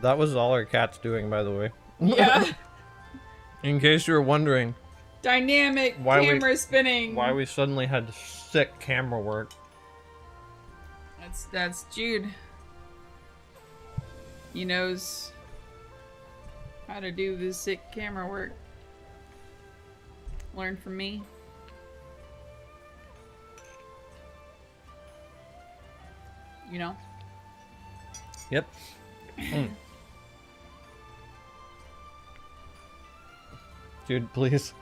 That was all our cat's doing, by the way. Yeah. In case you were wondering. Dynamic camera spinning. Why we suddenly had sick camera work. That's Jude. He knows how to do this sick camera work. Learn from me. You know? Yep. Dude, please.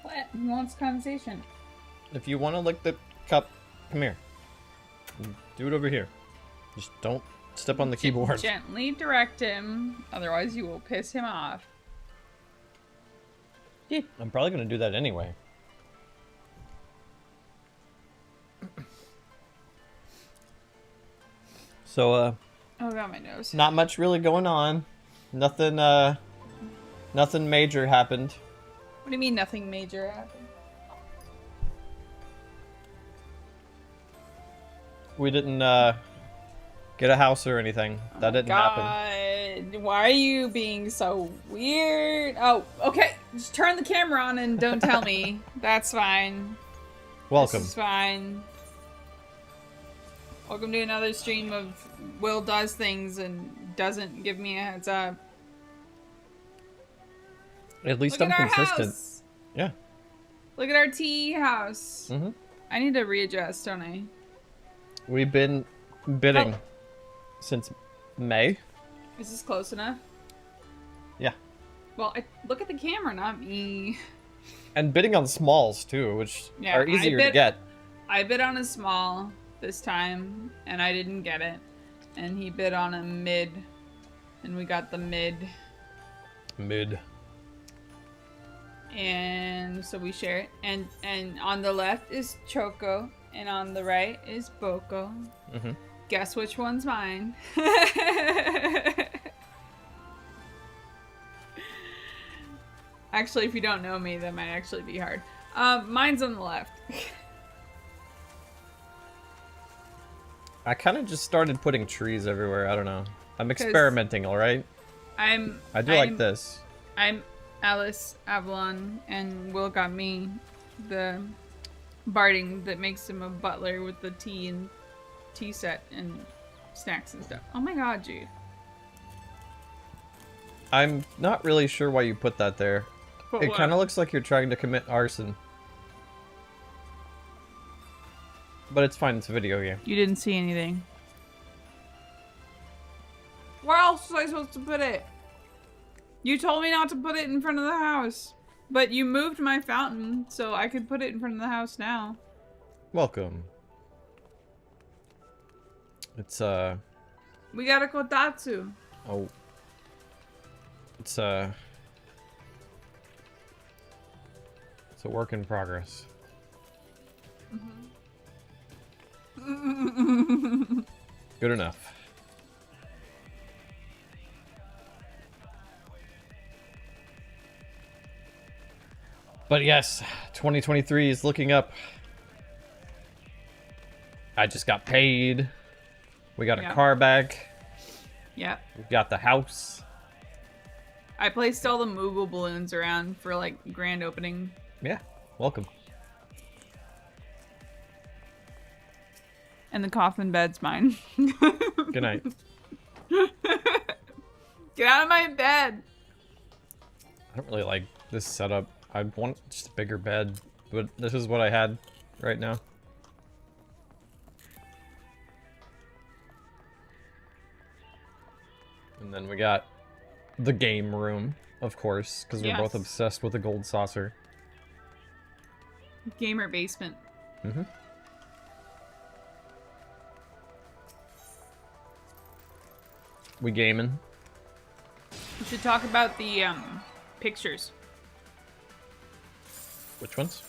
What? He wants conversation. If you want to lick the cup, come here. Do it over here. Just don't step on the keyboard. Gently direct him, otherwise you will piss him off. Yeah, I'm probably going to do that anyway. So, oh, I got my nose. Not much really going on. Nothing major happened. What do you mean nothing major happened? We didn't, get a house or anything. That didn't happen. Why are you being so weird? Oh, okay. Just turn the camera on and don't tell me. That's fine. Welcome. This is fine. Welcome to another stream of Will does things and doesn't give me a heads up. At least Look I'm at our consistent. house. Yeah. Look at our tea house. Mm-hmm. I need to readjust, don't I? We've been bidding since May. Is this close enough? Yeah. Well, look at the camera, not me. And bidding on smalls too, which Yeah, are easier to get. I bid on a small this time, and I didn't get it. And he bid on a mid, and we got the mid. Mid. And so we share it. And on the left is Choco, and on the right is Boko. Mm-hmm. Guess which one's mine? Actually, if you don't know me, that might actually be hard. Mine's on the left. I kind of just started putting trees everywhere. I don't know. I'm experimenting, all right? I do like this. I'm Alice Avalon, and Will got me the barding that makes him a butler with the tea and tea set and snacks and stuff. Oh my god, Jude. I'm not really sure why you put that there. It kind of looks like you're trying to commit arson. But it's fine, it's a video game. You didn't see anything. Where else was I supposed to put it? You told me not to put it in front of the house. But you moved my fountain, so I could put it in front of the house now. Welcome. It's, We got a kotatsu. Oh. It's a work in progress. Good enough. But yes, 2023 is looking up. I just got paid. We got a car back. Yep. We got the house. I placed all the Moogle balloons around for like grand opening. Yeah, welcome. And the coffin bed's mine. Good night. Get out of my bed. I don't really like this setup. I'd want just a bigger bed, but this is what I had right now. And then we got the game room, of course, because we're both obsessed with the gold saucer. Gamer basement. Mm-hmm. We gaming. We should talk about the pictures. Which ones?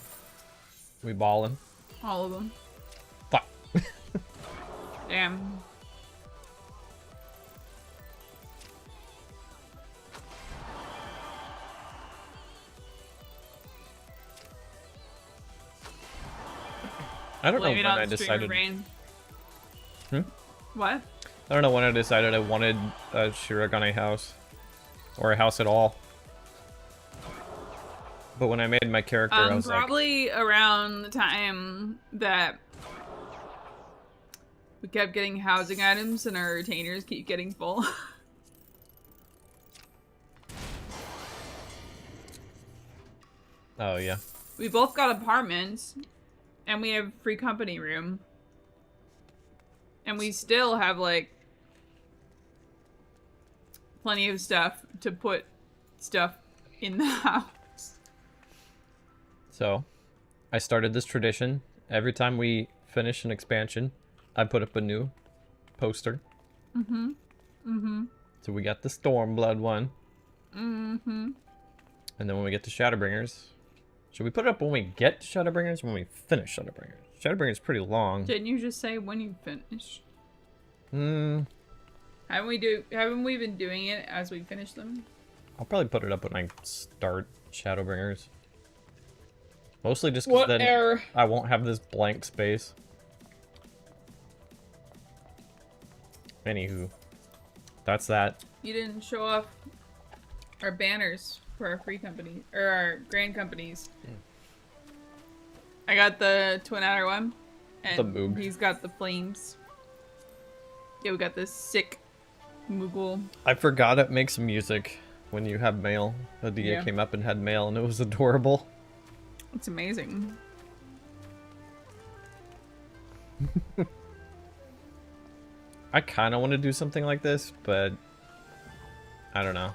We balling. All of them. Fuck. Damn. I don't know Blame it when on I the stream of decided. rain. What? I don't know when I decided I wanted a Shirogane house. Or a house at all. But when I made my character, I was probably around the time that we kept getting housing items and our retainers keep getting full. Oh, yeah. We both got apartments, and we have free company room. And we still have, like, plenty of stuff to put stuff in the house. So, I started this tradition. Every time we finish an expansion, I put up a new poster. Mm-hmm. Mm-hmm. So we got the Stormblood one. Mm-hmm. And then when we get to Shadowbringers... Should we put it up when we get to Shadowbringers or when we finish Shadowbringers? Shadowbringers pretty long. Didn't you just say when you finish? Hmm. Haven't we been doing it as we finish them? I'll probably put it up when I start Shadowbringers. Mostly just because then error? I won't have this blank space. Anywho. That's that. You didn't show off our banners for our free company, or our grand companies. I got the Twin Adder one, and The boob. he's got the flames. Yeah, we got this sick Moogle. I forgot it makes music when you have mail. Adia Yeah. came up and had mail and it was adorable. It's amazing. I kind of want to do something like this, but I don't know.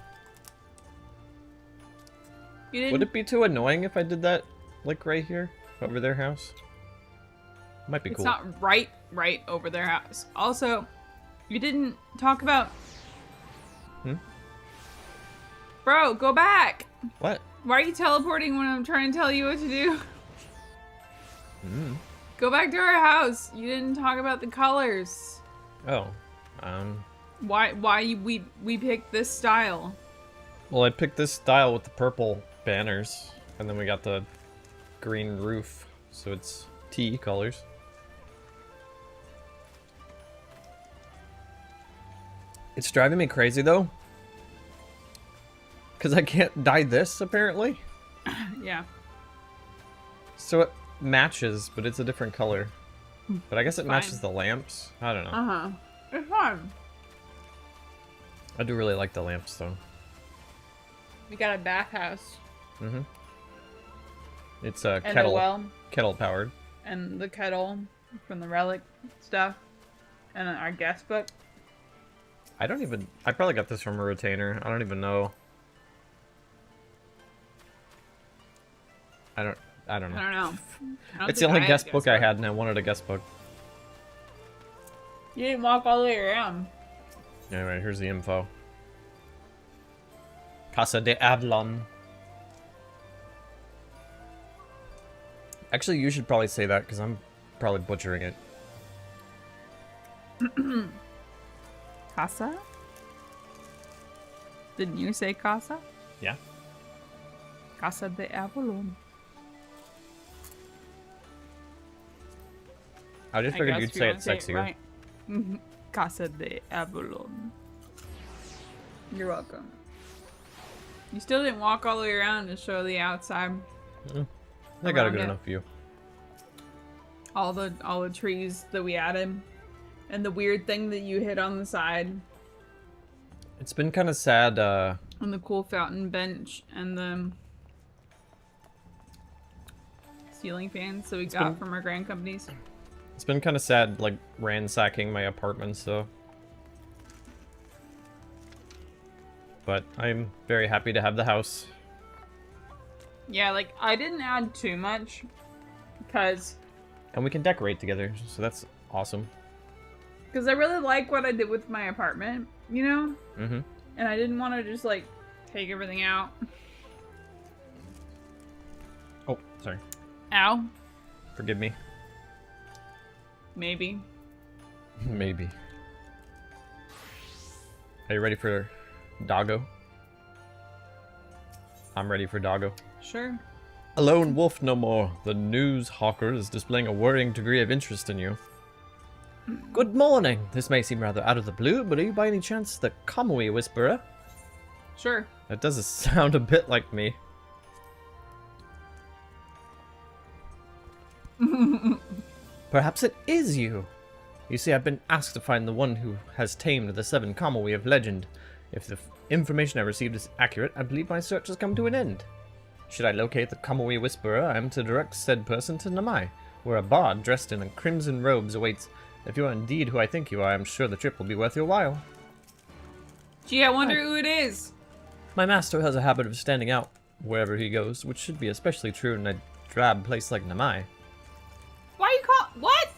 You didn't. Would it be too annoying if I did that, like right here, over their house? Might be It's cool. not right over their house. Also, you didn't talk about. Hmm? Bro, go back. What? Why are you teleporting when I'm trying to tell you what to do? Mm. Go back to our house. You didn't talk about the colors. Oh. Why we picked this style? Well, I picked this style with the purple banners, and then we got the green roof, so it's tea colors. It's driving me crazy though, because I can't dye this apparently. Yeah. So it matches, but it's a different color. But I guess it Fine. matches the lamps. I don't know. Uh-huh. It's fun. I do really like the lamps though. We got a bathhouse. Mm-hmm. It's a And kettle, a well. kettle powered. And the kettle from the relic stuff. And our guest book. I probably got this from a retainer. I don't even know. I don't know. I don't know. It's the only guest book I had, and I wanted a guest book. You didn't walk all the way around. Anyway, here's the info. Casa de Avalon. Actually, you should probably say that, because I'm probably butchering it. Casa? Didn't you say Casa? Yeah. Casa de Avalon. I just figured you'd say it sexier. Right. Casa de Avalon. You're welcome. You still didn't walk all the way around to show the outside. I got a Around good it. enough view. All the trees that we added. And the weird thing that you hit on the side. It's been kind of sad. And the cool fountain bench. And the ceiling fans that we got from our grand companies. It's been kind of sad, like, ransacking my apartment, so. But I'm very happy to have the house. Yeah, like, I didn't add too much. Because And we can decorate together, so that's awesome. I really like what I did with my apartment, you know? Mm-hmm. And I didn't want to just, like, take everything out. Oh, sorry. Ow. Forgive me. Maybe. Maybe. Are you ready for Doggo? I'm ready for Doggo. Sure. a lone wolf no more. The news hawker is displaying a worrying degree of interest in you. Good morning. This may seem rather out of the blue, but are you by any chance the Kamuy Whisperer? Sure. That does sound a bit like me. Perhaps it is you. You see, I've been asked to find the one who has tamed the 7 Kamuy of legend. If the information I received is accurate, I believe my search has come to an end. Should I locate the Kamuy Whisperer, I am to direct said person to Namazu, where a bard dressed in crimson robes awaits. If you are indeed who I think you are, I am sure the trip will be worth your while. Gee, I wonder who it is. My master has a habit of standing out wherever he goes, which should be especially true in a drab place like Namazu. Why you call... What?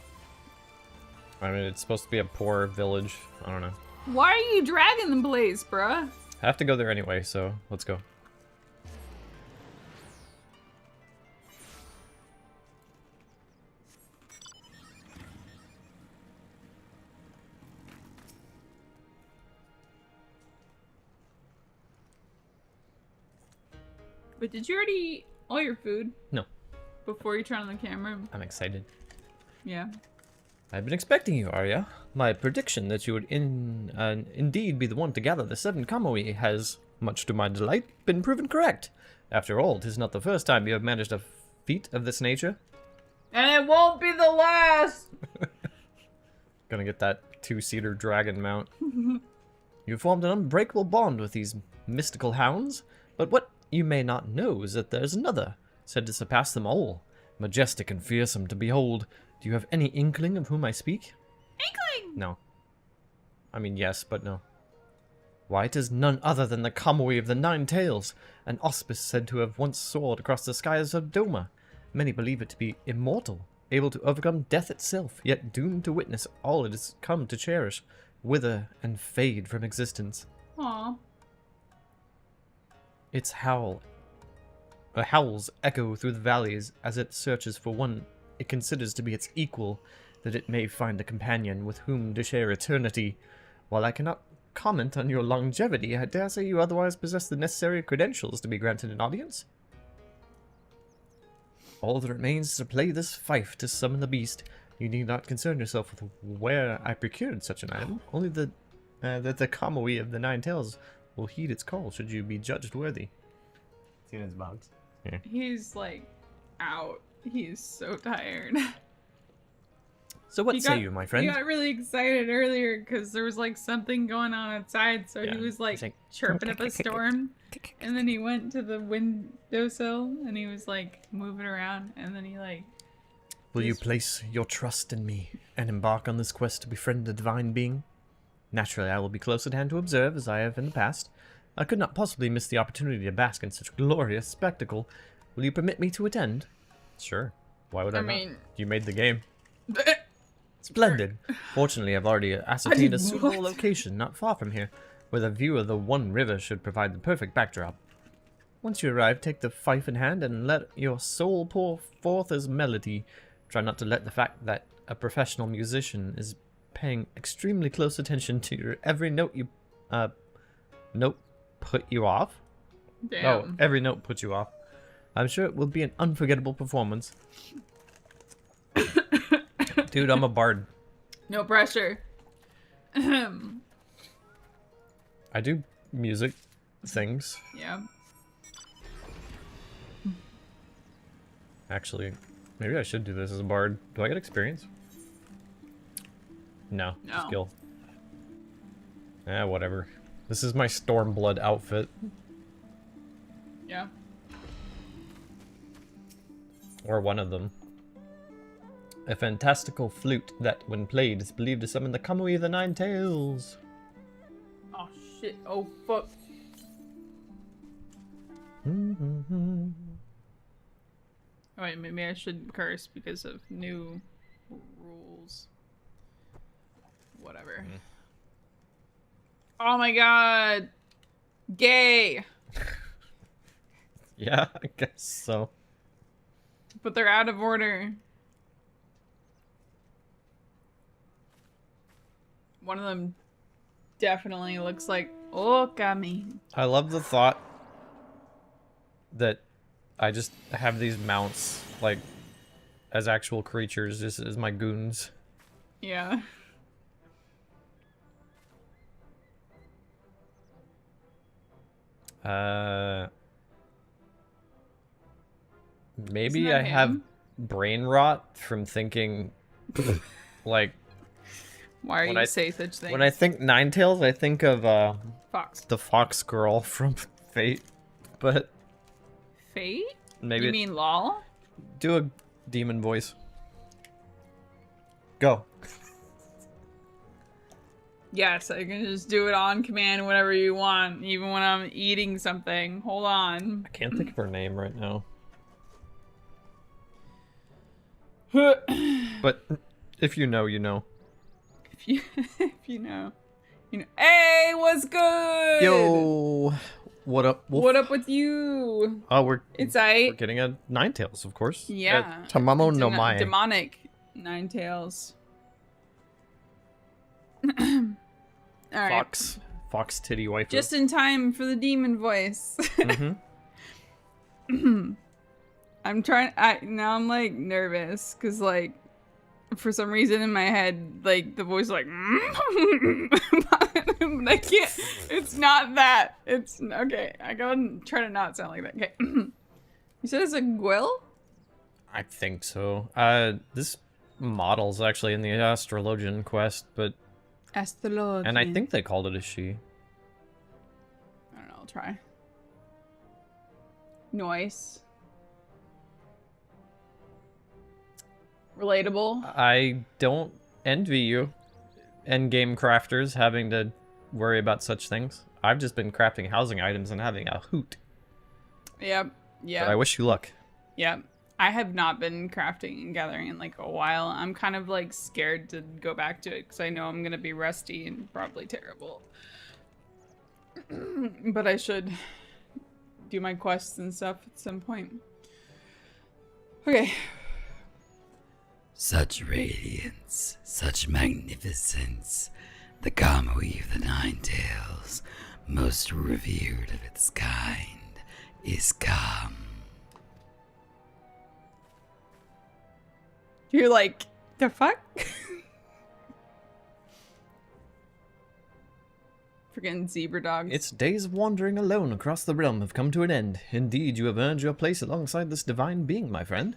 I mean, it's supposed to be a poor village. I don't know. Why are you dragging the place, bruh? I have to go there anyway, so let's go. But did you already eat all your food? No. Before you turn on the camera? I'm excited. Yeah. I've been expecting you, Arya. My prediction that you would indeed be the one to gather the 7 Kamuy has, much to my delight, been proven correct. After all, 'tis not the first time you have managed a feat of this nature. And it won't be the last! Gonna get that 2-seater dragon mount. You formed an unbreakable bond with these mystical hounds, but what you may not know is that there's another, said to surpass them all, majestic and fearsome to behold. Do you have any inkling of whom I speak? Inkling! No. I mean, yes, but no. Why, it is none other than the Kamuy of the 9 Tails, an auspice said to have once soared across the skies of Doma. Many believe it to be immortal, able to overcome death itself, yet doomed to witness all it has come to cherish, wither and fade from existence. Aww. Its howls echo through the valleys as it searches for one it considers to be its equal, that it may find a companion with whom to share eternity. While I cannot comment on your longevity, I dare say you otherwise possess the necessary credentials to be granted an audience. All that remains is to play this fife to summon the beast. You need not concern yourself with where I procured such an item, only that the Kamuy of the 9 Tails will heed its call should you be judged worthy. It's in his box. Yeah. He's like out. He's so tired. So what say you, my friend? He got really excited earlier because there was like something going on outside, so Yeah. he was like He's like, chirping up a storm. And then he went to the windowsill and he was like moving around, and then he like... Will you place your trust in me and embark on this quest to befriend the divine being? Naturally, I will be close at hand to observe, as I have in the past. I could not possibly miss the opportunity to bask in such glorious spectacle. Will you permit me to attend? Sure. Why would I not? mean... You made the game. Splendid. Fortunately, I've already ascertained a suitable location not far from here, where the view of the one river should provide the perfect backdrop. Once you arrive, take the fife in hand and let your soul pour forth as melody. Try not to let the fact that a professional musician is paying extremely close attention to your every note put you off. Damn. Oh, every note puts you off. I'm sure it will be an unforgettable performance. Dude, I'm a bard. No pressure. I do music things. Yeah. Actually, maybe I should do this as a bard. Do I get experience? No. No. Skill. Whatever. This is my Stormblood outfit. Yeah. Or one of them. A fantastical flute that, when played, is believed to summon the Kamuy of the 9 Tails. Oh shit. Oh fuck. Oh wait, maybe I shouldn't curse because of new rules. Whatever. Oh my god. Gay. Yeah, I guess so. But they're out of order. One of them definitely looks like Okami. I love the thought that I just have these mounts, like, as actual creatures, just as my goons. Yeah. Maybe Isn't I that have him? brain rot from thinking, like, Why are When you I- say such things? when I think Ninetales, I think of, Fox. the fox girl from Fate, but Fate? maybe You mean lol? do a demon voice. Go. Yes, I can just do it on command whenever you want, even when I'm eating something. Hold on. I can't think of her name right now. if But if you know, you know. you if you know. You know. Hey, what's good? Yo, what up, Wolf? What up with you? Oh, we're It's I. getting a Ninetales, of course. Yeah. Tamamo no Mae. Demonic Ninetales. Alright. Fox titty wife. Just in time for the demon voice. Mm-hmm. Now I'm like nervous because like for some reason in my head like the voice is like but I can't. It's not that. It's okay. I gotta try to not sound like that. Okay. You said it's a Gwill? I think so. This model's actually in the Astrologian quest, but Astrology. and I think they called it a she. I don't know. I'll try. Noise. Relatable. I don't envy you, endgame crafters, having to worry about such things. I've just been crafting housing items and having a hoot. Yep. Yep. But I wish you luck. Yep. I have not been crafting and gathering in like a while. I'm kind of like scared to go back to it because I know I'm gonna be rusty and probably terrible. But I should do my quests and stuff at some point. Okay. Such radiance, such magnificence. The Kamuy of the Ninetales, most revered of its kind, is come. You're like, the fuck? Freaking zebra dogs. Its days of wandering alone across the realm have come to an end. Indeed, you have earned your place alongside this divine being, my friend.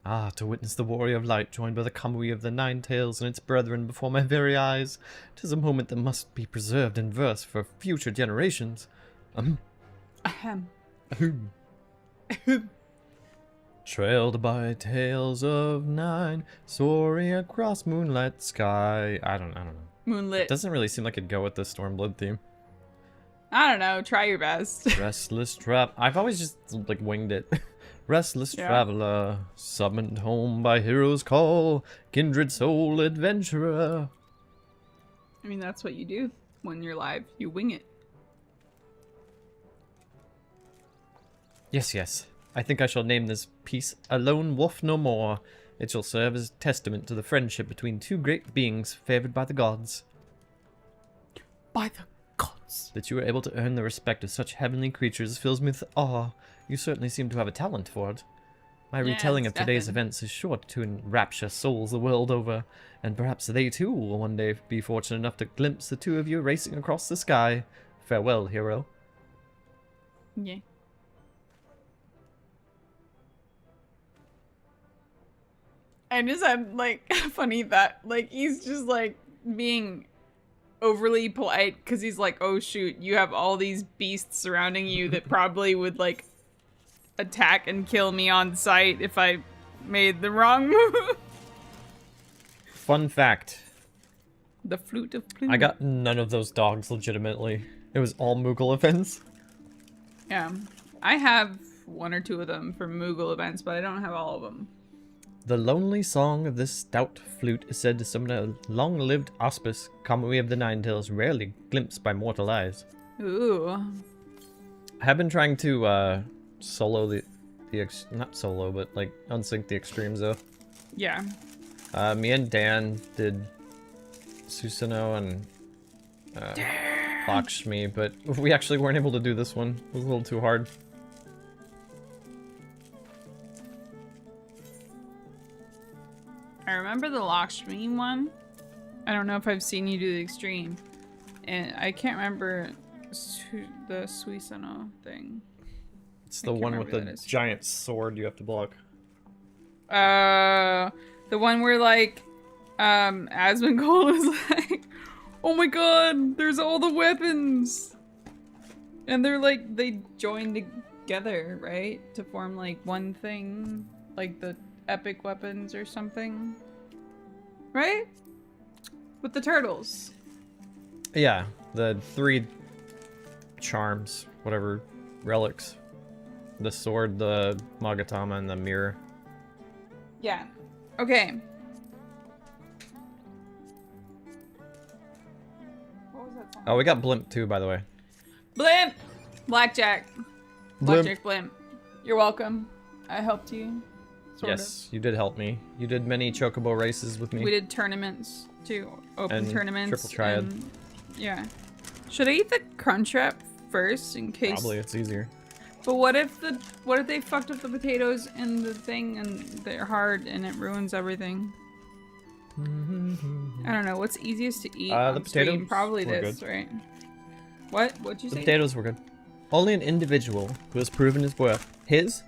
Ah, to witness the warrior of light joined by the Kamuy of the Ninetales and its brethren before my very eyes, 'tis a moment that must be preserved in verse for future generations. Ahem. Trailed by tales of nine, soaring across moonlit sky. I don't know. Moonlit. It doesn't really seem like it'd go with the Stormblood theme. I don't know. Try your best. Restless trap. I've always just like winged it. Restless Yeah. traveler, summoned home by hero's call, kindred soul adventurer. I mean, that's what you do when you're live. You wing it. Yes, yes. I think I shall name this piece A Lone Wolf No More. It shall serve as testament to the friendship between two great beings favored by the gods. By the gods. That you were able to earn the respect of such heavenly creatures fills me with awe. You certainly seem to have a talent for it. My Yeah, retelling it's of today's nothing. events is sure to enrapture souls the world over, and perhaps they too will one day be fortunate enough to glimpse the two of you racing across the sky. Farewell, hero. Yeah. I just had like funny that like he's just like being overly polite because he's like, oh shoot, you have all these beasts surrounding you that probably would like attack and kill me on sight if I made the wrong move. Fun fact. The flute of Plume. I got none of those dogs legitimately. It was all Moogle events. Yeah. I have one or two of them for Moogle events, but I don't have all of them. The lonely song of this stout flute is said to summon a long-lived auspice, Kamuy of the Ninetales, rarely glimpsed by mortal eyes. Ooh. I have been trying to solo the not solo, but like unsync the extremes though. Yeah. Me and Dan did Susanoo and Lakshmi, but we actually weren't able to do this one. It was a little too hard. I remember the Lakshmi one. I don't know if I've seen you do the extreme. And I can't remember the Suisano thing. It's the one with the giant sword you have to block. The one where like, Asmongold is like, oh my god, there's all the weapons! And they're like, they join together, right? To form like one thing. Like the epic weapons or something. Right? With the turtles. Yeah, the 3 charms, whatever, relics. The sword, the Magatama, and the mirror. Yeah. Okay. What was that song? Oh, we got Blimp too, by the way. Blimp! Blackjack. Blimp. Blackjack Blimp. You're welcome. I helped you. Sort Yes, you did help me. You did many chocobo races with me. We did tournaments too. Open And tournaments. triple triad. and- yeah. Should I eat the Crunchwrap first in case? Probably, it's easier. But what if they fucked up the potatoes in the thing and they're hard and it ruins everything? I don't know. What's easiest to eat on The potatoes stream? Probably were this, good. right? What'd you The say? potatoes were good. Only an individual who has proven his worth. His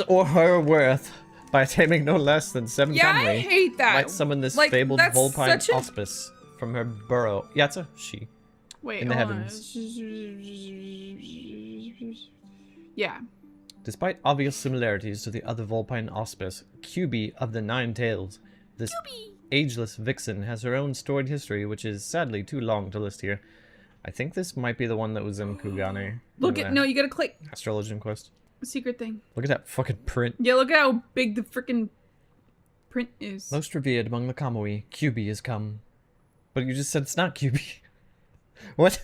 or her worth by taming no less than 7 Yeah, Kamuy I hate that. might summon this Like, fabled that's vulpine such a- auspice from her burrow. Yeah, it's a she. Wait, in the hold on. heavens. Yeah. Despite obvious similarities to the other vulpine auspice, Kyubi of the 9 Tails, this ageless vixen has her own storied history, which is sadly too long to list here. I think this might be the one that was in Kugane. Look in at the no, you gotta click Astral Legend quest. secret thing. Look at that fucking print. Yeah, look at how big the freaking print is. Most revered among the Kamuy, Kyubi has come. But you just said it's not Kyubi. What?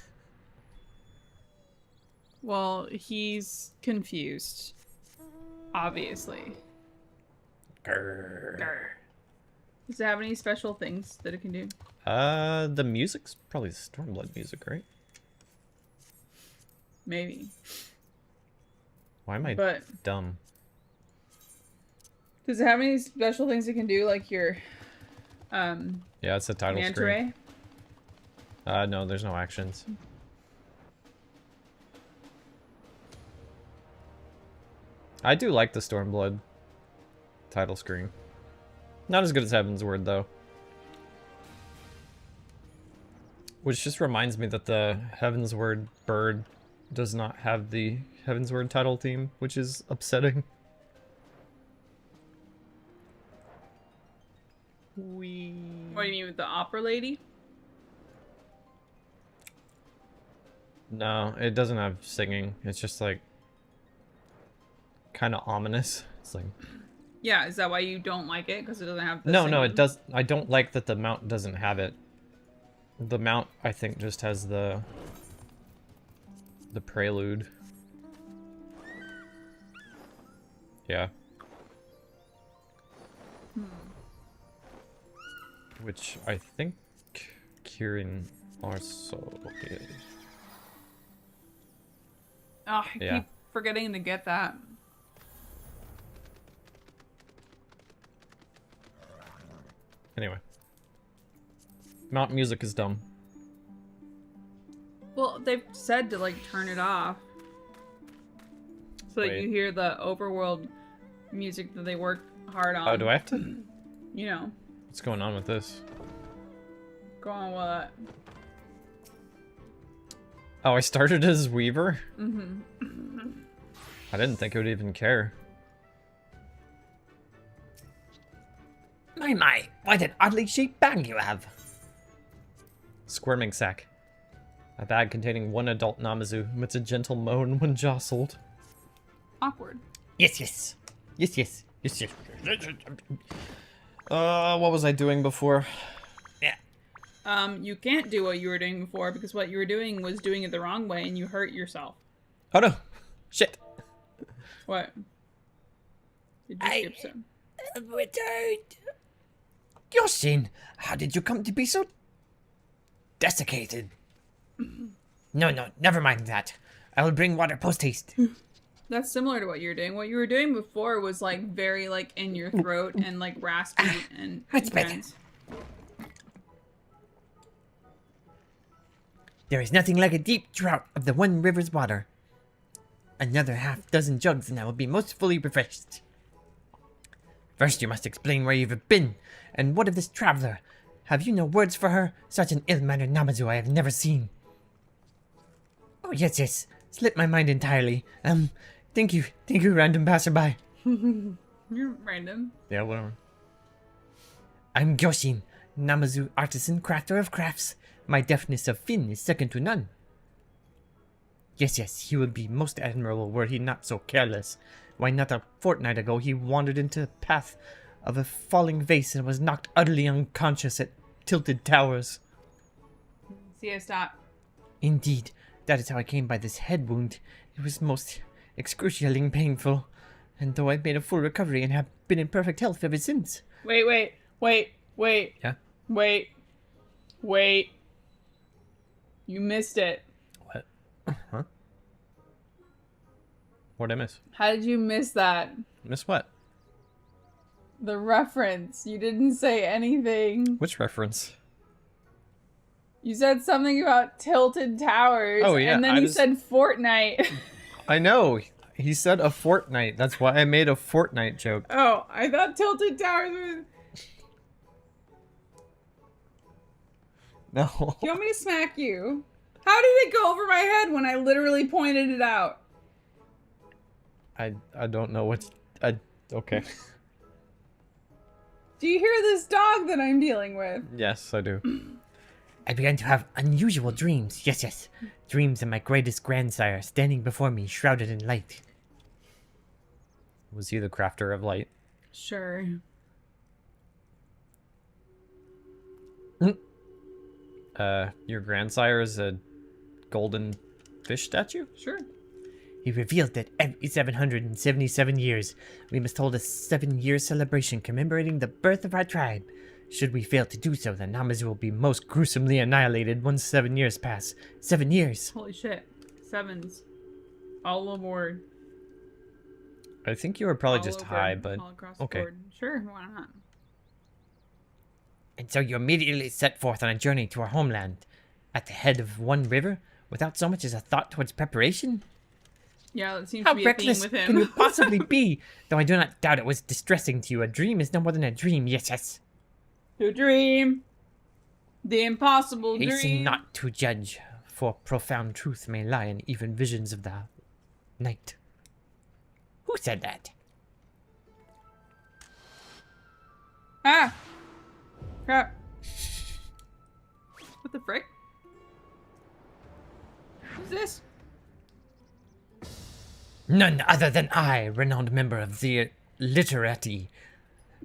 Well, he's confused. Obviously. Grr. Does it have any special things that it can do? The music's probably Stormblood music, right? Maybe. Why am I But dumb? does it have any special things it can do, like your Yeah, it's a title manta screen. ray? No, there's no actions. I do like the Stormblood title screen. Not as good as Heaven's Word, though. Which just reminds me that the Heaven's Word bird does not have the Heaven's Word title theme, which is upsetting. What do you mean with the opera lady? No, it doesn't have singing. It's just like kind of ominous. It's like Yeah, is that why you don't like it? Because it doesn't have the no, singing? it does. I don't like that the mount doesn't have it. The mount, I think, just has the prelude. Yeah. Which I think Kirin also did. Oh, I Yeah. keep forgetting to get that. Anyway. Mount music is dumb. Well, they've said to like turn it off so that Wait. you hear the overworld music that they work hard on. Oh, do I have to? You know, What's going on with this? go on what? Oh, I started as Weaver? Mm-hmm. I didn't think it would even care. My, what an oddly shaped bag you have. Squirming sack. A bag containing 1 adult Namazu emits a gentle moan when jostled. Awkward. Yes. What was I doing before? You can't do what you were doing before because what you were doing was doing it the wrong way and you hurt yourself. Oh no! Shit! What? Did you skip some? Returned. Your sin. How did you come to be so desiccated? No, never mind that. I will bring water post haste. That's similar to what you're doing. What you were doing before was like very like in your throat and like raspy and That's better. intense. There is nothing like a deep draught of the one river's water. Another half-dozen jugs and I will be most fully refreshed. First you must explain where you've been, and what of this traveler? Have you no words for her? Such an ill-mannered Namazu I have never seen. Oh yes, slipped my mind entirely. Thank you, random passerby. You're random. Yeah, whatever. I'm Gyoshin, Namazu artisan crafter of crafts. My deftness of fin is second to none. Yes, he would be most admirable were he not so careless. Why, not a fortnight ago he wandered into the path of a falling vase and was knocked utterly unconscious at Tilted Towers. See, I stop. Indeed, that is how I came by this head wound. It was most excruciatingly painful, and though I've made a full recovery and have been in perfect health ever since. Wait. Yeah? Wait. You missed it. What? Huh? What'd I miss? How did you miss that? Miss what? The reference. You didn't say anything. Which reference? You said something about Tilted Towers. Oh, yeah, And then I you just- said Fortnite. I know. He said a fortnight. That's why I made a Fortnite joke. Oh, I thought Tilted Towers was... No. Do you want me to smack you? How did it go over my head when I literally pointed it out? I don't know what. Okay. Do you hear this dog that I'm dealing with? Yes, I do. I began to have unusual dreams. Yes. Dreams of my greatest grandsire standing before me, shrouded in light. Was he the crafter of light? Sure. Your grandsire is a golden fish statue? Sure. He revealed that every 777 years, we must hold a 7-year celebration commemorating the birth of our tribe. Should we fail to do so, the Namazu will be most gruesomely annihilated once 7 years pass. 7 years. Holy shit. Sevens. All aboard. I think you were probably All just over, high, but all across the okay. board. Sure, why not? And so you immediately set forth on a journey to our homeland, at the head of one river, without so much as a thought towards preparation? Yeah, that seems How to be a theme reckless with him. can you possibly be? Though I do not doubt it was distressing to you. A dream is no more than a dream, yes. To dream. The impossible Hasten dream. not to judge, for profound truth may lie in even visions of the night. Who said that? Ah! Crap. What the frick? Who's this? None other than I, renowned member of the literati.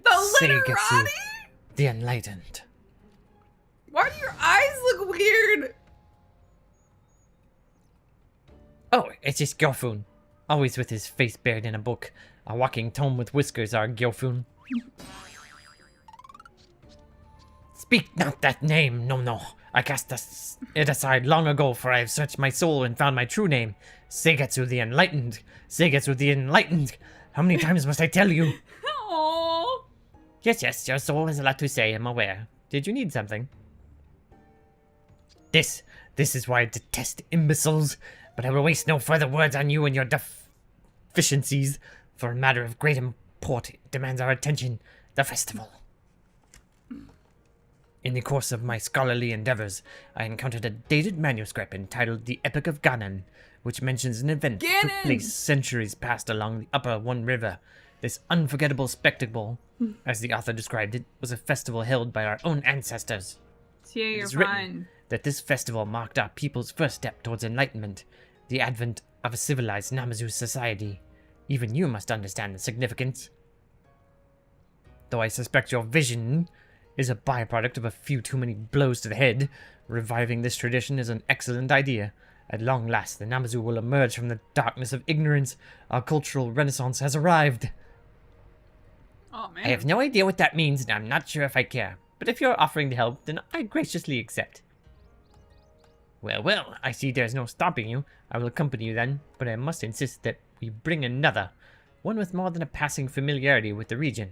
The Seigetsu, literati? the enlightened. Why do your eyes look weird? Oh, it's just Gyofun. Always with his face buried in a book. A walking tome with whiskers, our Gyofun. Speak not that name, no. I cast it aside long ago, for I have searched my soul and found my true name. Seigetsu the Enlightened. Seigetsu the Enlightened. How many times must I tell you? Aww. Yes, your soul has a lot to say, I'm aware. Did you need something? This is why I detest imbeciles, but I will waste no further words on you and your deficiencies, for a matter of great import demands our attention, the festival. In the course of my scholarly endeavors, I encountered a dated manuscript entitled The Epic of Ganon, which mentions an event that took Ganon! place centuries past along the upper One River. This unforgettable spectacle, as the author described it, was a festival held by our own ancestors. Tia, you're It's written fine. that this festival marked our people's first step towards enlightenment, the advent of a civilized Namazu society. Even you must understand the significance. Though I suspect your vision is a byproduct of a few too many blows to the head, reviving this tradition is an excellent idea. At long last, the Namazu will emerge from the darkness of ignorance. Our cultural renaissance has arrived. Oh, man. I have no idea what that means, and I'm not sure if I care. But if you're offering to help, then I graciously accept. Well, I see there's no stopping you. I will accompany you then, but I must insist that we bring another, one with more than a passing familiarity with the region.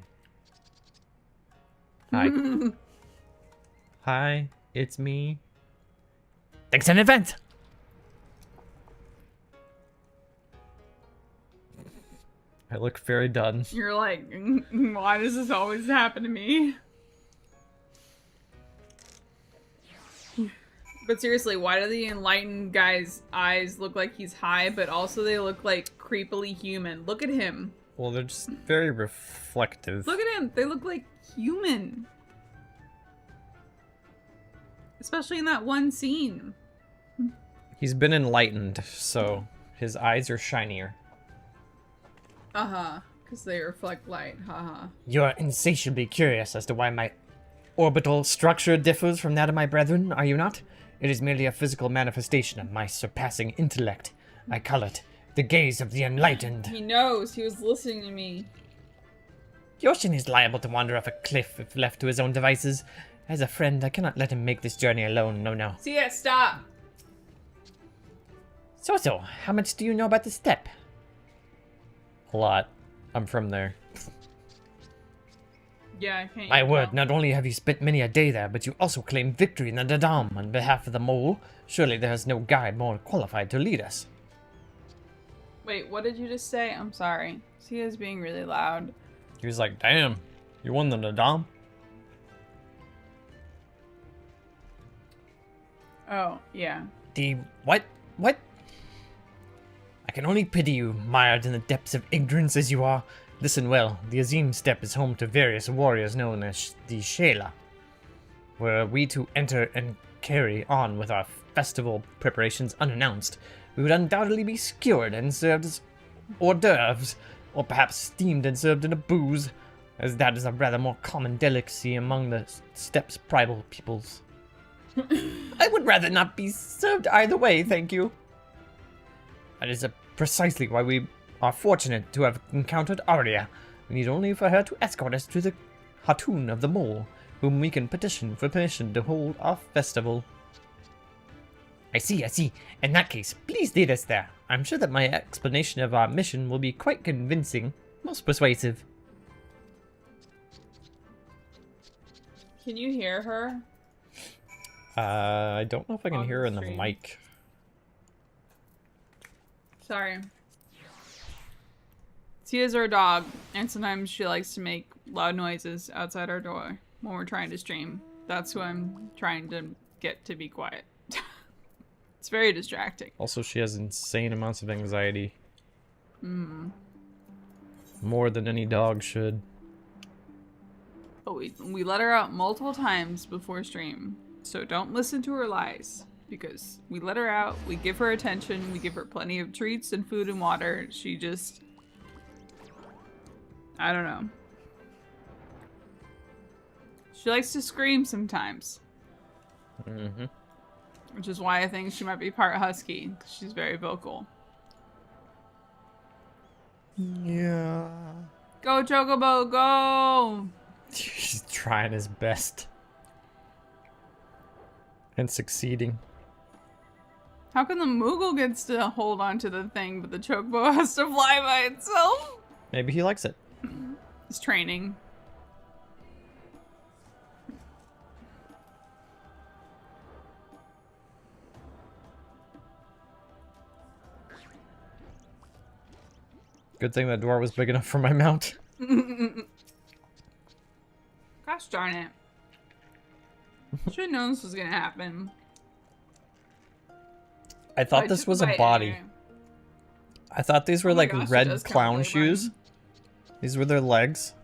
Hi. Hi, it's me. Thanks in advance! I look very done. You're like, why does this always happen to me? But seriously, why do the enlightened guy's eyes look like he's high, but also they look like creepily human? Look at him. Well, they're just very reflective. Look at him. They look like human. Especially in that one scene. He's been enlightened, so his eyes are shinier. Uh-huh. Because they reflect light. Haha. You're insatiably curious as to why my orbital structure differs from that of my brethren, are you not? It is merely a physical manifestation of my surpassing intellect. I call it the gaze of the enlightened. He knows. He was listening to me. The ocean is liable to wander off a cliff if left to his own devices. As a friend, I cannot let him make this journey alone, no. See it, stop. So, how much do you know about the steppe? A lot. I'm from there. Yeah, I can't. My even word, tell. not only have you spent many a day there, but you also claimed victory in the Dadam on behalf of the mole. Surely there is no guide more qualified to lead us. Wait, what did you just say? I'm sorry. He is being really loud. He was like, damn, you won the Nadam? Oh, yeah. The what? What? I can only pity you, mired in the depths of ignorance as you are. Listen well, the Azim Steppe is home to various warriors known as the Shela. Were we to enter and carry on with our festival preparations unannounced, we would undoubtedly be skewered and served as hors d'oeuvres, or perhaps steamed and served in a booze, as that is a rather more common delicacy among the Steppe's tribal peoples. I would rather not be served either way, thank you. That is precisely why we are fortunate to have encountered Arya. We need only for her to escort us to the Hatun of the Mole, whom we can petition for permission to hold our festival. I see. In that case, please lead us there. I'm sure that my explanation of our mission will be quite convincing, most persuasive. Can you hear her? I don't know if I can On hear her in the stream. mic. Sorry. Tia's our dog, and sometimes she likes to make loud noises outside our door when we're trying to stream. That's who I'm trying to get to be quiet. It's very distracting. Also, she has insane amounts of anxiety. More than any dog should. But we let her out multiple times before stream, so don't listen to her lies. Because we let her out, we give her attention, we give her plenty of treats and food and water. She just... I don't know. She likes to scream sometimes. Mm-hmm. Which is why I think she might be part husky. 'Cause she's very vocal. Yeah. Go, Chocobo, go! He's trying his best. And succeeding. How come the Moogle gets to hold onto the thing, but the Chocobo has to fly by itself? Maybe he likes it. It's training. Good thing that door was big enough for my mount. Gosh darn it. Should've known this was gonna happen. I thought this was a body. I thought these were Oh my like gosh, it red does count clown really shoes. fun. These were their legs.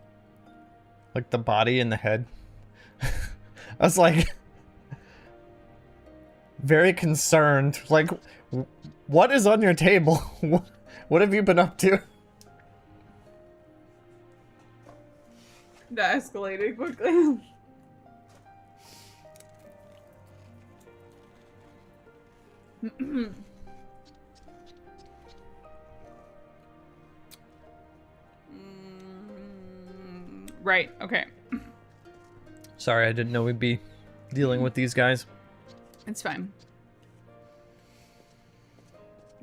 Like the body and the head. I was like... very concerned. Like, what is on your table? What have you been up to? That escalated quickly. Right, okay. Sorry, I didn't know we'd be dealing with these guys. It's fine.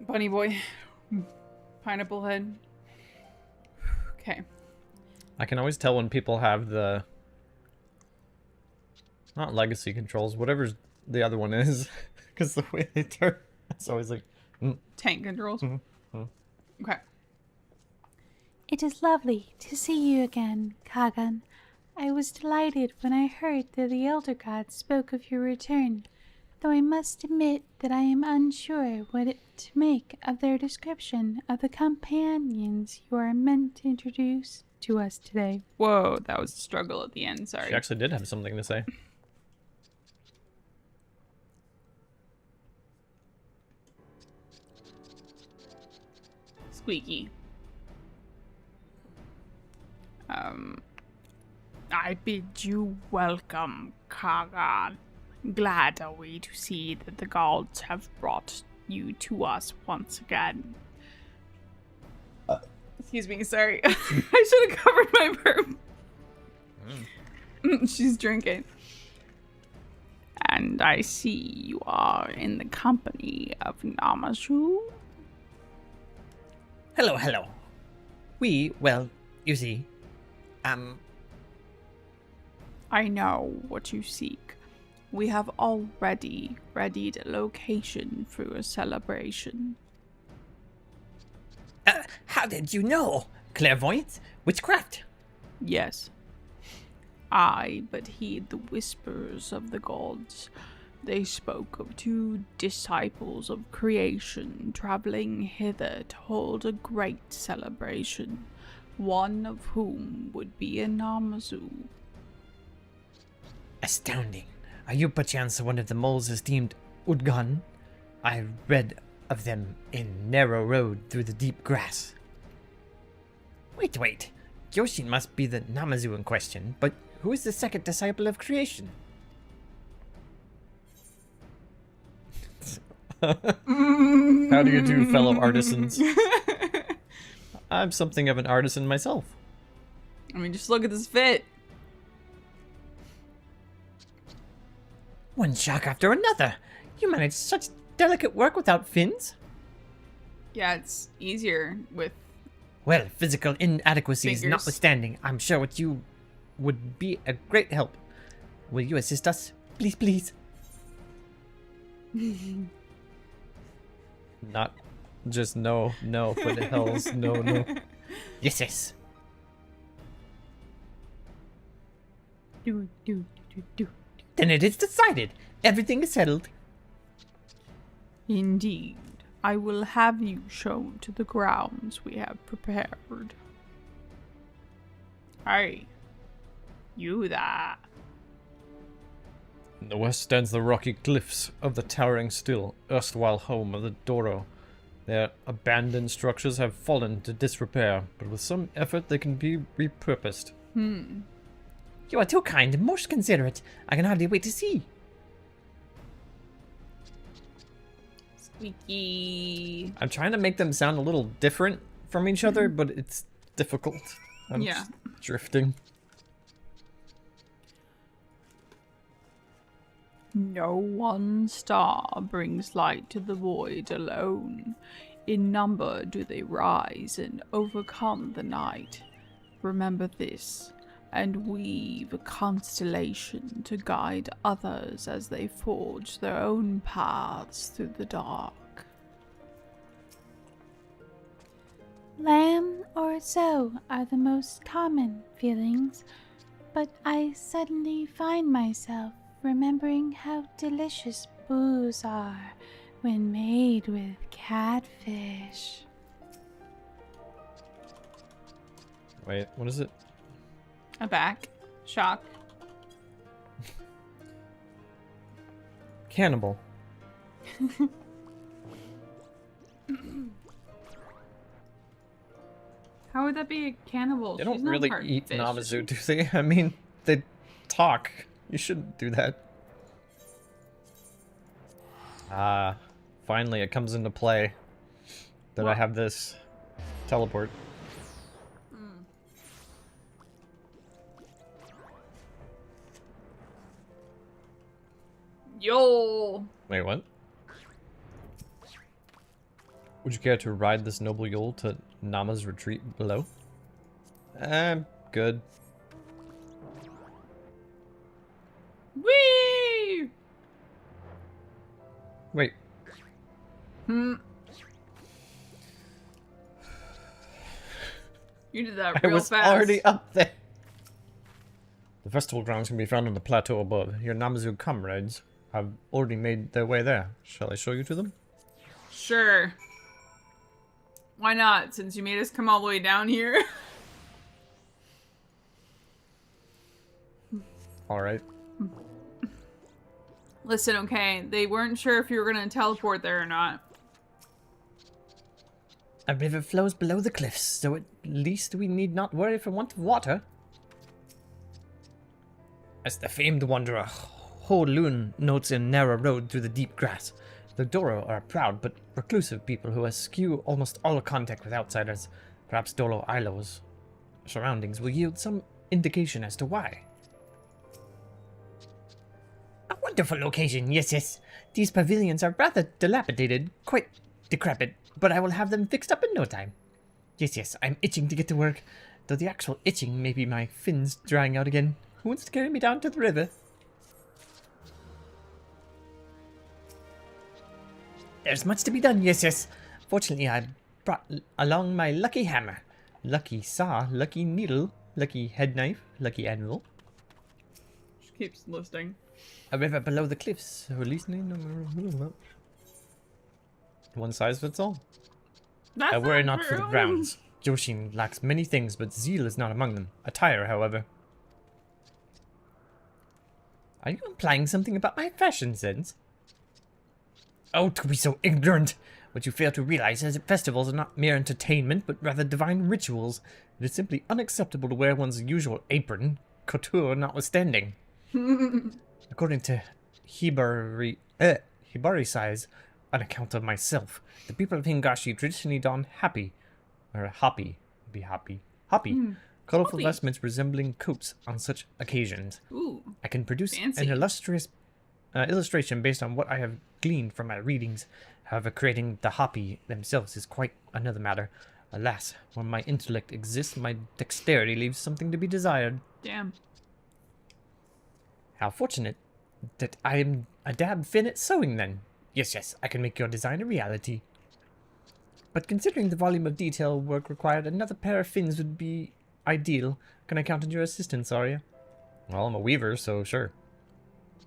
Bunny boy. Pineapple head. Okay. I can always tell when people have the... Not legacy controls, whatever the other one is. Because the way they turn, it's always like... Tank controls. Okay. It is lovely to see you again, Kagan. I was delighted when I heard that the Elder Gods spoke of your return, though I must admit that I am unsure what to make of their description of the companions you are meant to introduce to us today. Whoa, that was a struggle at the end, sorry. She actually did have something to say. Squeaky. I bid you welcome, Kagan. Glad are we to see that the gods have brought you to us once again. Excuse me, sorry. I should have covered my burp. She's drinking. And I see you are in the company of Namazu. Hello, hello. Well, you see, I know what you seek. We have already readied a location for a celebration. how did you know? Clairvoyance? Witchcraft? Yes. I but heed the whispers of the gods. They spoke of 2 disciples of creation traveling hither to hold a great celebration, one of whom would be a Namazu. Astounding. Are you perchance one of the moles esteemed Udgan? I read of them in narrow road through the deep grass. Wait. Yoshin must be the Namazu in question, but who is the second disciple of creation? How do you do, fellow artisans? I'm something of an artisan myself. I mean, just look at this fit. One shock after another. You manage such delicate work without fins? Yeah, it's easier with... Well, physical inadequacies Fingers. notwithstanding, I'm sure what you would be a great help. Will you assist us? Please, please. Not just no, but the hell's no. Yes. Do. Then it is decided. Everything is settled. Indeed. I will have you shown to the grounds we have prepared. Aye. You there. In the west stands the rocky cliffs of the towering still, erstwhile home of the Doro. Their abandoned structures have fallen to disrepair, but with some effort they can be repurposed. You are too kind and most considerate. I can hardly wait to see. Squeaky. I'm trying to make them sound a little different from each other, but it's difficult. I'm Yeah. just drifting. No one star brings light to the void alone. In number do they rise and overcome the night. Remember this, and weave a constellation to guide others as they forge their own paths through the dark. Lamb or so are the most common feelings, but I suddenly find myself remembering how delicious booze are when made with catfish. Wait, what is it? Aback. Shock. Cannibal. How would that be a cannibal? They She's don't not really part eat fish. Namazu, do they? I mean, they talk. You shouldn't do that. Ah, finally it comes into play that I have this teleport. Yo! Wait, what? Would you care to ride this noble Yule to Nama's retreat below? Good. Whee! Wait. You did that I real was fast. already up there. The festival grounds can be found on the plateau above. Your Namazu comrades have already made their way there. Shall I show you to them? Sure. Why not, since you made us come all the way down here? Alright. Listen, okay, they weren't sure if you were going to teleport there or not. A river flows below the cliffs, so at least we need not worry for want of water. As the famed wanderer Ho Lun notes in Narrow Road through the deep grass, the Doro are a proud but reclusive people who eschew almost all contact with outsiders. Perhaps Dolo Ilo's surroundings will yield some indication as to why. A wonderful location, yes. These pavilions are rather dilapidated, quite decrepit, but I will have them fixed up in no time. Yes, I'm itching to get to work, though the actual itching may be my fins drying out again. Who wants to carry me down to the river? There's much to be done, yes. Fortunately, I brought along my lucky hammer, lucky saw, lucky needle, lucky head knife, lucky anvil. She keeps listing. A river below the cliffs, or at least One size fits all. That's I worry not for the true. grounds. Joshin lacks many things, but zeal is not among them. Attire, however. Are you implying something about my fashion sense? Oh, to be so ignorant! What you fail to realize is that festivals are not mere entertainment, but rather divine rituals. It is simply unacceptable to wear one's usual apron, couture notwithstanding. According to Hibari size, on account of myself, the people of Hingashi traditionally don hoppy, colorful Hoppy. vestments resembling coats on such occasions. Ooh. I can produce Fancy. an illustrious illustration based on what I have gleaned from my readings. However, creating the hoppy themselves is quite another matter. Alas, where my intellect exists, my dexterity leaves something to be desired. Damn. How fortunate that I am a dab fin at sewing then. Yes, I can make your design a reality. But considering the volume of detail work required, another pair of fins would be ideal. Can I count on your assistance, Arya? Well, I'm a weaver, so sure.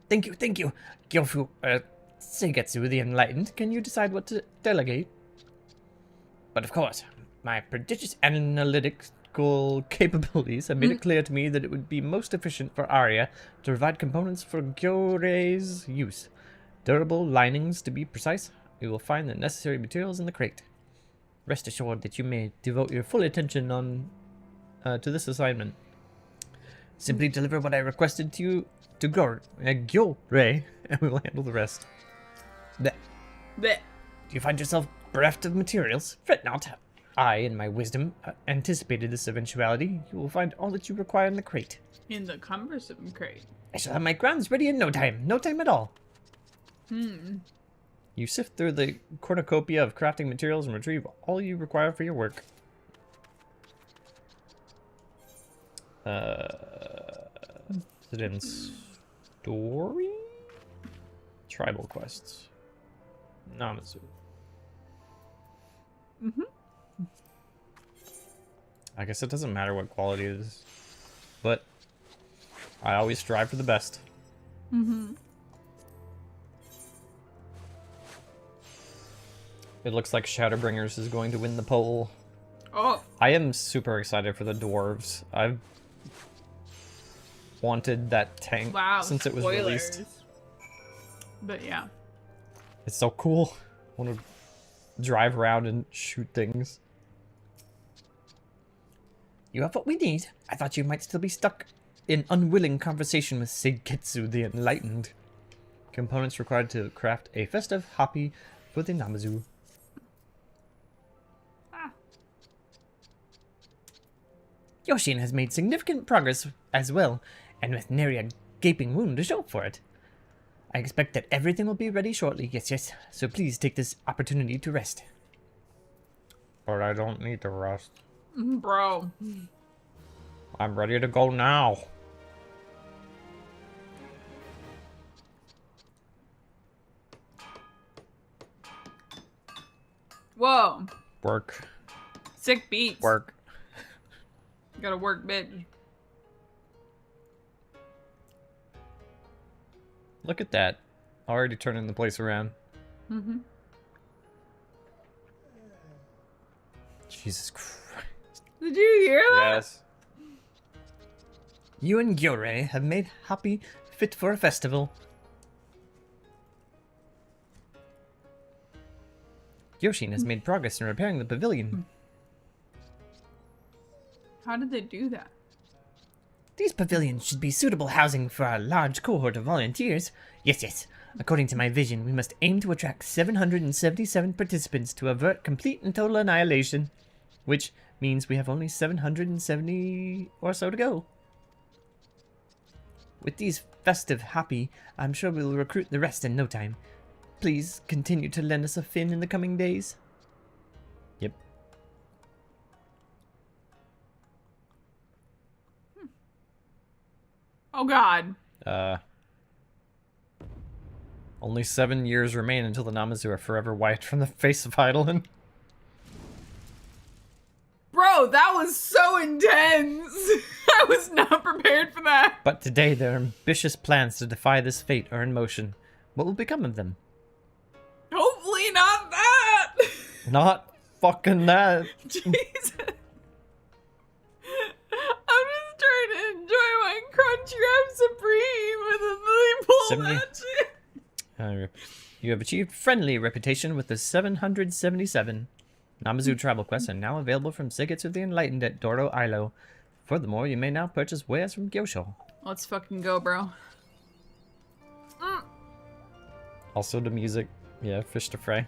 Thank you. Gyofu, Seigetsu the Enlightened, can you decide what to delegate? But of course, my prodigious analytical capabilities have made it clear to me that it would be most efficient for Arya to provide components for Gyorei's use. Durable linings, to be precise. You will find the necessary materials in the crate. Rest assured that you may devote your full attention to this assignment. Simply deliver what I requested to you to Gyorei, and we will handle the rest. Blech. Do you find yourself bereft of materials? Fret not. I, in my wisdom, anticipated this eventuality. You will find all that you require in the crate. In the cumbersome crate. I shall have my grounds ready in no time. No time at all. You sift through the cornucopia of crafting materials and retrieve all you require for your work. Is it in story? Tribal quests. Namazu. I guess it doesn't matter what quality it is, but I always strive for the best. It looks like Shadowbringers is going to win the poll. Oh. I am super excited for the dwarves. I've wanted that tank Wow. since it was spoilers. released. But yeah. It's so cool. I want to drive around and shoot things. You have what we need. I thought you might still be stuck in unwilling conversation with Seigetsu the Enlightened. Components required to craft a festive hoppy for the Namazu. Yoshin has made significant progress as well, and with nary a gaping wound to show for it. I expect that everything will be ready shortly, yes, so please take this opportunity to rest. But I don't need to rest. Bro. I'm ready to go now. Whoa. Work. Sick beats. Work. Gotta work, bitch. Look at that. Already turning the place around. Mm-hmm. Jesus Christ. Did you hear that? Yes. You and Gyore have made Happy fit for a festival. Yoshin has made progress in repairing the pavilion. How did they do that? These pavilions should be suitable housing for our large cohort of volunteers. Yes. According to my vision, we must aim to attract 777 participants to avert complete and total annihilation. Which means we have only 770 or so to go. With these festive happy, I'm sure we'll recruit the rest in no time. Please continue to lend us a fin in the coming days. Yep. Oh god. Only 7 years remain until the Namazu are forever wiped from the face of Eidolon. Bro, that was so intense. I was not prepared for that. But today their ambitious plans to defy this fate are in motion. What will become of them? Hopefully not that. Not fucking that. Jesus. I'm just trying to enjoy my Crunchwrap Supreme and then they pull 70. that shit. You have achieved friendly reputation with the 777. Namazu travel quests are now available from Seigetsu the Enlightened at Doro Ilo. Furthermore, you may now purchase wares from Gyosho. Let's fucking go, bro. Also the music. Yeah, fish to fry.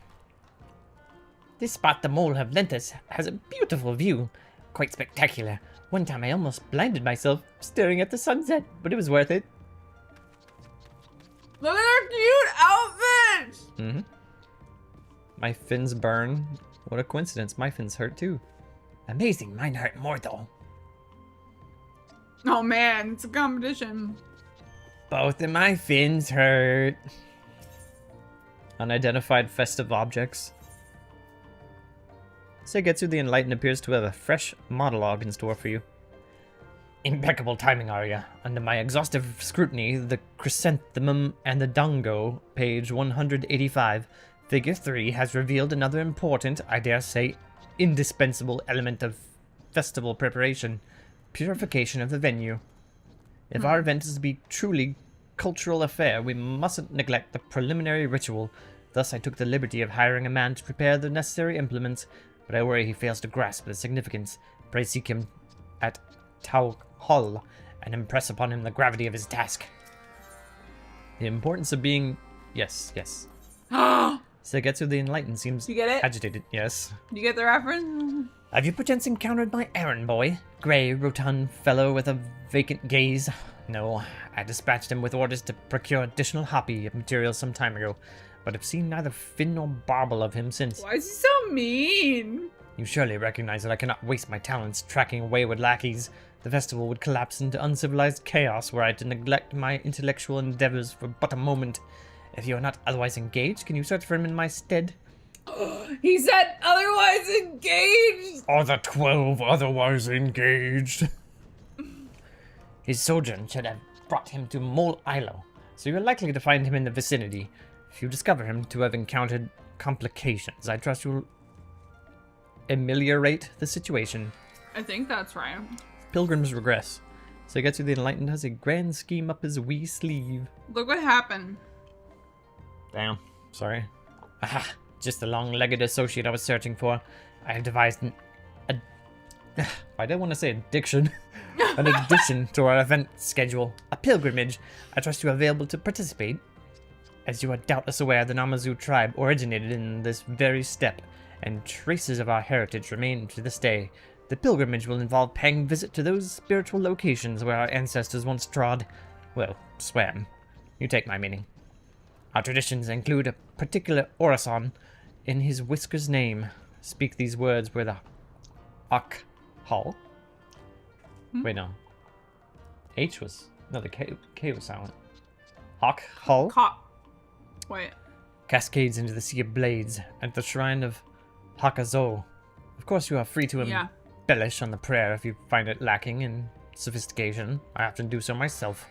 This spot the mole have lent us has a beautiful view. Quite spectacular. One time I almost blinded myself staring at the sunset, but it was worth it. Look at her cute outfits! Mm-hmm. My fins burn. What a coincidence. My fins hurt too. Amazing, mine hurt more though. Oh man, it's a competition. Both of my fins hurt. Unidentified festive objects. Seigetsu the Enlightened appears to have a fresh monologue in store for you. Impeccable timing, Arya. Under my exhaustive scrutiny, the chrysanthemum and the dango, page 185, figure 3 has revealed another important, I dare say, indispensable element of festival preparation: purification of the venue. If our event is to be truly cultural affair, we mustn't neglect the preliminary ritual. Thus I took the liberty of hiring a man to prepare the necessary implements, but I worry he fails to grasp the significance. Pray seek him at Tau Hall and impress upon him the gravity of his task. The importance of being... Yes. Seigetsu the Enlightened seems You get it? agitated. Yes. You get the reference? Have you perchance encountered my errand boy? Grey, rotund fellow with a vacant gaze? No, I dispatched him with orders to procure additional happy materials some time ago, but have seen neither fin nor bauble of him since. Why is he so mean? You surely recognize that I cannot waste my talents tracking wayward lackeys. The festival would collapse into uncivilized chaos were I to neglect my intellectual endeavors for but a moment. If you are not otherwise engaged, can you search for him in my stead? He said otherwise engaged. Are the 12 otherwise engaged? His sojourn should have brought him to Mole Ilo, So you are likely to find him in the vicinity. If you discover him to have encountered complications, I trust you'll ameliorate the situation. I think that's right. Pilgrim's regress. Seigetsu the Enlightened has a grand scheme up his wee sleeve. Look what happened. Damn. Sorry. Aha, just the long-legged associate I was searching for. I have devised I didn't want to say addiction. an addition to our event schedule, a pilgrimage. I trust you are available to participate. As you are doubtless aware, the Namazu tribe originated in this very steppe, and traces of our heritage remain to this day. The pilgrimage will involve paying visit to those spiritual locations where our ancestors once trod, well, swam. You take my meaning. Our traditions include a particular orison in his whisker's name. speak these words where the Hall. Wait, no. H was... No, the K was silent. Hall Wait. cascades into the Sea of Blades at the shrine of Hakazo. Of course, you are free to embellish on the prayer if you find it lacking in sophistication. I often do so myself.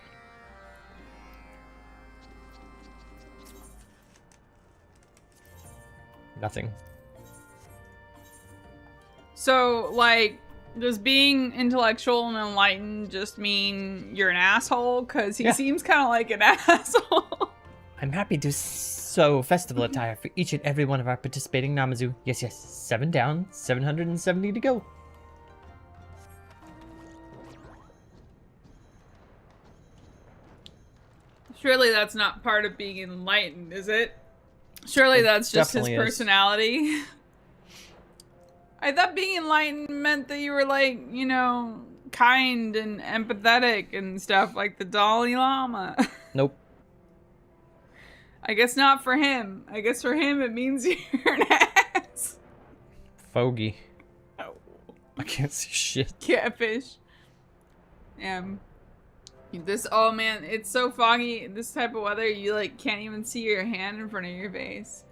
Nothing. So, like, does being intellectual and enlightened just mean you're an asshole? Because he seems kind of like an asshole. I'm happy to sew festival attire for each and every one of our participating Namazu. Yes, 7 down, 770 to go. Surely that's not part of being enlightened, is it? Surely that's just his personality. I thought being enlightened meant that you were, like, you know, kind and empathetic and stuff, like the Dalai Lama. Nope. I guess not for him. I guess for him it means you're an ass. Fogey. Oh. I can't see shit. Catfish. Oh man, it's so foggy. This type of weather, you like can't even see your hand in front of your face.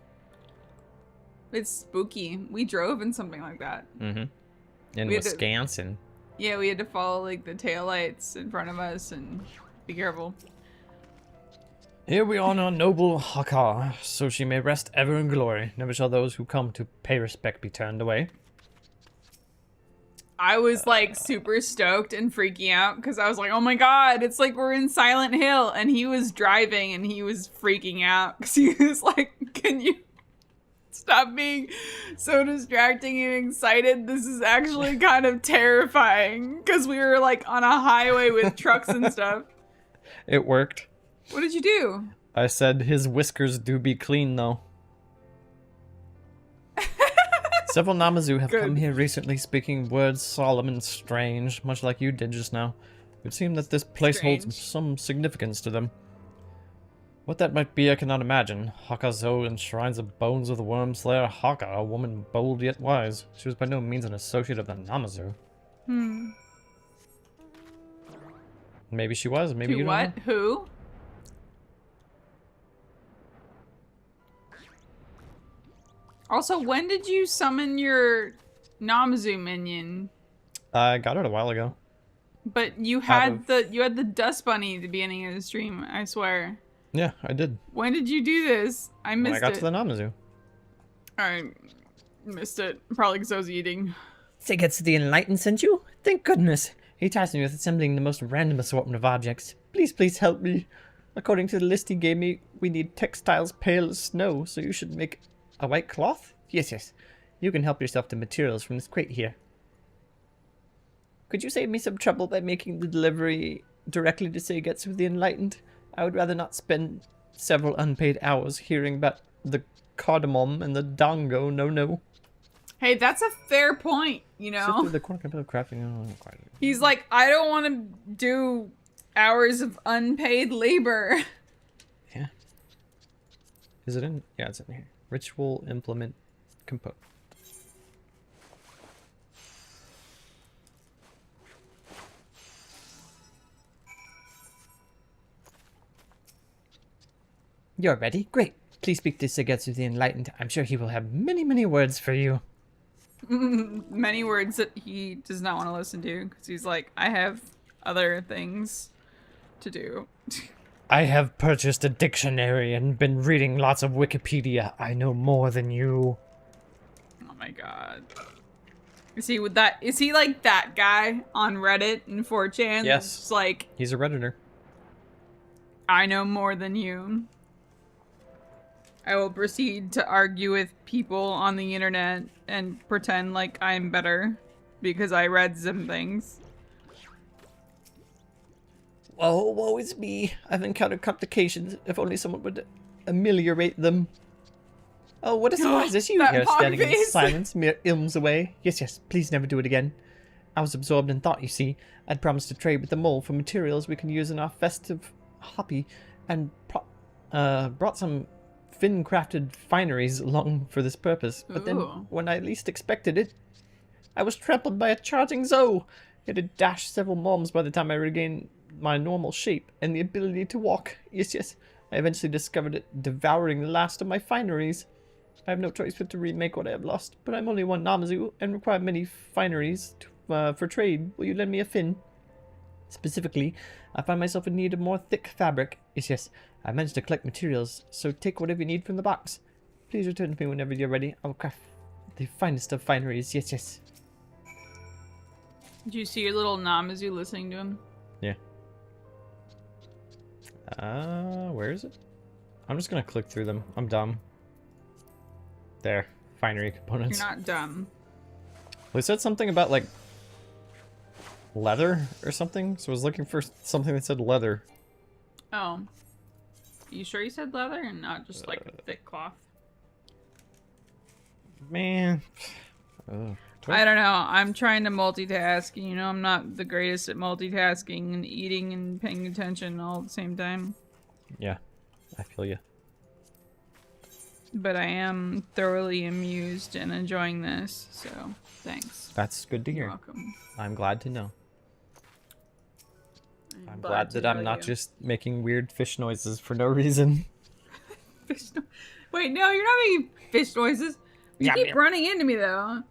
It's spooky. We drove in something like that. Mm-hmm. In Wisconsin. Yeah, we had to follow like the taillights in front of us and be careful. Here we honor noble Haka, so she may rest ever in glory. Never shall those who come to pay respect be turned away. I was like super stoked and freaking out because I was like, oh my god, it's like we're in Silent Hill. And he was driving and he was freaking out because he was like, can you stop being so distracting and excited? This is actually kind of terrifying because we were like on a highway with trucks and stuff. It worked. What did you do? I said his whiskers do be clean though. Several Namazu have come here recently speaking words solemn and strange, much like you did just now. It would seem that this place holds some significance to them. What that might be, I cannot imagine. Hakazo enshrines the bones of the worm slayer Haka, a woman bold yet wise. She was by no means an associate of the Namazu. Maybe she was, maybe you don't know. Who? Also, when did you summon your Namazu minion? I got it a while ago. But you had the dust bunny at the beginning of the stream, I swear. Yeah, I did. When did you do this? I missed it. When I got to the Namazu. I missed it. Probably because I was eating. Segetsu the Enlightened sent you? Thank goodness. He tasked me with assembling the most random assortment of objects. Please help me. According to the list he gave me, we need textiles pale as snow, so you should make a white cloth? Yes. You can help yourself to materials from this crate here. Could you save me some trouble by making the delivery directly to Segetsu the Enlightened? I would rather not spend several unpaid hours hearing about the cardamom and the dango, no. Hey, that's a fair point, you know? The crafting. He's like, I don't want to do hours of unpaid labor. Yeah. Is it in? Yeah, it's in here. Ritual implement component. You're ready? Great. Please speak to Segetsu the Enlightened. I'm sure he will have many words for you. Many words that he does not want to listen to because he's like, I have other things to do. I have purchased a dictionary and been reading lots of Wikipedia. I know more than you. Oh my god. Is he like that guy on Reddit and 4chan? Yes. It's like, he's a Redditor. I know more than you. I will proceed to argue with people on the internet and pretend like I'm better because I read some things. Woe is me. I've encountered complications. If only someone would ameliorate them. Oh, what a surprise. It's you here standing in silence, mere ilms away. Yes. Please never do it again. I was absorbed in thought, you see. I'd promised to trade with the mole for materials we can use in our festive hobby and brought some fin-crafted fineries long for this purpose, but then Ooh. when I least expected it, I was trampled by a charging Zoe. It had dashed several moms by the time I regained my normal shape and the ability to walk. Yes, I eventually discovered it devouring the last of my fineries. I have no choice but to remake what I have lost, but I'm only one Namazu and require many fineries for trade. Will you lend me a fin? Specifically, I find myself in need of more thick fabric. Yes, I managed to collect materials, so take whatever you need from the box. Please return to me whenever you're ready. I'll craft the finest of fineries. Yes. Did you see your little Namazu listening to him? Yeah. Where is it? I'm just gonna click through them. I'm dumb. There. Finery components. You're not dumb. They said something about, like, leather or something, so I was looking for something that said leather. Oh. You sure you said leather and not just like thick cloth? Man. I don't know. I'm trying to multitask. You know, I'm not the greatest at multitasking and eating and paying attention all at the same time. Yeah, I feel you. But I am thoroughly amused and enjoying this, so thanks. That's good to You're hear. welcome. I'm glad to know. I'm glad to that I'm know not you. just making weird fish noises for no reason. Fish Wait, no, you're not making fish noises. You Yeah, keep yeah. running into me though.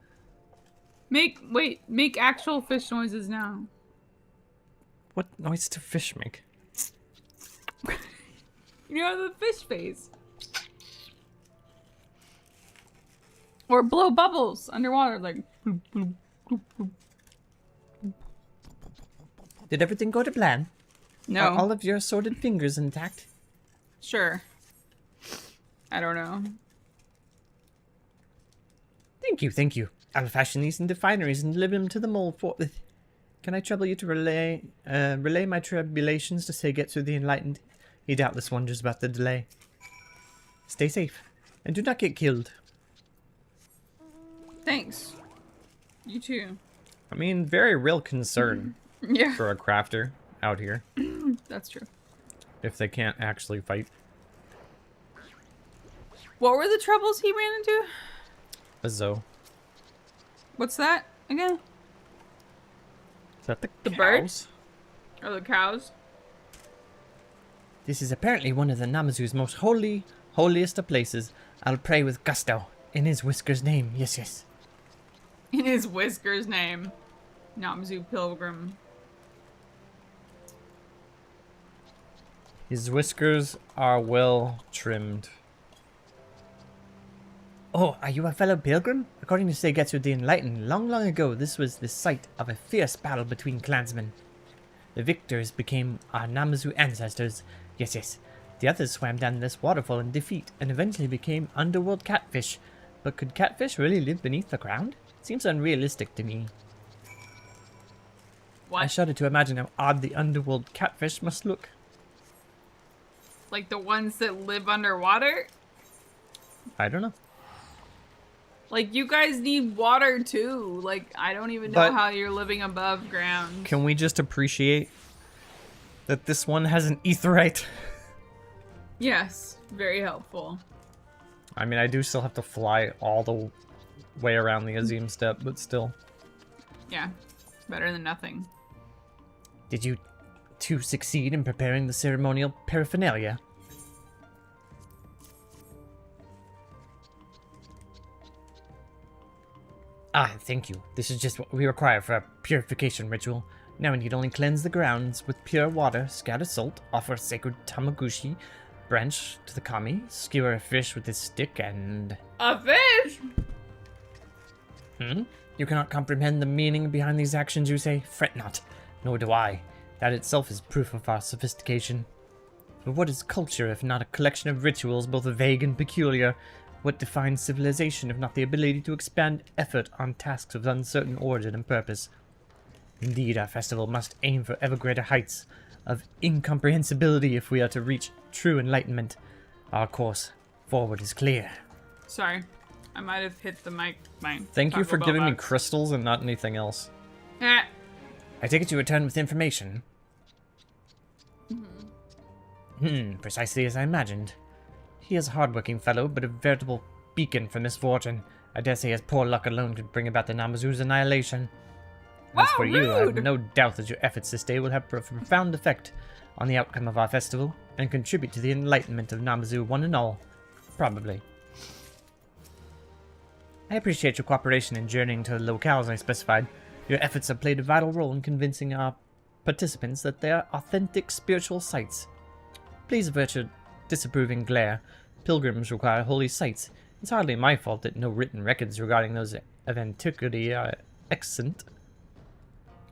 Make actual fish noises now. What noise do fish make? You know, the fish face. Or blow bubbles underwater, like bloop, bloop, bloop, bloop. Did everything go to plan? No. Are all of your assorted fingers intact? Sure. I don't know. Thank you. I'll fashion these into fineries and deliver them to the mole forthwith. Can I trouble you to relay my tribulations to Seigetsu the Enlightened? He doubtless wonders about the delay. Stay safe, and do not get killed. Thanks. You too. I mean, very real concern Yeah, for a crafter out here, that's true. if they can't actually fight. What were the troubles he ran into? A Zoe. What's that again? Is that the The cows? birds? Or the cows? This is apparently one of the Namazu's most holiest of places. I'll pray with gusto. In his whisker's name, yes. In his whisker's name. Namazu Pilgrim. His whiskers are well trimmed. Oh, are you a fellow pilgrim? According to Seigetsu the Enlightened, long ago, this was the site of a fierce battle between clansmen. The victors became our Namazu ancestors. Yes. The others swam down this waterfall in defeat and eventually became underworld catfish. But could catfish really live beneath the ground? Seems unrealistic to me. What? I shudder to imagine how odd the underworld catfish must look. Like the ones that live underwater? I don't know. Like, you guys need water too. Like, I don't even know But- how you're living above ground. Can we just appreciate that this one has an etherite? Yes, very helpful. I mean, I do still have to fly all the way around the Azim step, but still. Yeah, better than nothing. Did you two succeed in preparing the ceremonial paraphernalia? Ah, thank you. This is just what we require for a purification ritual. Now we need only cleanse the grounds with pure water, scatter salt, offer a sacred tamagushi branch to the kami, skewer a fish with his stick, and... A fish? You cannot comprehend the meaning behind these actions, you say? Fret not, nor do I. That itself is proof of our sophistication. But what is culture if not a collection of rituals both vague and peculiar? What defines civilization if not the ability to expend effort on tasks of uncertain origin and purpose? Indeed, our festival must aim for ever greater heights of incomprehensibility if we are to reach true enlightenment. Our course forward is clear. Sorry, I might have hit the mic. Thank you Taco for Bell giving me box. crystals and not anything else. Ah, I take it you return with information. Precisely as I imagined. He is a hard-working fellow, but a veritable beacon for misfortune. I dare say his poor luck alone could bring about the Namazu's annihilation. As for you, I have rude! no doubt that your efforts this day will have a profound effect on the outcome of our festival, and contribute to the enlightenment of Namazu one and all. Probably. I appreciate your cooperation in journeying to the locales I specified. Your efforts have played a vital role in convincing our participants that they are authentic spiritual sites. Please avert your disapproving glare. Pilgrims require holy sites. It's hardly my fault that no written records regarding those of antiquity are extant.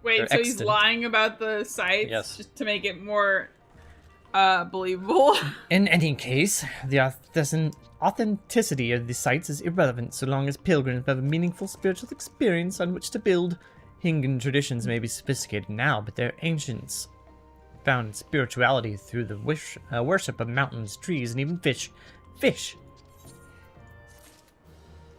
Wait, so he's extant. lying about the sites Yes. just to make it more believable? In any case, the authenticity of the sites is irrelevant so long as pilgrims have a meaningful spiritual experience on which to build. Hingan traditions may be sophisticated now, but their ancients found spirituality through the worship of mountains, trees, and even fish. Fish!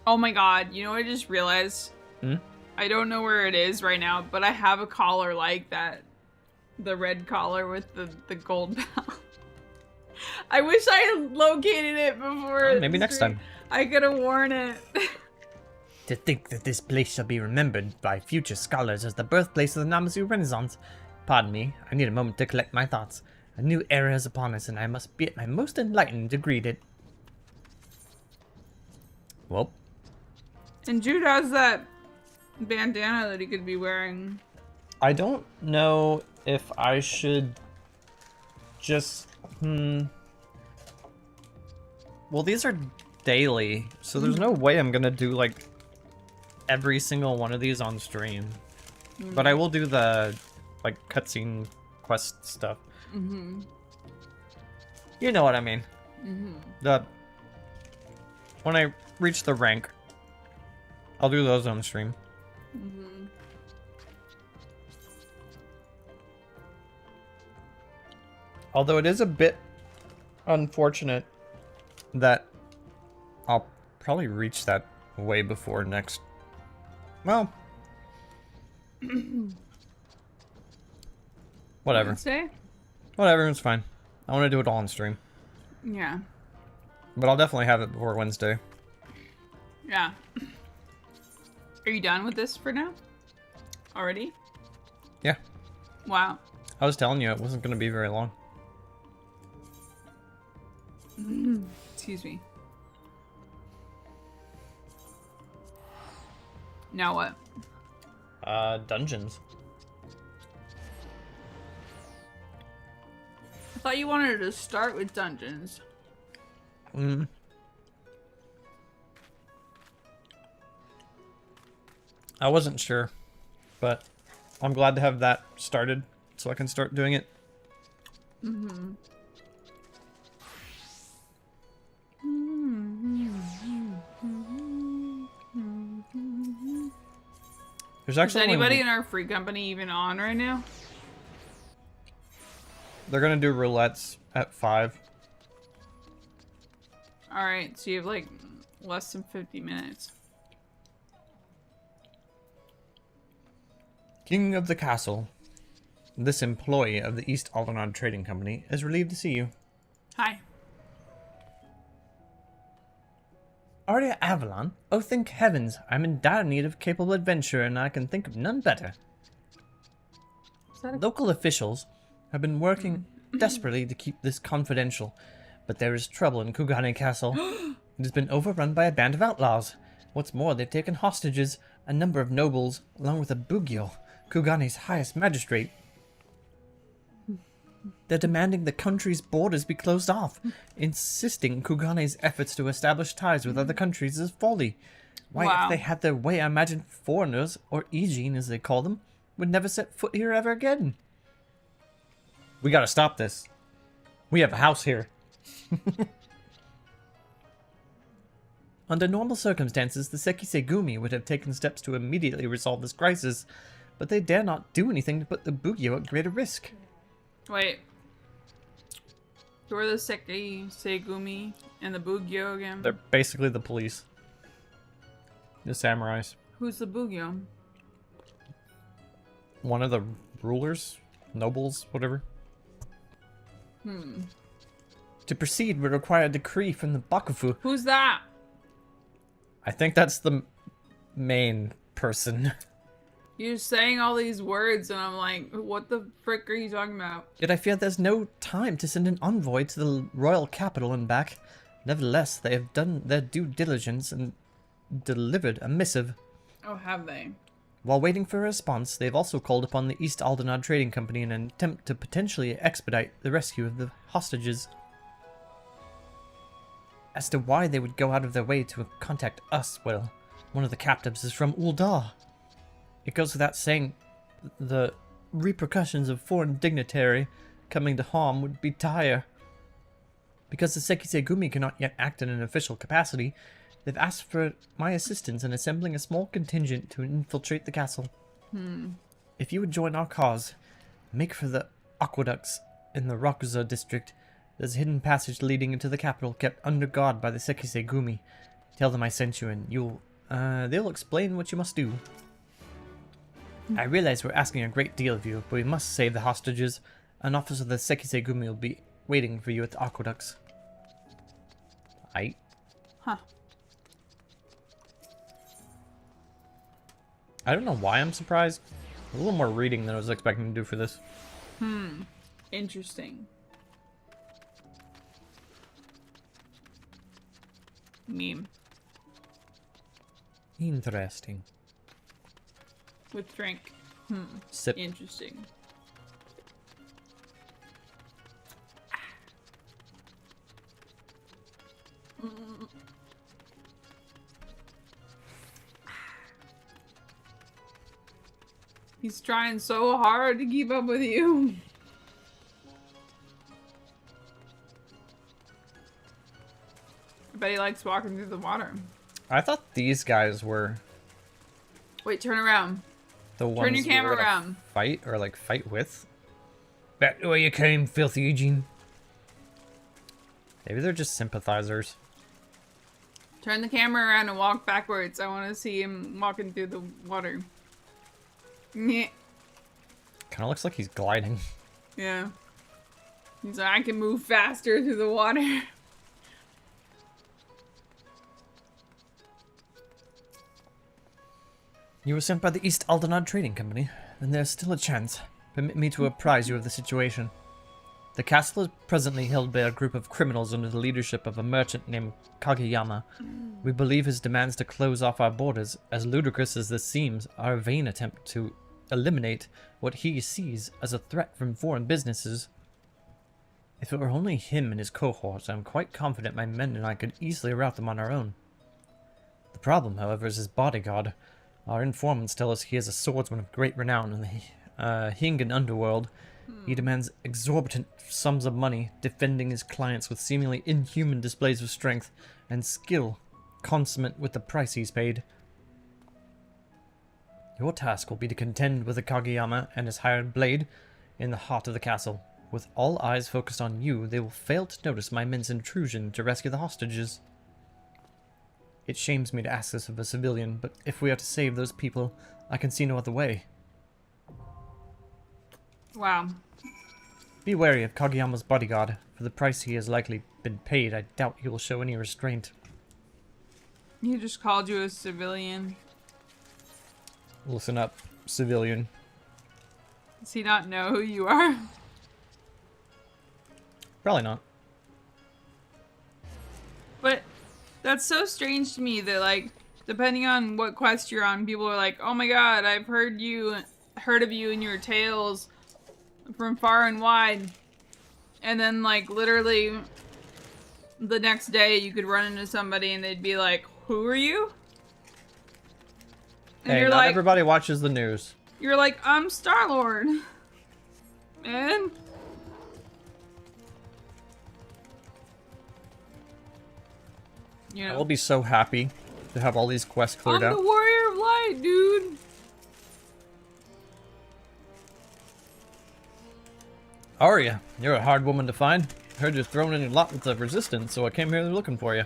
Oh my god, you know what I just realized? Hmm? I don't know where it is right now, but I have a collar like that. The red collar with the gold bell. I wish I had located it before. Maybe the next stream. time. I could have worn it. To think that this place shall be remembered by future scholars as the birthplace of the Namazu Renaissance. Pardon me, I need a moment to collect my thoughts. A new era is upon us, and I must be at my most enlightened to greet it. Well, And Jude has that bandana that he could be wearing. I don't know if I should just... Well, these are daily, so there's no way I'm gonna do, like, every single one of these on stream. But I will do the, like, cutscene quest stuff. Mm-hmm. You know what I mean. Mm-hmm. When I reach the rank, I'll do those on stream. Mm-hmm. Although it is a bit unfortunate that I'll probably reach that way before next. Well, whatever. Wednesday? Whatever, it's fine. I want to do it all on stream. Yeah. But I'll definitely have it before Wednesday. Yeah. Are you done with this for now? Already? Yeah. Wow. I was telling you it wasn't going to be very long. Excuse me. Now what? Dungeons. I thought you wanted to start with dungeons. I wasn't sure, but I'm glad to have that started so I can start doing it. Mm-hmm. There's Is actually anybody in our free company even on right now? They're gonna do roulettes at 5. Alright, so you have like less than 50 minutes. King of the Castle. This employee of the East Aldenard Trading Company is relieved to see you. Hi. Arya Avalon? Oh, thank heavens, I'm in dire need of capable adventurer, and I can think of none better. Is that a... Local officials have been working desperately to keep this confidential, but there is trouble in Kugane Castle. It has been overrun by a band of outlaws. What's more, they've taken hostages a number of nobles, along with a Bugyo, Kugane's highest magistrate. They're demanding the country's borders be closed off, insisting Kugane's efforts to establish ties with other countries is folly. Why, Wow. if they had their way, I imagine foreigners, or Ijin as they call them, would never set foot here ever again. We gotta stop this. We have a house here. Under normal circumstances, the Sekisegumi would have taken steps to immediately resolve this crisis, but they dare not do anything to put the Bugyo at greater risk. Wait. Who are the Seki, Segumi, and the Bugyo again? They're basically the police. The samurais. Who's the Bugyo? One of the rulers? Nobles? Whatever. To proceed, we require a decree from the Bakufu. Who's that? I think that's the main person. You're saying all these words, and I'm like, what the frick are you talking about? Yet I fear there's no time to send an envoy to the royal capital and back. Nevertheless, they have done their due diligence and delivered a missive. Oh, have they? While waiting for a response, they've also called upon the East Aldenad Trading Company in an attempt to potentially expedite the rescue of the hostages. As to why they would go out of their way to contact us, well, one of the captives is from Uldar. It goes without saying, the repercussions of foreign dignitary coming to harm would be dire. Because the Sekisegumi cannot yet act in an official capacity, they've asked for my assistance in assembling a small contingent to infiltrate the castle. If you would join our cause, make for the aqueducts in the Rakuza district. There's a hidden passage leading into the capital kept under guard by the Sekisegumi. Tell them I sent you and they'll explain what you must do. I realize we're asking a great deal of you, but we must save the hostages. An officer of the Sekisegumi will be waiting for you at the aqueducts. Huh. I don't know why I'm surprised. A little more reading than I was expecting to do for this. Interesting. Meme. Interesting. With drink. Sip. Interesting. He's trying so hard to keep up with you. I bet he likes walking through the water. I thought these guys were Wait, turn around. the ones Turn your we were camera gonna around. fight or like fight with. Back to where you came, filthy Eugene. Maybe they're just sympathizers. Turn the camera around and walk backwards. I want to see him walking through the water. Yeah. Kind of looks like he's gliding. Yeah. He's like, I can move faster through the water. You were sent by the East Aldenad Trading Company, and there's still a chance. Permit me to apprise you of the situation. The castle is presently held by a group of criminals under the leadership of a merchant named Kageyama. We believe his demands to close off our borders, as ludicrous as this seems, are a vain attempt to eliminate what he sees as a threat from foreign businesses. If it were only him and his cohorts, I am quite confident my men and I could easily rout them on our own. The problem, however, is his bodyguard. Our informants tell us he is a swordsman of great renown in the Hingan underworld. He demands exorbitant sums of money, defending his clients with seemingly inhuman displays of strength and skill, consummate with the price he's paid. Your task will be to contend with the Kageyama and his hired blade in the heart of the castle. With all eyes focused on you, they will fail to notice my men's intrusion to rescue the hostages. It shames me to ask this of a civilian, but if we are to save those people, I can see no other way. Wow. Be wary of Kageyama's bodyguard. For the price he has likely been paid, I doubt he will show any restraint. He just called you a civilian. Listen up, civilian. Does he not know who you are? Probably not. But that's so strange to me that, like, depending on what quest you're on, people are like, oh my god, I've heard of you and your tales from far and wide. And then, like, literally the next day you could run into somebody and they'd be like, who are you? And Hey, you're not like, everybody watches the news. you're like, I'm Star-Lord. Man. You I know, will be so happy to have all these quests cleared I'm out. the Warrior of Light, dude. Arya, you're a hard woman to find. Heard you're thrown in a lot with the resistance, so I came here looking for you.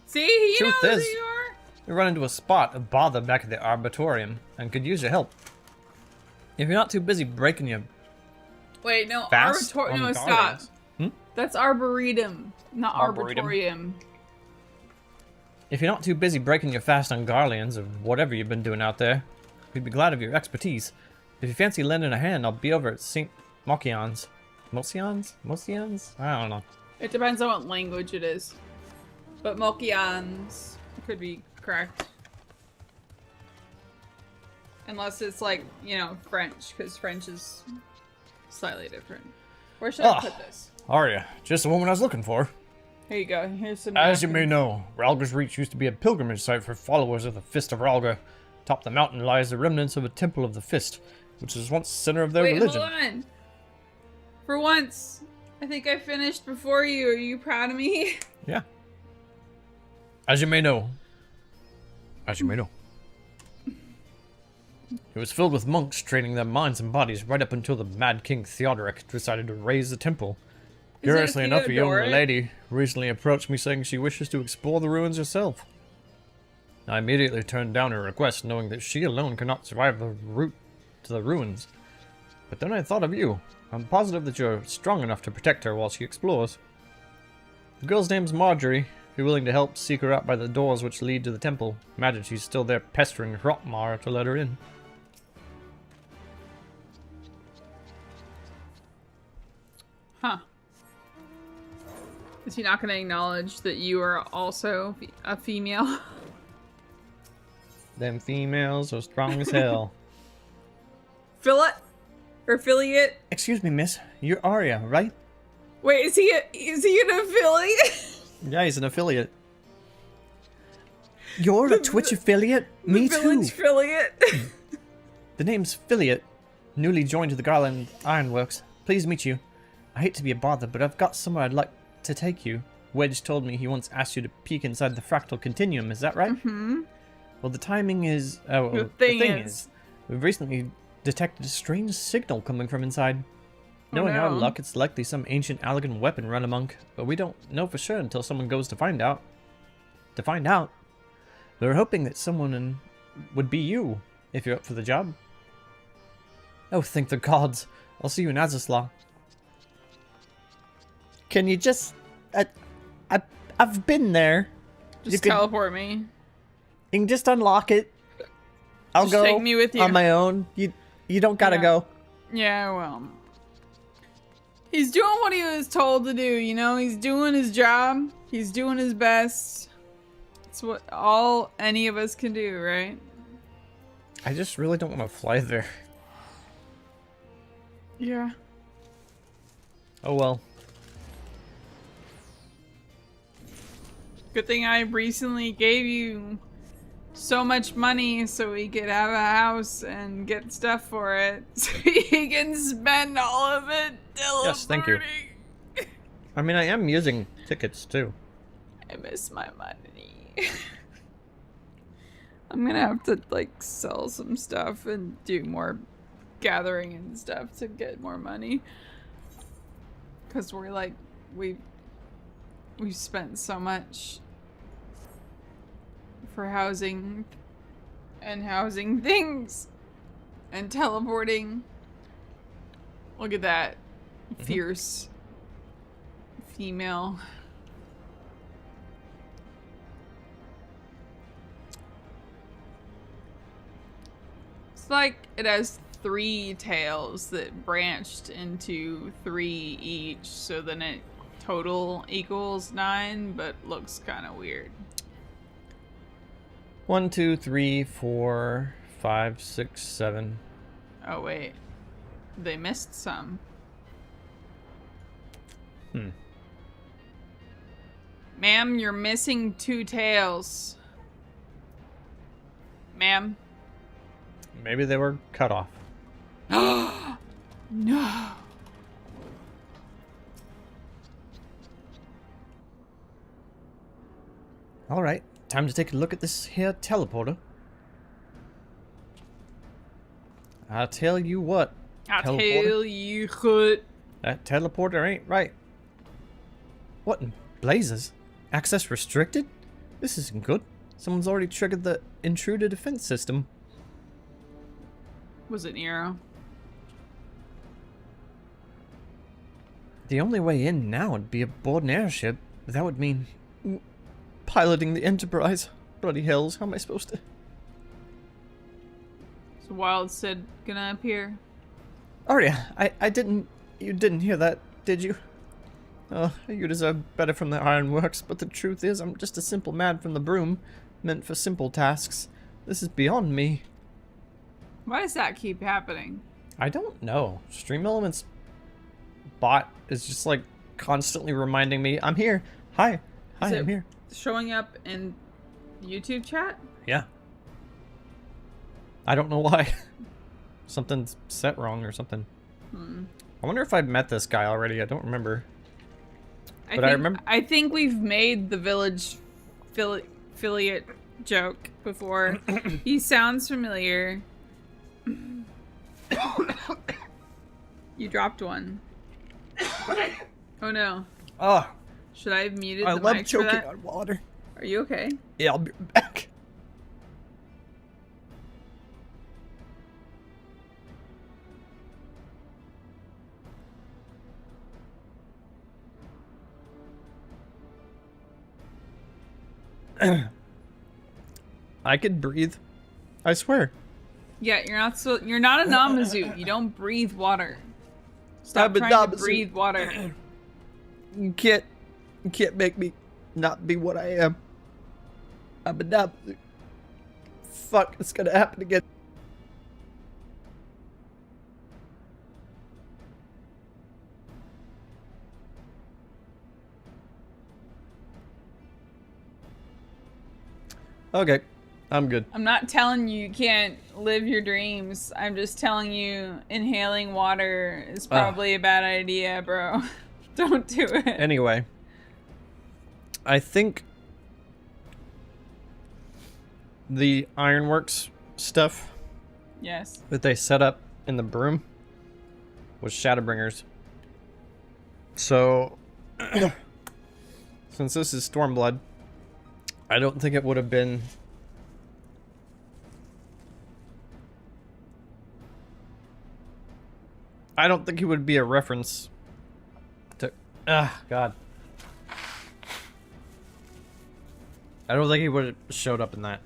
See, he Truth knows is- who you are. We run into a spot of bother back at the Arbitorium, and could use your help. If you're not too busy breaking your Wait, no, fast no, on stop. guardians. That's arboretum, not Arboretum. arboretum. If you're not too busy breaking your fast on Garleans or whatever you've been doing out there, we'd be glad of your expertise. If you fancy lending a hand, I'll be over at St. Mocion's. Mocion's? I don't know. It depends on what language it is. But Mokians could be correct. Unless it's like, you know, French, because French is slightly different. Where should I put this? Arya, just the woman I was looking for. Here you go. Here's some As you may napkins. know, Ralga's Reach used to be a pilgrimage site for followers of the Fist of Ralga. Atop the mountain lies the remnants of a temple of the Fist, which was once the center of their Wait, religion. hold on. For once, I think I finished before you. Are you proud of me? Yeah. As you may know. As you may know. It was filled with monks training their minds and bodies right up until the Mad King Theodoric decided to raise the temple. Is it Curiously enough, a young Theodoric? lady recently approached me saying she wishes to explore the ruins herself. I immediately turned down her request, knowing that she alone could not survive the route to the ruins. But then I thought of you. I'm positive that you're strong enough to protect her while she explores. The girl's name's Marjorie. If you're willing to help seek her out by the doors which lead to the temple, imagine she's still there pestering Hrotmar to let her in. Huh. Is he not going to acknowledge that you are also a female? Them females are strong as hell. Fillet? Or affiliate? Excuse me, miss. You're Arya, right? Wait, is he an affiliate? Yeah, he's an affiliate. You're a Twitch affiliate? Me too. Village affiliate? The name's Affiliate. Newly joined to the Garland Ironworks. Pleased to meet you. I hate to be a bother, but I've got somewhere I'd like to take you. Wedge told me he once asked you to peek inside the fractal continuum, is that right? Mm-hmm. Well, the timing is... Oh, The the thing thing is- is... We've recently detected a strange signal coming from inside. Knowing our no. luck, it's likely some ancient Allegan weapon run amok, but we don't know for sure until someone goes to find out. We were hoping that someone would be you, if you're up for the job. Oh, thank the gods. I'll see you in Azaslaw. Can you just... I've been there. Just You could- teleport me. You can just unlock it. I'll Just go take me with you. on my own. You don't gotta Yeah. go. Yeah, well. He's doing what he was told to do, you know? He's doing his job. He's doing his best. It's what all any of us can do, right? I just really don't want to fly there. Yeah. Oh well. Good thing I recently gave you so much money so we could have a house and get stuff for it. So you can spend all of it teleporting. Yes, thank you. I mean, I am using tickets too. I miss my money. I'm gonna have to like sell some stuff and do more gathering and stuff to get more money. Cause we're like we've spent so much for housing and housing things and teleporting. Look at that fierce female. It's like it has 3 tails that branched into 3 each, so then it total equals 9, but looks kind of weird. 1, 2, 3, 4, 5, 6, 7. Oh wait, they missed some. Ma'am, you're missing 2 tails. Ma'am. Maybe they were cut off. No. Alright, time to take a look at this here teleporter. I'll tell you what. I'll Teleporter? tell you what. That teleporter ain't right. What in blazes? Access restricted? This isn't good. Someone's already triggered the intruder defense system. Was it Nero? The only way in now would be aboard an airship. That would mean piloting the Enterprise. Bloody hells, how am I supposed to... So Wild said gonna appear. Arya, you didn't hear that, did you? Oh, you deserve better from the ironworks, but the truth is I'm just a simple man from the broom, meant for simple tasks. This is beyond me. Why does that keep happening? I don't know. Stream Elements bot is just like constantly reminding me, I'm here. Hi, I'm here. Showing up in YouTube chat? Yeah. I don't know why. Something's set wrong or something. I wonder if I've met this guy already. I don't remember. I think we've made the village affiliate joke before. He sounds familiar. You dropped one. Oh no. Oh, Should I have muted I the love mic for choking that? on water. Are you okay? Yeah, I'll be back. I could breathe. I swear. Yeah, you're not a Namazu. You don't breathe water. Stop trying to breathe water. You can't make me not be what I am. I'm a Namazu. Fuck, it's gonna happen again. Okay, I'm good. I'm not telling you can't live your dreams. I'm just telling you inhaling water is probably a bad idea, bro. Don't do it. Anyway, I think the ironworks stuff Yes. that they set up in the broom was Shadowbringers. So, since this is Stormblood, I don't think it would have been... I don't think it would be a reference to... God. I don't think he would have showed up in that.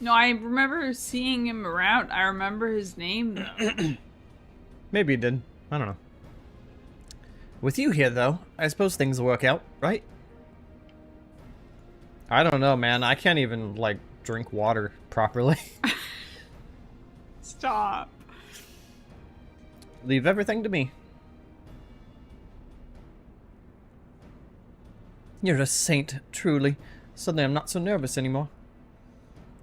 No, I remember seeing him around. I remember his name, though. Maybe he did. I don't know. With you here, though, I suppose things will work out, right? I don't know, man. I can't even, like, drink water properly. Stop. Leave everything to me. You're a saint, truly. Suddenly I'm not so nervous anymore.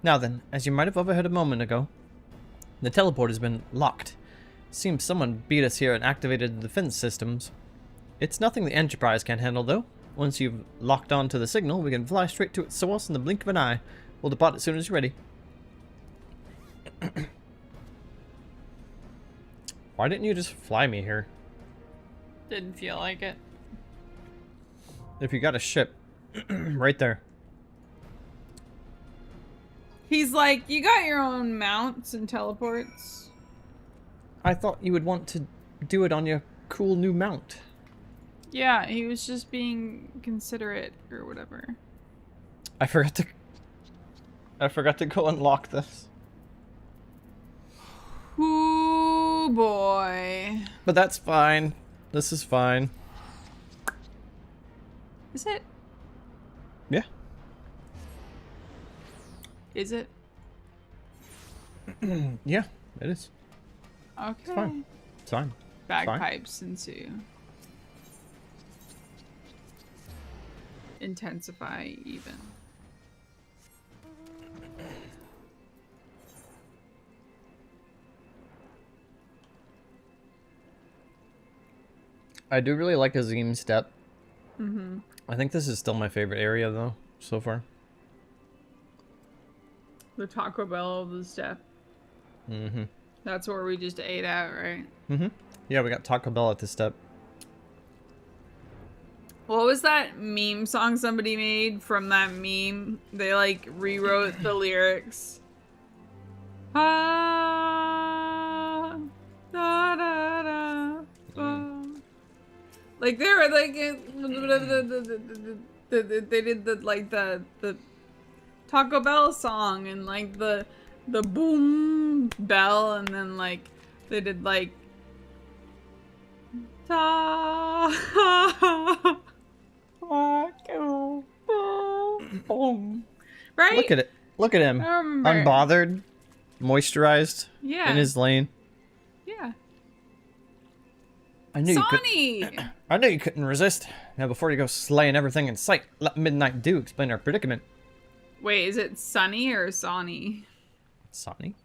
Now then, as you might have overheard a moment ago, the teleport has been locked. Seems someone beat us here and activated the defense systems. It's nothing the Enterprise can't handle, though. Once you've locked on to the signal, we can fly straight to its source in the blink of an eye. We'll depart as soon as you're ready. Why didn't you just fly me here? Didn't feel like it. If you got a ship, right there. He's like, you got your own mounts and teleports. I thought you would want to do it on your cool new mount. Yeah, he was just being considerate or whatever. I forgot to go unlock this. Ooh, boy. But that's fine. This is fine. Is it? Yeah. Is it? Yeah, it is. Okay. It's fine. It's fine. Bagpipes ensue. Intensify even. I do really like Azim Step. Mm-hmm. I think this is still my favorite area, though, so far. The Taco Bell of the step. Mm-hmm. That's where we just ate at, right? Mm-hmm. Yeah, we got Taco Bell at this step. What was that meme song somebody made from that meme? They like rewrote the lyrics. Ah, da, da, da. Like they were like they did the Taco Bell song and like the boom bell, and then like they did like right? Look at it. Look at him. I remember. Unbothered, moisturized, Yeah. in his lane. Yeah. I knew you could. Sonny! I knew you couldn't resist. Now, before you go slaying everything in sight, let Midnight Dew explain our predicament. Wait, is it Sunny or Sonny? Sonny?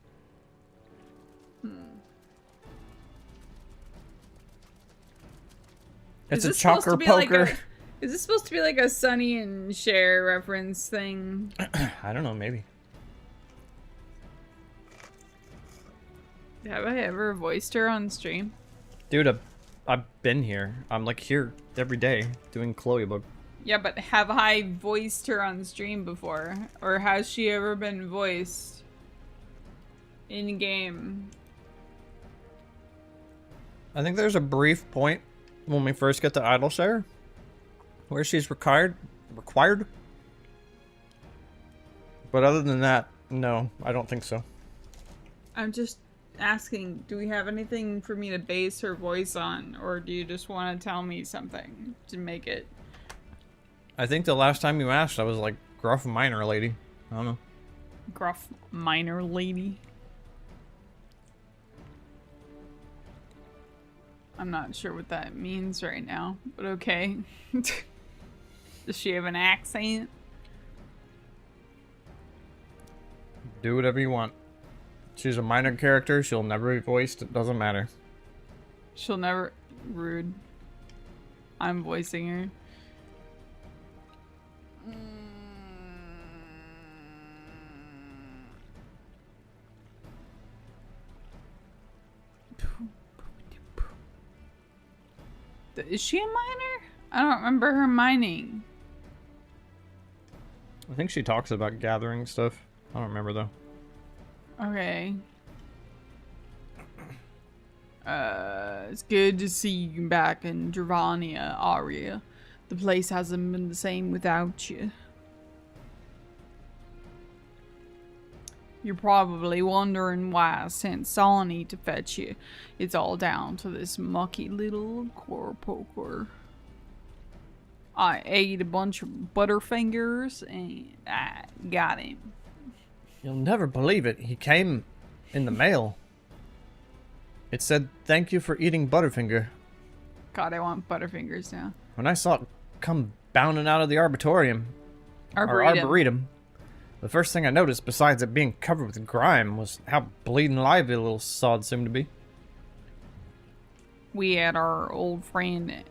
It's a this supposed chocker to be like poker. is this supposed to be like a Sonny and Cher reference thing? I don't know, maybe. Have I ever voiced her on stream? Dude, I've been here. I'm like here every day doing Chloe book. Yeah, but have I voiced her on stream before? Or has she ever been voiced in game? I think there's a brief point when we first get to Idleshire where she's required. But other than that, no, I don't think so. I'm just asking, do we have anything for me to base her voice on? Or do you just want to tell me something to make it? I think the last time you asked, I was like gruff minor lady. I don't know. Gruff minor lady? I'm not sure what that means right now, but okay. Does she have an accent? Do whatever you want. She's a minor character. She'll never be voiced. It doesn't matter. She'll never... Rude. I'm voicing her. Is she a miner? I don't remember her mining. I think she talks about gathering stuff. I don't remember though. Okay. It's good to see you back in Dravania, Aria. The place hasn't been the same without you. You're probably wondering why I sent Sonny to fetch you. It's all down to this mucky little core poker. I ate a bunch of Butterfingers and I got him. You'll never believe it. He came in the mail. It said, "Thank you for eating Butterfinger." God, I want Butterfingers now. When I saw it come bounding out of the Arboretum, the first thing I noticed, besides it being covered with grime, was how bleeding lively the little sod seemed to be. We had our old friend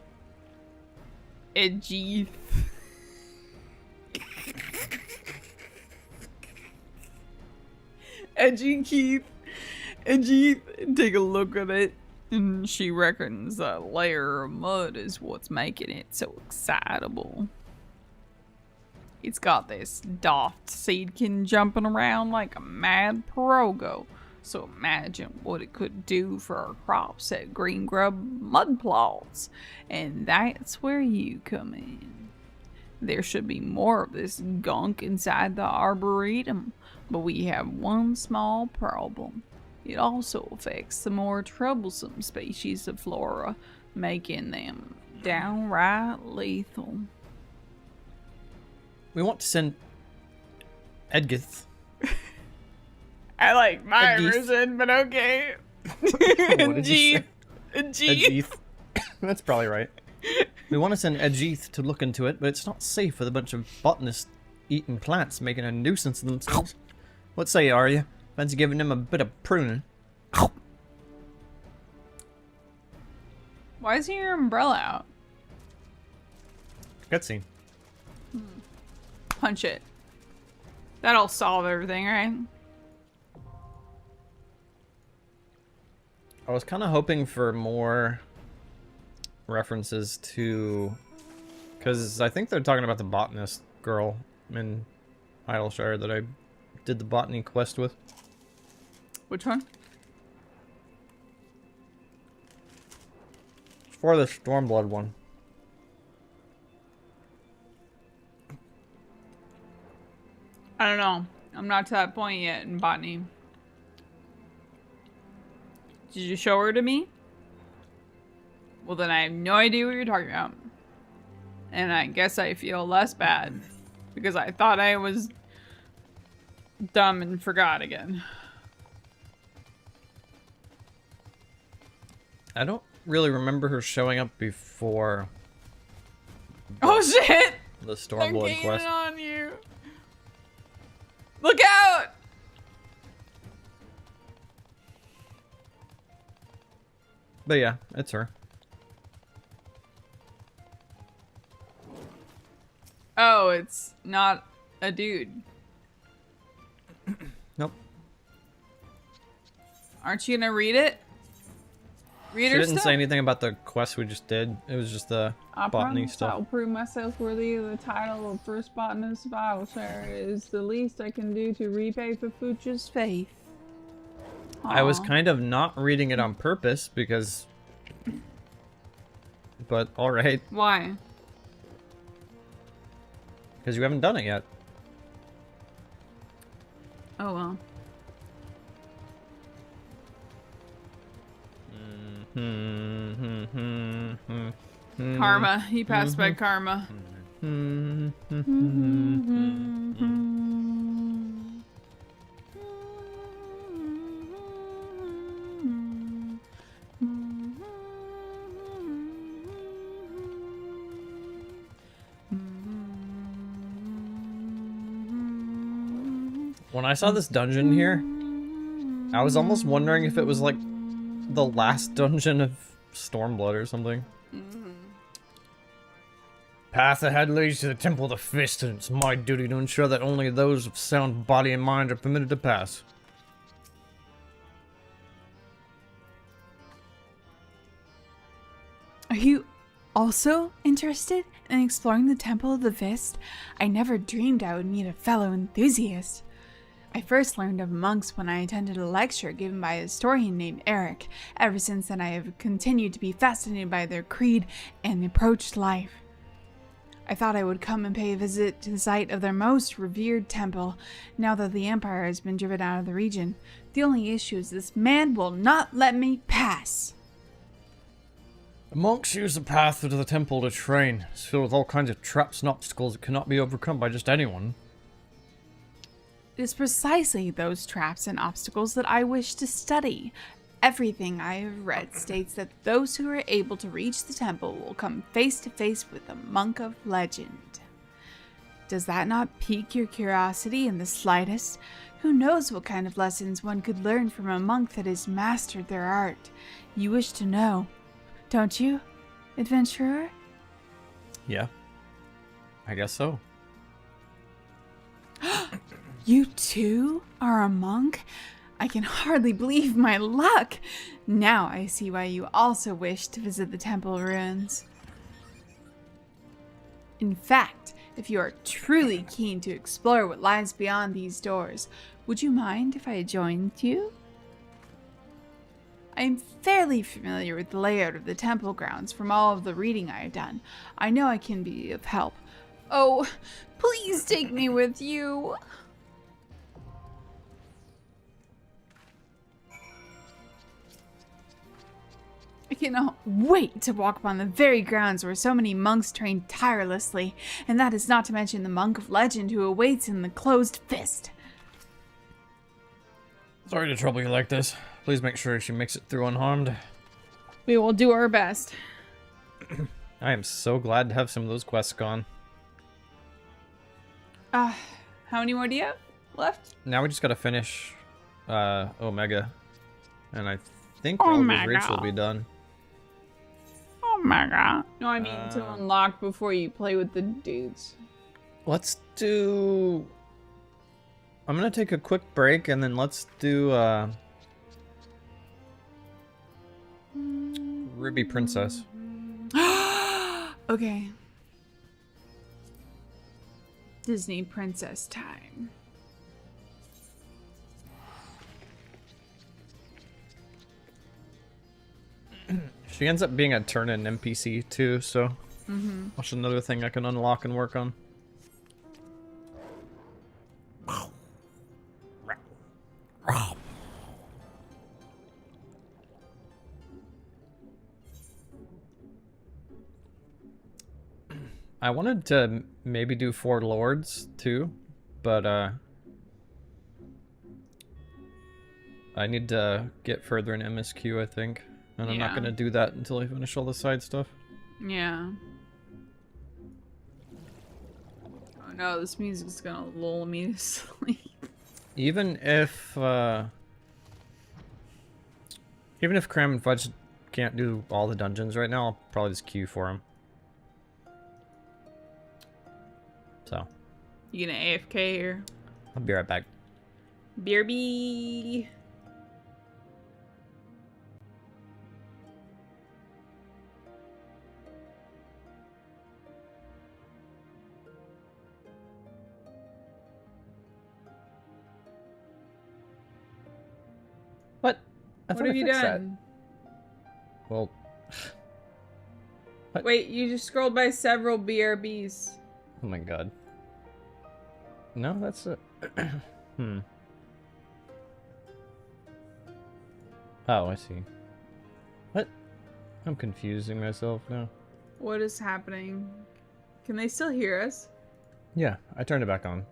Edgeeth. Edgeeth take a look at it, and she reckons a layer of mud is what's making it so excitable. It's got this daft seedkin jumping around like a mad pirogo. So imagine what it could do for our crops at Green Grub Mud Plots. And that's where you come in. There should be more of this gunk inside the Arboretum, but we have one small problem. It also affects the more troublesome species of flora, making them downright lethal. We want to send Edgith. I like my Edgeeth. version, but okay. What did you say? Edgeeth. Edgeeth. That's probably right. We want to send Edgeeth to look into it, but it's not safe with a bunch of botanists eating plants making a nuisance of themselves. What say you, Arya? Fancy giving them a bit of pruning? Why is your umbrella out? Cutscene. Punch it. That'll solve everything, right? I was kind of hoping for more references to... Because I think they're talking about the botanist girl in Idleshire that I did the botany quest with. Which one? For the Stormblood one. I don't know. I'm not to that point yet in botany. Did you show her to me? Well, then I have no idea what you're talking about. And I guess I feel less bad. Because I thought I was dumb and forgot again. I don't really remember her showing up before Oh shit! the They're Stormblood gaining quest. on you. Look out! But yeah, it's her. Oh, it's not a dude. Nope. Aren't you gonna read it? Read She her didn't stuff? say anything about the quest we just did. It was just the I botany promise stuff. I'll prove myself worthy of the title of first botanist of Ivalice. It is the least I can do to repay Fafucha's faith. I was Aw. kind of not reading it on purpose because... But alright, Why? because you haven't done it yet. Oh well. Karma. He passed by karma. When I saw this dungeon here, I was almost wondering if it was like the last dungeon of Stormblood or something. Path ahead leads to the Temple of the Fist, and it's my duty to ensure that only those of sound body and mind are permitted to pass. Are you also interested in exploring the Temple of the Fist? I never dreamed I would meet a fellow enthusiast. I first learned of monks when I attended a lecture given by a historian named Eric. Ever since then, I have continued to be fascinated by their creed and approach to life. I thought I would come and pay a visit to the site of their most revered temple, now that the Empire has been driven out of the region. The only issue is this man will not let me pass. The monks use the path to the temple to train. It's filled with all kinds of traps and obstacles that cannot be overcome by just anyone. It is precisely those traps and obstacles that I wish to study. Everything I have read states that those who are able to reach the temple will come face to face with a monk of legend. Does that not pique your curiosity in the slightest? Who knows what kind of lessons one could learn from a monk that has mastered their art? You wish to know, don't you, adventurer? Yeah. I guess so. You too are a monk? I can hardly believe my luck. Now I see why you also wish to visit the temple ruins. In fact, if you are truly keen to explore what lies beyond these doors, would you mind if I joined you? I am fairly familiar with the layout of the temple grounds from all of the reading I have done. I know I can be of help. Oh, please take me with you. I cannot wait to walk upon the very grounds where so many monks train tirelessly, and that is not to mention the monk of legend who awaits in the closed fist. Sorry to trouble you like this. Please make sure she makes it through unharmed. We will do our best. I am so glad to have some of those quests gone. How many more do you have left? Now we just gotta finish Omega. And I think all of the raids will be done. Oh my god. No, I mean to unlock before you play with the dudes. Let's do... I'm gonna take a quick break and then let's do Ruby Princess. Okay. Disney princess time. She ends up being a turn-in NPC too, so that's another thing I can unlock and work on. I wanted to maybe do 4 lords too, but I need to get further in MSQ, I think. And I'm not Yeah. gonna do that until I finish all the side stuff. Yeah. Oh no, this music's gonna lull me to sleep. Even if Cram and Fudge can't do all the dungeons right now, I'll probably just queue for them. So, You gonna AFK here? I'll be right back. BRB. What? I What thought have I you fixed that. done? Well, What? Wait, you just scrolled by several BRBs. oh my god. No, that's a... Oh, I see. What? I'm confusing myself now. What is happening? Can they still hear us? Yeah, I turned it back on.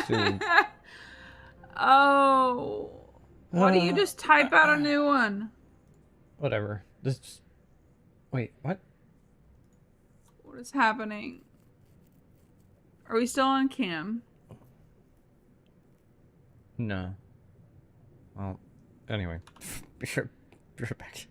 Dude. Oh. Why don't you just type out a new one? Whatever. Just... Wait, what? What is happening? Are we still on cam? No. Well, anyway. Be right back.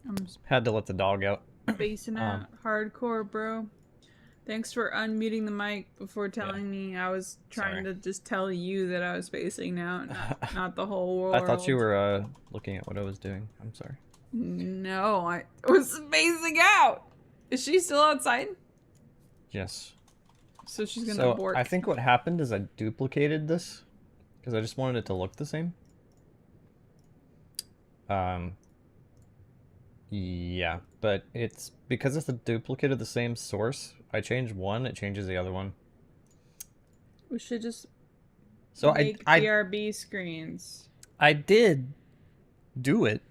I'm Had to let the dog out. spacing out hardcore, bro. Thanks for unmuting the mic before telling me. I was trying Sorry. to just tell you that I was spacing out, not the whole world. I thought you were looking at what I was doing. I'm sorry. No, I was spacing out. Is she still outside? Yes. So she's gonna So abort. I think what happened is I duplicated this because I just wanted it to look the same. Yeah, but it's because it's a duplicate of the same source. I change one, it changes the other one. We should just So make I BRB screens. did do it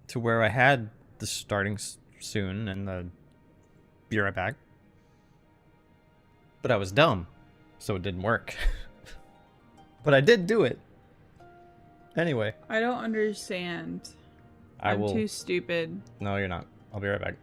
to where I had the starting soon and the be right back. But I was dumb, so it didn't work. But I did do it. Anyway, I don't understand. I I'm will... too stupid. No, you're not. I'll be right back.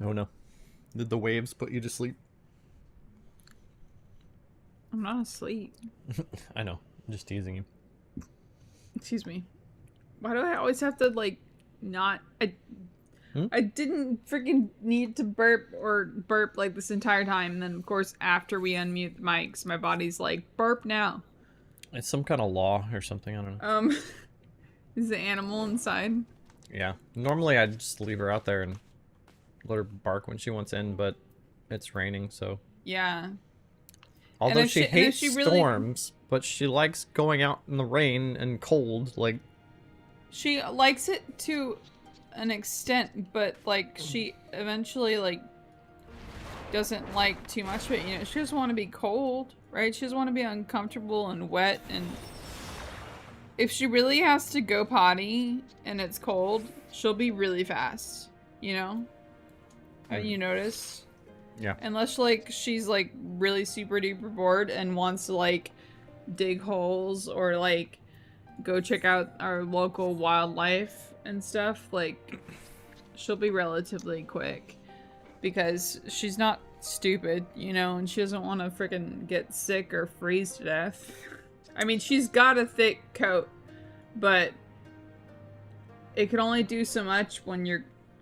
Oh no. Did the waves put you to sleep? I'm not asleep. I know. I'm just teasing you. Excuse me. Why do I always have to, like, not... I didn't freaking need to burp like this entire time. And then, of course, after we unmute the mics, my body's like, burp now. It's some kind of law or something. I don't know. Is the animal inside? Yeah. Normally I'd just leave her out there and let her bark when she wants in, but it's raining, so... Yeah. Although she hates she really... storms, but she likes going out in the rain and cold, like... She likes it to an extent, but, like, she eventually, like, doesn't like too much of it. You know, she doesn't want to be cold, right? She doesn't want to be uncomfortable and wet, and if she really has to go potty and it's cold, she'll be really fast, you know? Have you noticed? Yeah. Unless, like, she's, like, really super duper bored and wants to, like, dig holes or, like, go check out our local wildlife and stuff, like, she'll be relatively quick. Because she's not stupid, you know, and she doesn't want to freaking get sick or freeze to death. I mean, she's got a thick coat, but it can only do so much when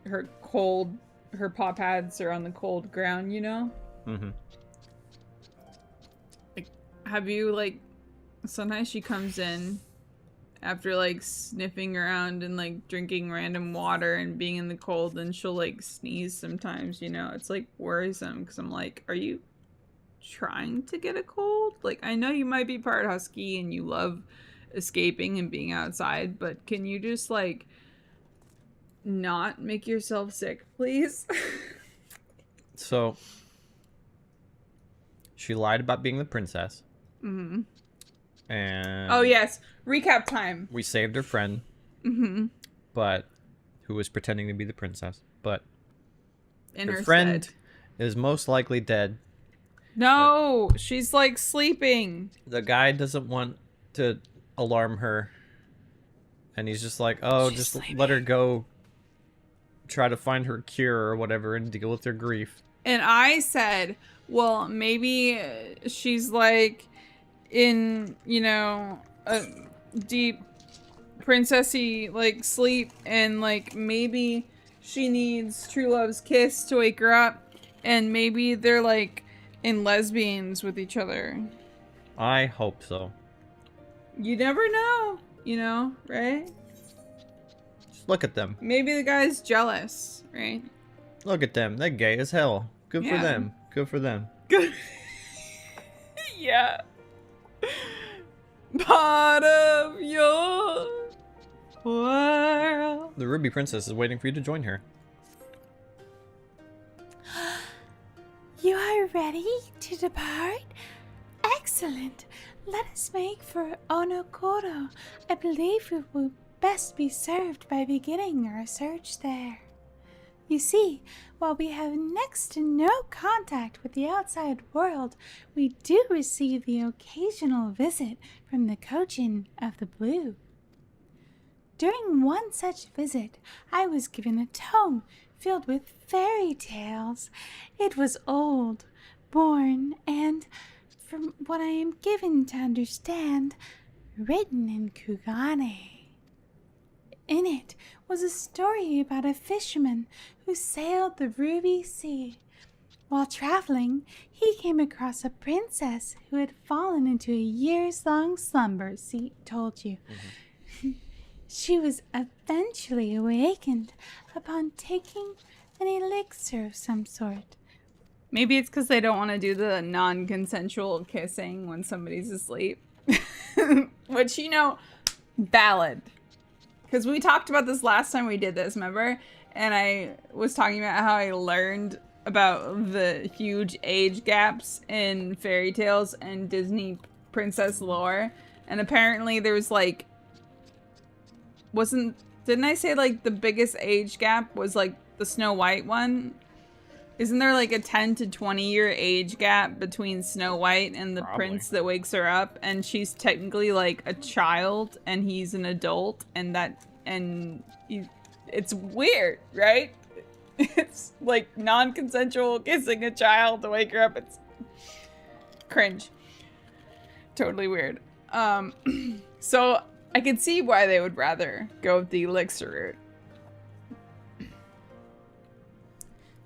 her paw pads are on the cold ground, you know? Mm-hmm. Like, have you, like, sometimes she comes in after, like, sniffing around and, like, drinking random water and being in the cold, and she'll, like, sneeze sometimes, you know? It's, like, worrisome, because I'm like, are you trying to get a cold? Like, I know you might be part husky and you love escaping and being outside, but can you just, like, not make yourself sick, please? So, she lied about being the princess. Mm-hmm. And... Oh, yes. Recap time. We saved her friend. Mm-hmm. But... who was pretending to be the princess. But... In her her friend stead. is most likely dead. No! She's, like, sleeping. The guy doesn't want to alarm her. And he's just like, oh, She's just sleeping. let her go try to find her cure or whatever and deal with her grief. And I said, well, maybe she's, like, in, you know, a deep princessy, like, sleep, and, like, maybe she needs true love's kiss to wake her up, and maybe they're, like, in lesbians with each other. I hope so. You never know, you know, right? Just look at them. Maybe the guy's jealous, right? Look at them. They're gay as hell. Good for Yeah. them. Good for them. Good. Yeah. Part of your world. The Ruby Princess is waiting for you to join her. You are ready to depart? Excellent. Let us make for Onokoro. I believe we will best be served by beginning our search there. You see, while we have next to no contact with the outside world, we do receive the occasional visit from the Kojin of the Blue. During one such visit, I was given a tome filled with fairy tales. It was old, born, and, from what I am given to understand, written in Kugane. In it was a story about a fisherman who sailed the Ruby Sea. While traveling, he came across a princess who had fallen into a years-long slumber, see, told you. Mm-hmm. She was eventually awakened upon taking an elixir of some sort. Maybe it's because they don't want to do the non-consensual kissing when somebody's asleep. Which, you know, valid. Because we talked about this last time we did this, remember? And I was talking about how I learned about the huge age gaps in fairy tales and Disney princess lore. And apparently there's like... Didn't I say like the biggest age gap was like the Snow White one? Isn't there like a 10 to 20 year age gap between Snow White and the prince that wakes her up, and she's technically like a child and he's an adult, and it's weird, right? It's like non-consensual kissing a child to wake her up. It's cringe. Totally weird. So I can see why they would rather go with the elixir route.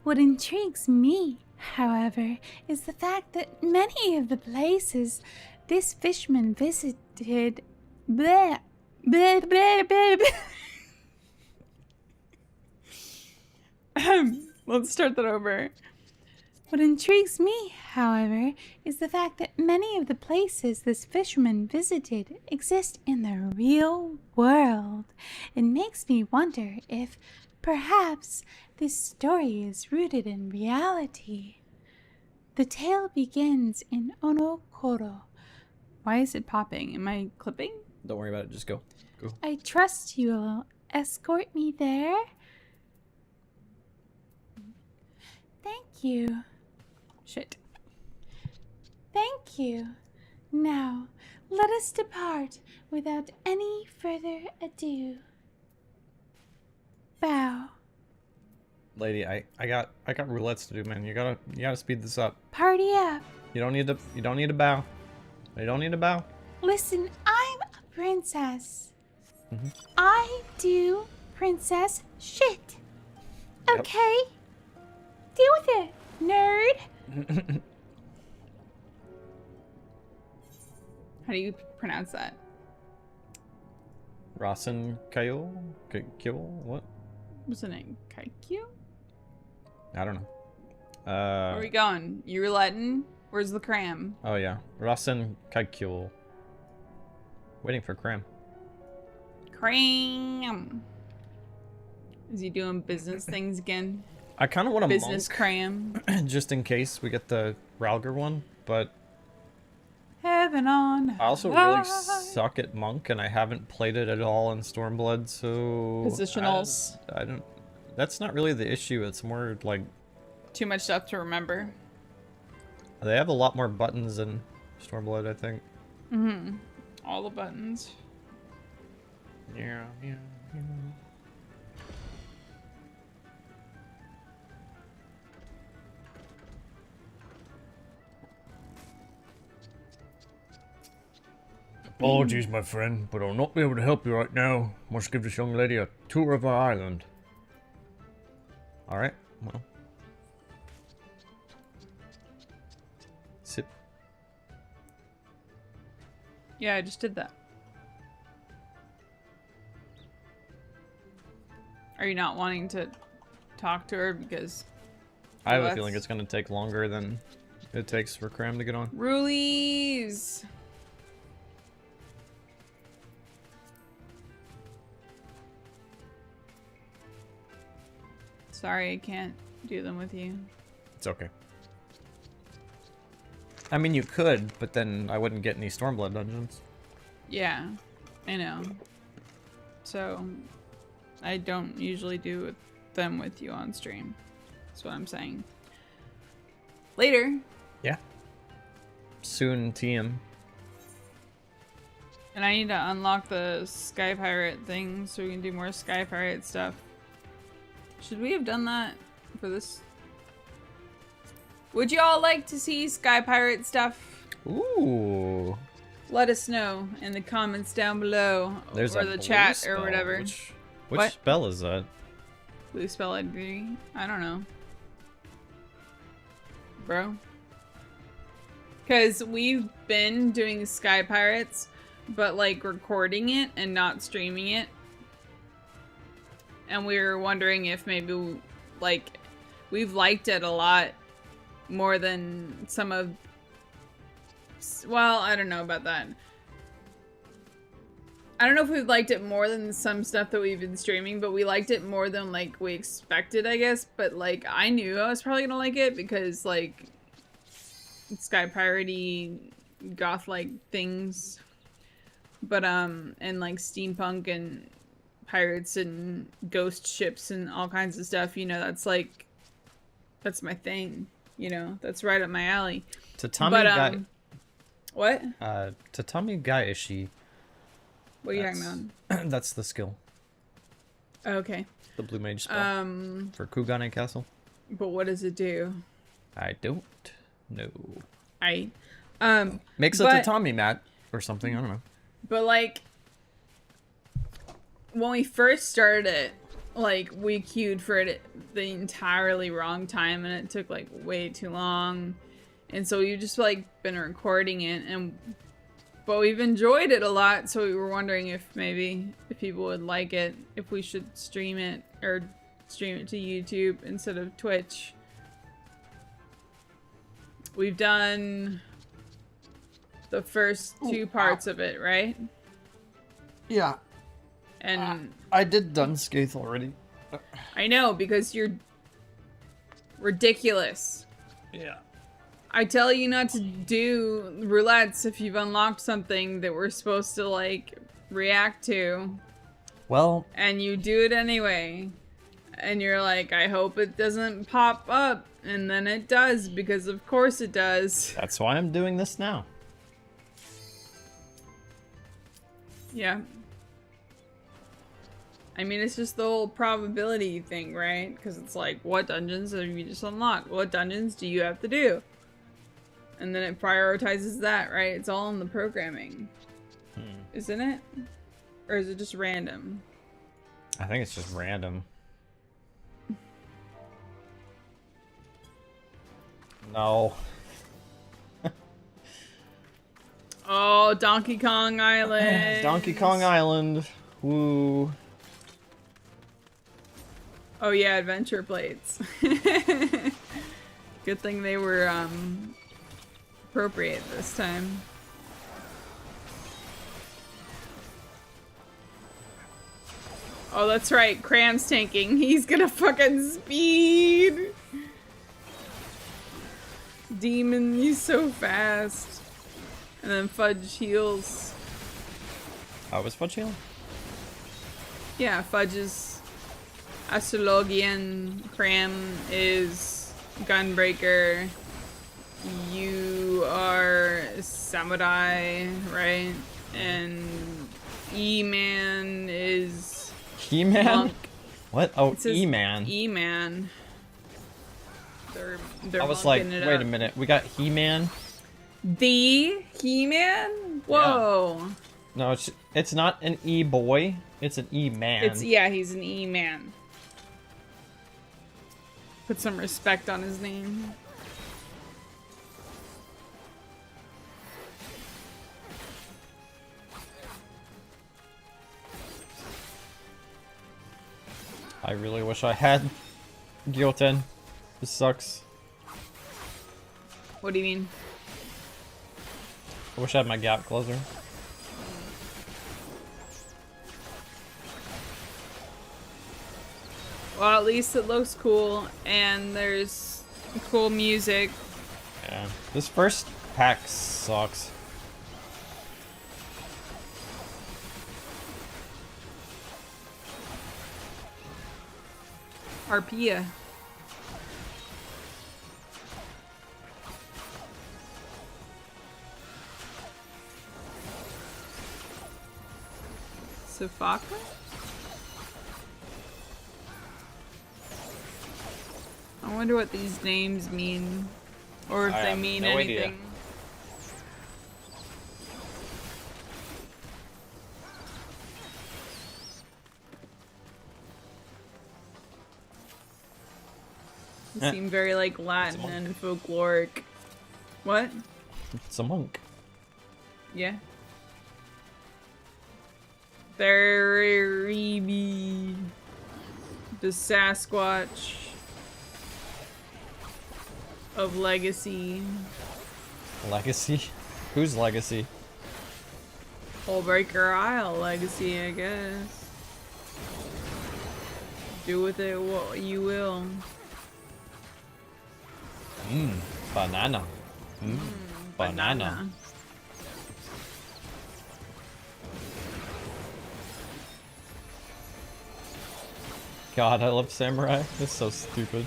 What intrigues me, however, is the fact that many of the places this fisherman visited. Bleh, bleh, bleh, bleh, bleh. Let's start that over. What intrigues me, however, is the fact that many of the places this fisherman visited exist in the real world. It makes me wonder if, perhaps, this story is rooted in reality. The tale begins in Onokoro. Why is it popping? Am I clipping? Don't worry about it. Just go. Go. I trust you'll escort me there. Thank you. Shit. Thank you. Now, let us depart without any further ado. Bow. Lady, I got roulettes to do, man. You gotta speed this up. Party up. You don't need to bow. You don't need to bow. Listen, I'm a princess. Mm-hmm. I do princess shit. Yep. Okay? Deal with it, nerd. How do you pronounce that? Rasen Kyle? What? What's the name? Kaikyu? I don't know. Where are we going? You rouletting? Where's the cram? Oh yeah. Rasen Kaikyo. Waiting for Cram. Cram. Is he doing business things again? I kind of want a Business monk, cram. just in case we get the Ralger one, but Heaven on. I also really suck at monk, and I haven't played it at all in Stormblood, so Positionals. I don't. That's not really the issue. It's more like Too much stuff to remember. they have a lot more buttons in Stormblood, I think. Mm-hmm. All the buttons. Yeah. Apologies, my friend, but I'll not be able to help you right now. Must give this young lady a tour of our island. Alright, well. Sit. Yeah, I just did that. Are you not wanting to talk to her because... I have a that's- feeling it's going to take longer than it takes for Cram to get on. Rulies! Sorry, I can't do them with you. It's okay. I mean, you could, but then I wouldn't get any Stormblood dungeons. Yeah, I know. So, I don't usually do them with you on stream. That's what I'm saying. Later. Yeah. Soon, TM. And I need to unlock the Sky Pirate thing so we can do more Sky Pirate stuff. Should we have done that for this? Would you all like to see Sky Pirate stuff? Ooh. Let us know in the comments down below. There's or a the blue chat spell. or whatever. Which What? spell is that? Blue spell agree. I don't know. Bro. Because we've been doing Sky Pirates, but like recording it and not streaming it. And we were wondering if maybe, like, we've liked it a lot more than some of... Well, I don't know about that. I don't know if we've liked it more than some stuff that we've been streaming, but we liked it more than, like, we expected, I guess. But, like, I knew I was probably gonna like it because, like, Sky Pirate-y, goth-like things. But, and, like, steampunk and pirates and ghost ships and all kinds of stuff, you know, that's like, that's my thing, you know, that's right up my alley. Tatami What? Tatami Gaishi. What are you talking about? That's the skill. Okay. The blue mage spell. For Kugane Castle. But what does it do? I don't know. Makes a but- tatami mat or something. I don't know. But like, when we first started it, like we queued for it the entirely wrong time, and it took like way too long, and so we've just like been recording it, but we've enjoyed it a lot. So we were wondering if people would like it, if we should stream it or stream it to YouTube instead of Twitch. We've done the first two parts of it, right? Yeah. And I did Dunscaith already. I know, because you're ridiculous. Yeah. I tell you not to do roulettes if you've unlocked something that we're supposed to, like, react to. Well, And you do it anyway. And you're like, I hope it doesn't pop up. And then it does, because of course it does. that's why I'm doing this now. Yeah. I mean, it's just the whole probability thing, right? Because it's like, what dungeons have you just unlocked? What dungeons do you have to do? And then it prioritizes that, right? It's all in the programming. Isn't it? Or is it just random? I think it's just random. No. Oh, Donkey Kong Island. Donkey Kong Island. Woo. Oh yeah, adventure plates. Good thing they were appropriate this time. Oh, that's right. Cram's tanking. He's gonna fucking speed. Demon, he's so fast. And then Fudge heals. How was Fudge healing? Yeah, Fudge is Astrologian. Cram is Gunbreaker. You are Samurai, right? And E-Man is He-Man? Monk. What? Oh, It says E-Man. E-Man. They're I was like, monking it wait up. a minute. We got He-Man? The He-Man? Whoa. No, it's not an E-boy. It's an E-man. Yeah, he's an E-Man. Put some respect on his name. I really wish I had Miqo'te. This sucks. What do you mean? I wish I had my gap closer. Well, at least it looks cool, and there's cool music. Yeah. This first pack sucks. Arpia. Safaka? I wonder what these names mean. Or if I they have mean no idea. anything. They seem very like Latin monk. and folkloric. What? It's a monk. Yeah. Theribi. The Sasquatch of Legacy. Legacy? Whose legacy? Hullbreaker Isle Legacy, I guess. Do with it what you will. Banana. Banana. God, I love Samurai. It's so stupid.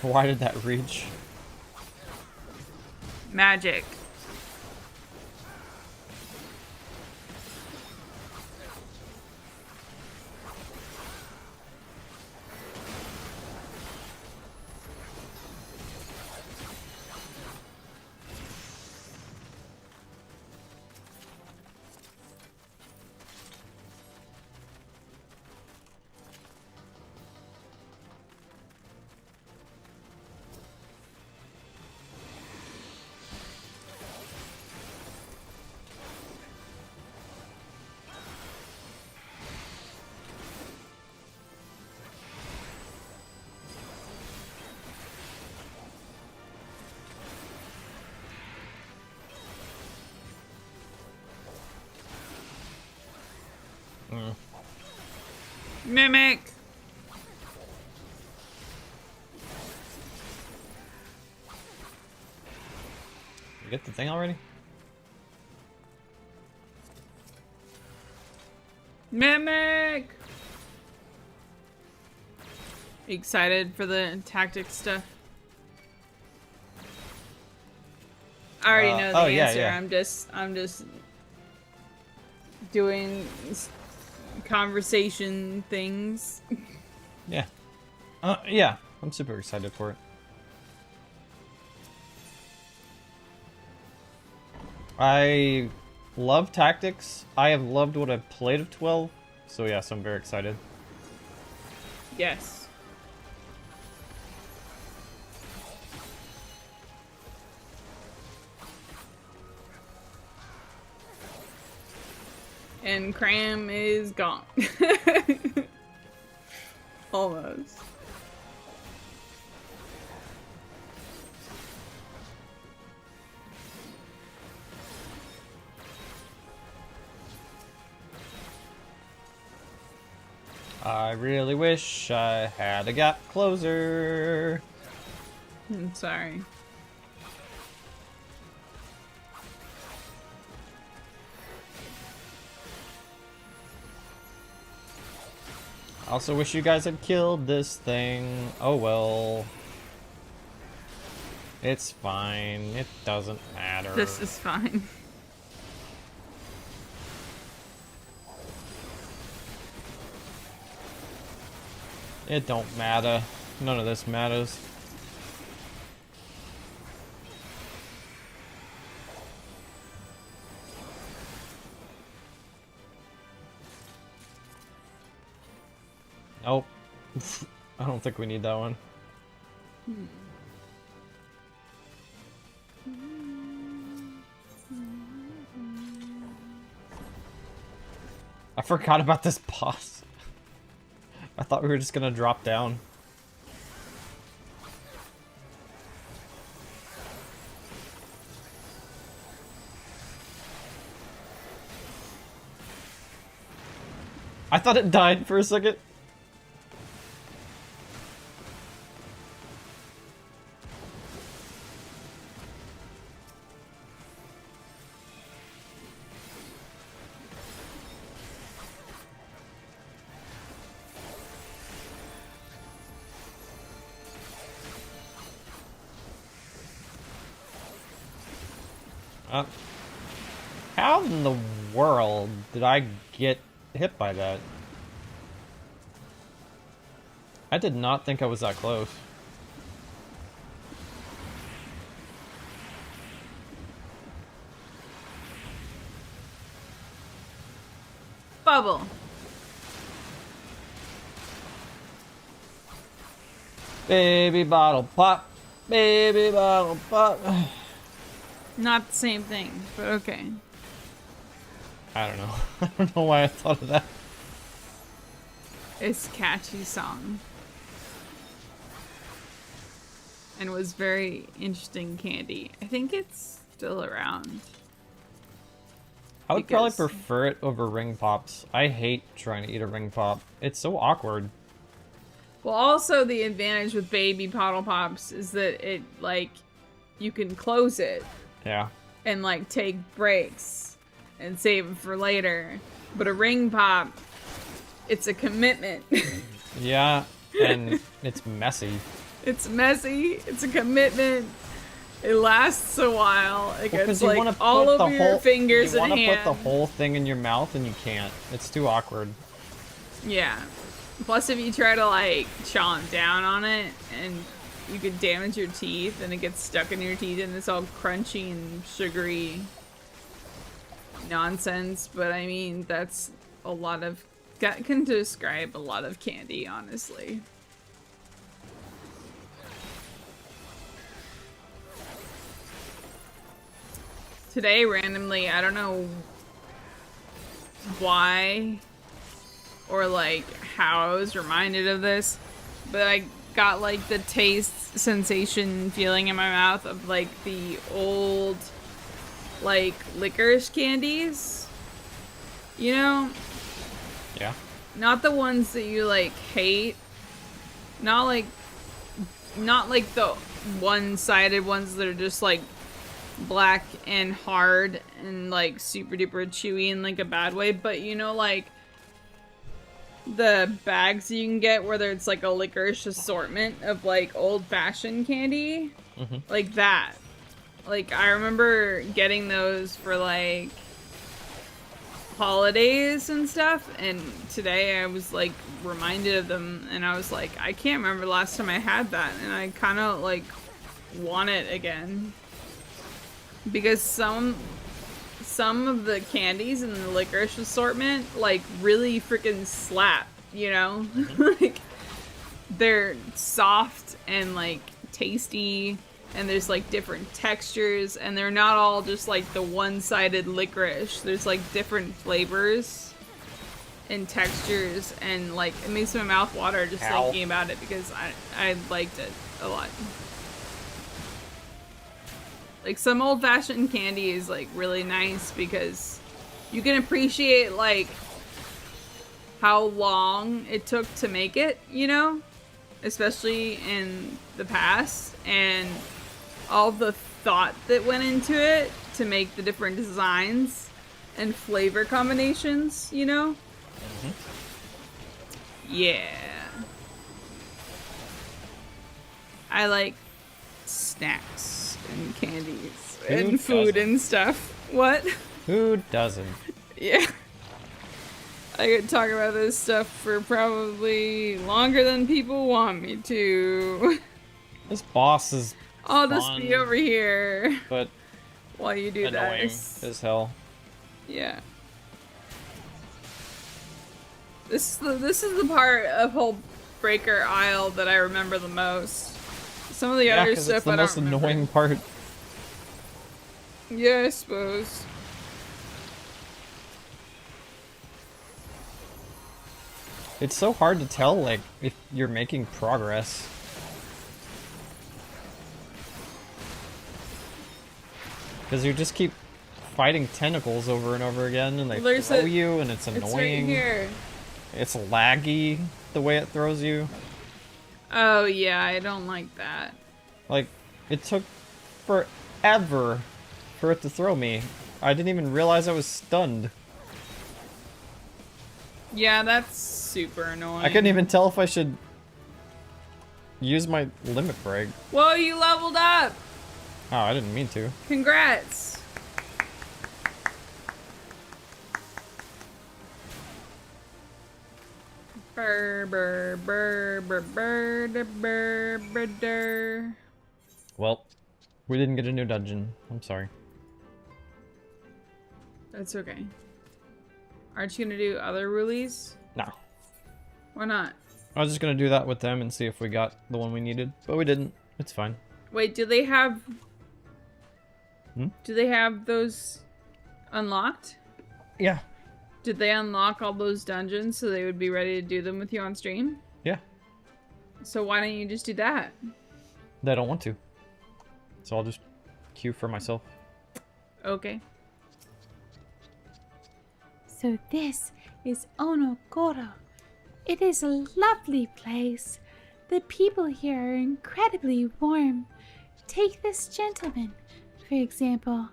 Why did that reach? Magic. Mimic! You get the thing already? Mimic! Excited for the tactics stuff? I already know the answer. Yeah. I'm just doing conversation things. Yeah. Yeah. I'm super excited for it. I love tactics. I have loved what I've played of 12. So yes, I'm very excited. Yes. And Cram is gone. Almost. I really wish I had a gap closer. I'm sorry. I also wish you guys had killed this thing. Oh well. It's fine. It doesn't matter. This is fine. It don't matter. None of this matters. Nope. I don't think we need that one. I forgot about this boss. I thought we were just gonna drop down. I thought it died for a second. How in the world did I get hit by that? I did not think I was that close. Bubble. Baby bottle pop. Baby bottle pop. Not the same thing, but okay. I don't know. I don't know why I thought of that. It's a catchy song. And was very interesting candy. I think it's still around. I would probably Because- prefer it over ring pops. I hate trying to eat a ring pop. It's so awkward. Well, also the advantage with baby bottle pops is that it, like, you can close it Yeah. and, like, take breaks and save it for later. But a ring pop, it's a commitment. Yeah, and it's messy. It's messy. It's a commitment. It lasts a while. It Well, gets 'cause you wanna like all put the over your whole- fingers you and wanna hands. put the whole thing in your mouth and you can't. It's too awkward. Yeah. Plus, if you try to like chomp down on it, and you could damage your teeth, and it gets stuck in your teeth, and it's all crunchy and sugary nonsense. But I mean, that's a lot of that can describe a lot of candy, honestly. Today, randomly, I don't know why or like how I was reminded of this, but I got like the taste sensation feeling in my mouth of like the old like licorice candies, you know, Yeah. Not the ones that you like hate. Not like the one-sided ones that are just like black and hard and like super duper chewy in like a bad way, but you know, like the bags you can get where there's like a licorice assortment of like old-fashioned candy. Like that. Like I remember getting those for like holidays and stuff, and today I was like reminded of them, and I was like, I can't remember the last time I had that, and I kind of like want it again because some of the candies in the licorice assortment like really freaking slap, you know? Like they're soft and like tasty, and there's like different textures, and they're not all just like the one-sided licorice. There's like different flavors and textures, and like it makes my mouth water just thinking about it because I liked it a lot. Like some old-fashioned candy is like really nice because you can appreciate like how long it took to make it, you know, especially in the past, and all the thought that went into it to make the different designs and flavor combinations, you know? Yeah. I like snacks and candies and food and stuff. What? Who doesn't? Yeah. I could talk about this stuff for probably longer than people want me to. This boss is I'll just be over here but while you do annoying this. as hell. Yeah. This is the part of whole Breaker Isle that I remember the most. Some of the other stuff it's the I most don't remember. annoying part. Yeah, I suppose. It's so hard to tell, like, if you're making progress. Because you just keep fighting tentacles over and over again, and they throw you, and it's annoying. It's right here. It's laggy, the way it throws you. Oh, yeah, I don't like that. Like, it took forever for it to throw me. I didn't even realize I was stunned. Yeah, that's super annoying. I couldn't even tell if I should use my limit break. Whoa, you leveled up! Oh, I didn't mean to. Congrats! Burr, burr, burr, burr, burr, burr, burr, burr, burr. Well, we didn't get a new dungeon. I'm sorry. That's okay. Aren't you gonna do other release? No. Why not? I was just gonna do that with them and see if we got the one we needed, but we didn't. It's fine. Wait, do they have... Hmm? Do they have those unlocked? Yeah. Did they unlock all those dungeons so they would be ready to do them with you on stream? Yeah. So why don't you just do that? They don't want to. So I'll just queue for myself. Okay. So this is Onokoro. It is a lovely place. The people here are incredibly warm. Take this gentleman, for example.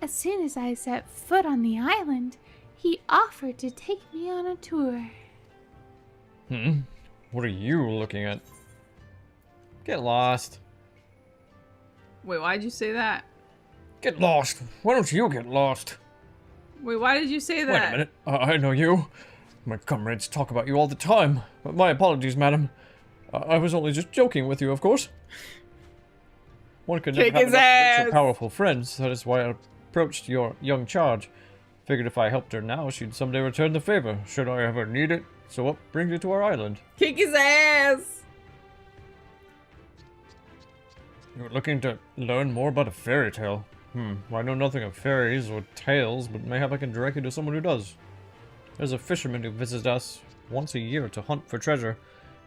As soon as I set foot on the island, he offered to take me on a tour. What are you looking at? Get lost. Wait, why'd you say that? Get lost. Why don't you get lost? Wait, why did you say that? Wait a minute. I know you. My comrades talk about you all the time. My apologies, madam. I was only just joking with you, of course. One could never Kick have his enough rich ass. or powerful friends. That is why I approached your young charge. Figured if I helped her now, she'd someday return the favor, should I ever need it. So what brings you to our island? Kick his ass! You're looking to learn more about a fairy tale. I know nothing of fairies or tales, but mayhap I can direct you to someone who does. There's a fisherman who visits us once a year to hunt for treasure.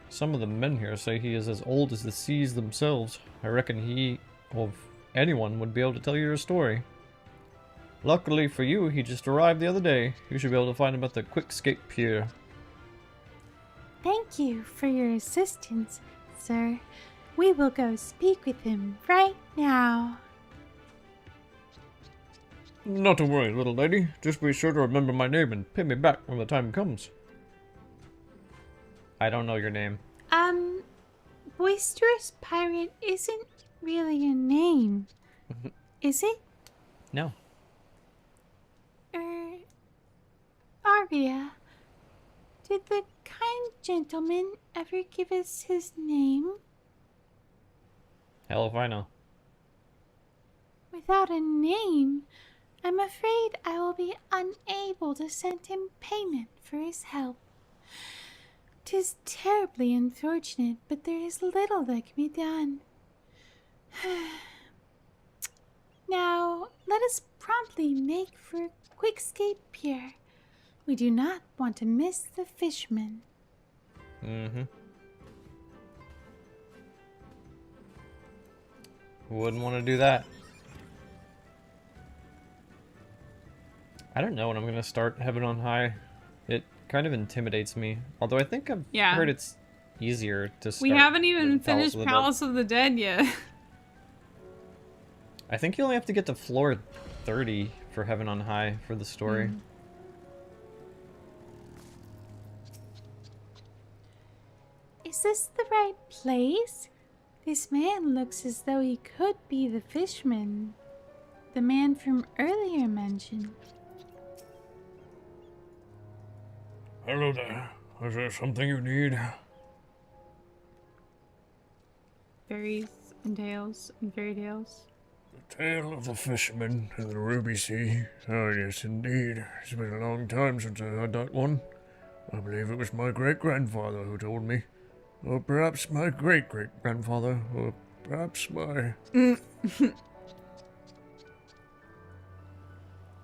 Some of the men here say he is as old as the seas themselves. I reckon he, of anyone, would be able to tell you your story. Luckily for you, he just arrived the other day. You should be able to find him at the Quickscape Pier. Thank you for your assistance, sir. We will go speak with him right now. Not to worry, little lady. Just be sure to remember my name and pay me back when the time comes. I don't know your name. Boisterous Pirate isn't really a name, is it? No. Aria, did the kind gentleman ever give us his name? Hell if I know. Without a name, I'm afraid I will be unable to send him payment for his help. 'Tis terribly unfortunate, but there is little that can be done. Now, let us promptly make for a quick escape here. We do not want to miss the fisherman. Wouldn't want to do that. I don't know when I'm going to start Heaven on High. It kind of intimidates me. Although I think I've heard it's easier to start. We haven't even than finished Palace of the Dead yet. I think you only have to get to floor 30 for Heaven on High for the story. Is this the right place? This man looks as though he could be the fisherman. The man from earlier mention. Hello there. Is there something you need? Fairies and tales and fairy tales. The tale of the fisherman in the Ruby Sea. Oh yes, indeed. It's been a long time since I heard that one. I believe it was my great-grandfather who told me. Or perhaps my great-great-grandfather. Or perhaps my...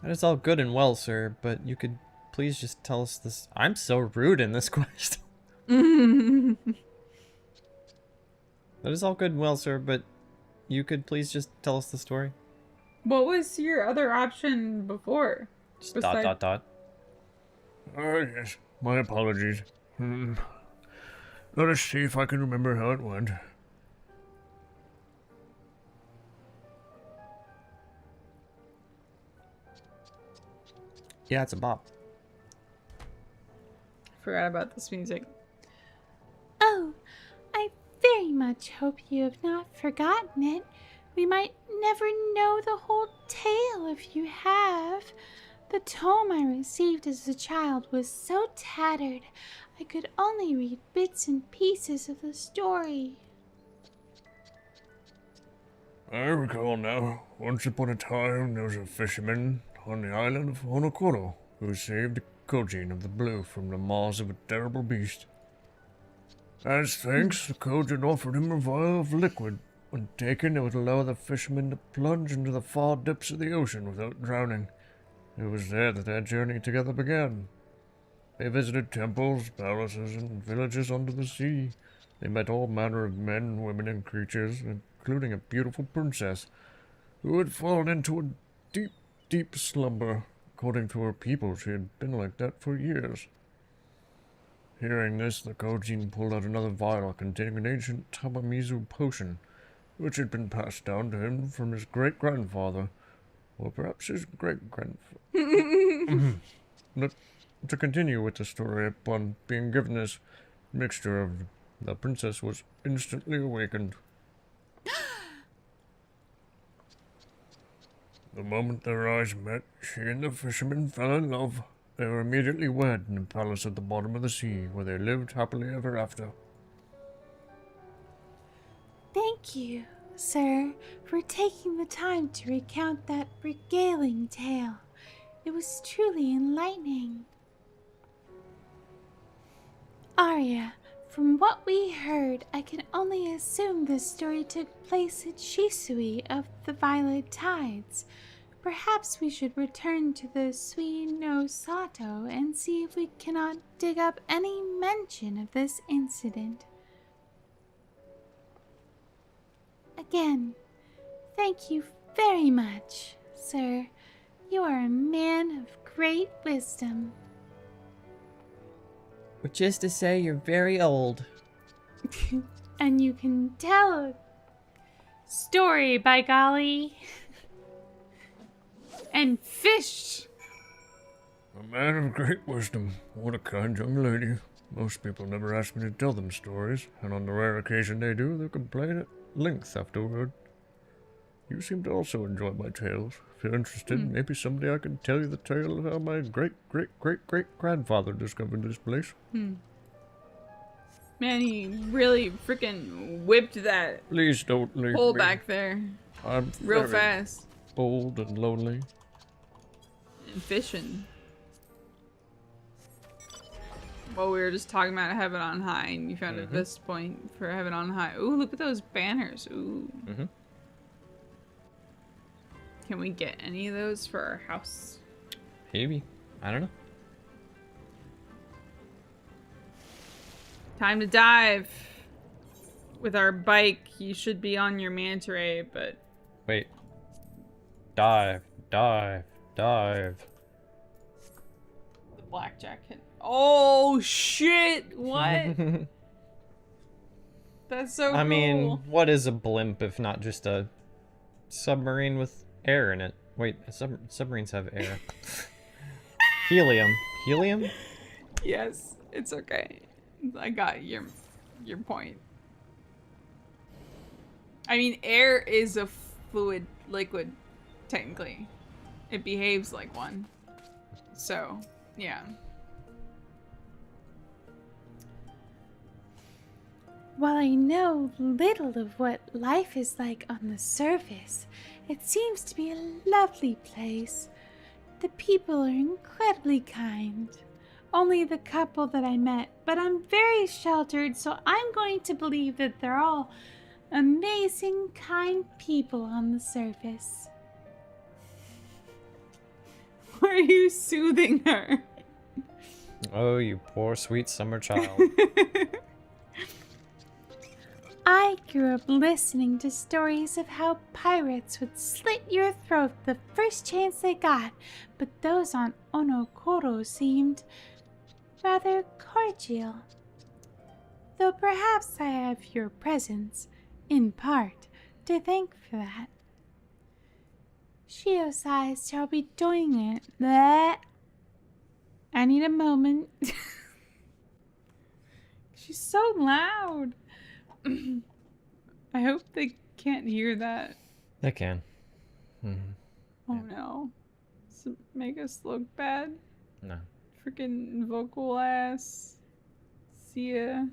That is all good and well, sir, but you could please just tell us this. I'm so rude in this quest. That is all good and well, sir, but you could please just tell us the story. What was your other option before? Just dot. Yes, my apologies. Let us see if I can remember how it went. Yeah, it's a bop. Forgot about this music. Oh, I very much hope you have not forgotten it. We might never know the whole tale if you have. The tome I received as a child was so tattered, I could only read bits and pieces of the story. I recall now. Once upon a time, there was a fisherman on the island of Honokoro who saved Kugane of the Blue from the maws of a terrible beast. As thanks, the Kugane offered him a vial of liquid. When taken, it would allow the fisherman to plunge into the far depths of the ocean without drowning. It was there that their journey together began. They visited temples, palaces, and villages under the sea. They met all manner of men, women, and creatures, including a beautiful princess, who had fallen into a deep, deep slumber. According to her people, she had been like that for years. Hearing this, the Kugane pulled out another vial containing an ancient Namazu potion, which had been passed down to him from his great-grandfather, or perhaps his great-grandfather. To continue with the story, upon being given this mixture, the princess was instantly awakened. The moment their eyes met, she and the fisherman fell in love. They were immediately wed in a palace at the bottom of the sea, where they lived happily ever after. Thank you, sir, for taking the time to recount that regaling tale. It was truly enlightening. Arya, from what we heard, I can only assume this story took place at Shisui of the Violet Tides. Perhaps we should return to the Sui no Sato and see if we cannot dig up any mention of this incident. Again, thank you very much, sir. You are a man of great wisdom. Which is to say, you're very old. And you can tell a story, by golly. And fish. A man of great wisdom. What a kind young lady. Most people never ask me to tell them stories, and on the rare occasion they do, they complain at length afterward. You seem to also enjoy my tales. If you're interested, maybe someday I can tell you the tale of how my great-great-great-great-grandfather discovered this place. Man, he really freaking whipped that Please don't leave hole me. back there I'm real very fast. old and lonely. And fishing. Well, we were just talking about Heaven on High, and you found a this point for Heaven on High. Ooh, look at those banners. Ooh. Can we get any of those for our house? Maybe. I don't know. Time to dive. With our bike, you should be on your manta ray, but... Wait. Dive. Dive. Dive. The blackjack hit. Oh, shit! What? That's so cool. I mean, what is a blimp if not just a submarine with air in it? Wait, submarines have air. Helium. Helium? Yes, it's okay. I got your point. I mean, air is a fluid liquid, technically. It behaves like one. So, yeah. While I know little of what life is like on the surface, it seems to be a lovely place. The people are incredibly kind. Only the couple that I met, but I'm very sheltered, so I'm going to believe that they're all amazing, kind people on the surface. Why are you soothing her? Oh, you poor sweet summer child. I grew up listening to stories of how pirates would slit your throat the first chance they got, but those on Onokoro seemed rather cordial. Though perhaps I have your presence, in part, to thank for that. Shiosai shall be doing it. Bleh. I need a moment. She's so loud. I hope they can't hear that. They can. Oh no. Does it make us look bad? No. Freaking vocal ass. See ya.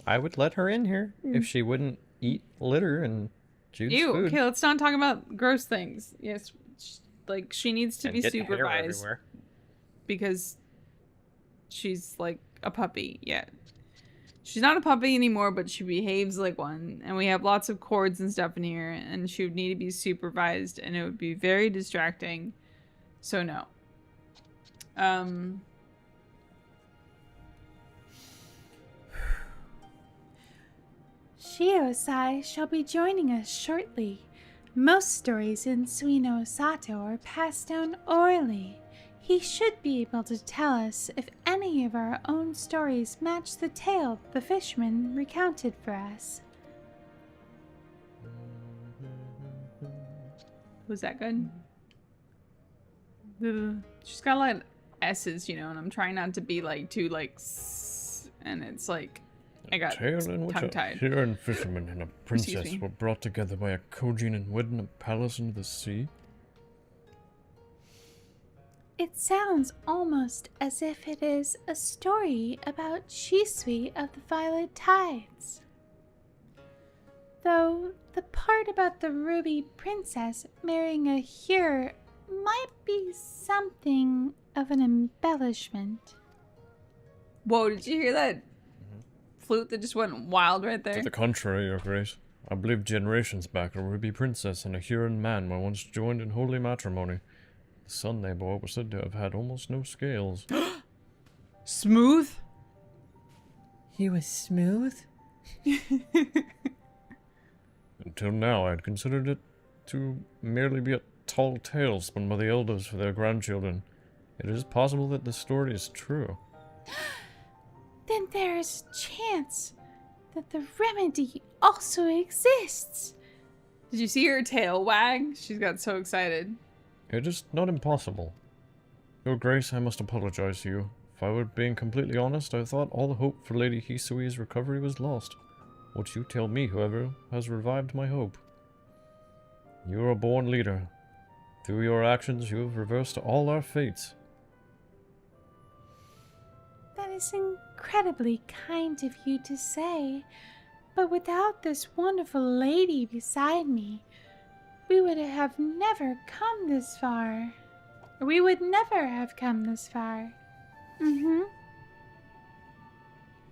I would let her in here if she wouldn't eat litter and choose Ew, food. okay, let's not talk about gross things. Yes, like, she needs to And be get hair supervised. everywhere. Because she's like a puppy, yeah. She's not a puppy anymore, but she behaves like one. And we have lots of cords and stuff in here, and she would need to be supervised, and it would be very distracting. So no. Shiosai shall be joining us shortly. Most stories in Suino Sato are passed down orally. He should be able to tell us if any of our own stories match the tale the fisherman recounted for us. Was that good? She's got a lot of S's, you know, and I'm trying not to be like too like and it's like I got Tale in which a tongue-tied. Huron fisherman and a princess me. were brought together by a Kojin and wed in a palace under the sea. It sounds almost as if it is a story about Shisui of the Violet Tides. Though the part about the Ruby Princess marrying a Hyur might be something of an embellishment. Whoa, did you hear that flute that just went wild right there? To the contrary, Your Grace. I believe generations back a Ruby Princess and a Huron man were once joined in holy matrimony. The son they bore was said to have had almost no scales. Smooth? He was smooth? Until now, I had considered it to merely be a tall tale spun by the elders for their grandchildren. It is possible that the story is true. Then there is a chance that the remedy also exists. Did you see her tail wag? She's got so excited. It is not impossible. Your Grace, I must apologize to you. If I were being completely honest, I thought all the hope for Lady Hisui's recovery was lost. What you tell me, however, has revived my hope. You are a born leader. Through your actions, you have reversed all our fates. That is incredibly kind of you to say, but without this wonderful lady beside me, we would have never come this far. We would never have come this far.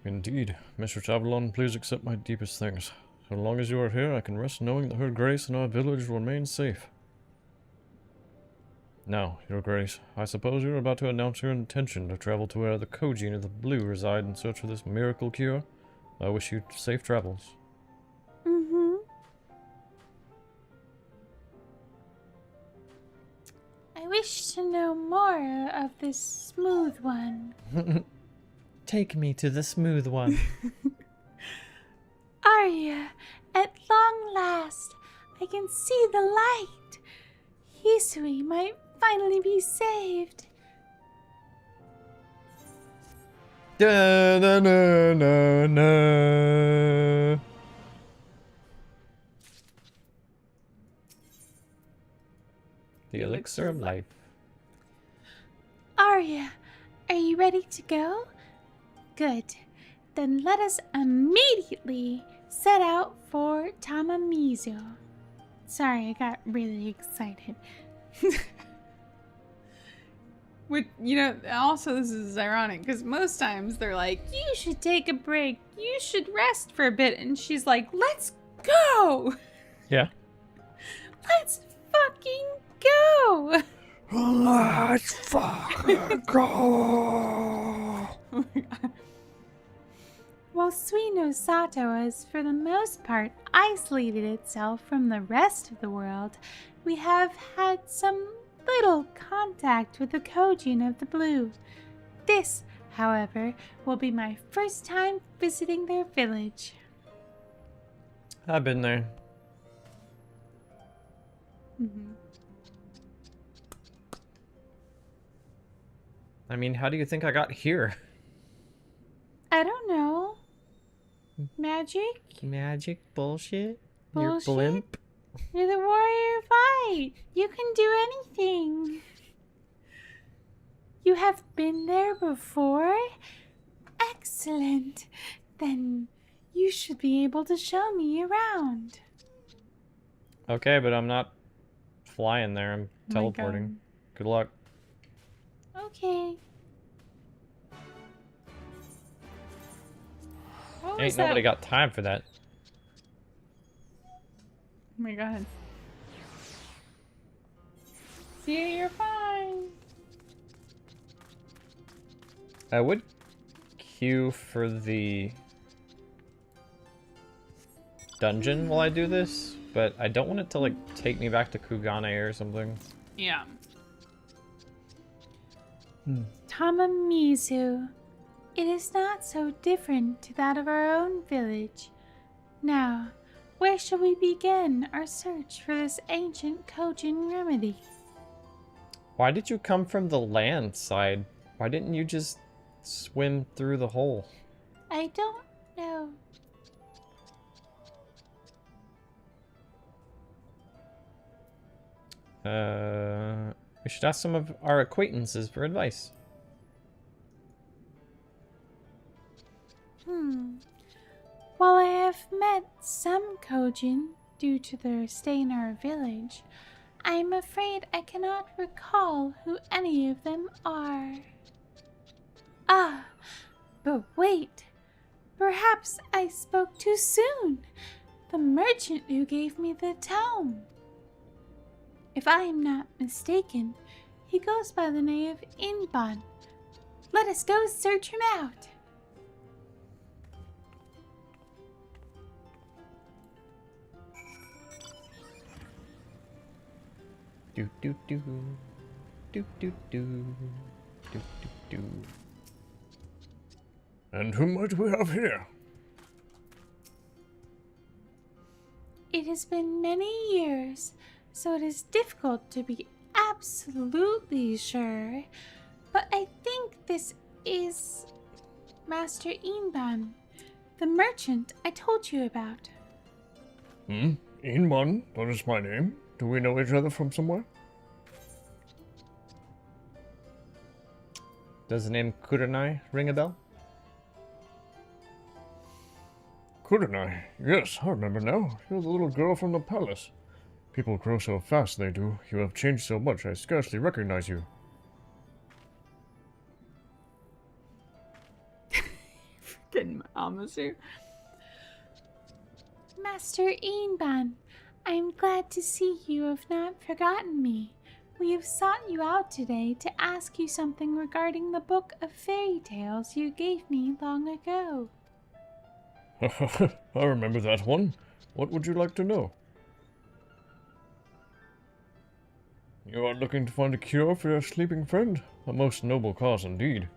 Indeed. Mistress Avalon, please accept my deepest thanks. So long as you are here, I can rest knowing that Her Grace and our village will remain safe. Now, Your Grace, I suppose you're about to announce your intention to travel to where the Kugane of the Blue reside in search of this miracle cure. I wish you safe travels. I wish to know more of this smooth one. Take me to the smooth one. Arya, at long last, I can see the light. Hisui might finally be saved. Da, na, na, na, na. The elixir of life. Arya, are you ready to go? Good. Then let us immediately set out for Namazu. Sorry, I got really excited. Also this is ironic because most times they're like, you should take a break, you should rest for a bit, and she's like, let's go! Yeah. Let's fucking go! Let's fucking go! Oh my god. While Suino Sato has, for the most part, isolated itself from the rest of the world, we have had some little contact with the Kugane of the Blue. This, however, will be my first time visiting their village. I've been there. I mean, how do you think I got here? I don't know. Magic? Magic bullshit? Bullshit? You're blimp? You're the warrior of light. You can do anything. You have been there before? Excellent. Then you should be able to show me around. Okay, but I'm not flying there. I'm teleporting. Good luck. Okay. What was Ain't that? nobody got time for that. Oh my god. See, you're fine. I would queue for the dungeon while I do this, but I don't want it to, like, take me back to Kugane or something. Yeah. Namazu. It is not so different to that of our own village. Now, where shall we begin our search for this ancient Kugane remedy? Why did you come from the land side? Why didn't you just swim through the hole? I don't know. We should ask some of our acquaintances for advice. While I have met some Kugane due to their stay in our village, I am afraid I cannot recall who any of them are. Ah, but wait. Perhaps I spoke too soon. The merchant who gave me the tome. If I am not mistaken, he goes by the name of Inban. Let us go search him out. Do do do. Do do do. Do do do. And who might we have here? It has been many years, so it is difficult to be absolutely sure. But I think this is Master Inban, the merchant I told you about. Inban, that is my name. Do we know each other from somewhere? Does the name Kugane ring a bell? Kugane, yes, I remember now. You're the little girl from the palace. People grow so fast, they do. You have changed so much, I scarcely recognize you. Freaking Namazu. Master Inban, I am glad to see you have not forgotten me. We have sought you out today to ask you something regarding the book of fairy tales you gave me long ago. I remember that one. What would you like to know? You are looking to find a cure for your sleeping friend? A most noble cause indeed.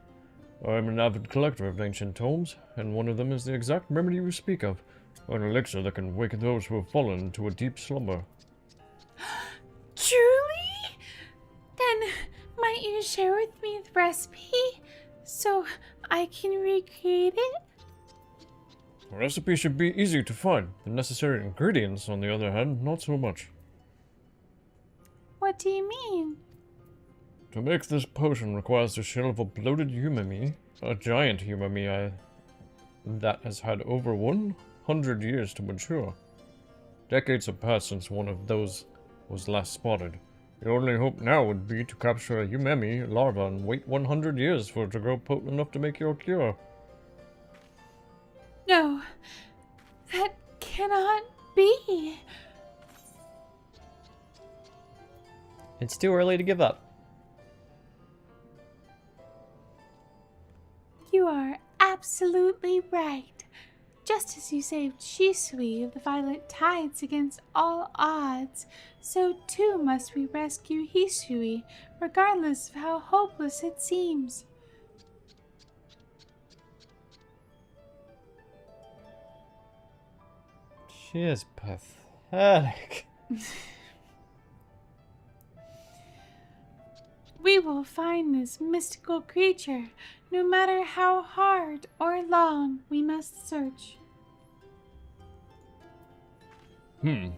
I am an avid collector of ancient tomes, and one of them is the exact remedy you speak of, an elixir that can wake those who have fallen into a deep slumber. Truly? Then might you share with me the recipe so I can recreate it? The recipe should be easy to find. The necessary ingredients, on the other hand, not so much. What do you mean? To make this potion requires the shell of a bloated umami, a giant umami that has had over 100 years to mature. Decades have passed since one of those was last spotted. The only hope now would be to capture a umami larva and wait 100 years for it to grow potent enough to make your cure. No, that cannot be. It's too early to give up. You are absolutely right. Just as you saved Shisui of the Violet Tides against all odds, so too must we rescue Hisui, regardless of how hopeless it seems. She is pathetic. We will find this mystical creature, no matter how hard or long we must search.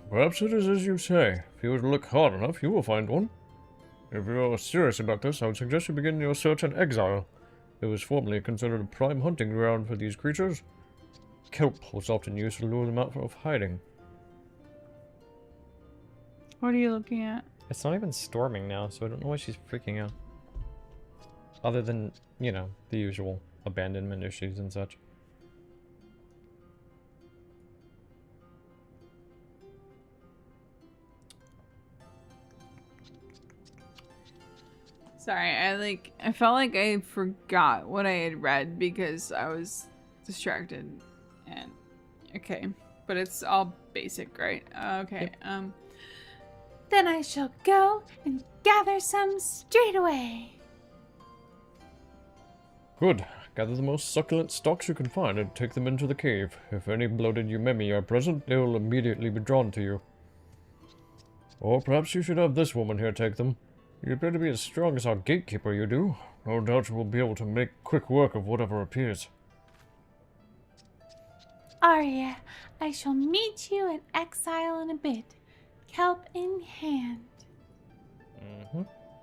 Perhaps it is as you say. If you were to look hard enough, you will find one. If you are serious about this, I would suggest you begin your search in exile. It was formerly considered a prime hunting ground for these creatures. Kelp was often used to lure them out of hiding. What are you looking at? It's not even storming now, so I don't know why she's freaking out. Other than, you know, the usual abandonment issues and such. Sorry, I felt like I forgot what I had read because I was distracted. And okay, but it's all basic, right? Okay. Yep. Then I shall go and gather some straight away. Good. Gather the most succulent stalks you can find and take them into the cave. If any bloated umemi are present, they will immediately be drawn to you. Or perhaps you should have this woman here take them. You appear to be as strong as our gatekeeper, you do. No doubt you will be able to make quick work of whatever appears. Arya, I shall meet you in exile in a bit, kelp in hand.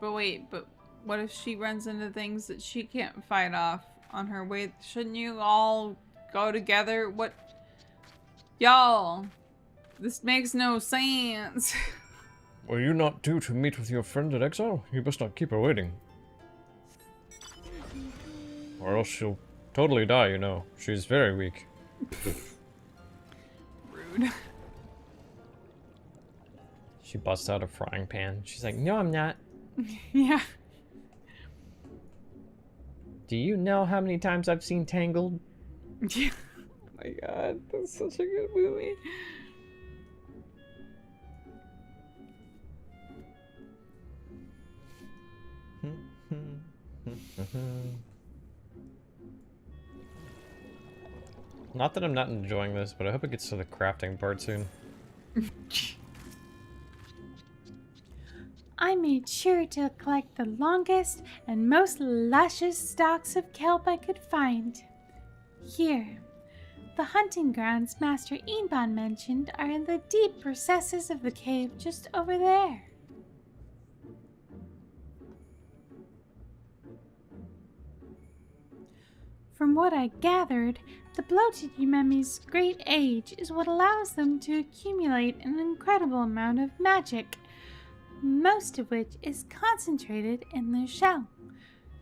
But wait, but what if she runs into things that she can't fight off on her way? Shouldn't you all go together? What? Y'all, this makes no sense. Were you not due to meet with your friend in exile? You must not keep her waiting. Or else she'll totally die, you know. She's very weak. Rude. She busts out a frying pan. She's like, no, I'm not. Yeah. Do you know how many times I've seen Tangled? Yeah. Oh my god, that's such a good movie. Not that I'm not enjoying this, but I hope it gets to the crafting part soon. I made sure to collect the longest and most luscious stalks of kelp I could find. Here, the hunting grounds Master Inban mentioned are in the deep recesses of the cave just over there. From what I gathered, the bloated Umemi's great age is what allows them to accumulate an incredible amount of magic, most of which is concentrated in their shell.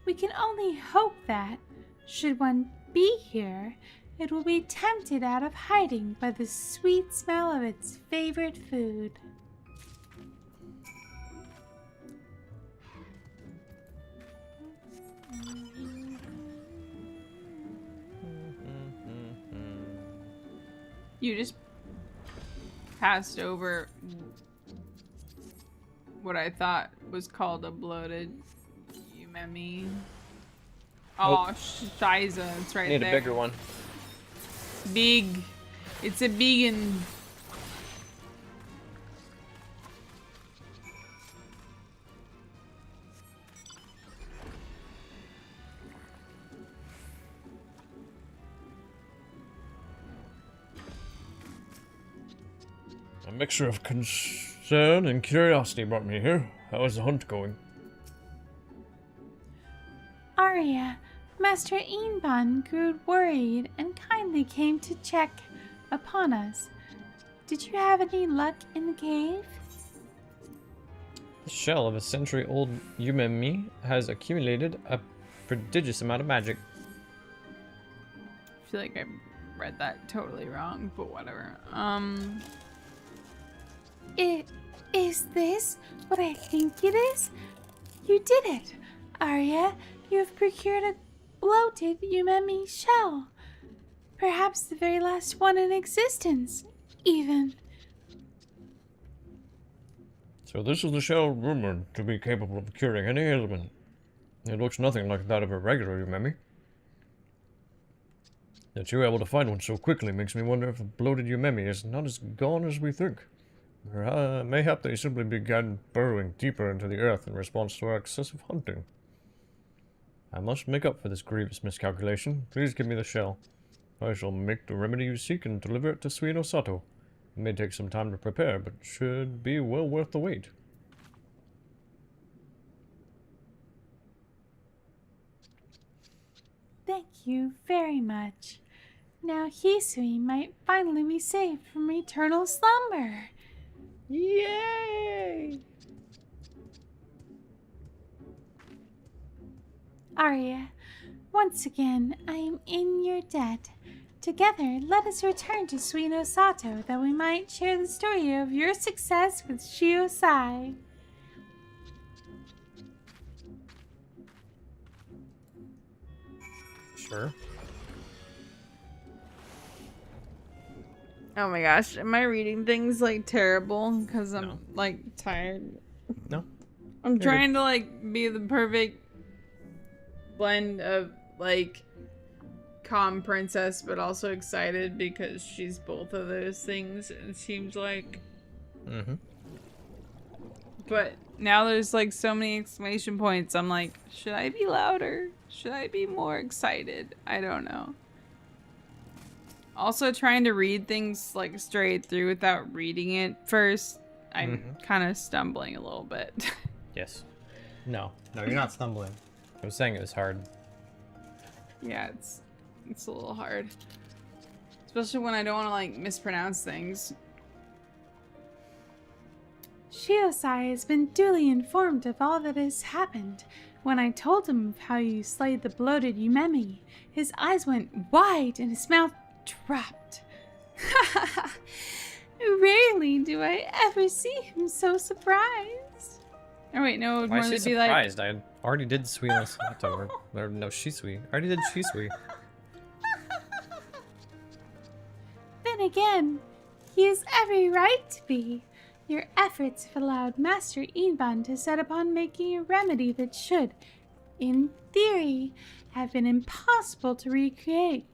We can only hope that, should one be here, it will be tempted out of hiding by the sweet smell of its favorite food. You just passed over what I thought was called a bloated Umemi. Oh, Shiza, it's right Need there. a bigger one. Big. It's a vegan. A mixture of concern and curiosity brought me here. How is the hunt going? Arya, Master Inban grew worried and kindly came to check upon us. Did you have any luck in the cave? The shell of a century-old Umemi has accumulated a prodigious amount of magic. I feel like I read that totally wrong, but whatever. Is this what I think it is? You did it, Arya. You have procured a bloated Umemi shell. Perhaps the very last one in existence, even. So this is the shell rumored to be capable of curing any ailment. It looks nothing like that of a regular Umemi. That you're able to find one so quickly makes me wonder if a bloated Umemi is not as gone as we think. Or mayhap they simply began burrowing deeper into the earth in response to our excessive hunting. I must make up for this grievous miscalculation. Please give me the shell. I shall make the remedy you seek and deliver it to Suino Sato. It may take some time to prepare, but should be well worth the wait. Thank you very much. Now Hisui might finally be saved from eternal slumber. Yay! Arya, once again, I am in your debt. Together, let us return to Suino Sato that we might share the story of your success with Shiosai. Sure. Oh my gosh, am I reading things like terrible because I'm like tired? No. I'm trying to like be the perfect blend of like calm princess but also excited because she's both of those things, it seems like. But now there's like so many exclamation points. I'm like, should I be louder? Should I be more excited? I don't know. Also trying to read things like straight through without reading it first. I'm kind of stumbling a little bit. Yes. No, you're not stumbling. I was saying it was hard. Yeah, it's a little hard. Especially when I don't want to like mispronounce things. Shiosai has been duly informed of all that has happened. When I told him of how you slayed the bloated Umemi, his eyes went wide and his mouth dropped. Rarely do I ever see him so surprised. Oh wait, no, it would Why more is she be like, surprised? I already did Suino Sato, or no, Shisui. I already did Shisui. Then again, he has every right to be. Your efforts have allowed Master Inban to set upon making a remedy that should, in theory, have been impossible to recreate.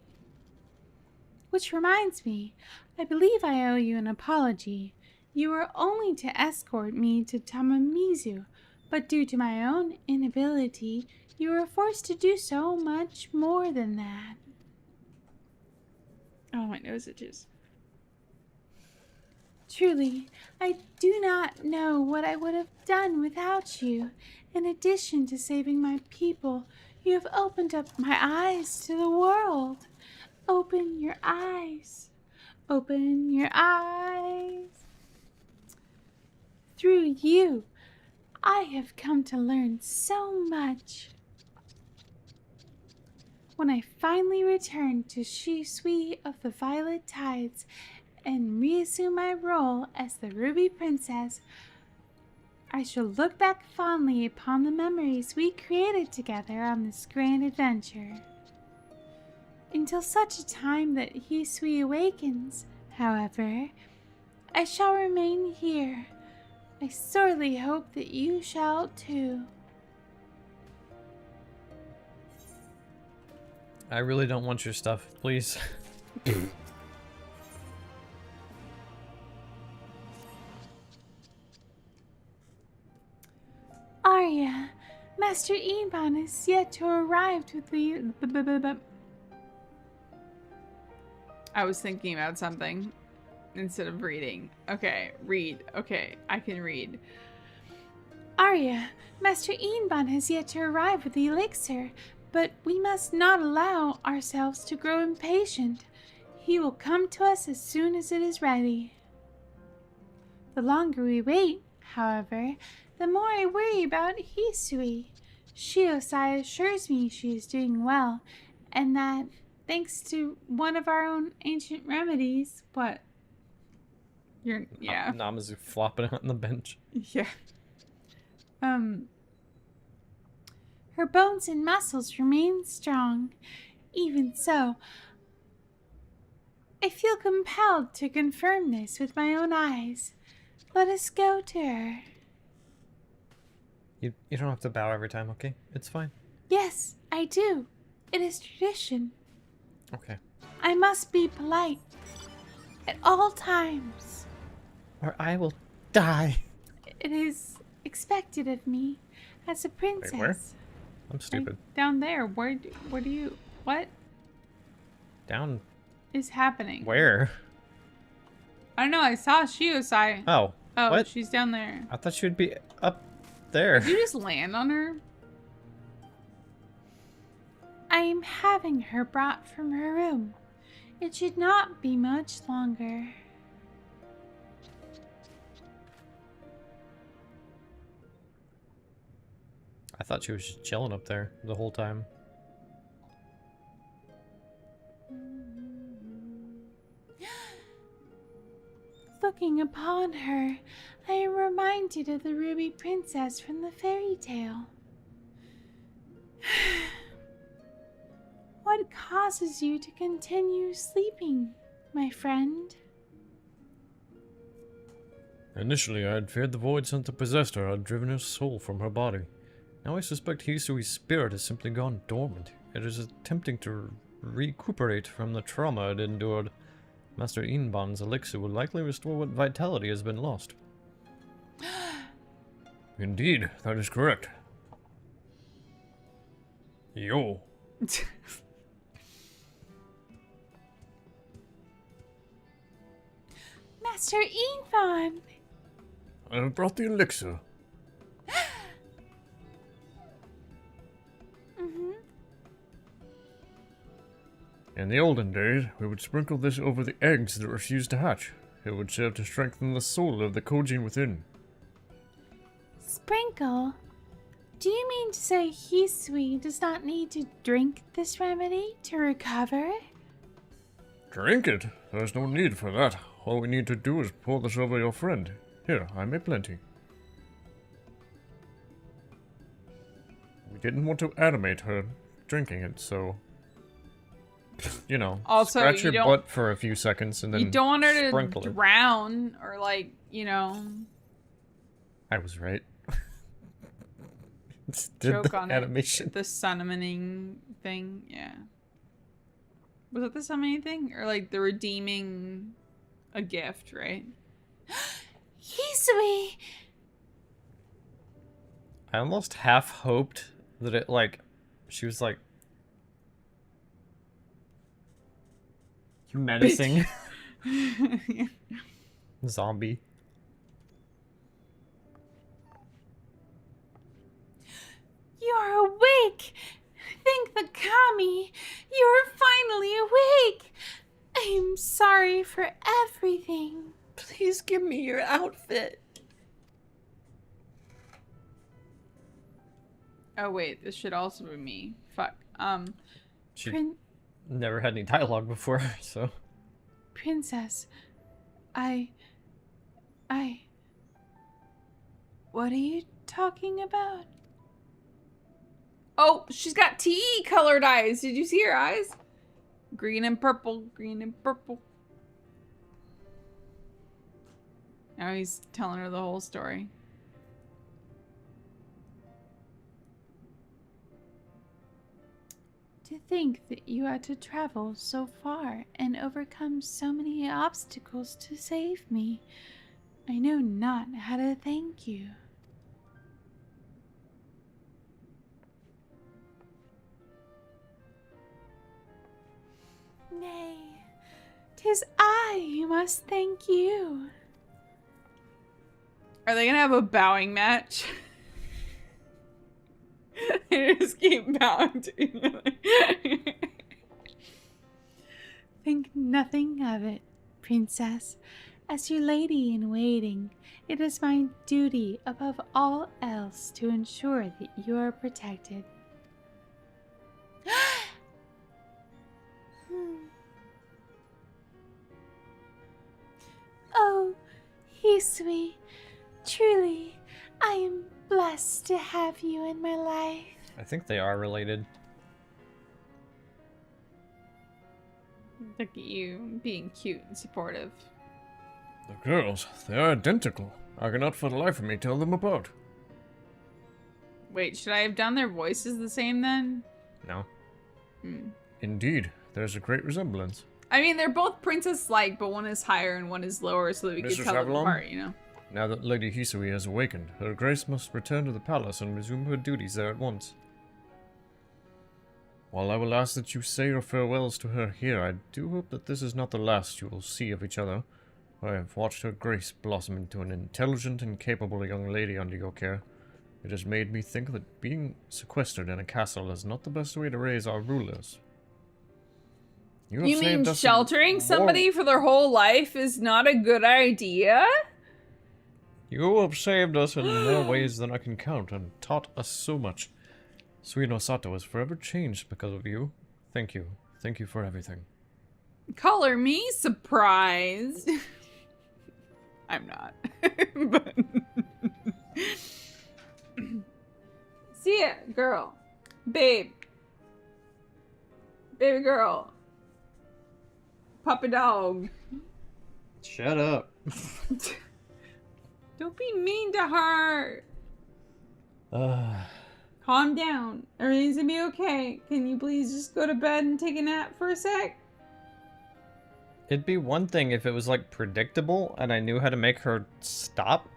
Which reminds me, I believe I owe you an apology. You were only to escort me to Namazu, but due to my own inability, you were forced to do so much more than that. Oh, my nose itches. Truly, I do not know what I would have done without you. In addition to saving my people, you have opened up my eyes to the world. Open your eyes. Open your eyes. Through you, I have come to learn so much. When I finally return to Shui of the Violet Tides and reassume my role as the Ruby Princess, I shall look back fondly upon the memories we created together on this grand adventure. Until such a time that Hisui awakens, however, I shall remain here. I sorely hope that you shall too. I really don't want your stuff, please. Arya, Master Iban is yet to arrive with the... I was thinking about something instead of reading. Okay, read. Okay, I can read. Arya, Master Iban has yet to arrive with the elixir, but we must not allow ourselves to grow impatient. He will come to us as soon as it is ready. The longer we wait, however, the more I worry about Hisui. Shiosai assures me she is doing well, and that, thanks to one of our own ancient remedies, what? Yeah. Namazu flopping on the bench. Yeah. Her bones and muscles remain strong. Even so, I feel compelled to confirm this with my own eyes. Let us go to her. You don't have to bow every time, okay? It's fine. Yes, I do. It is tradition. Okay. I must be polite at all times. Or I will die. It is expected of me as a princess. where? I'm stupid. Down there. Where do you... What Down is happening? where? I don't know. I saw Shiosai. Oh. Oh, What? she's down there. I thought she would be up there. Did you just land on her? I am having her brought from her room. It should not be much longer. I thought she was just chilling up there the whole time. Looking upon her, I am reminded of the Ruby Princess from the fairy tale. What causes you to continue sleeping, my friend? Initially, I had feared the void since the possessor had driven her soul from her body. Now I suspect Hisui's spirit has simply gone dormant. It is attempting to recuperate from the trauma it endured. Master Inban's elixir will likely restore what vitality has been lost. Indeed, that is correct. Yo. Master Inban! I have brought the elixir. In the olden days, we would sprinkle this over the eggs that refused to hatch. It would serve to strengthen the soul of the Kogin within. Sprinkle? Do you mean to say Hisui does not need to drink this remedy to recover? Drink it? There's no need for that. All we need to do is pour this over your friend. Here, I made plenty. We didn't want to animate her drinking it, so... You know, Also, scratch you your don't- butt for a few seconds and then You don't want her sprinkle to it. drown or, like, you know, I was right. Just did choke the on animation. it. The summoning thing. Yeah. Was it the summoning thing? Or like the redeeming a gift, right? Hisui! I almost half hoped that it, like, she was like menacing zombie. You're awake! Thank the kami! You're finally awake! I'm sorry for everything. Please give me your outfit. Oh wait, this should also be me. Fuck. She Prin- never had any dialogue before, so. Princess, what are you talking about? Oh, she's got tea colored eyes. Did you see her eyes? Green and purple, green and purple. Now he's telling her the whole story. To think that you had to travel so far and overcome so many obstacles to save me. I know not how to thank you. Nay, 'tis I who must thank you. Are they gonna have a bowing match? They just keep bowing to each other. Think nothing of it, princess. As your lady in waiting, it is my duty above all else to ensure that you are protected. Oh, Hisui, truly, I am blessed to have you in my life. I think they are related. Look at you being cute and supportive. The girls, they are identical. I cannot for the life of me tell them apart. Wait, should I have done their voices the same then? No. Indeed, there's a great resemblance. I mean, they're both princess-like, but one is higher and one is lower, so that we could Mrs. tell them Avalon? apart, you know? Now that Lady Hisui has awakened, her grace must return to the palace and resume her duties there at once. While I will ask that you say your farewells to her here, I do hope that this is not the last you will see of each other. I have watched her grace blossom into an intelligent and capable young lady under your care. It has made me think that being sequestered in a castle is not the best way to raise our rulers. have You mean saved us sheltering more- somebody for their whole life is not a good idea? You have saved us in more ways than I can count and taught us so much. Sweet Osato is forever changed because of you. Thank you. Thank you for everything. Color me surprised. I'm not. But see ya, girl. Babe. Baby girl. Puppy dog. Shut up. Don't be mean to her. Calm down. Everything's gonna be okay. Can you please just go to bed and take a nap for a sec? It'd be one thing if it was like predictable and I knew how to make her stop,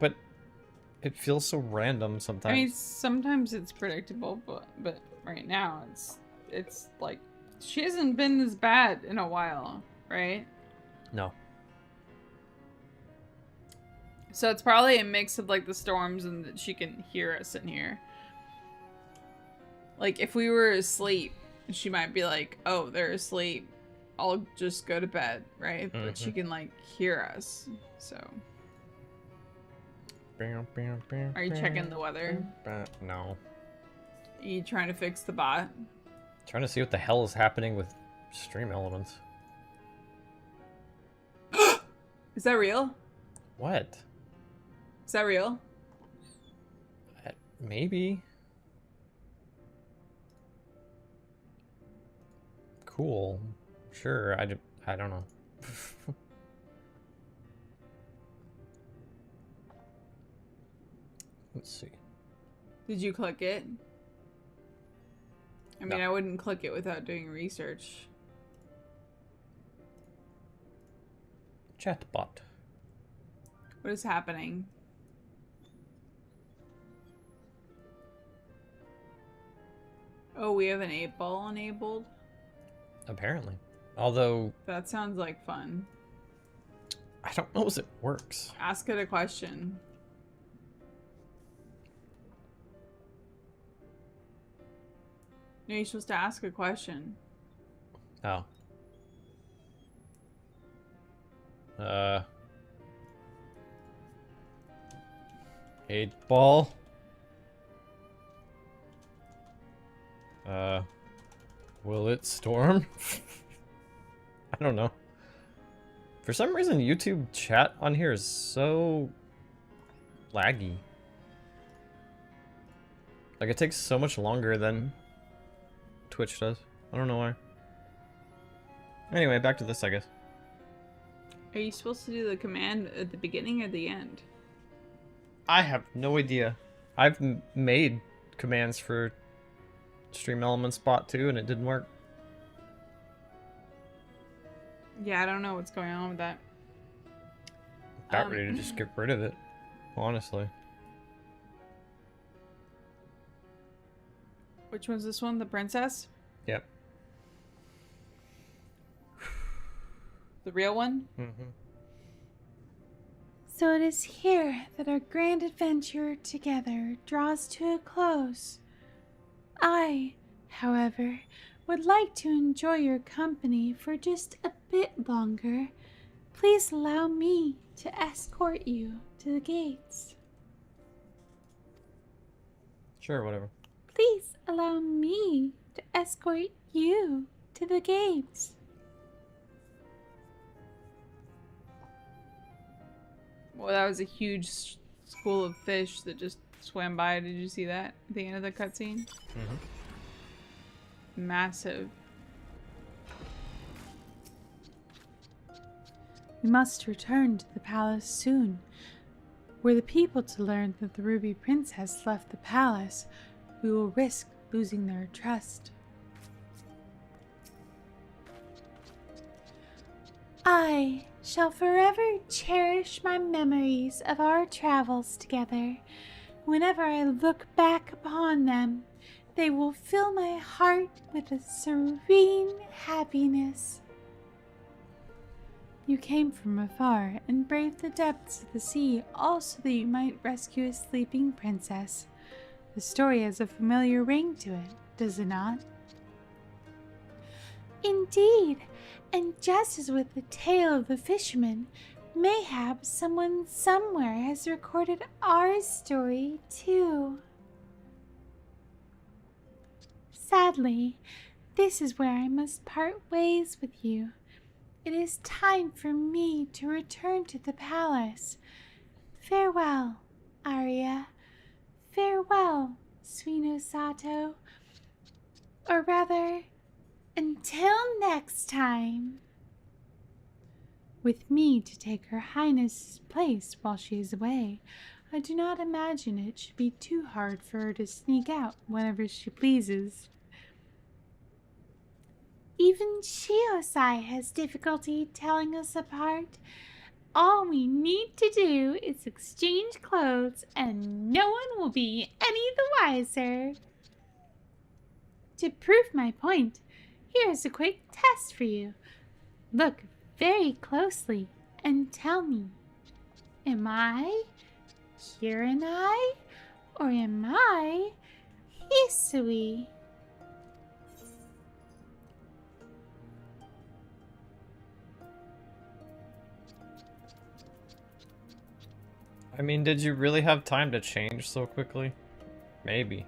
but it feels so random sometimes. I mean, sometimes it's predictable, but right now it's like she hasn't been this bad in a while, right? No. So it's probably a mix of like the storms and that she can hear us in here. Like if we were asleep, she might be like, "Oh, they're asleep. I'll just go to bed," right? But she can like hear us. So are you checking the weather? No. Are you trying to fix the bot? Trying to see what the hell is happening with stream elements. Is that real? What? Is that real? Maybe. Cool. Sure, I don't know. Let's see. Did you click it? I mean, No. I wouldn't click it without doing research. Chatbot. What is happening? Oh, we have an 8-ball enabled? Apparently. Although, That sounds like fun. I don't know if it works. Ask it a question. No, you're supposed to ask a question. Oh. 8-ball. Will it storm? I don't know. For some reason, YouTube chat on here is so laggy. Like, it takes so much longer than Twitch does. I don't know why. Anyway, back to this, I guess. Are you supposed to do the command at the beginning or the end? I have no idea. I've made commands for Stream Elements bot too, and it didn't work. Yeah, I don't know what's going on with that. About ready to just get rid of it, honestly. Which one's this one? The princess? Yep. The real one? Mm-hmm. So it is here that our grand adventure together draws to a close. I, however, would like to enjoy your company for just a bit longer. Please allow me to escort you to the gates. Sure, whatever. Please allow me to escort you to the gates. Well, that was a huge school of fish that just swam by. Did you see that at the end of the cutscene? Mm-hmm. Massive. We must return to the palace soon. Were the people to learn that the Ruby Princess left the palace, we will risk losing their trust. I shall forever cherish my memories of our travels together. Whenever I look back upon them, they will fill my heart with a serene happiness. You came from afar and braved the depths of the sea all so that you might rescue a sleeping princess. The story has a familiar ring to it, does it not? Indeed, and just as with the tale of the fisherman, mayhap someone somewhere has recorded our story too. Sadly, this is where I must part ways with you. It is time for me to return to the palace. Farewell, Aria. Farewell, Suino Sato. Or rather, until next time. With me to take Her Highness's place while she is away, I do not imagine it should be too hard for her to sneak out whenever she pleases. Even Shiosai has difficulty telling us apart. All we need to do is exchange clothes and no one will be any the wiser. To prove my point, here's a quick test for you. Look very closely and tell me, am I Kiranai or am I Hisui? I mean, did you really have time to change so quickly? Maybe.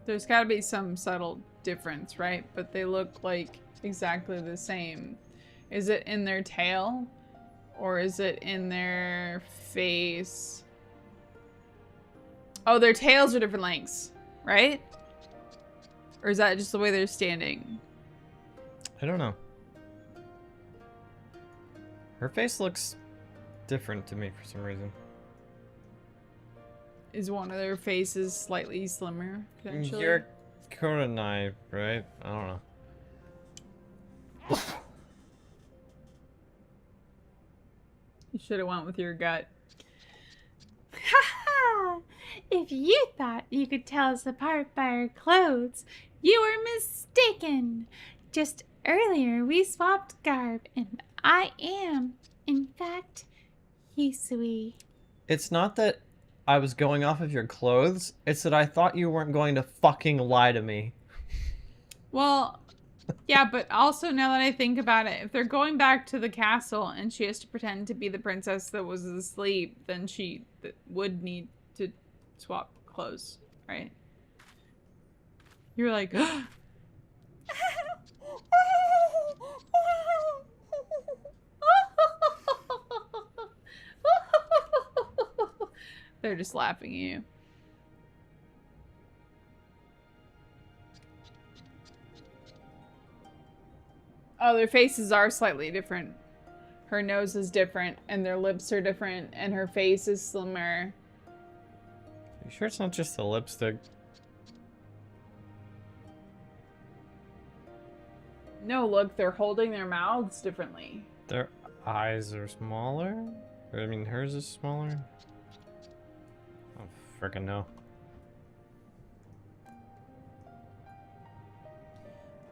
There's got to be some subtle difference, right? But they look like exactly the same. Is it in their tail? Or is it in their face? Oh, their tails are different lengths, right? Or is that just the way they're standing? I don't know. Her face looks different to me for some reason. Is one of their faces slightly slimmer, potentially? You're Kurenai, right? I don't know. You should have went with your gut. Ha! If you thought you could tell us apart by our clothes, you were mistaken. Just earlier we swapped garb, and I am, in fact, Hisui. It's not that I was going off of your clothes. It's that I thought you weren't going to fucking lie to me. Well, yeah, but also now that I think about it, if they're going back to the castle and she has to pretend to be the princess that was asleep, then she would need to swap clothes, right? You're like, they're just laughing at you. Oh, their faces are slightly different. Her nose is different, and their lips are different, and her face is slimmer. You sure it's not just the lipstick? No, look, they're holding their mouths differently. Their eyes are smaller? Or, I mean, hers is smaller? I don't frickin' know.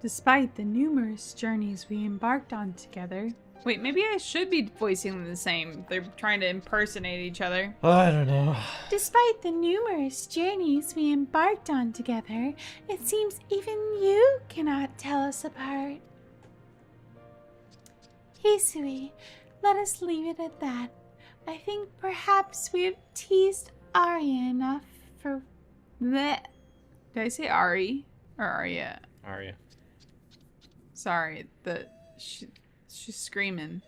Despite the numerous journeys we embarked on together. Wait, maybe I should be voicing them the same. They're trying to impersonate each other. I don't know. Despite the numerous journeys we embarked on together, it seems even you cannot tell us apart. Hisui, let us leave it at that. I think perhaps we have teased Arya enough for... Blech. Did I say Ari? Or Arya? Arya. Sorry, she's screaming.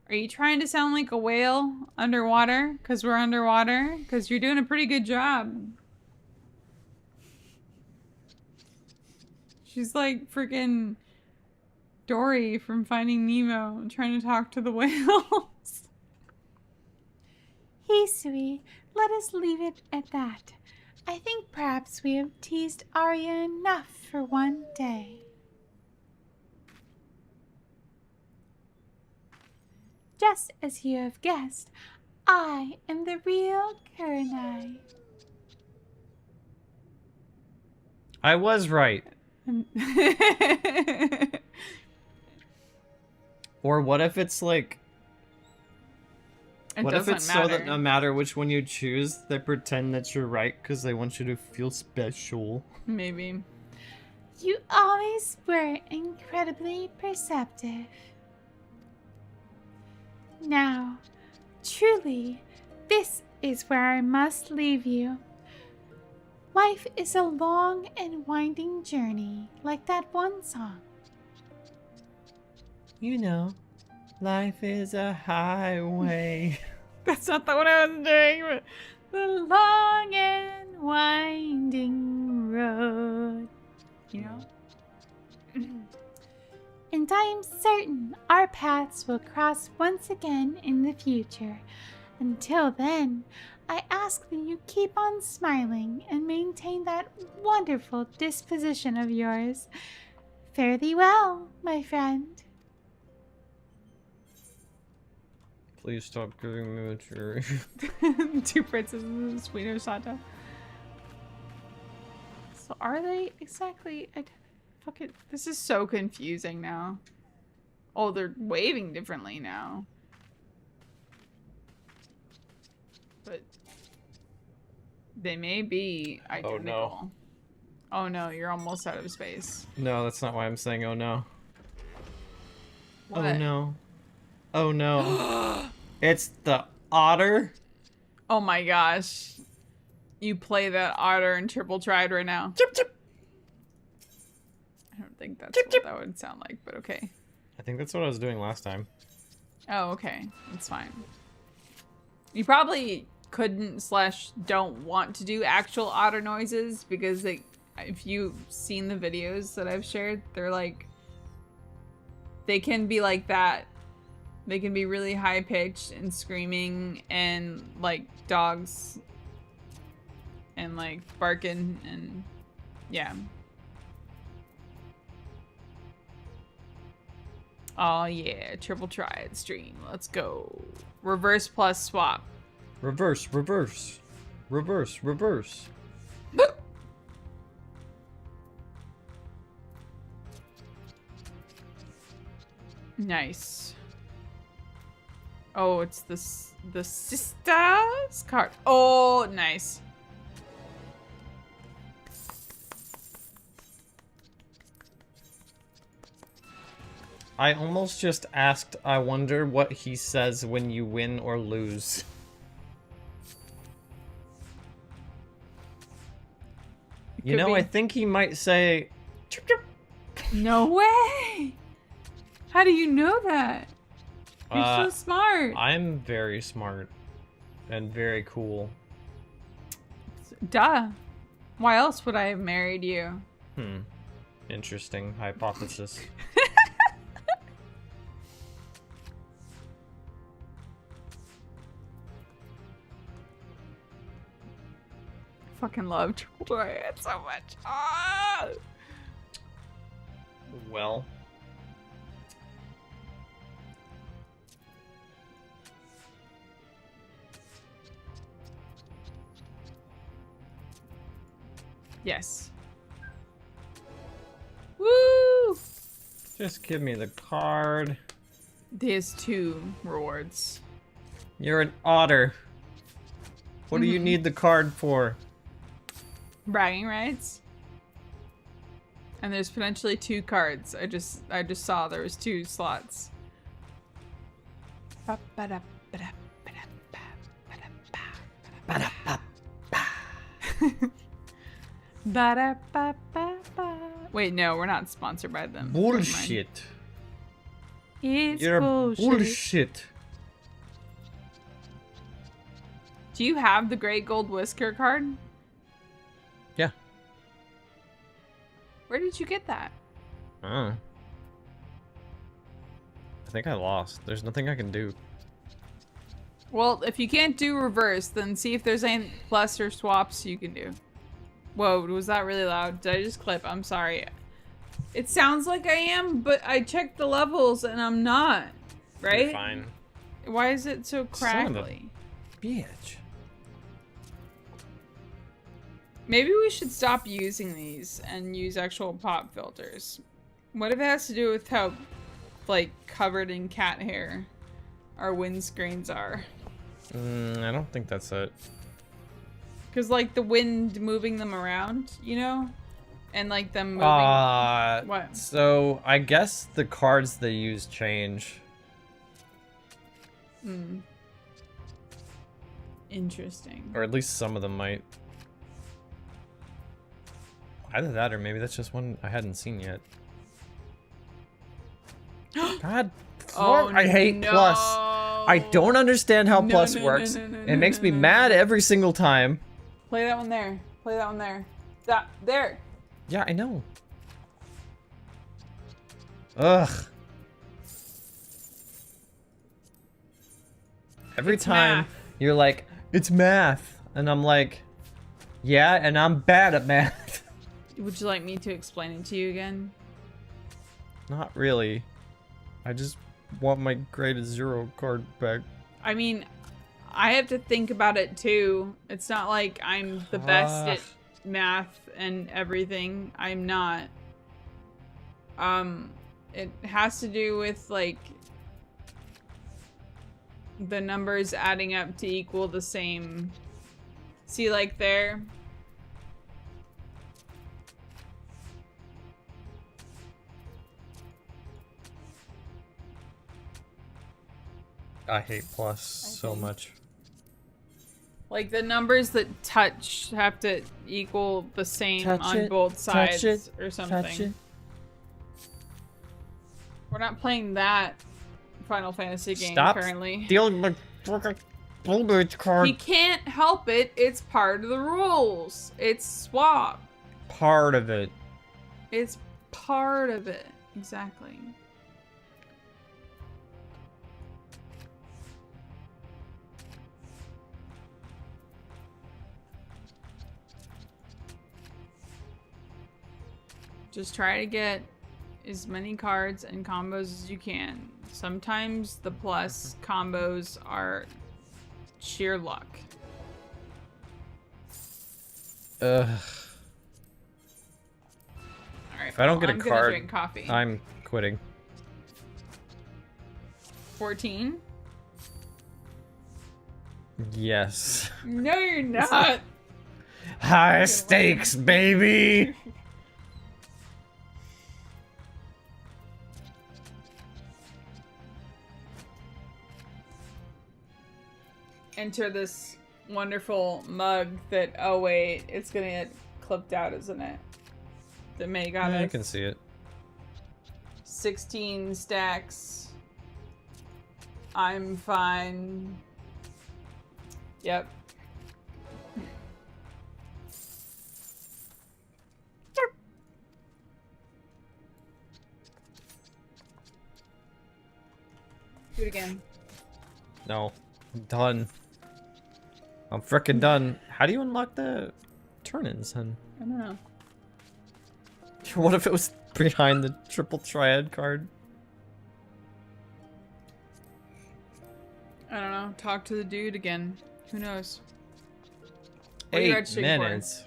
Are you trying to sound like a whale underwater? Because we're underwater? Because you're doing a pretty good job. She's like freaking Dory from Finding Nemo trying to talk to the whales. Hisui, let us leave it at that. I think perhaps we have teased Arya enough for one day. Just as you have guessed, I am the real Kugane. I was right. Or what if it's like... It what if doesn't it's matter. so that no matter which one you choose, they pretend that you're right because they want you to feel special? Maybe. You always were incredibly perceptive. Now, truly, this is where I must leave you. Life is a long and winding journey, like that one song. You know, life is a highway. That's not the one I was doing, but The long and winding road. you know. And I am certain our paths will cross once again in the future. Until then, I ask that you keep on smiling and maintain that wonderful disposition of yours. Fare thee well, my friend. Please stop giving me mature. Two princesses and sweeter Santa. So are they exactly? Fucking, this is so confusing now. Oh, they're waving differently now. But they may be identical. Oh no, you're almost out of space. No, that's not why I'm saying oh no. What? Oh no. Oh no. It's the otter? Oh my gosh. You play that otter in Triple Tried right now. Chip chip. I don't think that's Chip, what chip. that would sound like, but okay. I think that's what I was doing last time. Oh, okay. That's fine. You probably couldn't / don't want to do actual otter noises because they, if you've seen the videos that I've shared, they're like, they can be like that. They can be really high pitched and screaming and like dogs and like barking and yeah. Oh yeah, triple triad stream. Let's go. Reverse plus swap. Reverse, reverse. Reverse, reverse. Nice. Oh, it's the sisters card. Oh, nice. I almost just asked, I wonder what he says when you win or lose. You know, I think he might say... "Chirp, chirp." No way! How do you know that? You're so smart. I'm very smart. And very cool. Duh. Why else would I have married you? Interesting hypothesis. Fucking love triple triad so much. Ah! Well. Yes. Woo! Just give me the card. There's 2 rewards. You're an otter. What do you need the card for? Bragging rights. And there's potentially 2 cards. I just saw there was 2 slots. Wait, no, we're not sponsored by them. Never mind. Bullshit. It's You're bullshit. bullshit. Do you have the Great Gold Whisker card? Yeah. Where did you get that? I think I lost. There's nothing I can do. Well, if you can't do reverse, then see if there's any plus or swaps you can do. Whoa, was that really loud? Did I just clip? I'm sorry. It sounds like I am, but I checked the levels and I'm not. Right? You're fine. Why is it so Son of a crackly? bitch. Maybe we should stop using these and use actual pop filters. What if it has to do with how, like, covered in cat hair our windscreens are? I don't think that's it. Because, like, the wind moving them around, you know? And, like, them moving... What? So, I guess the cards they use change. Interesting. Or at least some of them might. Either that or maybe that's just one I hadn't seen yet. God, I hate plus. I don't understand how plus works. It makes me mad every single time. Play that one there. Play that one there. That there. Yeah, I know. Ugh. Every time math. you're like, it's math. And I'm like, yeah, and I'm bad at math. Would you like me to explain it to you again? Not really. I just want my graded 0 card back. I mean, I have to think about it too. It's not like I'm the best at math and everything. I'm not. It has to do with, like, the numbers adding up to equal the same. See, like there? I hate plus so much. Like, the numbers that touch have to equal the same on both sides or something. Touch it. We're not playing that Final Fantasy game currently. Stealing my fucking Stormblood card. He can't help it. It's part of the rules. It's swap. Part of it. It's part of it. Exactly. Just try to get as many cards and combos as you can. Sometimes the plus combos are sheer luck. Ugh. Alright, If I don't get a I'm card, gonna drink coffee. I'm quitting. 14? Yes. No, you're not. High stakes, baby! Enter this wonderful mug that, oh wait, it's gonna get clipped out, isn't it? The May got I us. can see it. 16 stacks. I'm fine. Yep. Do it again. No. I'm done. I'm frickin' done. How do you unlock the turn-ins, then? I don't know. What if it was behind the triple triad card? I don't know. Talk to the dude again. Who knows? What are you 8 registering for? minutes.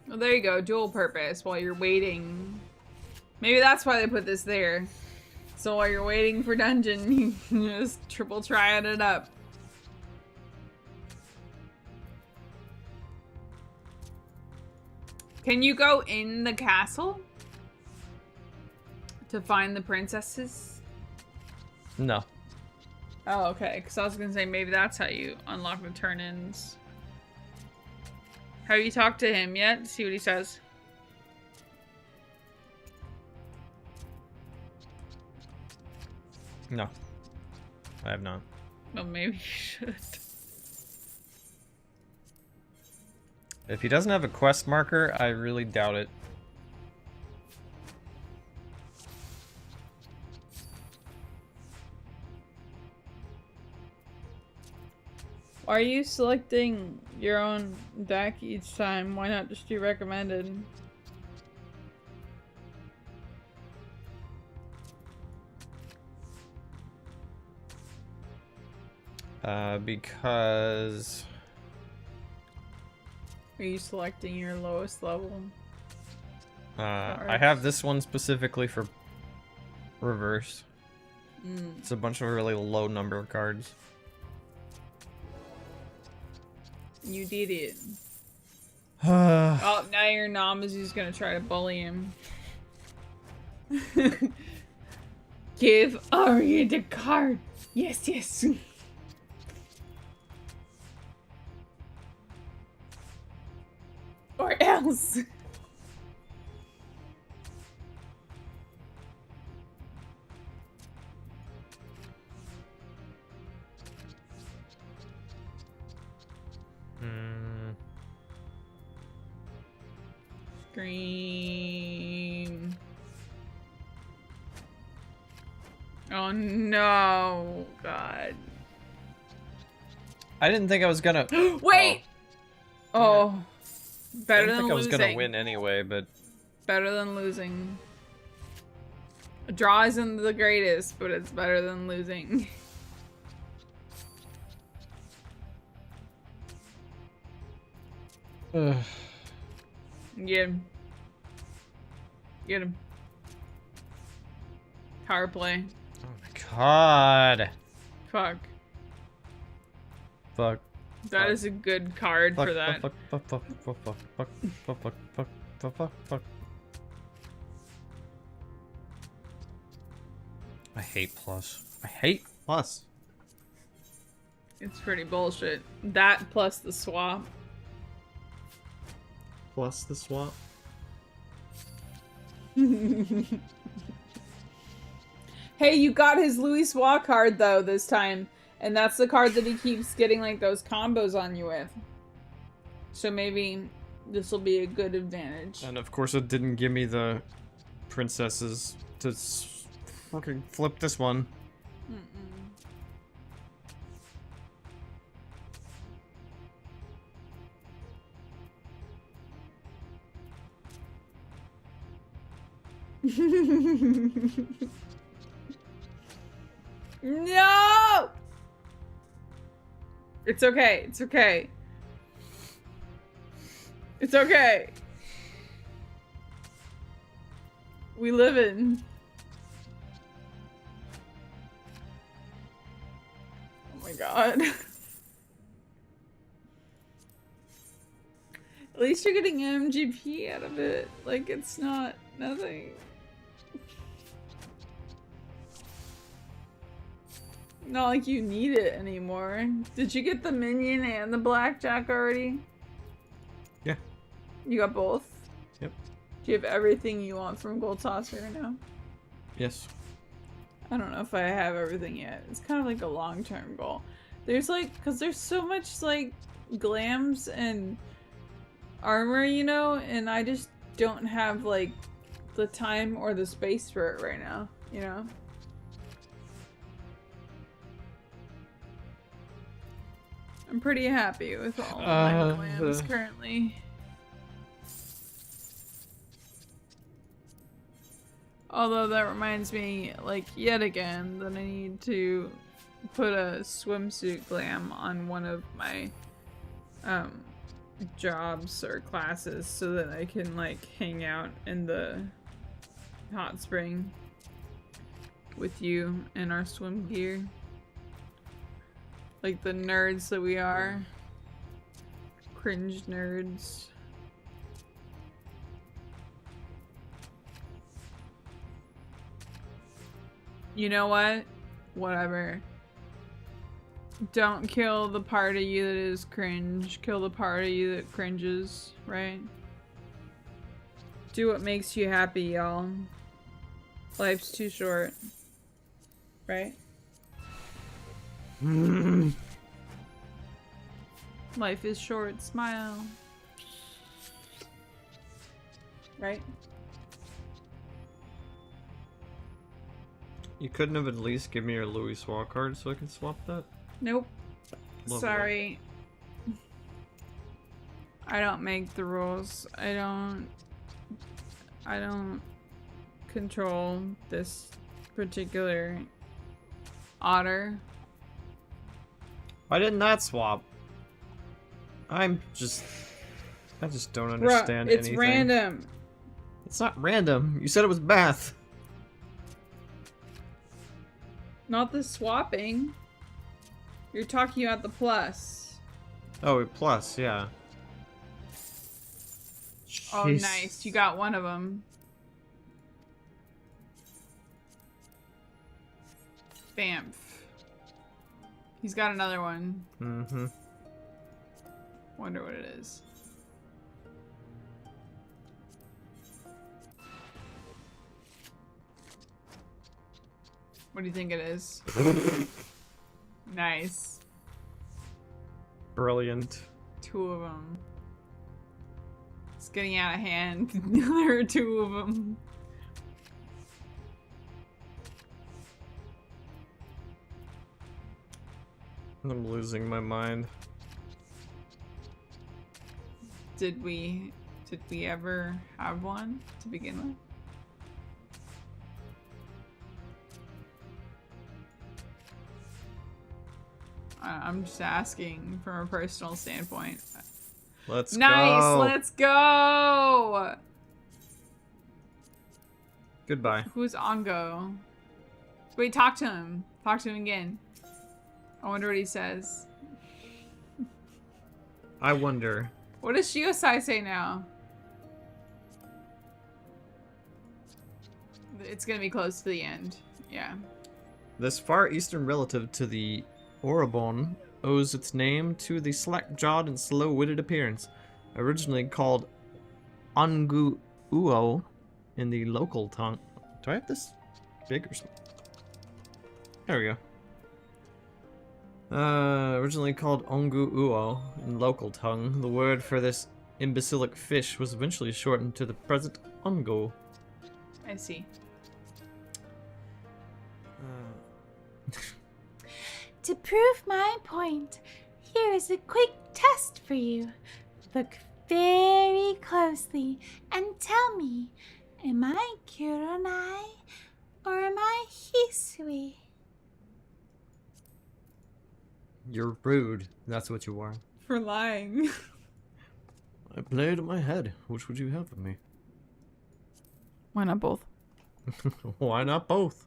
Well, there you go. Dual purpose while you're waiting. Maybe that's why they put this there. So while you're waiting for dungeon, you just triple triad it up. Can you go in the castle to find the princesses? No. Oh, okay. Because I was going to say maybe that's how you unlock the turn-ins. Have you talked to him yet? See what he says. No. I have not. Well, maybe you should. If he doesn't have a quest marker, I really doubt it. Why are you selecting your own deck each time? Why not just do recommended? Because... Are you selecting your lowest level? I have this one specifically for reverse. Mm. It's a bunch of really low number of cards. You did it. Uh, Oh, now your Namazu's gonna try to bully him. Give Arya the card. Yes, yes. Or else. Scream. Oh no, God. I didn't think I was gonna... Wait! Oh. I Better didn't than think I was losing. gonna win anyway, but... Better than losing. A draw isn't the greatest, but it's better than losing. Ugh. Get him. Get him. Power play. Oh my god. Fuck. Fuck. That Fuck. is a good card Fuck, for that. fuck, fuck, fuck, fuck, fuck, fuck, fuck, fuck, fuck, fuck, fuck, fuck. I hate plus. I hate plus. It's pretty bullshit. That plus the swap. Plus the swap? Hey, you got his Louis Swat card though this time. And that's the card that he keeps getting like those combos on you with. So maybe this will be a good advantage. And of course it didn't give me the princesses to fucking flip this one. No! It's okay. It's okay. It's okay. We live in. Oh my god. At least you're getting MGP out of it. Like, it's not nothing. Not like you need it anymore. Did you get the minion and the blackjack already? Yeah. You got both? Yep. Do you have everything you want from Gold Saucer now? Yes. I don't know if I have everything yet. It's kind of like a long-term goal. There's like, because there's so much like glams and armor, you know, and I just don't have like the time or the space for it right now, you know? I'm pretty happy with all my glams currently. Although that reminds me, like, yet again, that I need to put a swimsuit glam on one of my jobs or classes so that I can like hang out in the hot spring with you in our swim gear, like the nerds that we are. Cringe nerds. You know what? Whatever. Don't kill the part of you that is cringe. Kill the part of you that cringes, right? Do what makes you happy, y'all. Life's too short. Right? Life is short, smile. Right? You couldn't have at least give me your Louis Swat card so I can swap that? Nope. Lovely. Sorry. I don't make the rules. I don't control this particular otter. Why didn't that swap? I just don't understand Bruh, it's anything. random. It's not random. You said it was math. Not the swapping. You're talking about the plus. Oh, plus, yeah. Oh, Jeez. nice. You got one of them. Bamf. He's got another one. Mm-hmm. Wonder what it is. What do you think it is? Nice. Brilliant. Two of them. It's getting out of hand. There are two of them. I'm losing my mind. Did we ever have one to begin with? I'm just asking from a personal standpoint. Let's Nice, go. let's go! Goodbye. Who's Ongo? Wait, talk to him. Talk to him again. I wonder what he says. I wonder. What does Shiosai say now? It's gonna be close to the end. Yeah. This far eastern relative to the Orobon owes its name to the slack-jawed and slow-witted appearance. Originally called Ongu Uo in the local tongue. Do I have this big or something? There we go. Originally called Ongu Uo in local tongue, the word for this imbecilic fish was eventually shortened to the present Ongo. I see. To prove my point, here is a quick test for you. Look very closely and tell me, Am I Kuronai or am I Hisui? You're rude. That's what you are. For lying. I play it in my head. Which would you have of me? Why not both? Why not both?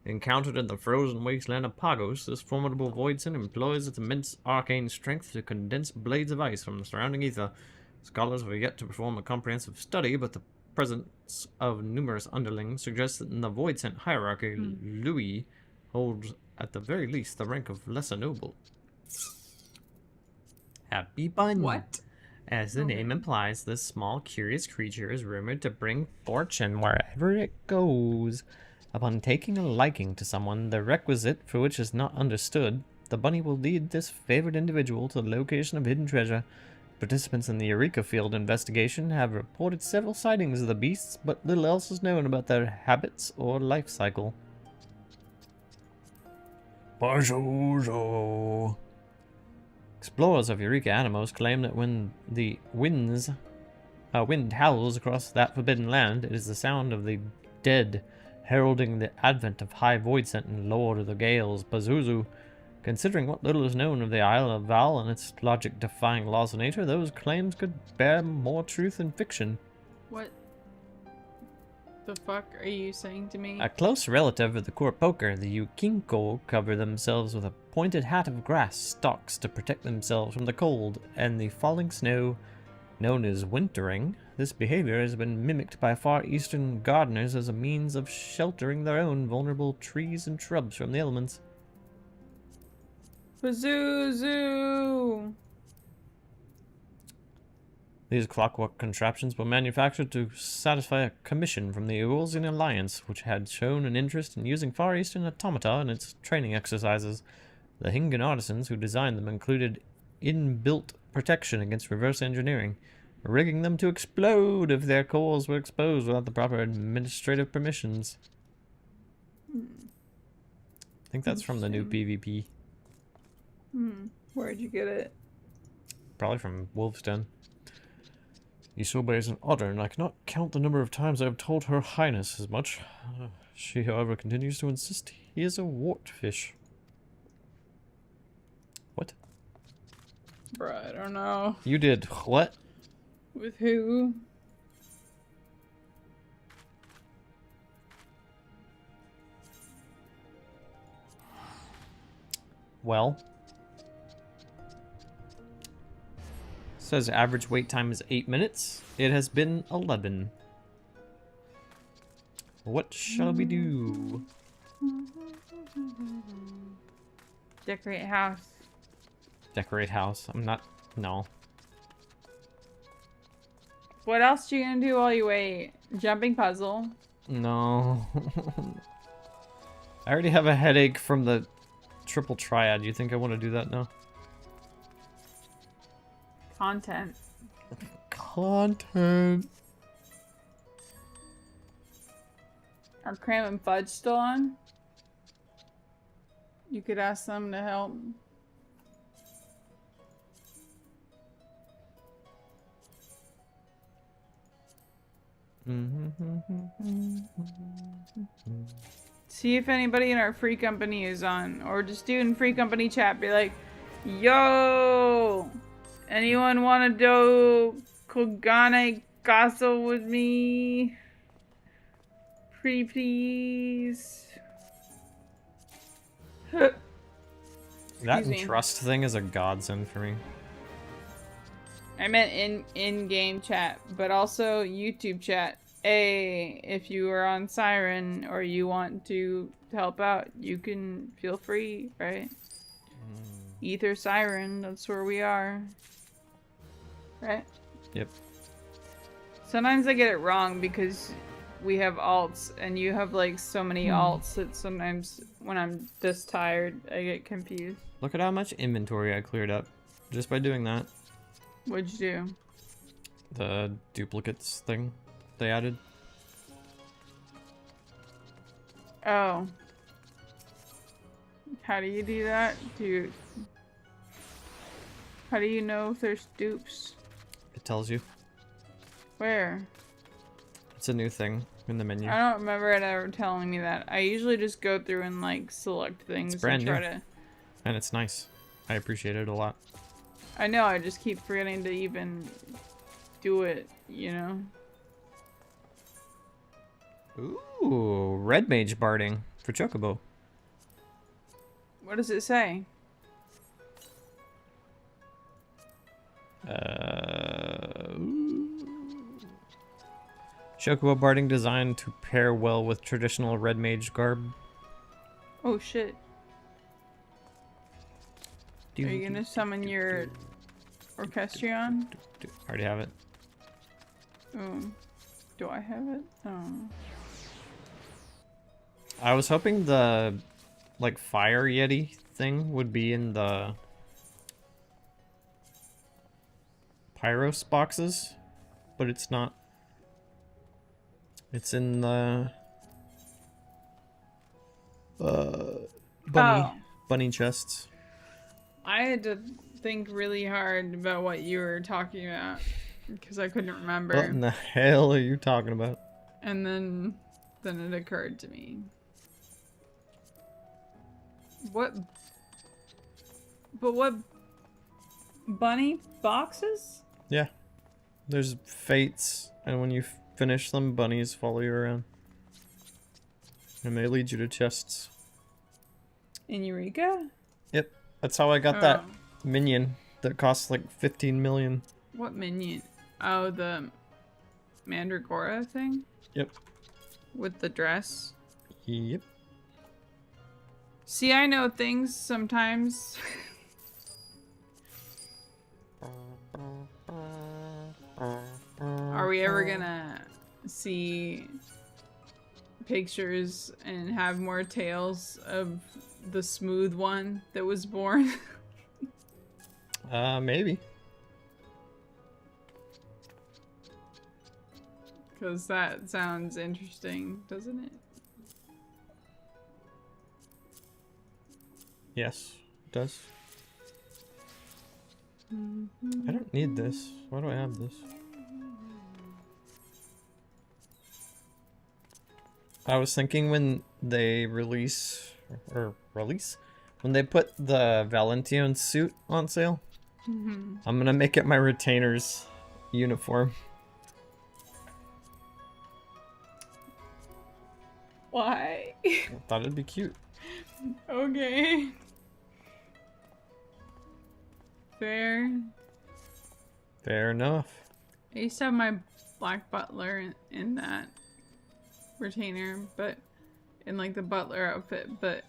Encountered in the frozen wasteland of Pagos, this formidable voidsent employs its immense arcane strength to condense blades of ice from the surrounding ether. Scholars have yet to perform a comprehensive study, but the presence of numerous underlings suggests that in the voidsent hierarchy, Louis holds at the very least the rank of lesser noble. Happy Bun. What? As the name implies, this small, curious creature is rumored to bring fortune wherever it goes. Upon taking a liking to someone, the requisite for which is not understood, the bunny will lead this favored individual to the location of hidden treasure. Participants in the Eureka field investigation have reported several sightings of the beasts, but little else is known about their habits or life cycle. Pazuzu. Explorers of Eureka Animos claim that when the wind howls across that forbidden land, it is the sound of the dead, heralding the advent of High Voidsent and Lord of the Gales, Pazuzu. Considering what little is known of the Isle of Val and its logic-defying laws of nature, those claims could bear more truth than fiction. What the fuck are you saying to me? A close relative of the Kurpoker, the Yukinko, cover themselves with a pointed hat of grass stalks to protect themselves from the cold and the falling snow. Known as wintering, this behavior has been mimicked by Far Eastern gardeners as a means of sheltering their own vulnerable trees and shrubs from the elements. Pazuzu! These clockwork contraptions were manufactured to satisfy a commission from the Eureka and Alliance, which had shown an interest in using Far Eastern automata in its training exercises. The Hingan artisans who designed them included inbuilt protection against reverse engineering, rigging them to explode if their cores were exposed without the proper administrative permissions. I think that's from the new PvP. Where'd you get it? Probably from Wolf's Den. Isobe is an otter, and I cannot count the number of times I have told Her Highness as much. She, however, continues to insist he is a wartfish. What? Bruh, I don't know. You did what? With who? Well. Says average wait time is 8 minutes. It has been 11. What shall we do? Decorate house. Decorate house. I'm not... No. What else are you gonna do while you wait? Jumping puzzle. No. I already have a headache from the triple triad. You think I want to do that now? Content. Content. Are Cram and Fudge still on? You could ask them to help. See if anybody in our free company is on, or just do in free company chat. Be like, "Yo, anyone want to do Kugane Castle with me? Pretty please." That Excuse me. trust thing is a godsend for me. I meant in-game chat, but also YouTube chat. Hey, if you are on Siren or you want to help out, you can feel free, right? Ether Siren, that's where we are. Right? Yep. Sometimes I get it wrong because we have alts and you have like so many alts that sometimes when I'm just tired, I get confused. Look at how much inventory I cleared up just by doing that. What'd you do? The duplicates thing they added. Oh. How do you do that? How do you know if there's dupes? It tells you. Where? It's a new thing in the menu. I don't remember it ever telling me that. I usually just go through and like select things brand and try new. to. And it's nice. I appreciate it a lot. I know, I just keep forgetting to even do it, you know? Ooh, red mage barding for Chocobo. What does it say? Chocobo barding designed to pair well with traditional red mage garb. Oh shit. Are you gonna summon your Orchestrion? Already have it. Oh. Do I have it? Oh. I was hoping the like fire yeti thing would be in the Pyros boxes, but it's not. It's in the bunny chests. I had to think really hard about what you were talking about because I couldn't remember. What in the hell are you talking about? And then it occurred to me. What? But what? Bunny boxes? Yeah. There's fates, and when you finish them, bunnies follow you around. And they lead you to chests. In Eureka? Yep. That's how I got that minion that costs like 15 million. What minion? Oh, the Mandragora thing? Yep. With the dress? Yep. See, I know things sometimes. Are we ever gonna see pictures and have more tales of the smooth one that was born? Maybe. Because that sounds interesting, doesn't it? Yes, it does. I don't need this. Why do I have this? I was thinking when they release, when they put the Valentine suit on sale, I'm gonna make it my retainer's uniform. Why? I thought it'd be cute. Okay. Fair. Fair enough. I used to have my Black Butler in that retainer, but in like the butler outfit, but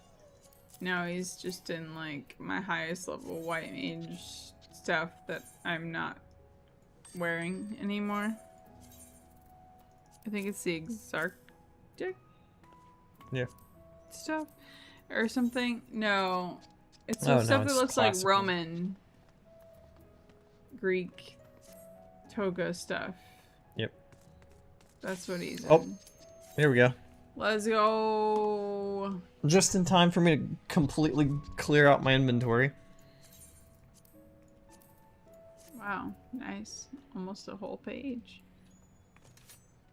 now he's just in like my highest level white mage stuff that I'm not wearing anymore. I think it's the Exarctic stuff or something. No, it's the stuff that looks like Roman Greek toga stuff. Yep. That's what he's in. Oh, here we go. Let's go. Just in time for me to completely clear out my inventory. Wow, nice. Almost a whole page.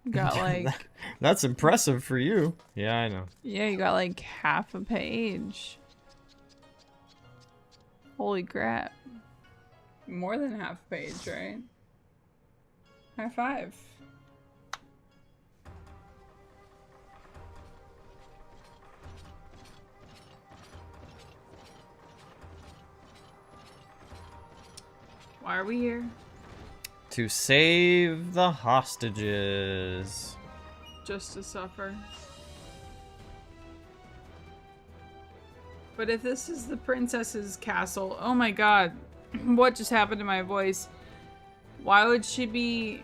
Got like... That's impressive for you. Yeah, I know. Yeah, you got like half a page. Holy crap. More than half a page, right? High five. Why are we here? To save the hostages. Just to suffer. But if this is the princess's castle, oh my god, what just happened to my voice? Why would she be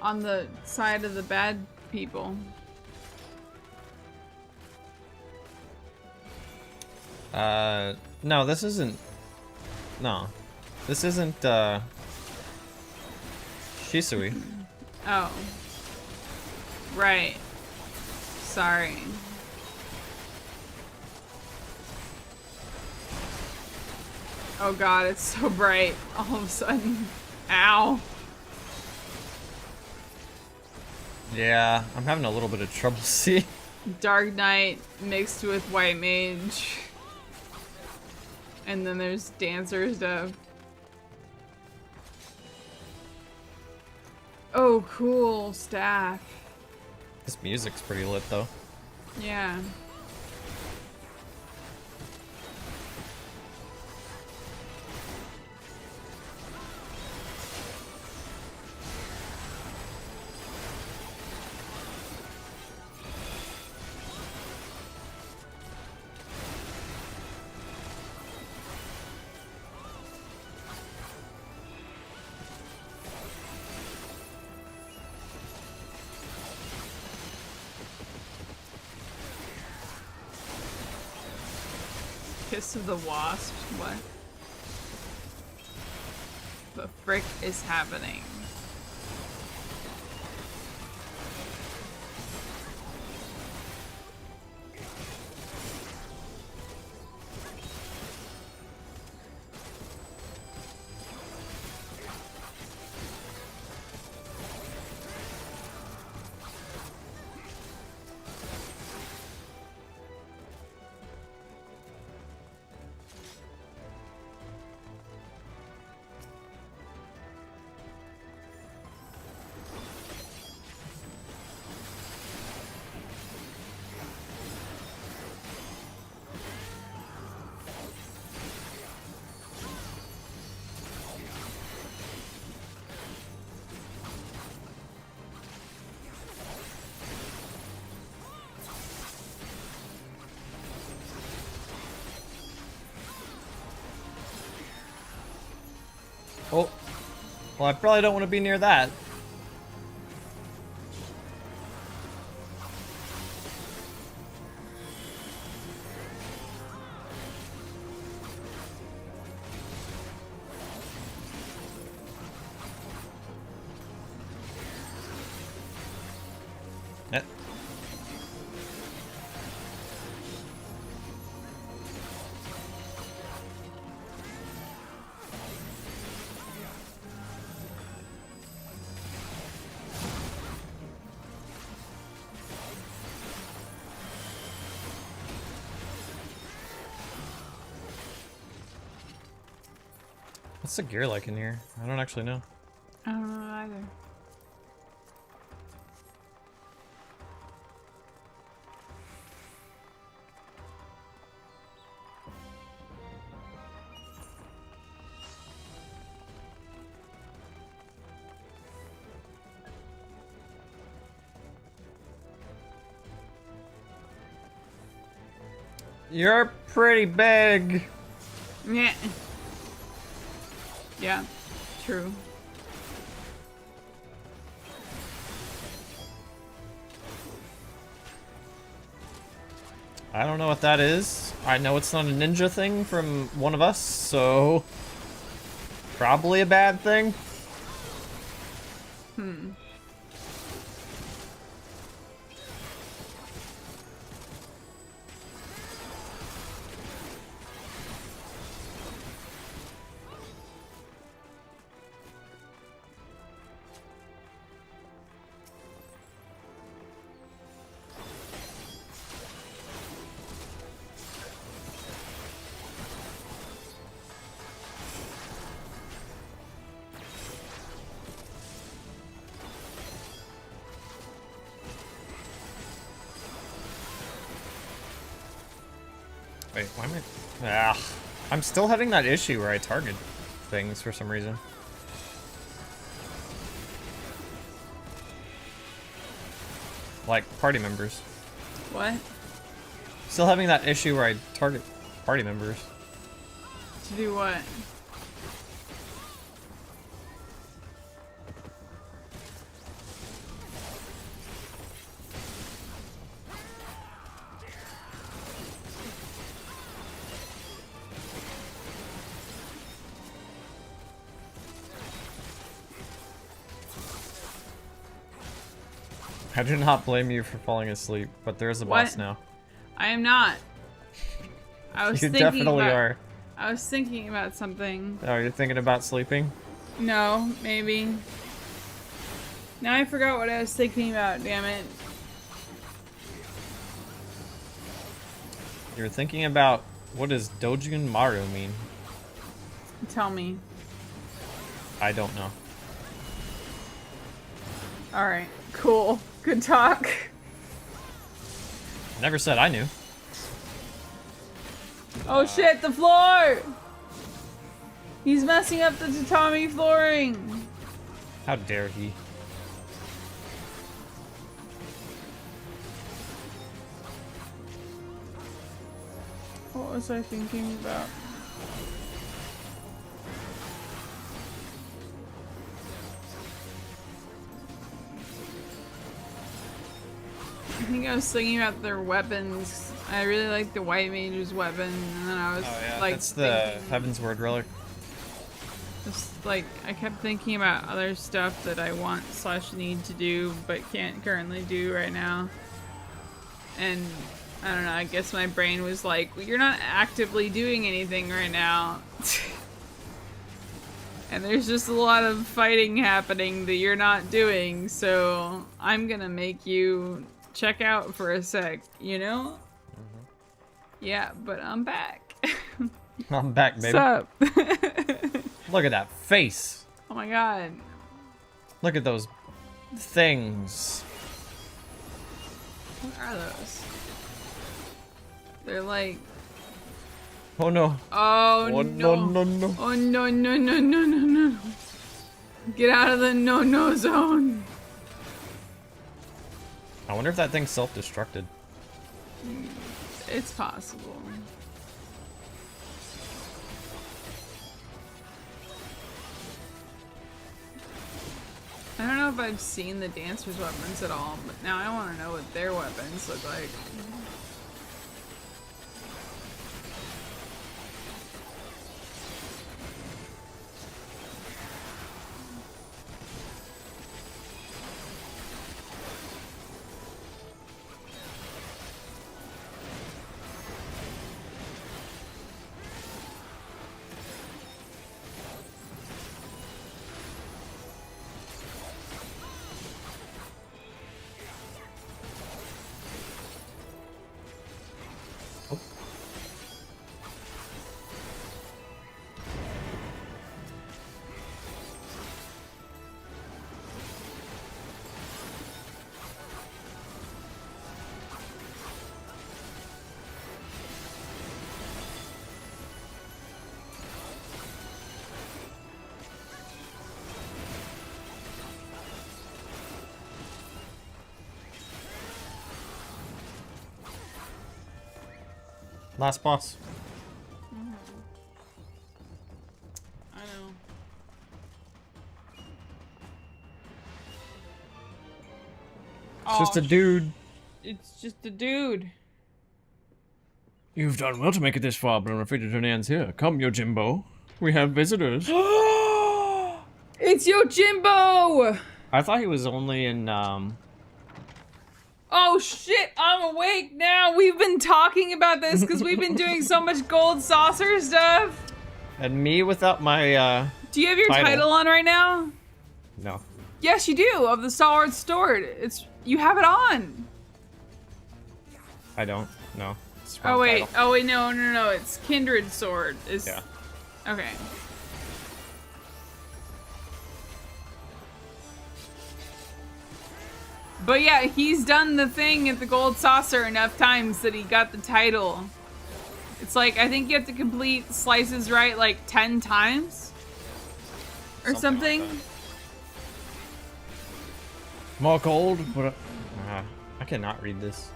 on the side of the bad people? No, this isn't... No. This isn't, Shisui. Oh. Right. Sorry. Oh god, it's so bright all of a sudden. Ow. Yeah, I'm having a little bit of trouble seeing. Dark Knight mixed with White Mage. And then there's Dancer stuff. Oh, cool. Staff. This music's pretty lit, though. Yeah. Kiss of the Wasp? What? The frick is happening? Oh. Well, I probably don't want to be near that. What's the gear like in here? I don't actually know. I don't know either. You're pretty big. Yeah. Yeah, true. I don't know what that is. I know it's not a ninja thing from one of us, so probably a bad thing. Hmm. Wait, why am I... Ah, I'm still having that issue where I target things for some reason. Like, party members. What? Still having that issue where I target party members. To do what? I do not blame you for falling asleep, but there is a boss What? now. I am not. I was You thinking definitely about, are. I was thinking about something. Oh, you're thinking about sleeping? No, maybe. Now I forgot what I was thinking about, damn it. You're thinking about what does Dojin Maru mean? Tell me. I don't know. Alright, cool. Good talk. Never said I knew. Oh shit, the floor! He's messing up the tatami flooring! How dare he? What was I thinking about? I think I was thinking about their weapons. I really like the White Mage's weapon, and then I was like, that's the Heaven's Word relic. just like I kept thinking about other stuff that I want / need to do, but can't currently do right now. And I don't know. I guess my brain was like, well, "You're not actively doing anything right now." And there's just a lot of fighting happening that you're not doing, so I'm gonna make you check out for a sec, you know? Mm-hmm. Yeah, but I'm back. I'm back, baby. What's up? Look at that face. Oh my god. Look at those things. What are those? They're like... Oh no. Oh, Oh no. no, no, no. Oh no, no, no, no, no, no. Get out of the no-no zone. I wonder if that thing's self-destructed. It's possible. I don't know if I've seen the dancers' weapons at all, but now I want to know what their weapons look like. Last boss. I know. It's just a dude. It's just a dude. You've done well to make it this far, but I'm afraid to turn hands here. Come, Yojimbo. We have visitors. It's Yojimbo! I thought he was only in, Oh shit, I'm awake now. We've been talking about this because we've been doing so much gold saucer stuff. and me without my, Do you have your title on right now? no. Yes, you do, of the Stalwart Stored. You have it on. I don't. No. It's Oh wrong wait, title. no, it's Kindred Sword. Yeah. Okay. But yeah, he's done the thing at the Gold Saucer enough times that he got the title. It's like, I think you have to complete Slices Right like 10 times? Or something? like that. More gold, but I cannot read this.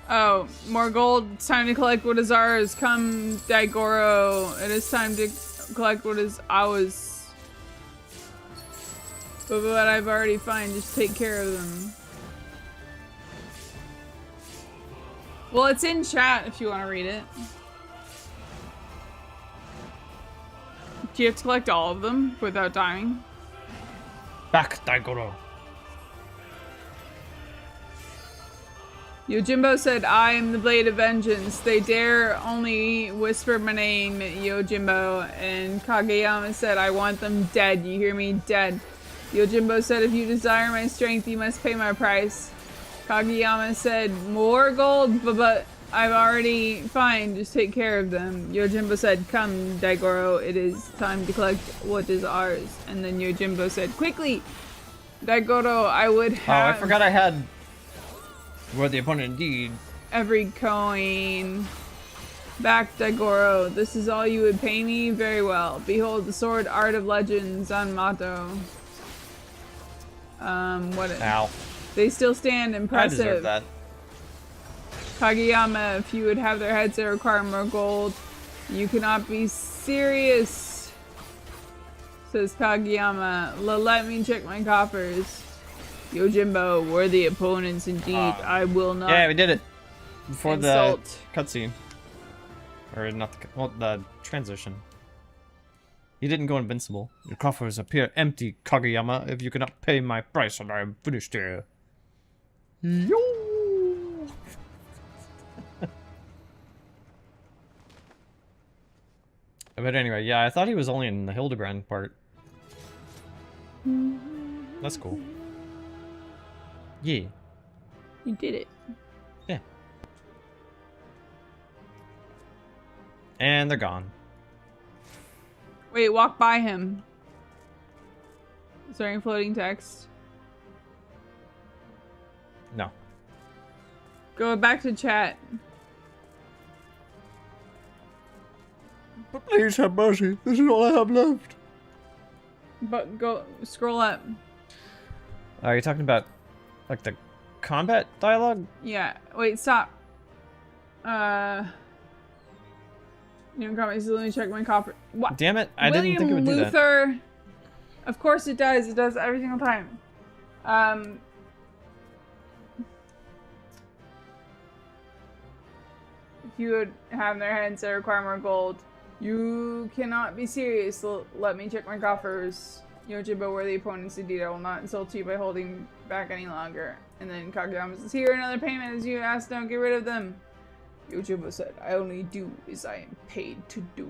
Oh, more gold. It's time to collect what is ours. Come, Daigoro. It is time to collect what is ours. But what I've already found, just take care of them. Well, it's in chat if you want to read it. Do you have to collect all of them without dying? Back, Daigoro. Yojimbo said, I am the Blade of Vengeance. They dare only whisper my name, Yojimbo. And Kageyama said, I want them dead. You hear me? Dead. Yojimbo said, if you desire my strength, you must pay my price. Kageyama said, more gold, but I've already... Fine, just take care of them. Yojimbo said, come, Daigoro, it is time to collect what is ours. And then Yojimbo said, quickly! Daigoro, I would have... Oh, I forgot I had... Were the opponent indeed. Every coin. Back, Daigoro. This is all you would pay me? Very well. Behold the sword art of legends on Mato. What? Ow. They still stand impressive. I deserve that. Kageyama, if you would have their heads that require more gold, you cannot be serious. Says Kageyama. Let me check my coffers. Yojimbo, worthy opponents indeed. I will not. Yeah, we did it. Before insult. The cutscene. Or not the, well, the transition. You didn't go invincible. Your coffers appear empty, Kageyama. If you cannot pay my price, and I am finished here. Yo! But anyway, yeah, I thought he was only in the Hildebrand part. That's cool. Yeah. You did it. Yeah. And they're gone. Wait, walk by him. Is there any floating text? No. Go back to chat. But please have mercy. This is all I have left. But go scroll up. Are you talking about like the combat dialogue? Yeah. Wait, stop. You don't comment. Let me check my copper. What? Damn it! I didn't think it would do that. Luther. Of course it does. It does every single time. If you would have their heads that require more gold, you cannot be serious. Let me check my coffers. Yojimbo, worthy opponents indeed. I will not insult you by holding back any longer. And then Kageyama says, here, another payment as you asked, don't get rid of them. Yojimbo said, I only do as I am paid to do.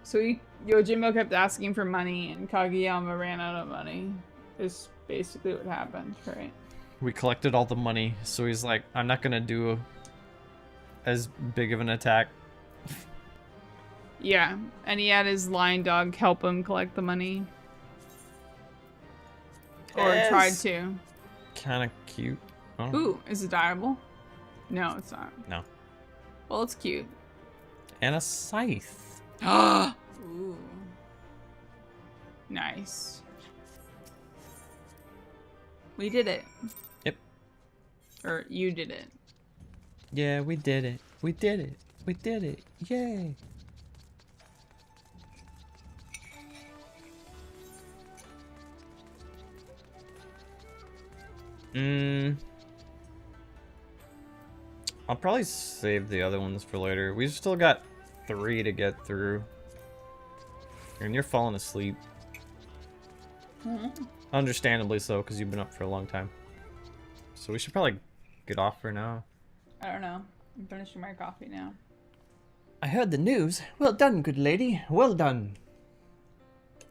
So Yojimbo kept asking for money and Kageyama ran out of money. Is basically what happened, right? We collected all the money, so he's like, I'm not gonna do as big of an attack. Yeah, and he had his lion dog help him collect the money. Or tried to. Kinda cute. Oh. Ooh, is it diable? No, it's not. No. Well, it's cute. And a scythe. Ooh. Nice. We did it. Yep. Or you did it. Yeah, we did it. We did it. We did it. Yay. I'll probably save the other ones for later. We've still got 3 to get through. And you're falling asleep. Understandably so, because you've been up for a long time. So we should probably get off for now. I don't know. I'm finishing my coffee now. I heard the news. Well done, good lady. Well done.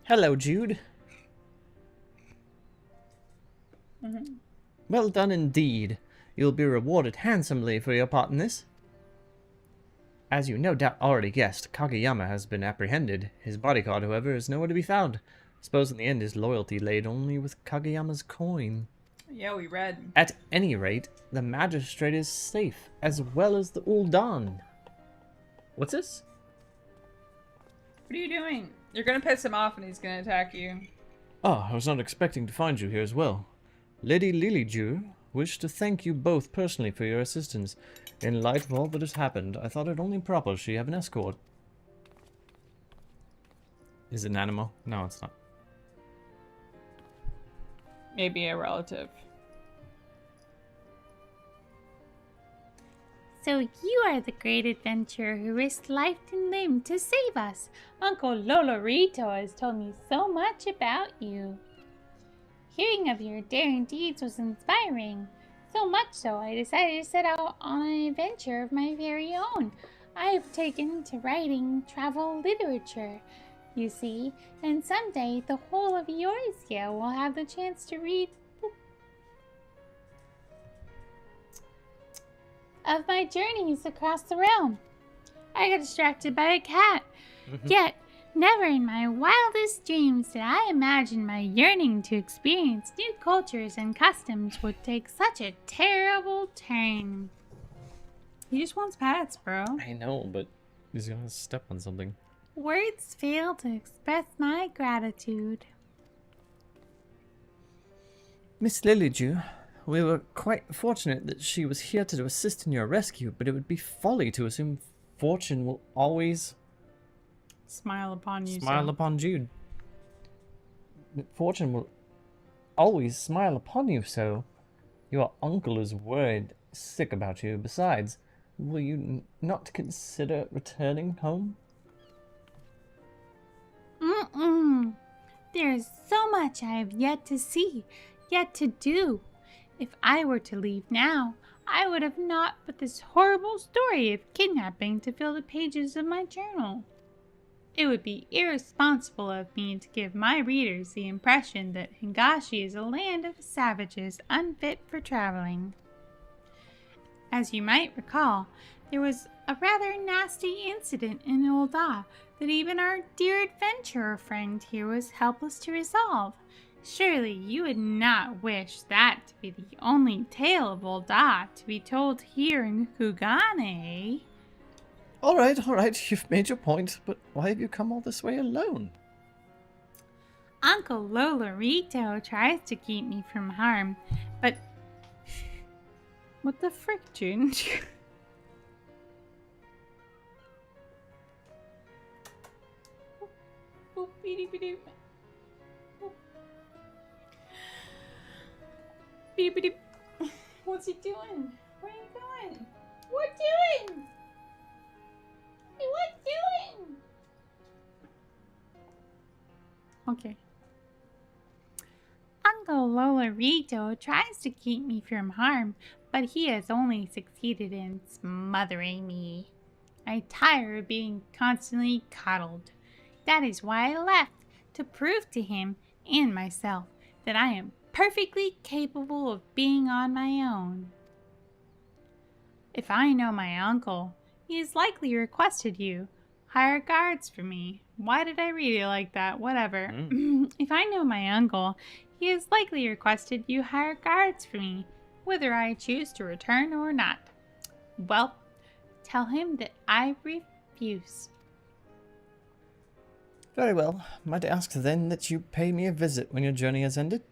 Hello, Jude. Well done indeed. You'll be rewarded handsomely for your part in this. As you no doubt already guessed, Kageyama has been apprehended. His bodyguard, however, is nowhere to be found. Suppose in the end his loyalty laid only with Kageyama's coin. Yeah, we read. At any rate, the magistrate is safe, as well as the Ul'dan. What's this? What are you doing? You're gonna piss him off and he's gonna attack you. Ah, I was not expecting to find you here as well. Lady Lilyju wished to thank you both personally for your assistance. In light of all that has happened, I thought it only proper she have an escort. Is it an animal? No, it's not. Maybe a relative. So you are the great adventurer who risked life and limb to save us. Uncle Lolorito has told me so much about you. Hearing of your daring deeds was inspiring. So much so, I decided to set out on an adventure of my very own. I have taken to writing travel literature. you see, and someday the whole of Eorzea will have the chance to read of my journeys across the realm. I got distracted by a cat. Yet, never in my wildest dreams did I imagine my yearning to experience new cultures and customs would take such a terrible turn. He just wants pets, bro. I know, but he's gonna step on something. Words fail to express my gratitude. Miss Lilydew, we were quite fortunate that she was here to assist in your rescue, but it would be folly to assume fortune will always Smile upon you. smile upon Jude. Fortune will always smile upon you, so your uncle is worried sick about you. Besides, will you not consider returning home? There is so much I have yet to see, yet to do. If I were to leave now, I would have naught but this horrible story of kidnapping to fill the pages of my journal. It would be irresponsible of me to give my readers the impression that Hingashi is a land of savages unfit for traveling. As you might recall, there was a rather nasty incident in Ul'dah that even our dear adventurer friend here was helpless to resolve. Surely you would not wish that to be the only tale of Ul'dah to be told here in Kugane. All right, you've made your point, but why have you come all this way alone? Uncle Lolorito tries to keep me from harm, but... What the frick, June? What's he doing? Where are you going? What doing? Hey, what doing? Okay. Uncle Lolorito tries to keep me from harm, but he has only succeeded in smothering me. I tire of being constantly coddled. That is why I left, to prove to him and myself that I am perfectly capable of being on my own. If I know my uncle, he has likely requested you hire guards for me. Why did I read it like that? Whatever. If I know my uncle, he has likely requested you hire guards for me, whether I choose to return or not. Well, tell him that I refuse. Very well. Might I ask then that you pay me a visit when your journey has ended?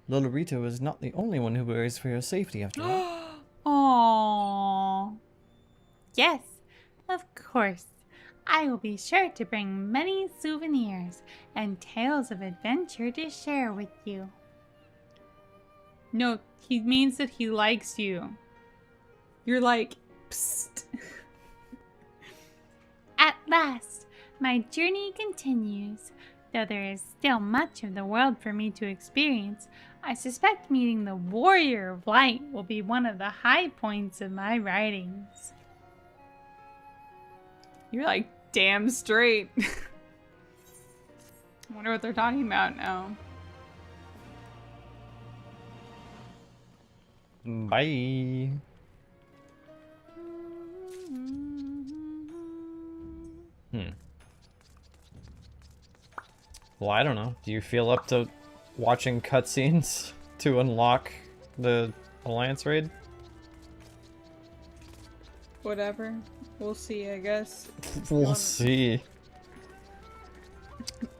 Lolorito is not the only one who worries for your safety after all. Aww. Yes, of course. I will be sure to bring many souvenirs and tales of adventure to share with you. No, he means that he likes you. You're like, psst. At last, my journey continues. Though there is still much of the world for me to experience, I suspect meeting the Warrior of Light will be one of the high points of my writings. You're like, damn straight. I wonder what they're talking about now. Bye. Well, I don't know. Do you feel up to watching cutscenes to unlock the Alliance raid? Whatever. We'll see, I guess. We'll see.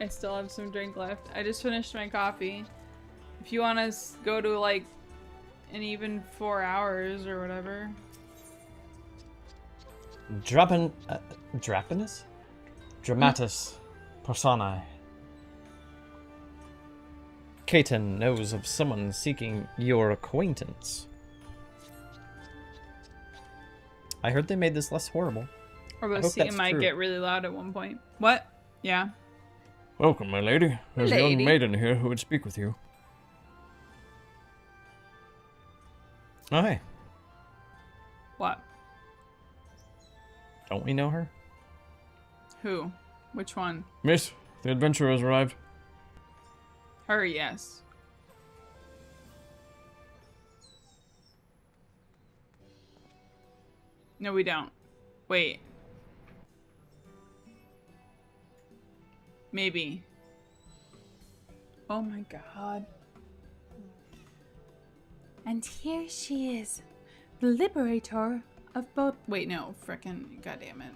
I still have some drink left. I just finished my coffee. If you want to go to like an even 4 hours or whatever. Dramatis personae. Kaiten knows of someone seeking your acquaintance. I heard they made this less horrible. Or I the hope scene that's might true. get really loud at one point. What? Yeah. Welcome, my lady. There's a Lady. young maiden here who would speak with you. Oh, hey. What? Don't we know her? Who? Which one? Miss, The adventurers arrived. Her, yes. No, we don't. Wait. Maybe. Oh my god. And here she is, the liberator of both. Wait, no. Frickin' goddammit.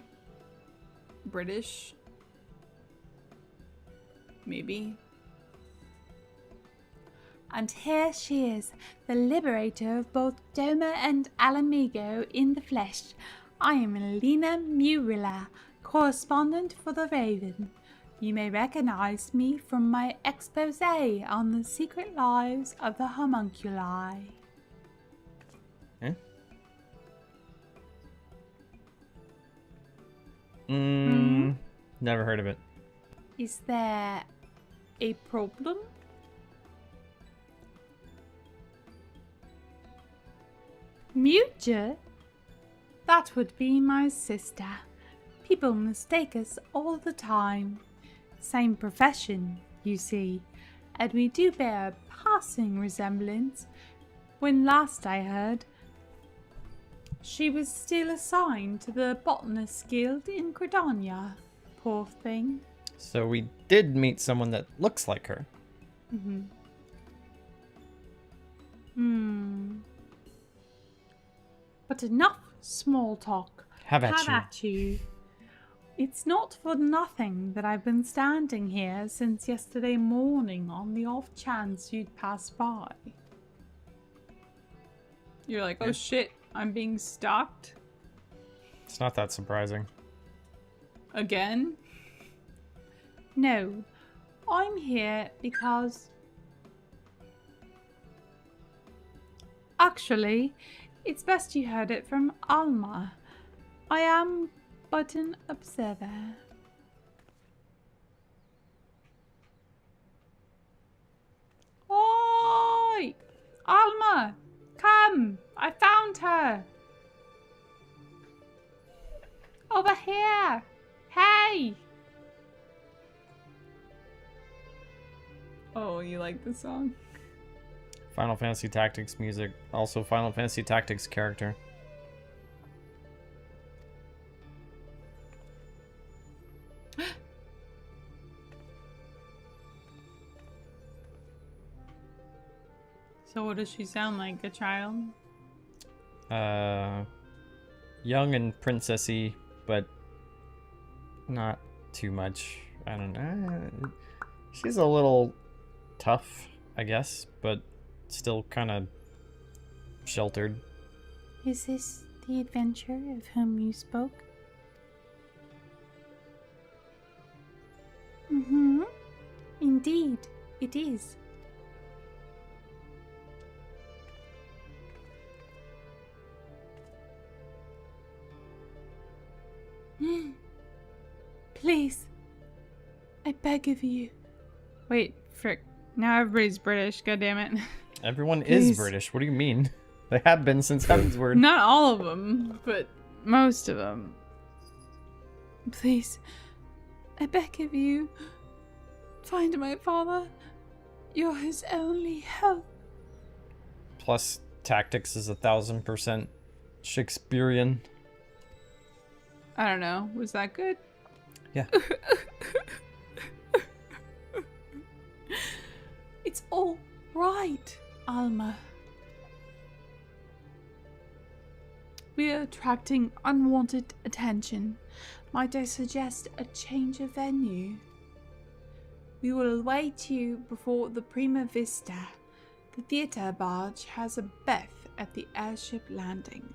British? Maybe. And here she is, the liberator of both Doma and Alamigo in the flesh. I am Lena Murilla, correspondent for the Raven. You may recognize me from my expose on the secret lives of the homunculi. Eh? Never heard of it. Is there a problem? Muja? That would be my sister. People mistake us all the time. Same profession, you see, and we do bear a passing resemblance. When last I heard, she was still assigned to the Botanist's Guild in Gridania. Poor thing. So we did meet someone that looks like her. But enough small talk. Have at you. you. It's not for nothing that I've been standing here since yesterday morning on the off chance you'd pass by. You're like, oh shit, I'm being stalked? It's not that surprising. Again? No, I'm here because... Actually, it's best you heard it from Alma. I am but an observer. Oi! Alma! Come! I found her! Over here! Hey! Oh, you like the song? Final Fantasy Tactics music. Also Final Fantasy Tactics character. So what does she sound like? A child? Young and princessy, but not too much. I don't know. She's a little tough, I guess, but still kind of sheltered. Is this the adventurer of whom you spoke? Indeed, it is. Please, I beg of you. Wait, frick. Now everybody's British, goddammit. Everyone Please. is British. What do you mean? They have been since Heavensward. Not all of them, but most of them. Please, I beg of you. Find my father. You're his only hope. Plus, tactics is 1000% Shakespearean. I don't know. Was that good? Yeah. It's all right, Alma. We are attracting unwanted attention. Might I suggest a change of venue? We will await you before the Prima Vista. The theater barge has a berth at the airship landing.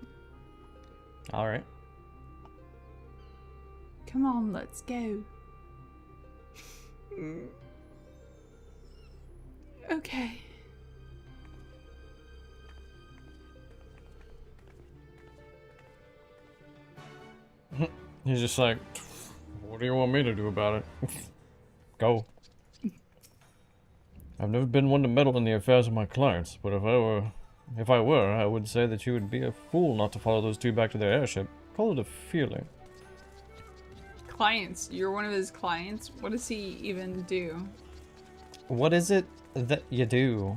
Alright. Come on, let's go. Okay. He's just like, what do you want me to do about it? Go. I've never been one to meddle in the affairs of my clients, but if I were, I would say that you would be a fool not to follow those two back to their airship. Call it a feeling. clients. You're one of his clients. What does he even do? What is it that you do?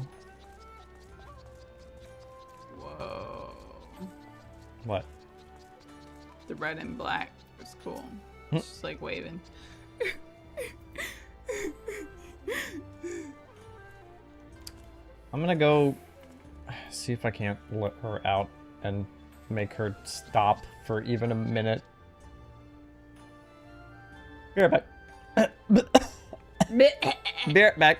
Whoa. What? The red and black was cool. It's just like waving. I'm gonna go see if I can't let her out and make her stop for even a minute. Be right back. Be right back.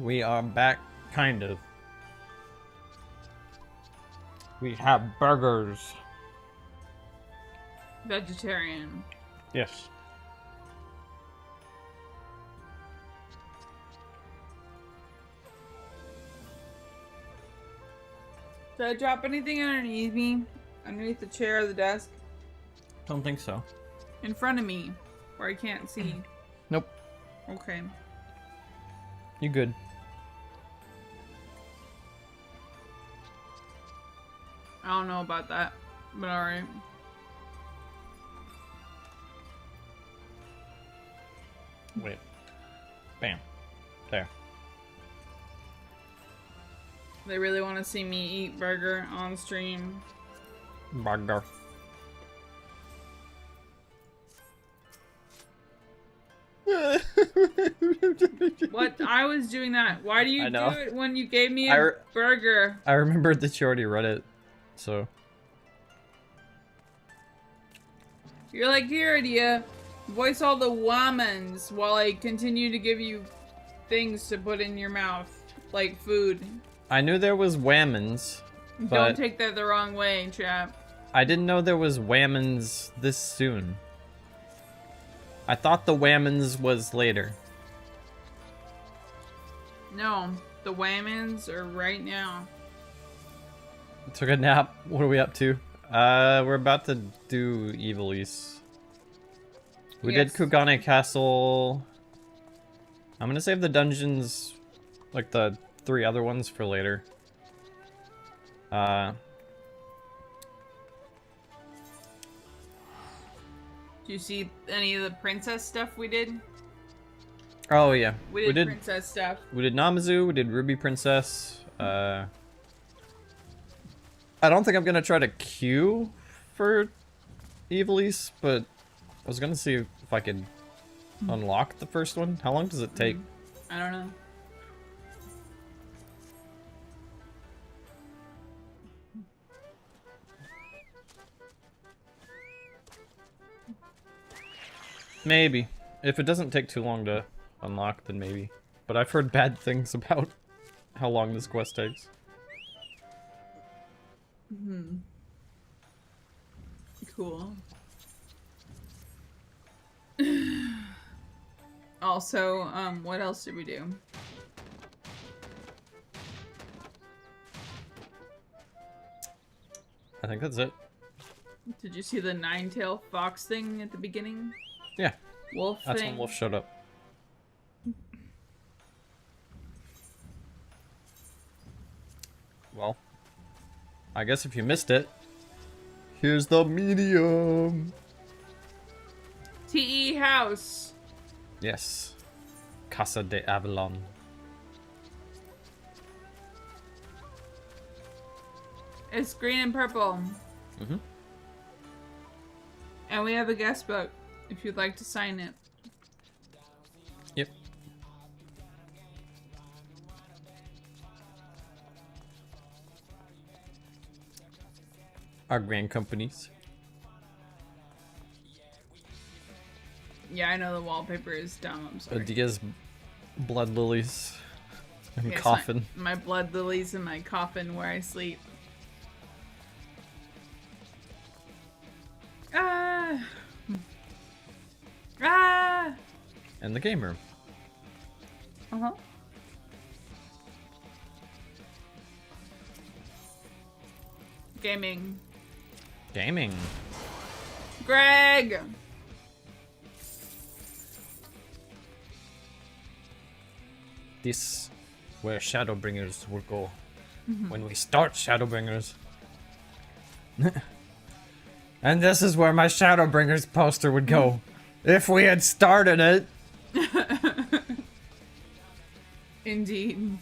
We are back, kind of. We have burgers. Vegetarian. Yes. Did I drop anything underneath me? Underneath the chair or the desk? Don't think so. In front of me, where I can't see. Nope. Okay. You good. I don't know about that, but alright. Wait. Bam. There. They really want to see me eat burger on stream. Burger. What? I was doing that. Why do you I do know. it when you gave me I a re- burger? I remembered that you already read it, so. You're like, here, Adia. Voice all the womans while I continue to give you things to put in your mouth. Like food. I knew there was whammons, Don't but take that the wrong way, chap. I didn't know there was whammons this soon. I thought the whammons was later. No, the whammons are right now. Took a nap. What are we up to? We're about to do Ivalice. We Yes. did Kugane Castle. I'm gonna save the dungeons, like the 3 other ones, for later. Do you see any of the princess stuff we did? Oh yeah, We did princess stuff. we did Namazu. We did Ruby Princess. I don't think I'm gonna try to queue for Ivalice, but I was gonna see if I could unlock the first one. How long does it take? I don't know. Maybe. If it doesn't take too long to unlock, then maybe. But I've heard bad things about how long this quest takes. Cool. Also, what else did we do? I think that's it. Did you see the 9-tail fox thing at the beginning? Yeah, Wolf that's thing? when Wolf showed up. Well, I guess if you missed it, here's the medium. TE house. Yes. Casa de Avalon. It's green and purple. Mm-hmm. And we have a guest book if you'd like to sign it. Yep. Our grand companies. Yeah, I know the wallpaper is dumb. I'm sorry. Adia's blood lilies and Yes, coffin. My blood lilies in my coffin where I sleep. Ah! Ah! And the game room. Uh-huh. Gaming. Gaming. Greg! This where Shadowbringers will go when we start Shadowbringers. And this is where my Shadowbringers poster would go if we had started it. Indeed.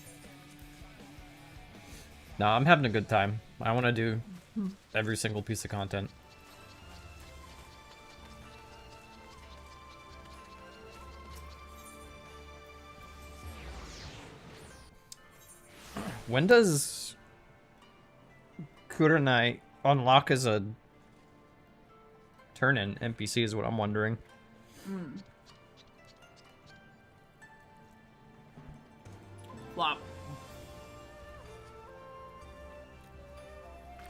No, I'm having a good time. I want to do every single piece of content. When does Kurenai unlock as a turn-in NPC is what I'm wondering. flop.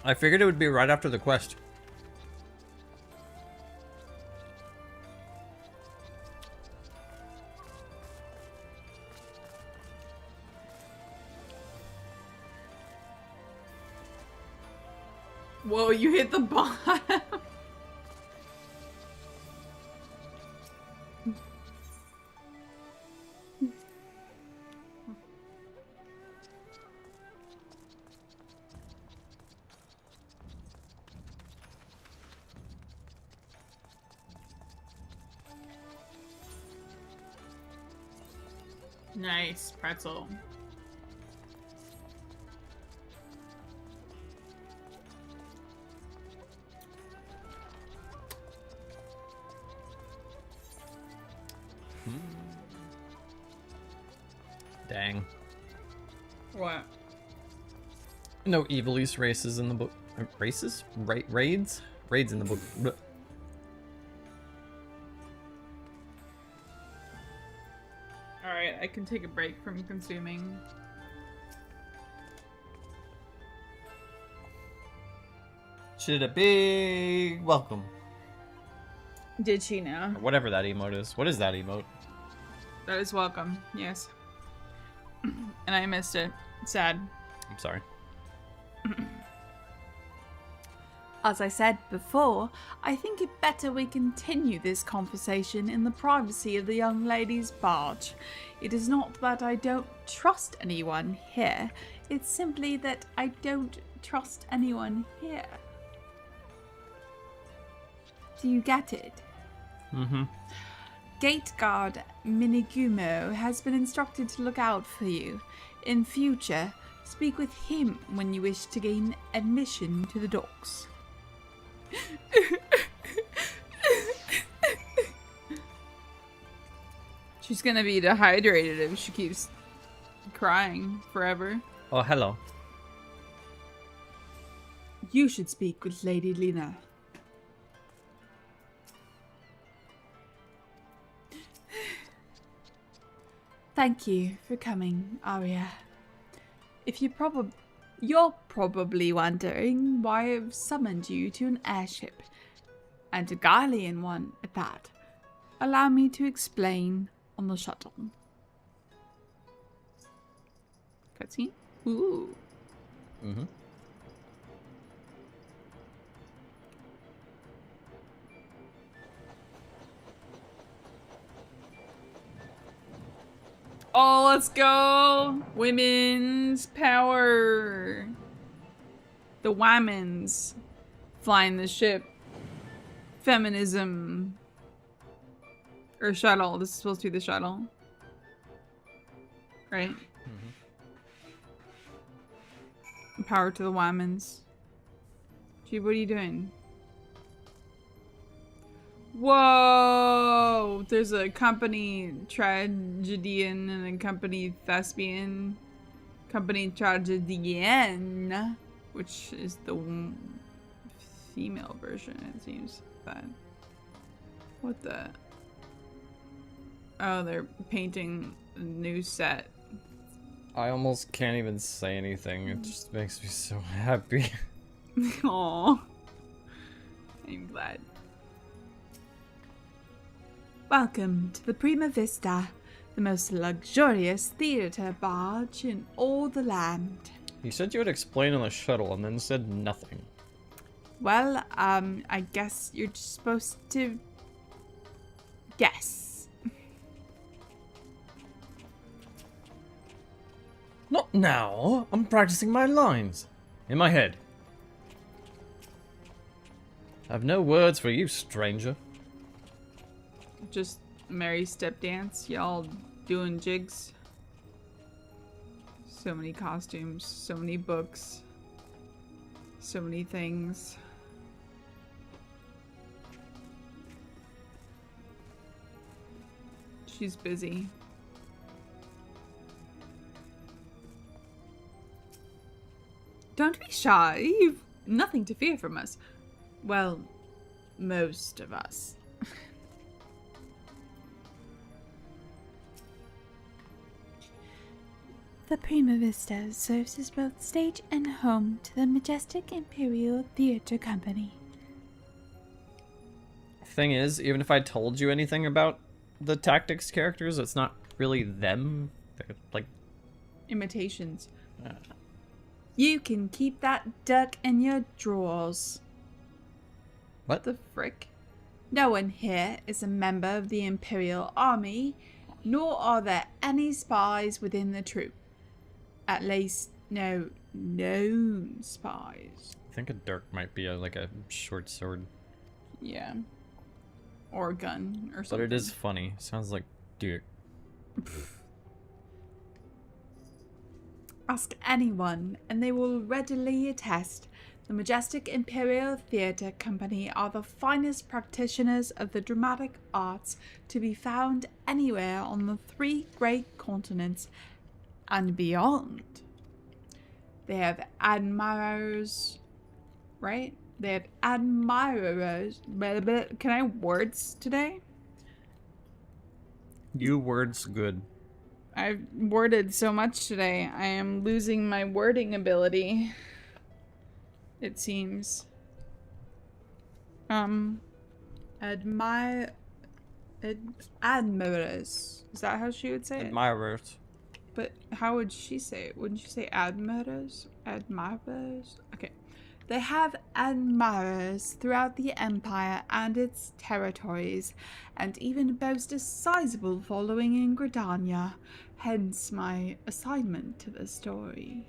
I figured it would be right after the quest. Whoa, you hit the bottom. Nice pretzel. Dang. What? No Ivalice races in the book. Races? Raids? Raids in the book. Blech. Alright, I can take a break from consuming. Should a big welcome. Did she know? Or whatever that emote is. What is that emote? That is welcome, yes. And I missed it. Sad. I'm sorry. As I said before, I think it better we continue this conversation in the privacy of the young lady's barge. It is not that I don't trust anyone here, it's simply that I don't trust anyone here. Do you get it? Mm-hmm. Gate guard Minigumo has been instructed to look out for you. In future, speak with him when you wish to gain admission to the docks. She's gonna be dehydrated if she keeps crying forever. Oh, hello. You should speak with Lady Lina. Thank you for coming, Arya. If you're probably wondering why I've summoned you to an airship, and a Garlean one at that. Allow me to explain on the shuttle. Cutscene? Ooh. Mm-hmm. Oh, let's go! Women's power! The womans flying the ship. Feminism. Or shuttle. This is supposed to be the shuttle. Right? Mm-hmm. Power to the womans. Gee, what are you doing? Whoa! There's a company tragedian and a company thespian. Company tragedian, which is the female version, it seems. That. What the? Oh, they're painting a new set. I almost can't even say anything. It just makes me so happy. Aww. I'm glad. Welcome to the Prima Vista, the most luxurious theater barge in all the land. You said you would explain on the shuttle and then said nothing. Well, I guess you're just supposed to guess. Not now. I'm practicing my lines. In my head. I've no words for you, stranger. Just merry step dance, y'all doing jigs. So many costumes, so many books, so many things. She's busy. Don't be shy. You've nothing to fear from us. Well, most of us. the Prima Vista serves as both stage and home to the Majestic Imperial Theater Company. Thing is, even if I told you anything about the tactics characters, it's not really them. They're like Imitations. You can keep that duck in your drawers. what? The frick? No one here is a member of the Imperial Army, nor are there any spies within the troop. At least, no known spies. I think a dirk might be like a short sword, Yeah. Or a gun, or but something. it is funny. Sounds like dick. Ask anyone, and they will readily attest the Majestic Imperial Theatre Company are the finest practitioners of the dramatic arts to be found anywhere on the 3 great continents and beyond. They have admirers, right? They have admirers. Can I words today? You words good. I've worded so much today. I am losing my wording ability. It seems. Admirers. Is that how she would say it? Admirers. But how would she say it? Wouldn't you say admirers? Admirers? Okay. They have admirers throughout the Empire and its territories, and even boast a sizable following in Gridania, hence my assignment to the story.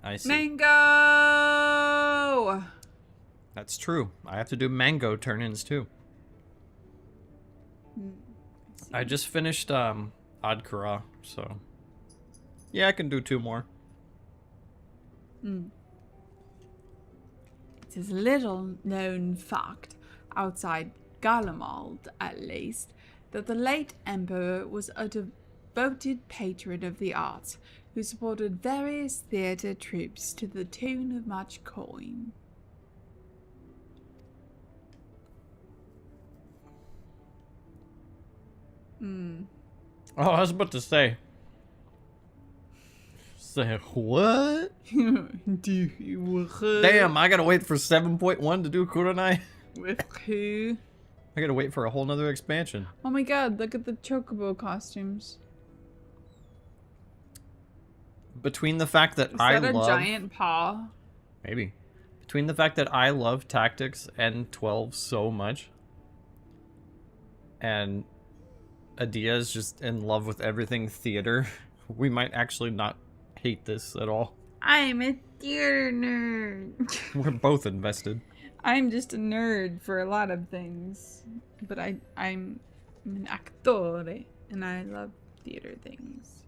I see. Mango! That's true. I have to do mango turn-ins too. I just finished Adkara, so yeah, I can do 2 more. It is a little known fact, outside Galamald at least, that the late Emperor was a devoted patron of the arts, who supported various theatre troupes to the tune of much coin. Oh, I was about to say. Say what? Damn, I gotta wait for 7.1 to do Kurenai. With who? I gotta wait for a whole nother expansion. Oh my god, look at the chocobo costumes. Between the fact that Is I that a love giant paw? maybe between the fact that I love tactics and 12 so much, and Adia is just in love with everything theater, we might actually not hate this at all. I'm a theater nerd. We're both invested. I'm just a nerd for a lot of things. But I'm an actore, and I love theater things.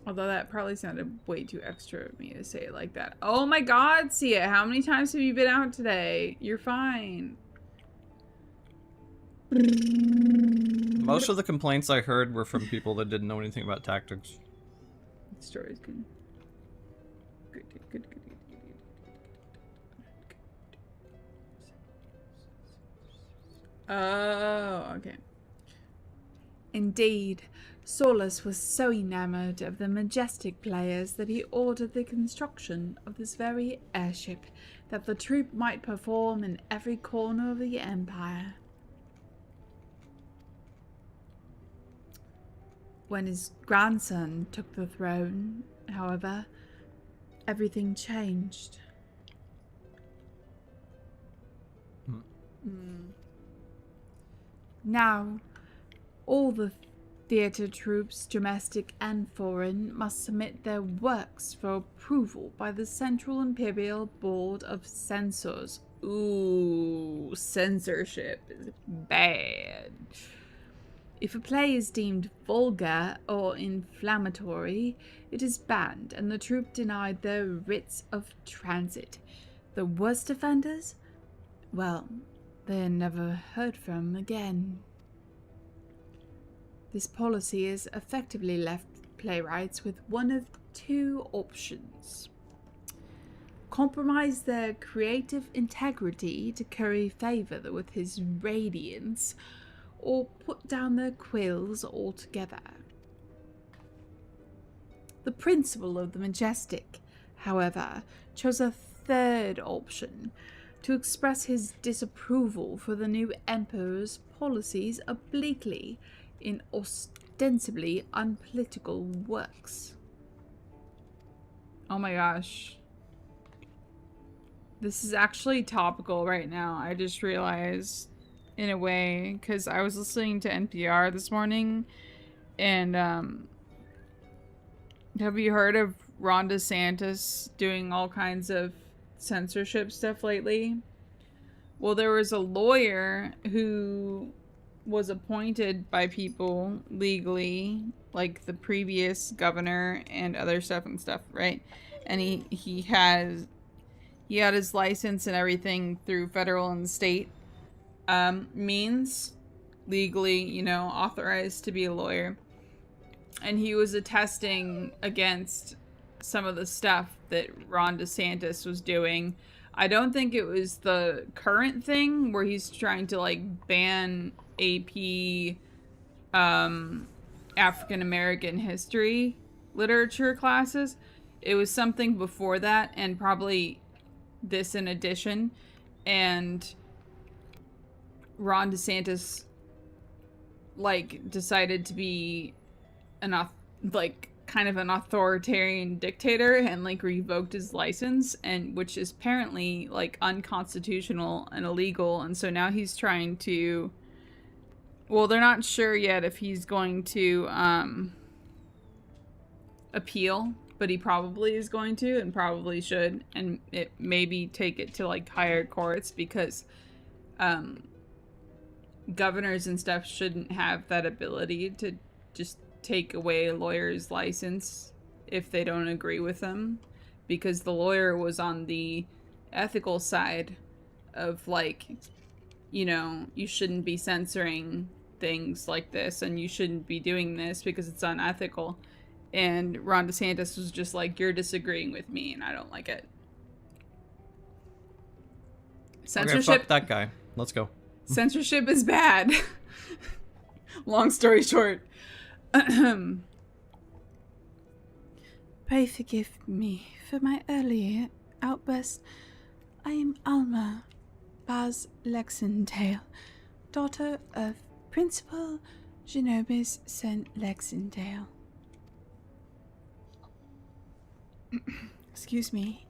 Although that probably sounded way too extra of me to say it like that. Oh my god, Sia, how many times have you been out today? You're fine. Most of the complaints I heard were from people that didn't know anything about tactics. The story's good. Good. Oh, okay. Indeed, Solus was so enamored of the majestic players that he ordered the construction of this very airship, that the troupe might perform in every corner of the Empire. When his grandson took the throne, however, everything changed. Now, all the theatre troupes, domestic and foreign, must submit their works for approval by the Central Imperial Board of Censors. Ooh, censorship is bad. If a play is deemed vulgar or inflammatory, it is banned and the troupe denied their writs of transit. The worst offenders? Well, they are never heard from again. This policy has effectively left playwrights with one of 2 options. compromise their creative integrity to curry favor with his radiance, or put down their quills altogether. The principal of the Majestic, however, chose a third option, to express his disapproval for the new emperor's policies obliquely in ostensibly unpolitical works. Oh my gosh. This is actually topical right now. I just realized, in a way, because I was listening to NPR this morning, and have you heard of Ron DeSantis doing all kinds of censorship stuff lately? Well, there was a lawyer who was appointed by people legally, like the previous governor and other stuff, right? And he had his license and everything through federal and state means, legally, you know, authorized to be a lawyer. And he was attesting against some of the stuff that Ron DeSantis was doing. I don't think it was the current thing where he's trying to like ban AP African American history literature classes. It was something before that, and probably this in addition. And Ron DeSantis like decided to be kind of an authoritarian dictator and like revoked his license, and which is apparently like unconstitutional and illegal. And so now he's trying to, well, they're not sure yet if he's going to appeal, but he probably is going to, and probably should, and it maybe take it to like higher courts, because governors and stuff shouldn't have that ability to just take away a lawyer's license if they don't agree with them, because the lawyer was on the ethical side of like, you know, you shouldn't be censoring things like this and you shouldn't be doing this because it's unethical. And Ron DeSantis was just like, you're disagreeing with me and I don't like it. Censorship. Okay, fuck that guy. Let's go. Censorship is bad. Long story short. Pray forgive me for my earlier outburst. I am Alma Baz Lexendale, daughter of Principal Genobis St. Lexendale. Excuse me.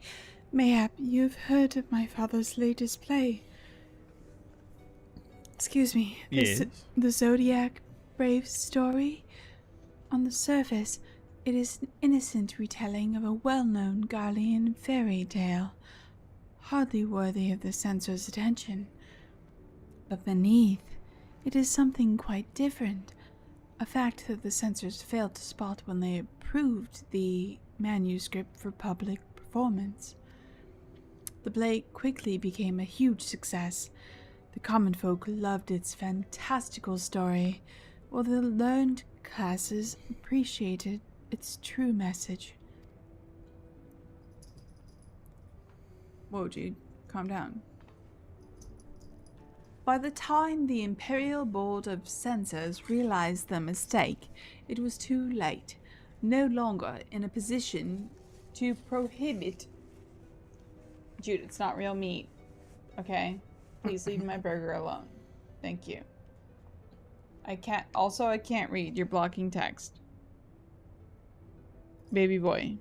Mayhap you've heard of my father's latest play. Excuse me. Yes. The Zodiac Brave story? On the surface, it is an innocent retelling of a well-known Garlean fairy tale, hardly worthy of the censor's attention. But beneath, it is something quite different, a fact that the censors failed to spot when they approved the manuscript for public performance. The play quickly became a huge success. The common folk loved its fantastical story, while the learned classes appreciated its true message. Whoa, Jude, calm down. By the time the Imperial Board of Censors realized their mistake, it was too late, no longer in a position to prohibit. Jude, it's not real meat. Okay? Please leave my burger alone. Thank you. I can't read. You're blocking text. Baby boy.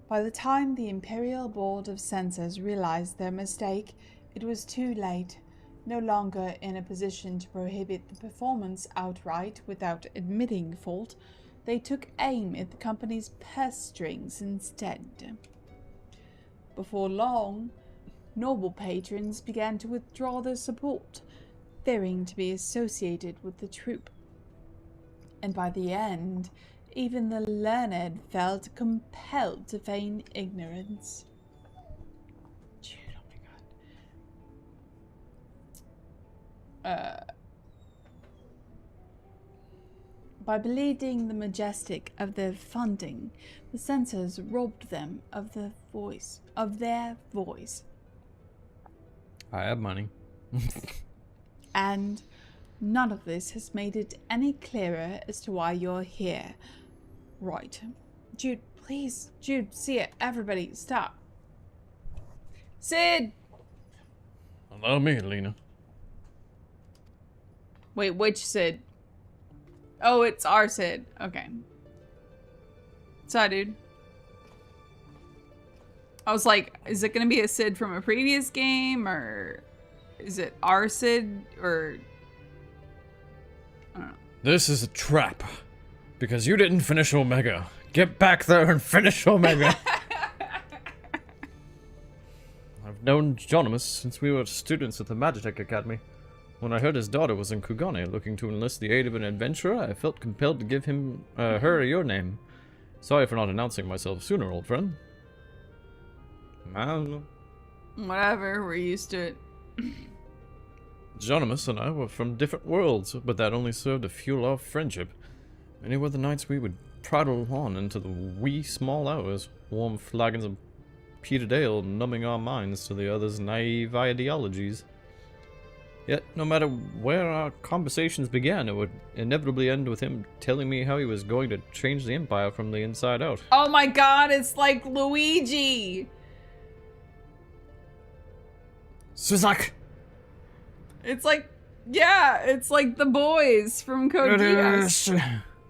By the time the Imperial Board of Censors realized their mistake, it was too late, no longer in a position to prohibit the performance outright without admitting fault. They took aim at the company's purse strings instead. Before long, noble patrons began to withdraw their support, fearing to be associated with the troupe. And by the end, even the learned felt compelled to feign ignorance. Dude, oh my god. By bleeding the majestic of their funding, the censors robbed them of their voice. I have money. And none of this has made it any clearer as to why you're here. Right. Jude, please. Jude, see it. Everybody, stop. Sid! Allow me, Lena. Wait, which Sid? Oh, it's our Sid. Okay. Sorry, dude. I was like, is it gonna be a Sid from a previous game, or is it our Sid, or I don't know. This is a trap. Because you didn't finish Omega. Get back there and finish Omega. I've known Jonimus since we were students at the Magitech Academy. When I heard his daughter was in Kugane looking to enlist the aid of an adventurer, I felt compelled to give her your name. Sorry for not announcing myself sooner, old friend. I don't know. Whatever, we're used to it. Jonimus and I were from different worlds, but that only served to fuel our friendship. Many were the nights we would prattle on into the wee small hours, warm flagons of peated ale numbing our minds to the other's naive ideologies. Yet, no matter where our conversations began, it would inevitably end with him telling me how he was going to change the Empire from the inside out. Oh my god, it's like Luigi! Suzak! It's like, yeah, it's like the boys from Code Geass.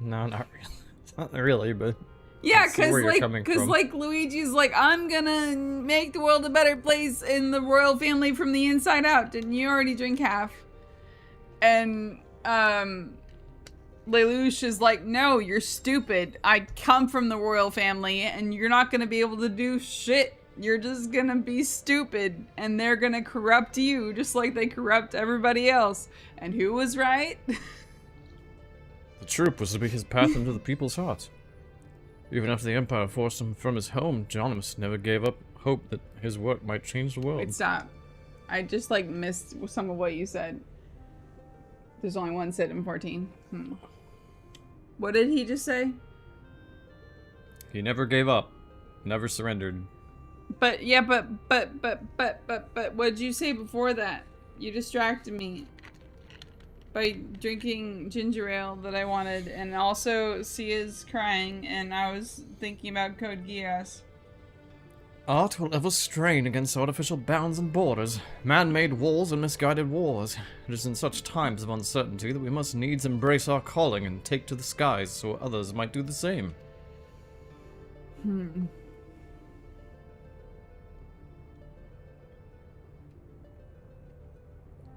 No, not really. Not really, but... Yeah, I see where you're coming because from. like Luigi's like, I'm gonna make the world a better place in the royal family from the inside out. Didn't you already drink half? And Lelouch is like, no, you're stupid. I come from the royal family and you're not gonna be able to do shit. You're just gonna be stupid and they're gonna corrupt you just like they corrupt everybody else. And who was right? The troop was to be his path into the people's hearts. Even after the Empire forced him from his home, Jonimus never gave up hope that his work might change the world. Wait, stop. I just like missed some of what you said. There's only one Sid in 14. What did he just say? He never gave up. Never surrendered. But yeah, but what did you say before that? You distracted me by drinking ginger ale that I wanted, and also Sia's crying, and I was thinking about Code Geass. Art will ever strain against artificial bounds and borders, man-made walls and misguided wars. It is in such times of uncertainty that we must needs embrace our calling and take to the skies so others might do the same.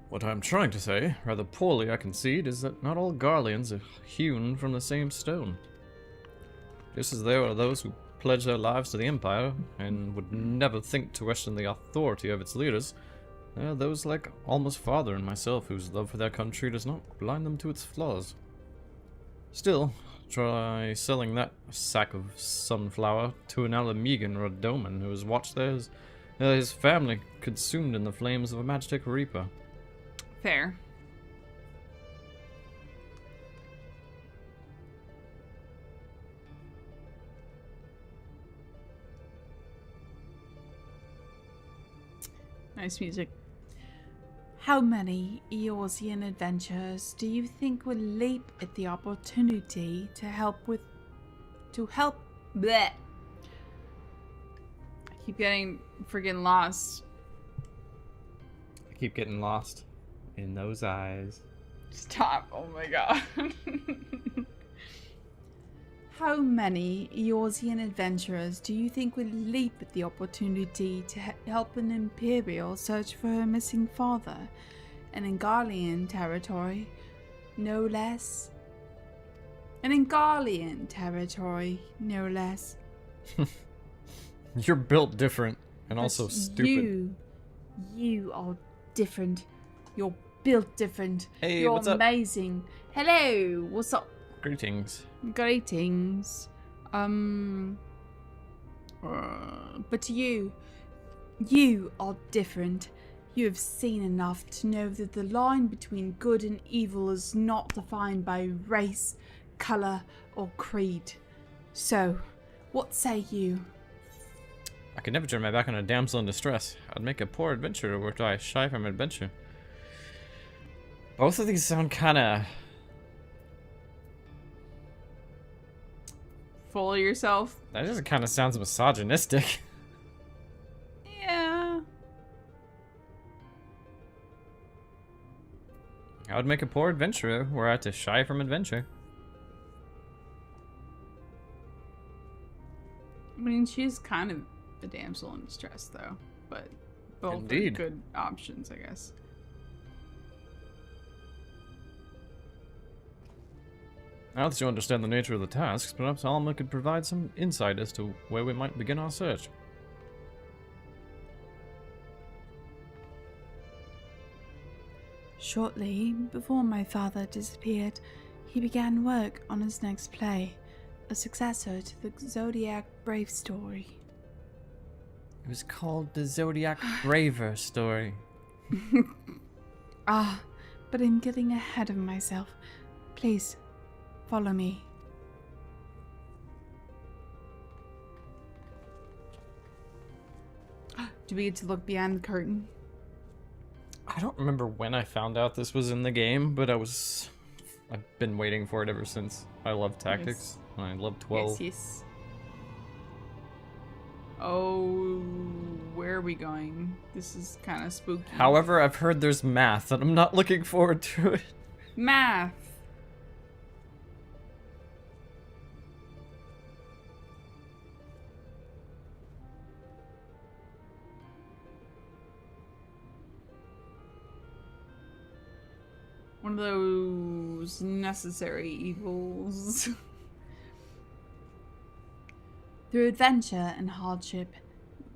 What I'm trying to say, rather poorly I concede, is that not all Garleans are hewn from the same stone. Just as there are those who pledge their lives to the Empire, and would never think to question the authority of its leaders, there are those like Alma's father and myself whose love for their country does not blind them to its flaws. Still, try selling that sack of sunflower to an Alamegan or a Doman who has watched his family consumed in the flames of a Magitech Reaper. Fair. Nice music. How many Eorzean adventurers do you think would leap at the opportunity to help? Bleh. I keep getting friggin' lost. I keep getting lost in those eyes. Stop. Oh my god. How many Eorzean adventurers do you think would leap at the opportunity to help an Imperial search for her missing father? And in Garlean territory, no less. And in Garlean territory, no less. You're built different and also But stupid. You are different. You're built different. Hey, You're what's up? amazing. Hello, what's up? Greetings. Greetings. But you are different. You have seen enough to know that the line between good and evil is not defined by race, colour, or creed. So, what say you? I could never turn my back on a damsel in distress. I'd make a poor adventurer were I shy from adventure. Both of these sound kinda... Full of yourself. That just kinda sounds misogynistic. Yeah. I would make a poor adventurer were I to shy from adventure. I mean, she's kind of a damsel in distress, though. But both Indeed. are good options, I guess. Now that you understand the nature of the tasks, perhaps Alma could provide some insight as to where we might begin our search. Shortly before my father disappeared, he began work on his next play, a successor to the Zodiac Brave story. It was called the Zodiac Braver story. But I'm getting ahead of myself. Please, follow me. Do we get to look behind the curtain? I don't remember when I found out this was in the game, but I've been waiting for it ever since. I love tactics, and I love 12. Yes. Oh, where are we going? This is kind of spooky. However, I've heard there's math, and I'm not looking forward to it. Math. One of those necessary evils. Through adventure and hardship,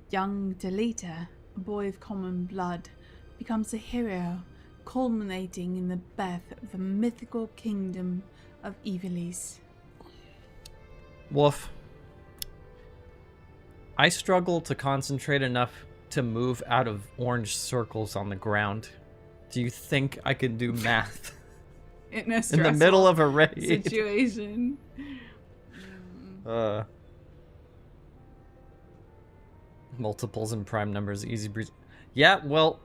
young Delita, a boy of common blood, becomes a hero, culminating in the birth of the mythical kingdom of Ivalice. Wolf. I struggle to concentrate enough to move out of orange circles on the ground. Do you think I can do math In a in the middle of a raid? situation. Multiples and prime numbers, easy breeze. Yeah, well...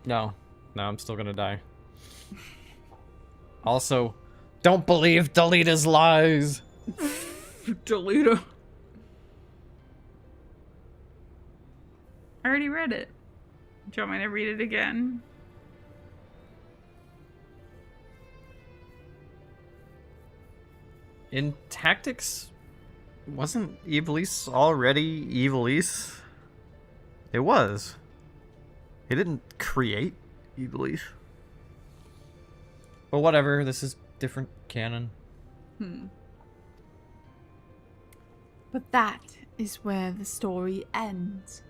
No, I'm still gonna die. Also, don't believe Delita's lies! Delita. I already read it. Do you want me to read it again? In tactics, wasn't Ivalice already Ivalice? It was. He didn't create Ivalice. But whatever, this is different canon. But that is where the story ends.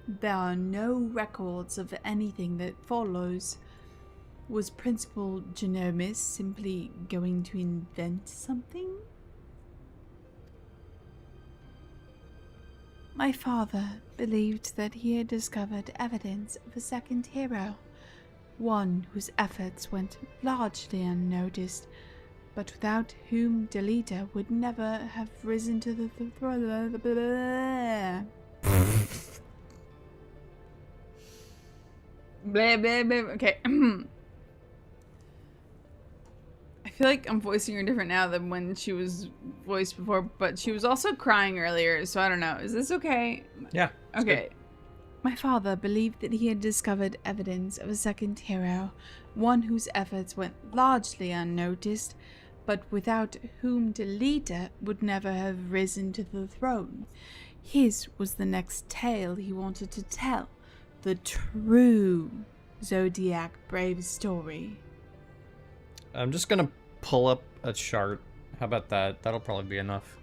There are no records of anything that follows. Was Principal Genomis simply going to invent something? My father believed that he had discovered evidence of a second hero, one whose efforts went largely unnoticed, but without whom Delita would never have risen to the Blah, blah, blah. Okay. I feel like I'm voicing her different now than when she was voiced before, but she was also crying earlier, so I don't know. Is this okay? Yeah. Okay. My father believed that he had discovered evidence of a second hero, one whose efforts went largely unnoticed, but without whom Delita would never have risen to the throne. His was the next tale he wanted to tell, the true Zodiac Brave story. I'm just gonna pull up a chart. How about that? That'll probably be enough.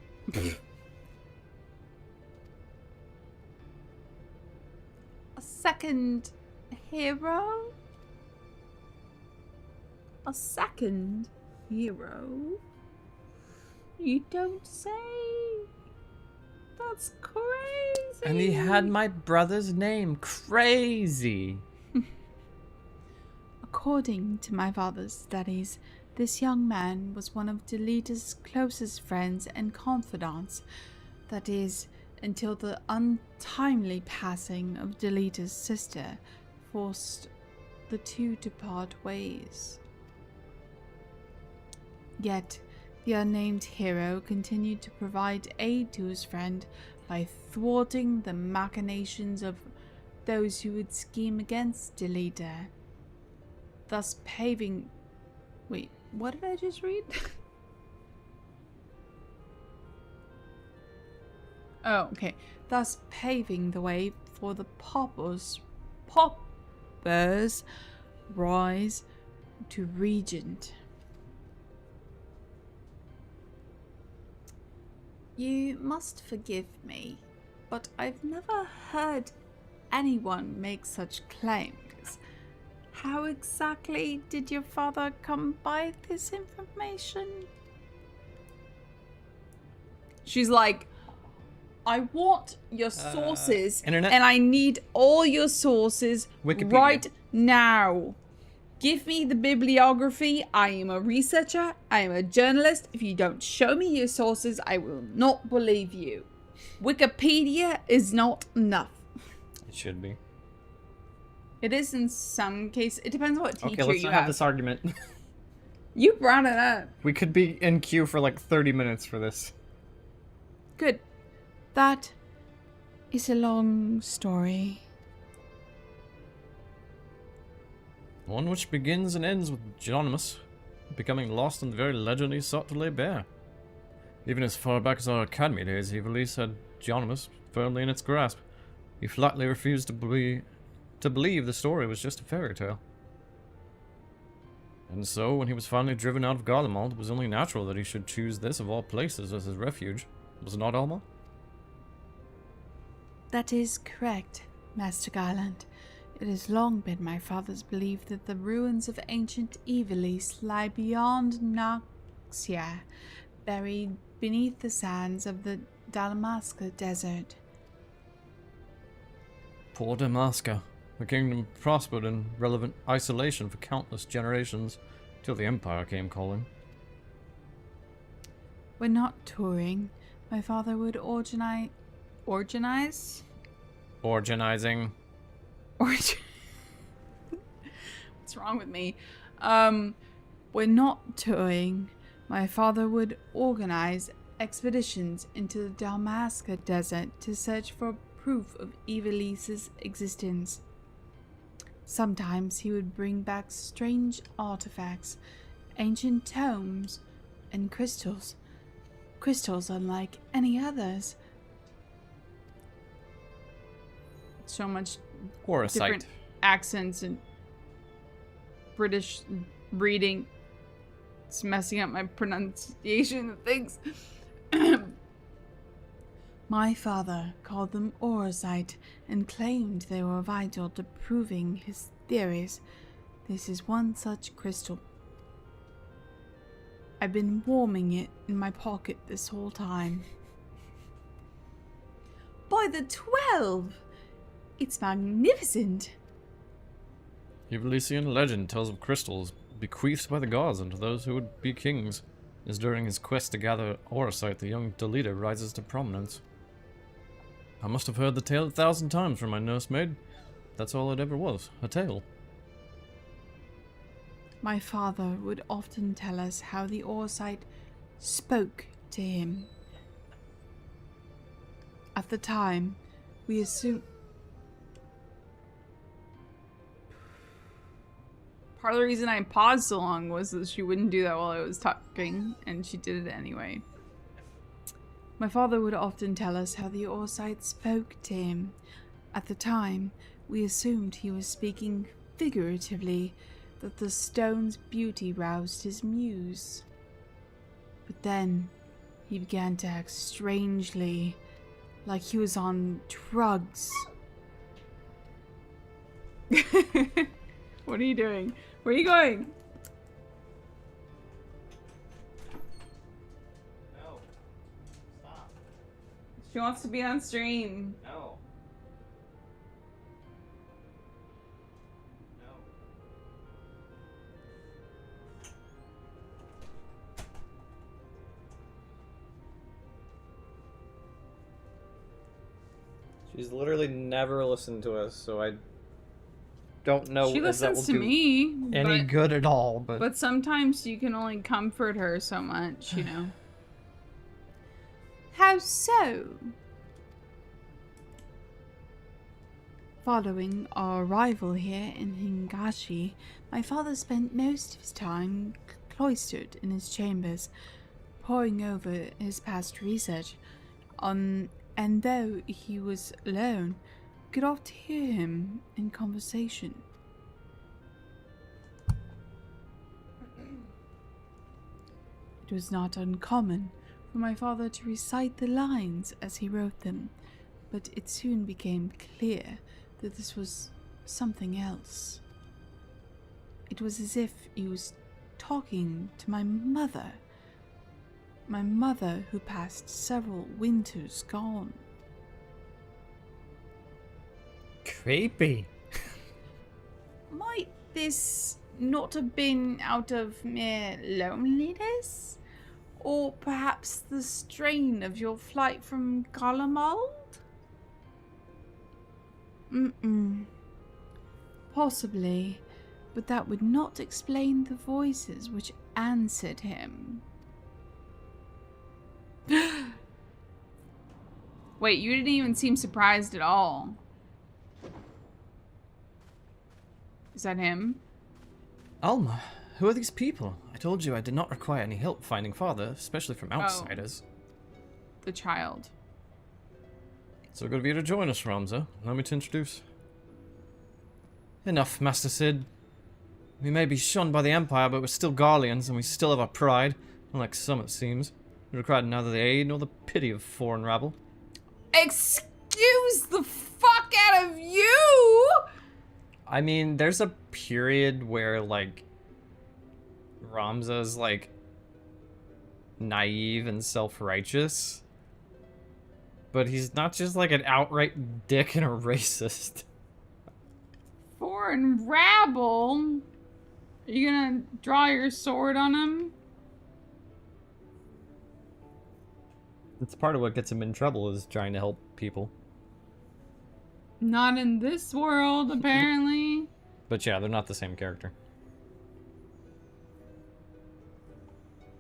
A second hero? A second hero? You don't say. That's crazy. And he had my brother's name. Crazy. According to my father's studies, this young man was one of Delita's closest friends and confidants. That is, until the untimely passing of Delita's sister forced the two to part ways. Yet, the unnamed hero continued to provide aid to his friend by thwarting the machinations of those who would scheme against Delita, thus paving... Wait, what did I just read? Oh, okay. Thus paving the way for the Popper's rise to regent. You must forgive me, but I've never heard anyone make such claims. How exactly did your father come by this information? She's like, I want your sources, internet? and I need all your sources Wikipedia. right now. Give me the bibliography. I am a researcher. I am a journalist. If you don't show me your sources, I will not believe you. Wikipedia is not enough. It should be. It is in some cases. It depends what teacher Okay, let's you not have this argument. You brought it up. We could be in queue for like 30 minutes for this. Good. That is a long story. One which begins and ends with Geonimus becoming lost in the very legend he sought to lay bare. Even as far back as our academy days, Ivalice had Geonimus firmly in its grasp. He flatly refused to believe the story was just a fairy tale. And so, when he was finally driven out of Garlemald, it was only natural that he should choose this of all places as his refuge. Was it not, Alma? That is correct, Master Garland. It has long been my father's belief that the ruins of ancient Ivalice lie beyond Noxia, buried beneath the sands of the Dalmasca Desert. Poor Damaska. The kingdom prospered in relevant isolation for countless generations, till the Empire came calling. When not touring, my father would organize? Organizing. What's wrong with me? When not touring, my father would organize expeditions into the Dalmasca Desert to search for proof of Ivalice's existence. Sometimes he would bring back strange artifacts, ancient tomes, and crystals. Crystals unlike any others. So much Or a different sight. accents and British reading. It's messing up my pronunciation of things. My father called them orosite and claimed they were vital to proving his theories. This is one such crystal. I've been warming it in my pocket this whole time. By the 12! It's magnificent! Ivalician legend tells of crystals bequeathed by the gods unto those who would be kings, as during his quest to gather orosite the young Delita rises to prominence. I must have heard the tale 1,000 times from my nursemaid. That's all it ever was, a tale. My father would often tell us how the orosite spoke to him. At the time, we assumed... Part of the reason I paused so long was that she wouldn't do that while I was talking, and she did it anyway. My father would often tell us how the orosite spoke to him. At the time, we assumed he was speaking figuratively, that the stone's beauty roused his muse. But then, he began to act strangely, like he was on drugs. What are you doing? Where are you going? No. Stop. She wants to be on stream. No. No. She's literally never listened to us, so I don't know She if that will listens to do me, any but, good at all. but sometimes you can only comfort her so much, you know. How so? Following our arrival here in Hingashi, my father spent most of his time cloistered in his chambers, poring over his past research. And though he was alone, we could often hear him in conversation. It was not uncommon for my father to recite the lines as he wrote them, but it soon became clear that this was something else. It was as if he was talking to my mother who passed several winters gone. Creepy. Might this not have been out of mere loneliness? Or perhaps the strain of your flight from Garlemald? Possibly, but that would not explain the voices which answered him. Wait, you didn't even seem surprised at all. Is that him? Alma, who are these people? I told you I did not require any help finding father, especially from outsiders. The child. So good of you to join us, Ramza. Allow me to introduce. Enough, Master Sid. We may be shunned by the Empire, but we're still Garleans, and we still have our pride. Unlike some, it seems. We require neither the aid nor the pity of foreign rabble. Excuse the fuck out of you! I mean, there's a period where, like, Ramza's, like, naive and self-righteous. But he's not just, like, an outright dick and a racist. Foreign rabble? Are you gonna draw your sword on him? That's part of what gets him in trouble, is trying to help people. Not in this world, apparently. But yeah, they're not the same character.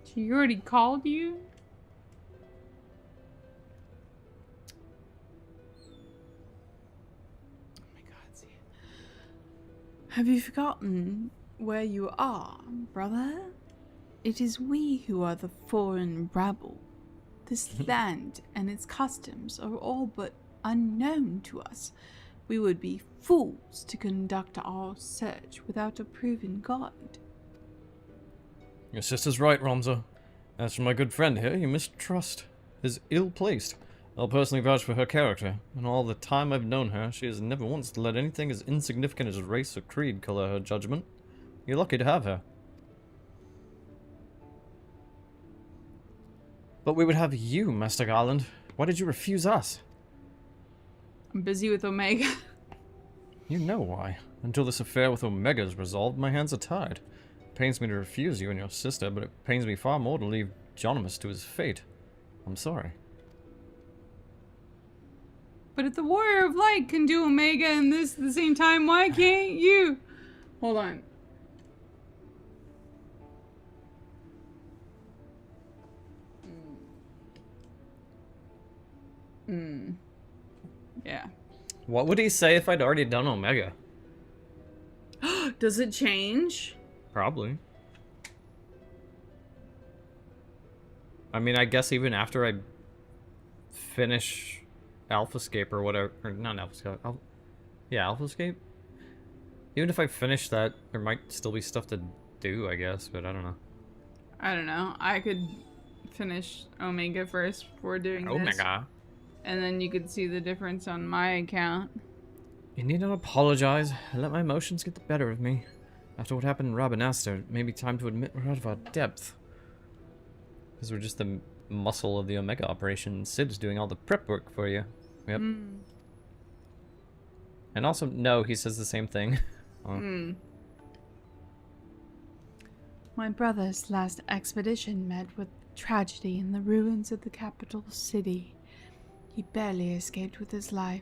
She already called you? Oh my god, see. Have you forgotten where you are, brother? It is we who are the foreign rabble. This land and its customs are all but unknown to us. We would be fools to conduct our search without a proven guide. Your sister's right, Ramza. As for my good friend here, your mistrust is ill-placed. I'll personally vouch for her character. In all the time I've known her, she has never once let anything as insignificant as race or creed color her judgment. You're lucky to have her. But we would have you, Master Garland. Why did you refuse us? I'm busy with Omega. You know why. Until this affair with Omega is resolved, my hands are tied. It pains me to refuse you and your sister, but it pains me far more to leave Jonimus to his fate. I'm sorry. But if the Warrior of Light can do Omega and this at the same time, why can't you? Hold on. Yeah. What would he say if I'd already done Omega? Does it change? Probably. I mean, I guess even after I finish AlphaScape or whatever, or not AlphaScape, yeah, AlphaScape? Even if I finish that, there might still be stuff to do, I guess, but I don't know. I don't know. I could finish Omega first before doing this. Omega? And then you could see the difference on my account. You need not apologize. I let my emotions get the better of me. After what happened in Rabanastre, it may be time to admit we're out of our depth. Because we're just the muscle of the Omega operation. Sid's doing all the prep work for you. Yep. And also, no, he says the same thing. My brother's last expedition met with tragedy in the ruins of the capital city. He barely escaped with his life.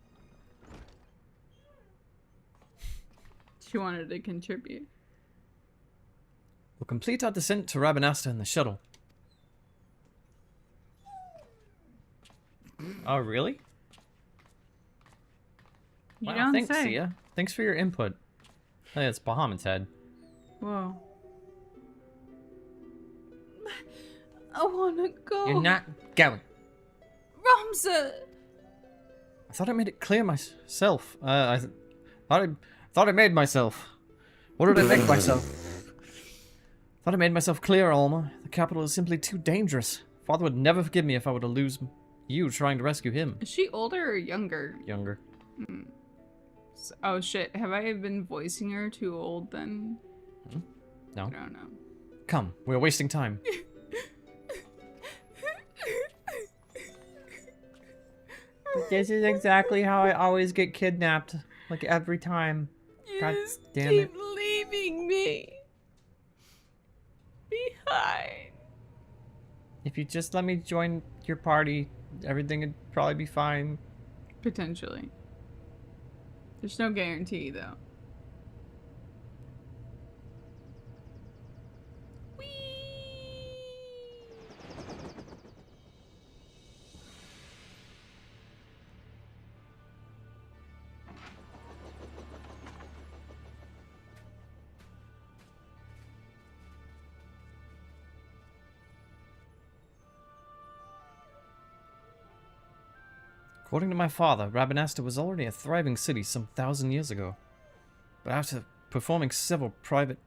She wanted to contribute. We'll complete our descent to Rabanastre in the shuttle. Oh, really? You Wow, don't thanks, say. Sia. Thanks for your input. Hey, it's Bahamut's head. Whoa. I wanna go. You're not going. Ramza! I thought I made it clear myself. Thought I made myself. What did I make myself? Thought I made myself clear, Alma. The capital is simply too dangerous. Father would never forgive me if I were to lose you trying to rescue him. Is she older or younger? Younger. Oh shit, have I been voicing her too old then? No. I don't know. Come, we're wasting time. This is exactly how I always get kidnapped. Like every time. God damn it. Leaving me behind. If you just let me join your party, everything would probably be fine. Potentially. There's no guarantee though. According to my father, Rabanastre was already a thriving city some 1,000 years ago. But after performing several private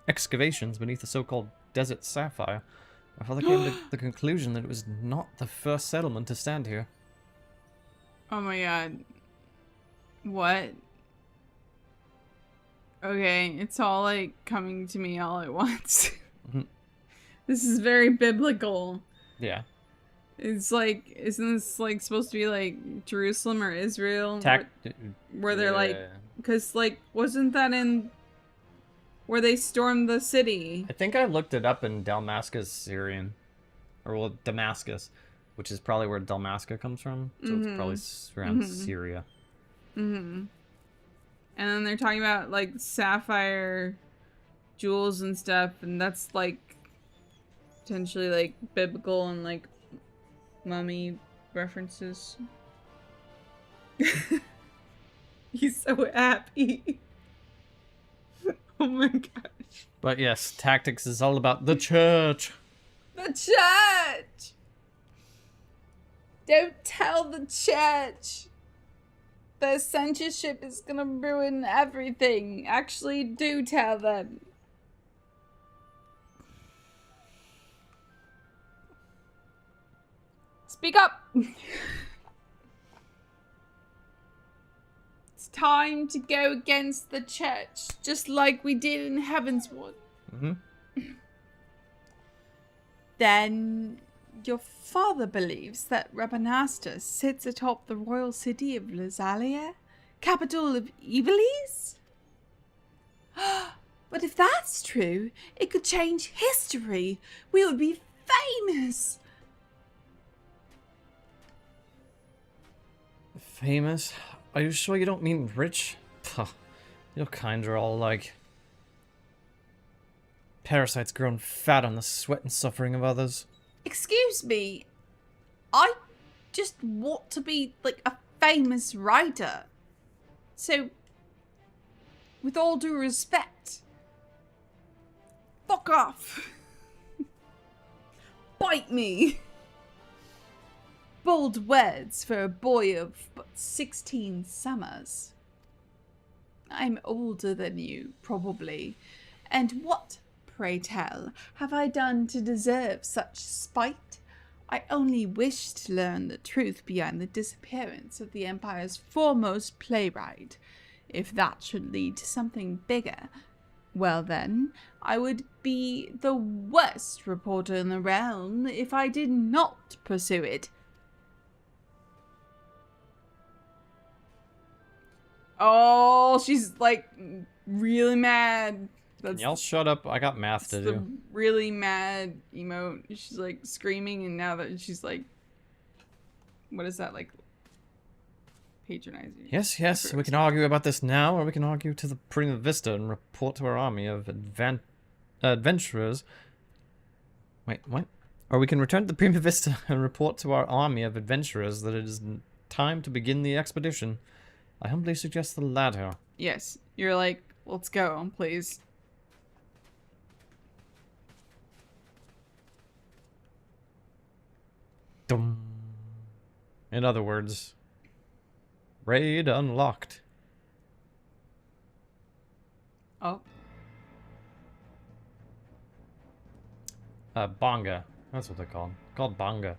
excavations beneath the so-called Desert Sapphire, my father came to the conclusion that it was not the first settlement to stand here. Oh my god. What? Okay, it's all like coming to me all at once. This is very biblical. Yeah. It's like, isn't this like supposed to be like Jerusalem or Israel? Where they're like, because like, wasn't that in where they stormed the city? I think I looked it up in Damascus, Syrian. Or, well, Damascus, which is probably where Dalmasca comes from. So it's probably around Syria. And then they're talking about like sapphire jewels and stuff, and that's like potentially like biblical and like mummy references. He's so happy. Oh my gosh. But yes, tactics is all about the church. The church! Don't tell the church. Their censorship is gonna ruin everything. Actually, do tell them. Speak up! It's time to go against the church, just like we did in Heavensward. Then your father believes that Rabanastre sits atop the royal city of Lazalia, capital of Ivalice? But if that's true, it could change history. We would be famous. Famous? Are you sure you don't mean rich? Puh, your kind are all like parasites grown fat on the sweat and suffering of others. Excuse me, I just want to be like a famous writer. So, with all due respect, fuck off. Bite me. Bold words for a boy of but 16 summers. I'm older than you, probably. And what, pray tell, have I done to deserve such spite? I only wish to learn the truth behind the disappearance of the Empire's foremost playwright. If that should lead to something bigger, well then, I would be the worst reporter in the realm if I did not pursue it. Oh, she's like really mad. Can y'all shut up? I got math to the do. really mad emote. She's like screaming, and now that she's like, what is that, like patronizing. Yes, yes, we can argue about this now, or we can argue to the Prima Vista and report to our army of adventurers. Wait, what? Or we can return to the Prima Vista and report to our army of adventurers that it is time to begin the expedition. I humbly suggest the latter. Yes, you're like, let's go, please. Dum. In other words, raid unlocked. Oh. Bonga. That's what they're called. Called Bonga.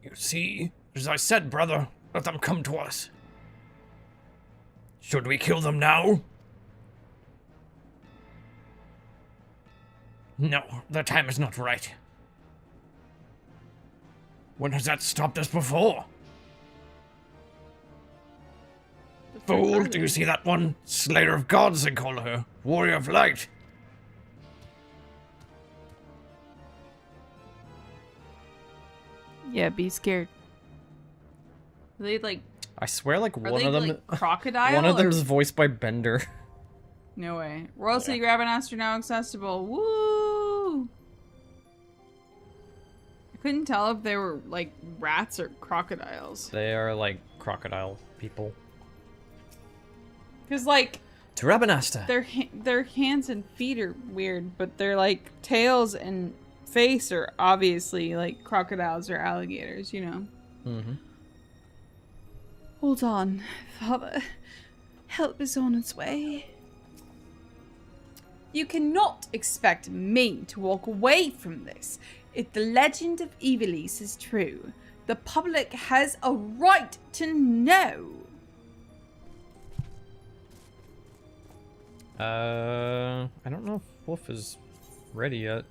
You see, as I said, brother, let them come to us. Should we kill them now? No, the time is not right. When has that stopped us before? Fool, do you see that one? Slayer of gods, they call her. Warrior of light. Yeah, be scared. Are they like... I swear, like, Are one they of them... like crocodile? one of or- them is voiced by Bender. No way. Royal City Rabanastre now accessible. Woo! I couldn't tell if they were like rats or crocodiles. They are, like, crocodile people. Cause like To Rabanastre! their hands and feet are weird, but their like tails and face are obviously like crocodiles or alligators. You know. Mm-hmm. Hold on, Father. Help is on its way. You cannot expect me to walk away from this. If the legend of Ivalice is true, the public has a right to know. I don't know if Wolf is ready yet.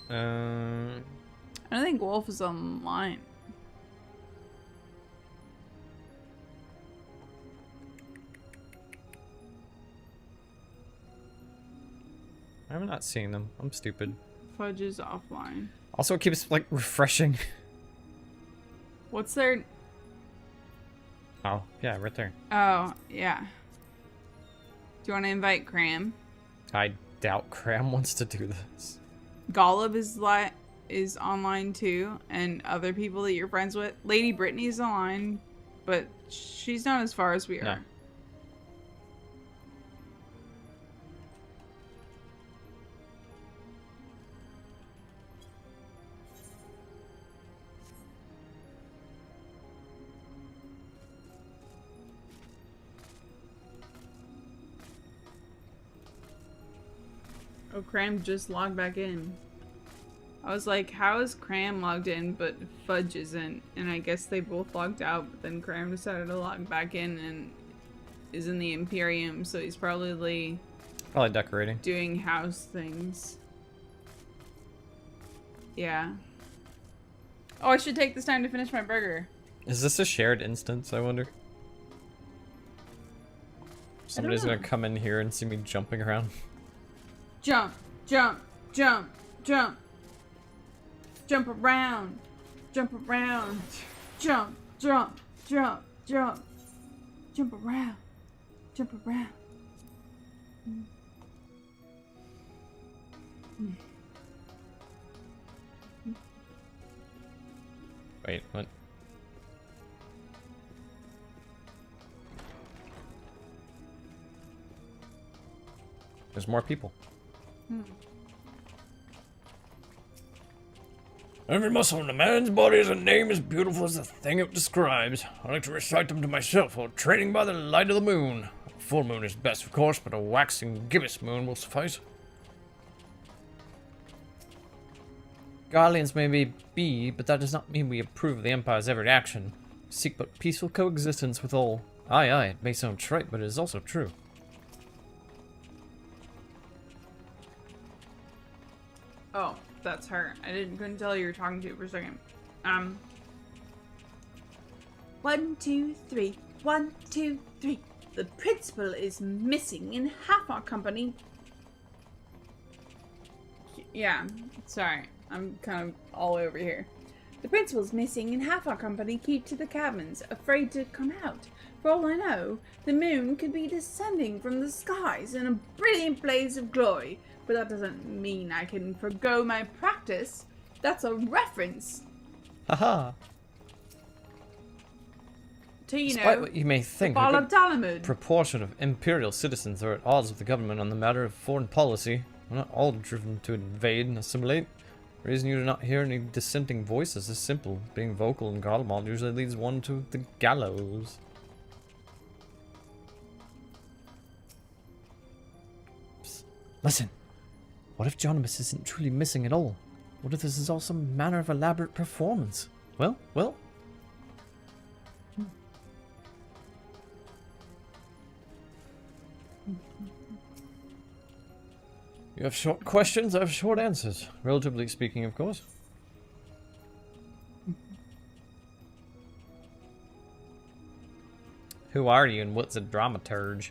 I don't think Wolf is online. I'm not seeing them. I'm stupid. Fudge is offline. Also, it keeps, like, refreshing. What's their... Oh, yeah, right there. Oh, yeah. Do you want to invite Cram? I doubt Cram wants to do this. Golub is online too, and other people that you're friends with. Lady Brittany's online, but she's not as far as we are. No. Oh, Cram just logged back in. I was like, how is Cram logged in, but Fudge isn't? And I guess they both logged out, but then Cram decided to log back in and is in the Imperium, so he's probably decorating. doing house things. Yeah. Oh, I should take this time to finish my burger. Is this a shared instance, I wonder? Somebody's know. gonna come in here and see me jumping around. Jump, jump, jump, jump. Jump around. Jump around. Jump, jump, jump, jump. Jump around. Jump around. Wait, what? There's more people. Every muscle in a man's body is a name as beautiful as the thing it describes. I like to recite them to myself while training by the light of the moon. A full moon is best, of course, but a waxing gibbous moon will suffice. Guardians may be, but that does not mean we approve of the Empire's every action. Seek but peaceful coexistence with all. Aye, aye, it may sound trite, but it is also true. Oh, that's her. I couldn't tell you were talking to for a second. 1, 2, 3. 1, 2, 3. The principal is missing in half our company. Yeah, sorry. I'm kind of all over here. The principal's missing and half our company keep to the cabins, afraid to come out. For all I know, the moon could be descending from the skies in a brilliant blaze of glory. But that doesn't mean I can forgo my practice. That's a reference Haha. to, you Despite know, what you may the think, Ball a of good Dalamud. proportion of imperial citizens are at odds with the government on the matter of foreign policy. We're not all driven to invade and assimilate. The reason you do not hear any dissenting voices is simple. Being vocal in Garlemald usually leads one to the gallows. Psst. Listen. What if Jonomus isn't truly missing at all? What if this is all some manner of elaborate performance? Well. You have short questions, I have short answers. Relatively speaking, of course. Who are you and what's a dramaturge?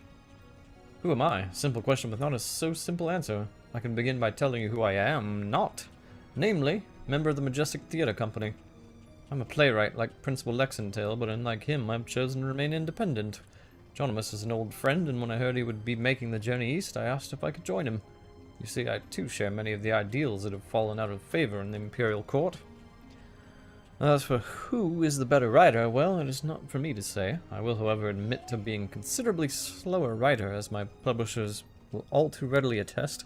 Who am I? Simple question with not a so simple answer. I can begin by telling you who I am not. Namely, member of the Majestic Theatre Company. I'm a playwright like Principal Lexingtail, but unlike him, I've chosen to remain independent. Jonomus is an old friend, and when I heard he would be making the journey east, I asked if I could join him. You see, I too share many of the ideals that have fallen out of favor in the Imperial Court. As for who is the better writer, well, it is not for me to say. I will, however, admit to being a considerably slower writer, as my publishers will all too readily attest.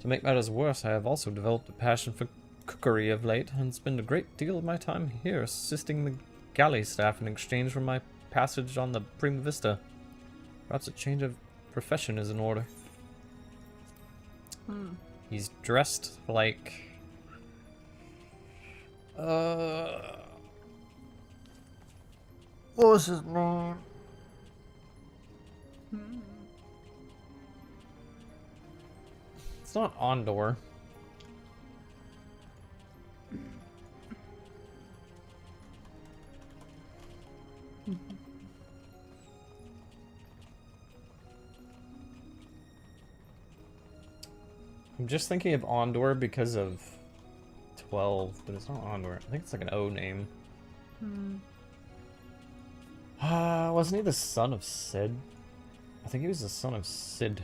To make matters worse, I have also developed a passion for cookery of late, and spend a great deal of my time here assisting the galley staff in exchange for my passage on the Prima Vista. Perhaps a change of profession is in order. He's dressed like... What was his name? It's not Ondor. I'm just thinking of Ondor because of 12, but it's not Ondor. I think it's like an O name. Wasn't he the son of Sid? I think he was the son of Sid.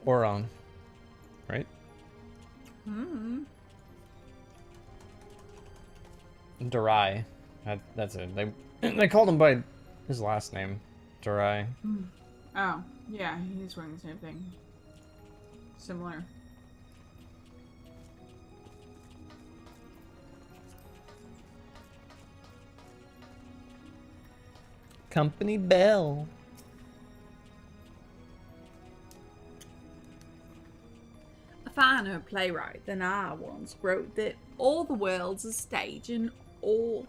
Oron, right? Durai. That's it. They called him by his last name. Durai. Oh, yeah, he's wearing the same thing. Similar. Company bell. A finer playwright than I once wrote that all the world's a stage and all...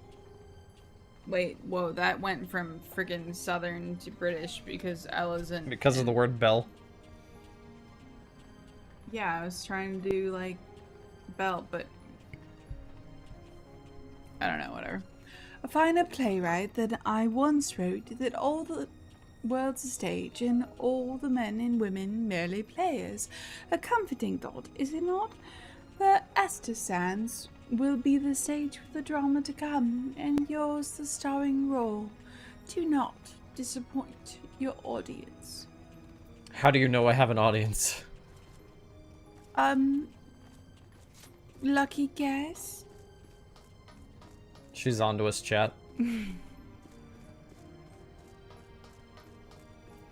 Wait, whoa, that went from friggin' Southern to British because Ella's in... Because of the word bell. Yeah, I was trying to do, like, bell, but... I don't know, whatever. A finer playwright than I once wrote that all the world's a stage and all the men and women merely players. A comforting thought, is it not? The Esther Sands will be the stage for the drama to come, and yours the starring role. Do not disappoint your audience. How do you know I have an audience? Lucky guess? She's onto us, chat.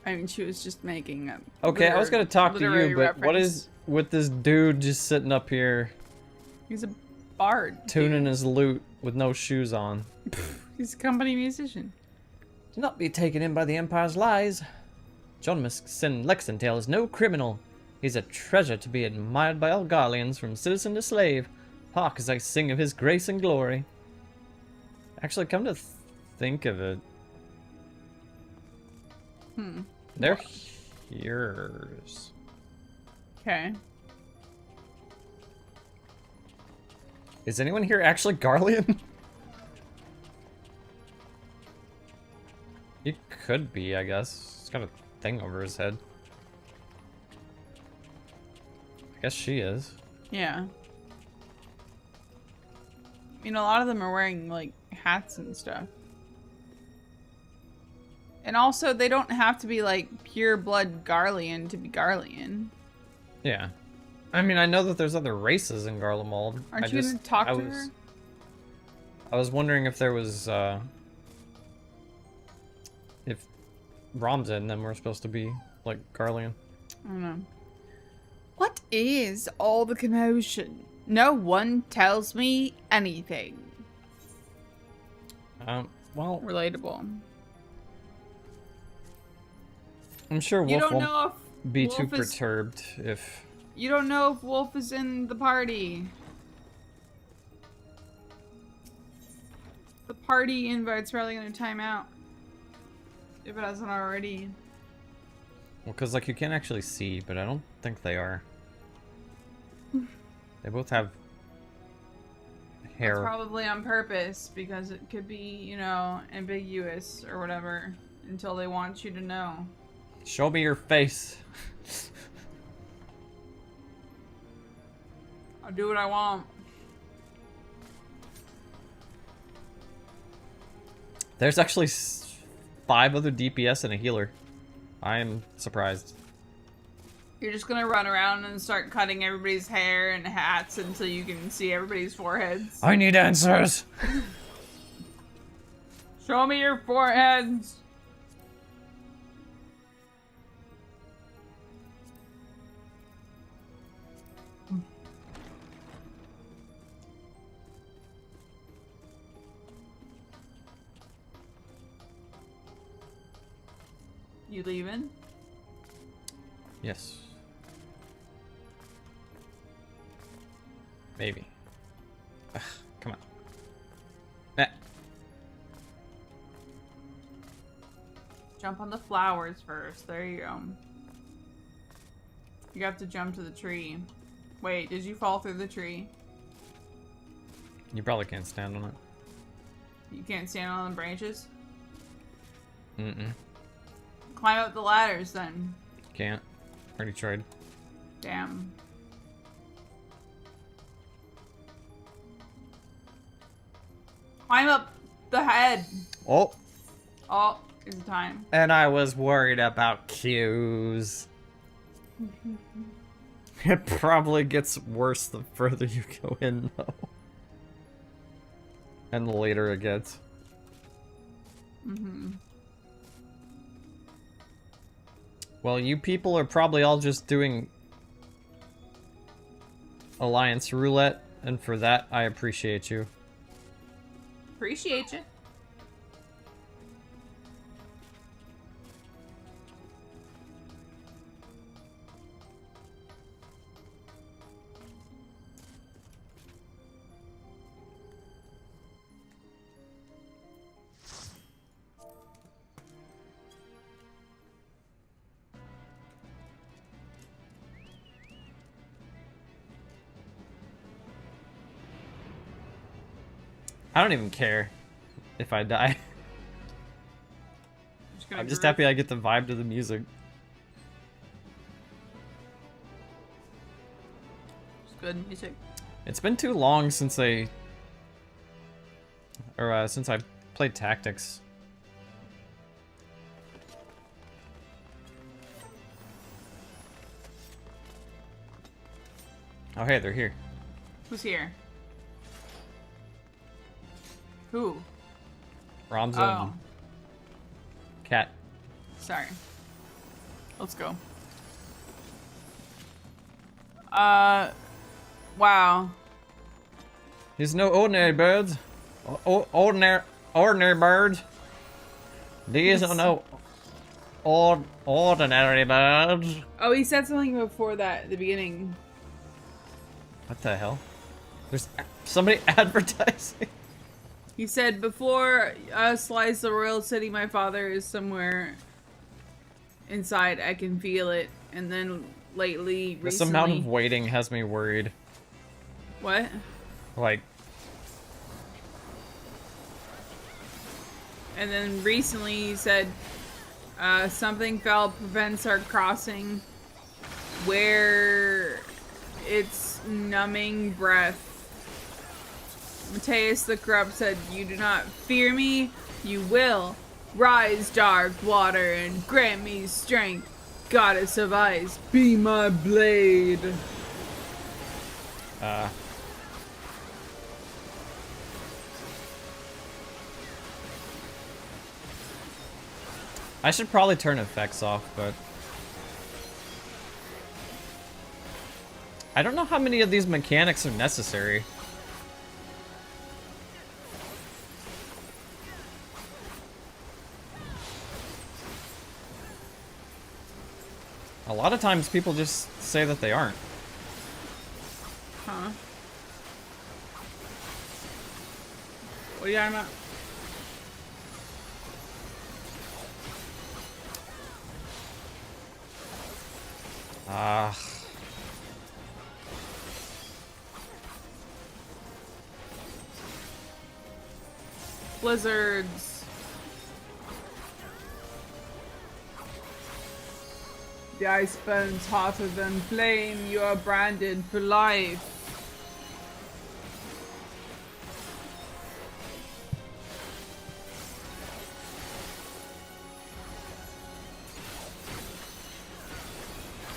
I mean, she was just making a... Okay, I was gonna talk to literary you, but what reference. is with this dude just sitting up here He's a bard. tuning his lute with no shoes on? He's a company musician. Do not be taken in by the Empire's lies. Jonomus Lexingtail is no criminal. He's a treasure to be admired by all Garleans, from citizen to slave. Hark as I sing of his grace and glory. Actually, come to think of it, they're yours. Okay. Is anyone here actually Garlean? He could be, I guess. He's got a thing over his head. I guess she is. Yeah. I mean, a lot of them are wearing, like, hats and stuff. And also, they don't have to be, like, pure blood Garlean to be Garlean. Yeah. I mean, I know that there's other races in Garlemald. Aren't you gonna talk to her? I was wondering if there was, if Ramza and them were supposed to be, like, Garlean. I don't know. What is all the commotion? No one tells me anything. Well, Relatable. I'm sure You Wolf don't won't know if be Wolf too is- perturbed if... You don't know if Wolf is in the party. The party invite's probably gonna time out. If it hasn't already. Well, because, like, you can't actually see, but I don't think they are. They both have hair. It's probably on purpose because it could be, you know, ambiguous or whatever until they want you to know. Show me your face. I'll do what I want. There's actually 5 other DPS and a healer. I am surprised. You're just gonna run around and start cutting everybody's hair and hats until you can see everybody's foreheads. I need answers. Show me your foreheads! You leaving? Yes. Maybe. Ugh, come on. Eh. Jump on the flowers first. There you go. You have to jump to the tree. Wait, did you fall through the tree? You probably can't stand on it. You can't stand on the branches? Mm-mm. Climb up the ladders then. Can't. Already tried. Damn. Climb up the head. Oh. Oh, it's time. And I was worried about cues. It probably gets worse the further you go in, though. And the later it gets. Mm-hmm. Well, you people are probably all just doing Alliance Roulette, and for that, I appreciate you. Appreciate you. I don't even care if I die. I'm just groove. happy I get the vibe to the music. It's good music. It's been too long since I played Tactics. Oh hey, they're here. Who's here? Who? Ramza Oh, and Cat. sorry. Let's go. Wow. He's no ordinary birds. Ordinary birds. These are no ordinary birds. Oh, he said something before that at the beginning. What the hell? There's somebody advertising. He said, before us lies the royal city, my father is somewhere inside. I can feel it. And then lately, This recently... amount of waiting has me worried. What? Like, And then recently he said something fell prevents our crossing where it's numbing breath. Mateus the Corrupt said, "You do not fear me, you will. Rise, dark water, and grant me strength. Goddess of ice, be my blade." I should probably turn effects off, but I don't know how many of these mechanics are necessary. A lot of times people just say that they aren't. Huh? What are you talking about? Ah. Blizzards. The ice burns hotter than flame. You are branded for life.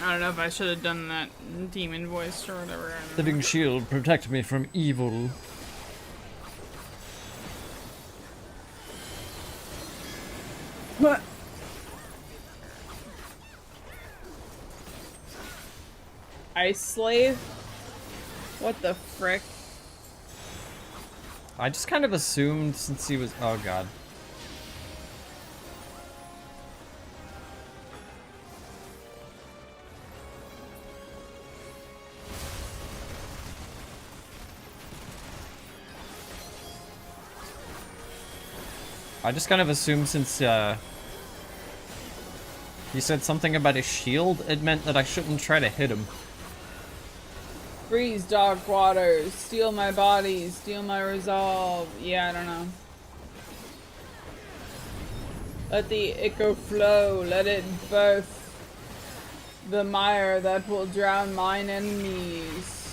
I don't know if I should have done that demon voice or whatever. I don't know. Living shield, protect me from evil. What? Ice slave? What the frick? I just kind of assumed since he was. Oh god. I just kind of assumed since he said something about a shield, it meant that I shouldn't try to hit him. Freeze, dark waters. Steal my body. Steal my resolve. Yeah, I don't know. Let the echo flow. Let it birth the mire that will drown mine enemies.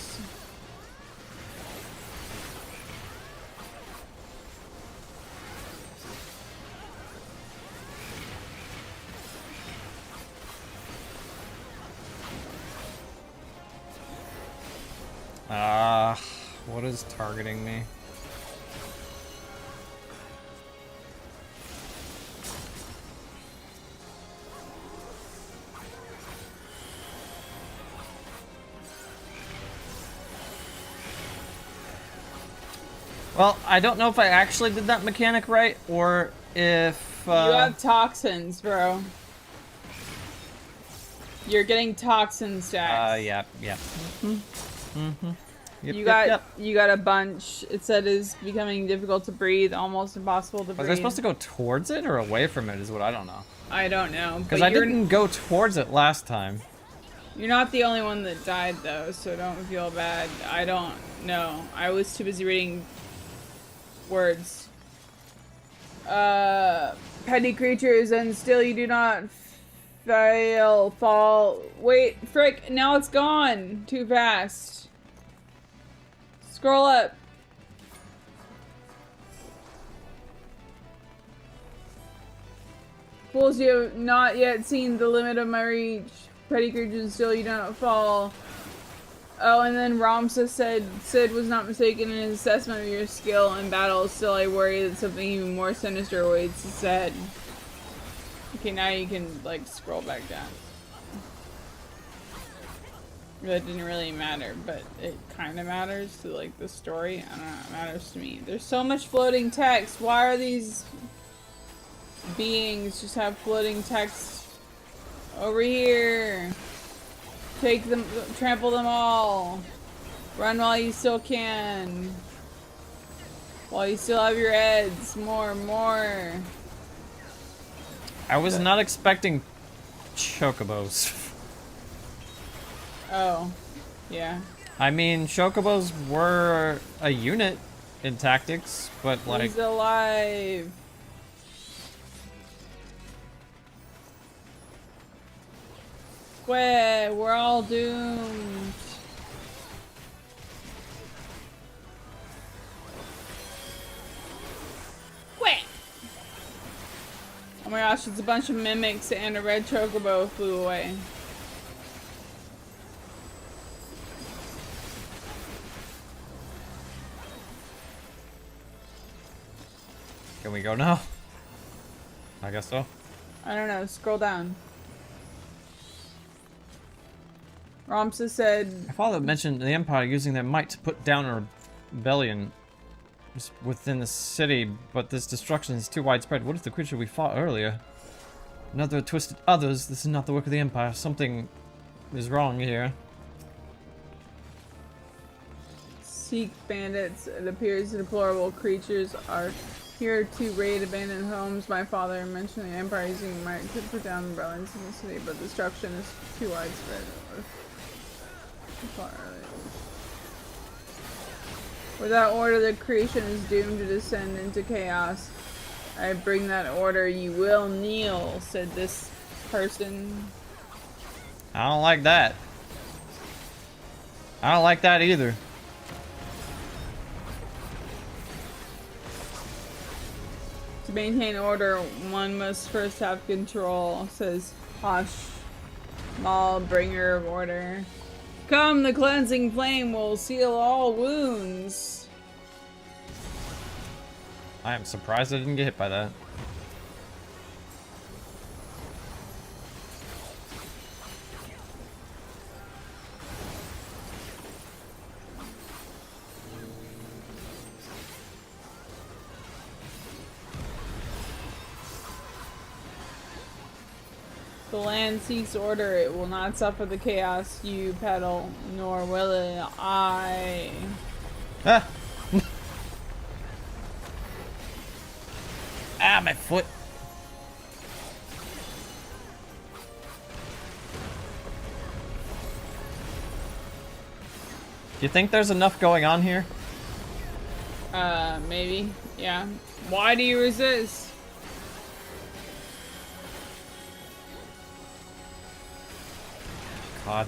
What is targeting me? Well, I don't know if I actually did that mechanic right, or if, You have toxins, bro. You're getting toxin stacks. yeah. Yep, You yep. got a bunch. It said is becoming difficult to breathe, almost impossible to breathe. Was I supposed to go towards it or away from it is what I don't know. I don't know. Because I didn't go towards it last time. You're not the only one that died though, so don't feel bad. I don't know. I was too busy reading words. Petty creatures, and still you do not fall. Wait, frick, now it's gone. Too fast. Scroll up. Fools, you have not yet seen the limit of my reach. Petty creatures, still you do not fall. Oh, and then Ramsa said Sid was not mistaken in his assessment of your skill in battle. Still, I worry that something even more sinister awaits instead. Okay, now you can, like, scroll back down. That didn't really matter, but it kind of matters to, like, the story. I don't know, it matters to me. There's so much floating text. Why are these beings just have floating text over here? Take them, trample them all. Run while you still can. While you still have your heads. More. I was not expecting chocobos. Oh, yeah. I mean, chocobos were a unit in tactics, but like... He's alive. Quit. We're all doomed. Quit. Oh my gosh, it's a bunch of mimics and a red chocobo flew away. Can we go now? I guess so. I don't know, scroll down. Ramsa said... My father mentioned the Empire using their might to put down a rebellion within the city, but this destruction is too widespread. What if the creature we fought earlier? Another twisted others. This is not the work of the Empire. Something is wrong here. Seek bandits. It appears the deplorable creatures are here to raid abandoned homes. My father mentioned the Empire using might to put down rebellions in the city, but destruction is too widespread. Without order, the creation is doomed to descend into chaos. I bring that order. You will kneel, said this person. I don't like that. I don't like that either. To maintain order, one must first have control, says Hosh, Mal, bringer of order. Come, the cleansing flame will seal all wounds. I am surprised I didn't get hit by that. The land seeks order. It will not suffer the chaos you peddle, nor will it I. Ah! Ah, my foot. Do you think there's enough going on here? Maybe. Yeah. Why do you resist? God.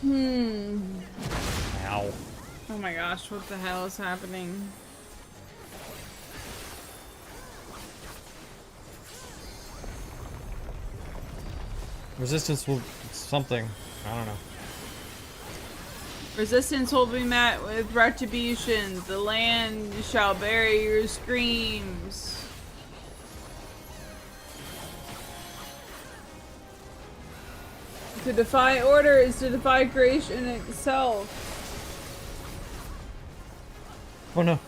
Ow. Oh my gosh, what the hell is happening? Resistance will something. I don't know. Resistance will be met with retribution. The land shall bury your screams. To defy order is to defy creation itself. Oh no.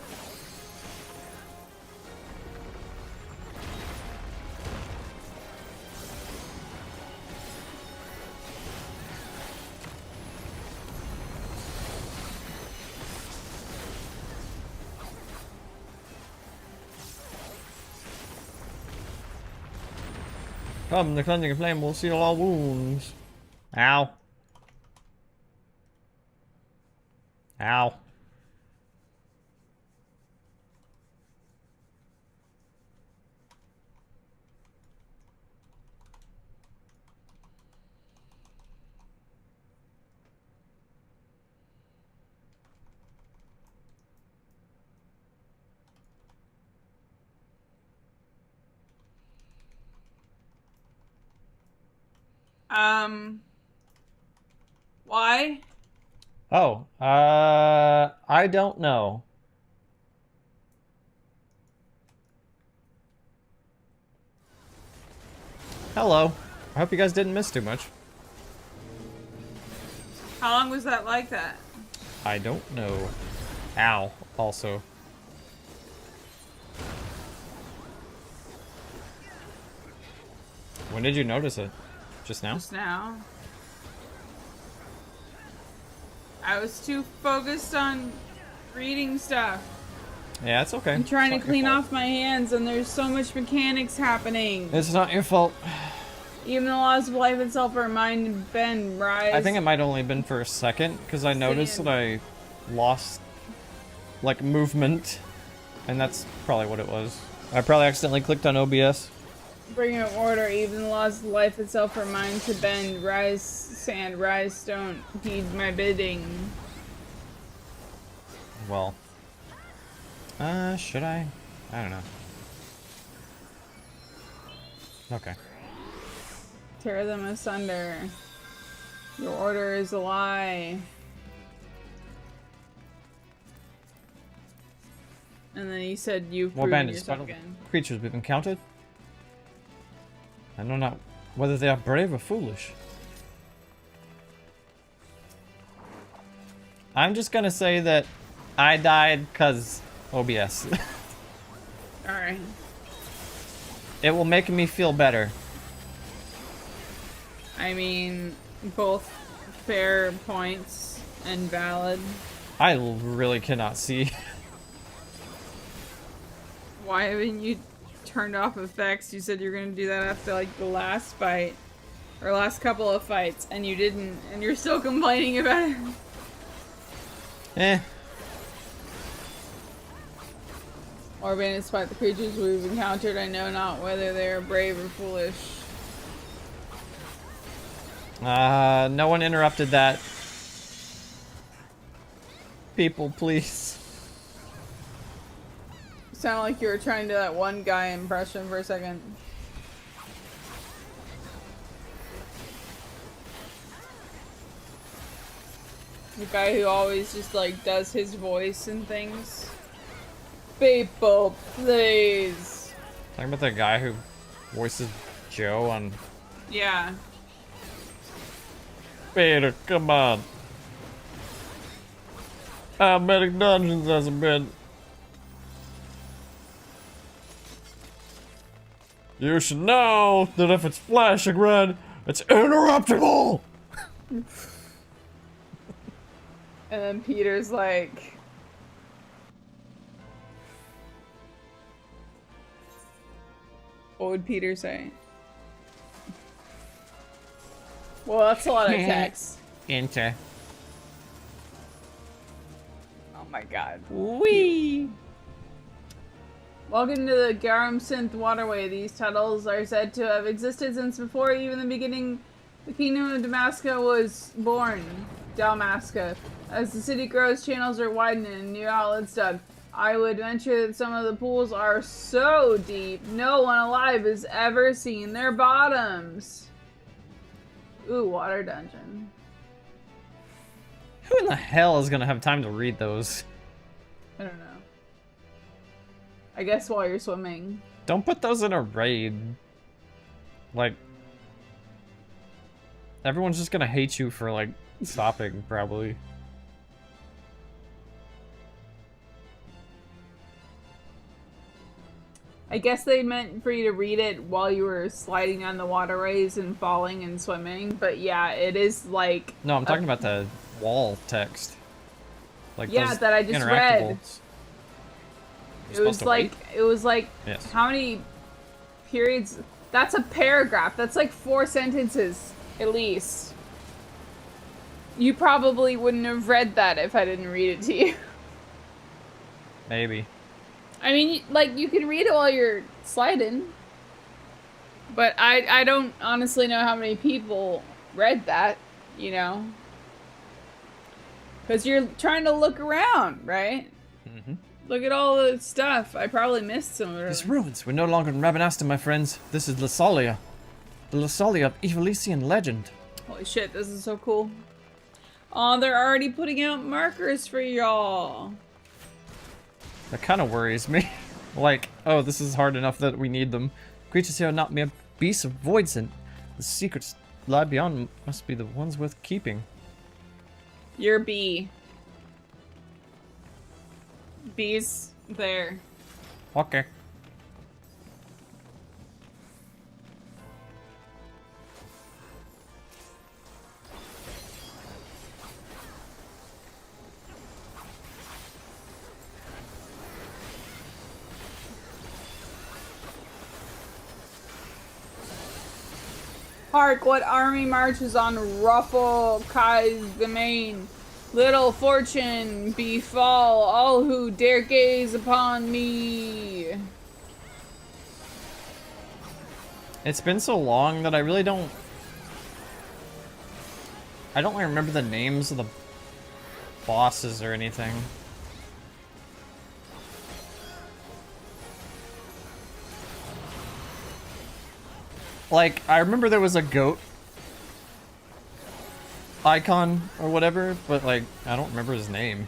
Come, the cleansing flame will seal all wounds. Ow. Ow. Why? Oh, I don't know. Hello. I hope you guys didn't miss too much. How long was that like that? I don't know. Ow, also. When did you notice it? Just now? Just now. I was too focused on reading stuff. Yeah, it's okay. I'm trying to It's not clean your fault. off my hands and there's so much mechanics happening. It's not your fault. Even the laws of life itself are mind and bend, rise. I think it might only been for a second, because I noticed that I lost, like, movement. And that's probably what it was. I probably accidentally clicked on OBS. Bring up order, even the laws of life itself are mine to bend. Rise, sand, rise, don't heed my bidding. Well. Should I? I don't know. Okay. Tear them asunder. Your order is a lie. And then he said you've More proven bandits, yourself battle again. creatures we've encountered. I know not whether they are brave or foolish. I'm just gonna say that I died because OBS. Alright. It will make me feel better. I mean, both fair points and valid. I really cannot see. Why haven't you turned off effects? You said you were gonna do that after like the last fight. Or last couple of fights, and you didn't, and you're still complaining about it. Eh. Or bandits fight the creatures we've encountered. I know not whether they are brave or foolish. No one interrupted that. People, please. Sound like you were trying to do that one guy impression for a second. The guy who always just like does his voice and things. People, please. Talking about the guy who voices Joe on Yeah. Peter, come on. How many dungeons has it been? You should know that if it's flashing red, it's interruptible! And then Peter's like, what would Peter say? Well, that's a lot of text. Enter. Oh my god. Wee! Welcome to the Garum Synth Waterway. These tunnels are said to have existed since before even the beginning. The kingdom of Damascus was born. Dalmasca. As the city grows, channels are widening and new outlets dug. I would venture that some of the pools are so deep, no one alive has ever seen their bottoms. Ooh, water dungeon. Who in the hell is gonna have time to read those? I don't know. I guess while you're swimming. Don't put those in a raid. Like, everyone's just gonna hate you for, like, stopping, probably. I guess they meant for you to read it while you were sliding down the waterways and falling and swimming, but yeah, it is like... No, I'm talking about the wall text. Like, yeah, those that I just read. interactables. It was like, Yes. how many periods? That's a paragraph. That's like 4 sentences, at least. You probably wouldn't have read that if I didn't read it to you. Maybe. I mean, like, you can read it while you're sliding. But I don't honestly know how many people read that, you know? Because you're trying to look around, right? Mm-hmm. Look at all the stuff. I probably missed some of it. These ruins. We're no longer in Rabanastre, my friends. This is Lasalia. The Lasalia of Ivalician legend. Holy shit, this is so cool. Oh, they're already putting out markers for y'all. That kind of worries me. Like, oh, this is hard enough that we need them. Creatures here are not mere beasts of void scent. The secrets lie beyond must be the ones worth keeping. You're B. B's there. Okay. Hark, what army marches on Ruffle Kai's domain? Little fortune befall all who dare gaze upon me. It's been so long that I really don't... I don't really remember the names of the bosses or anything. Like, I remember there was a goat icon or whatever, but like, I don't remember his name.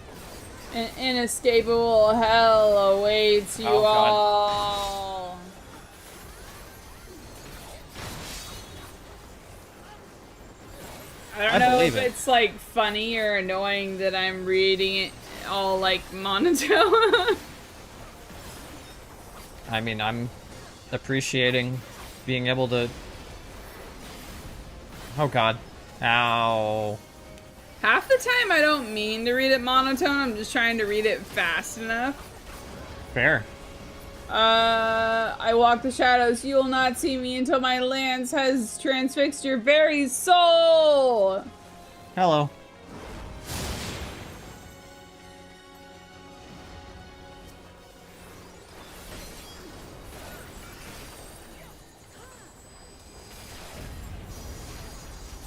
An inescapable hell awaits you Oh, God. all. I don't know if believe it. it's like funny or annoying that I'm reading it all like monotone. I mean, I'm appreciating being able to... Oh God. Ow. Half the time I don't mean to read it monotone, I'm just trying to read it fast enough. Fair. I walk the shadows, you will not see me until my lance has transfixed your very soul! Hello.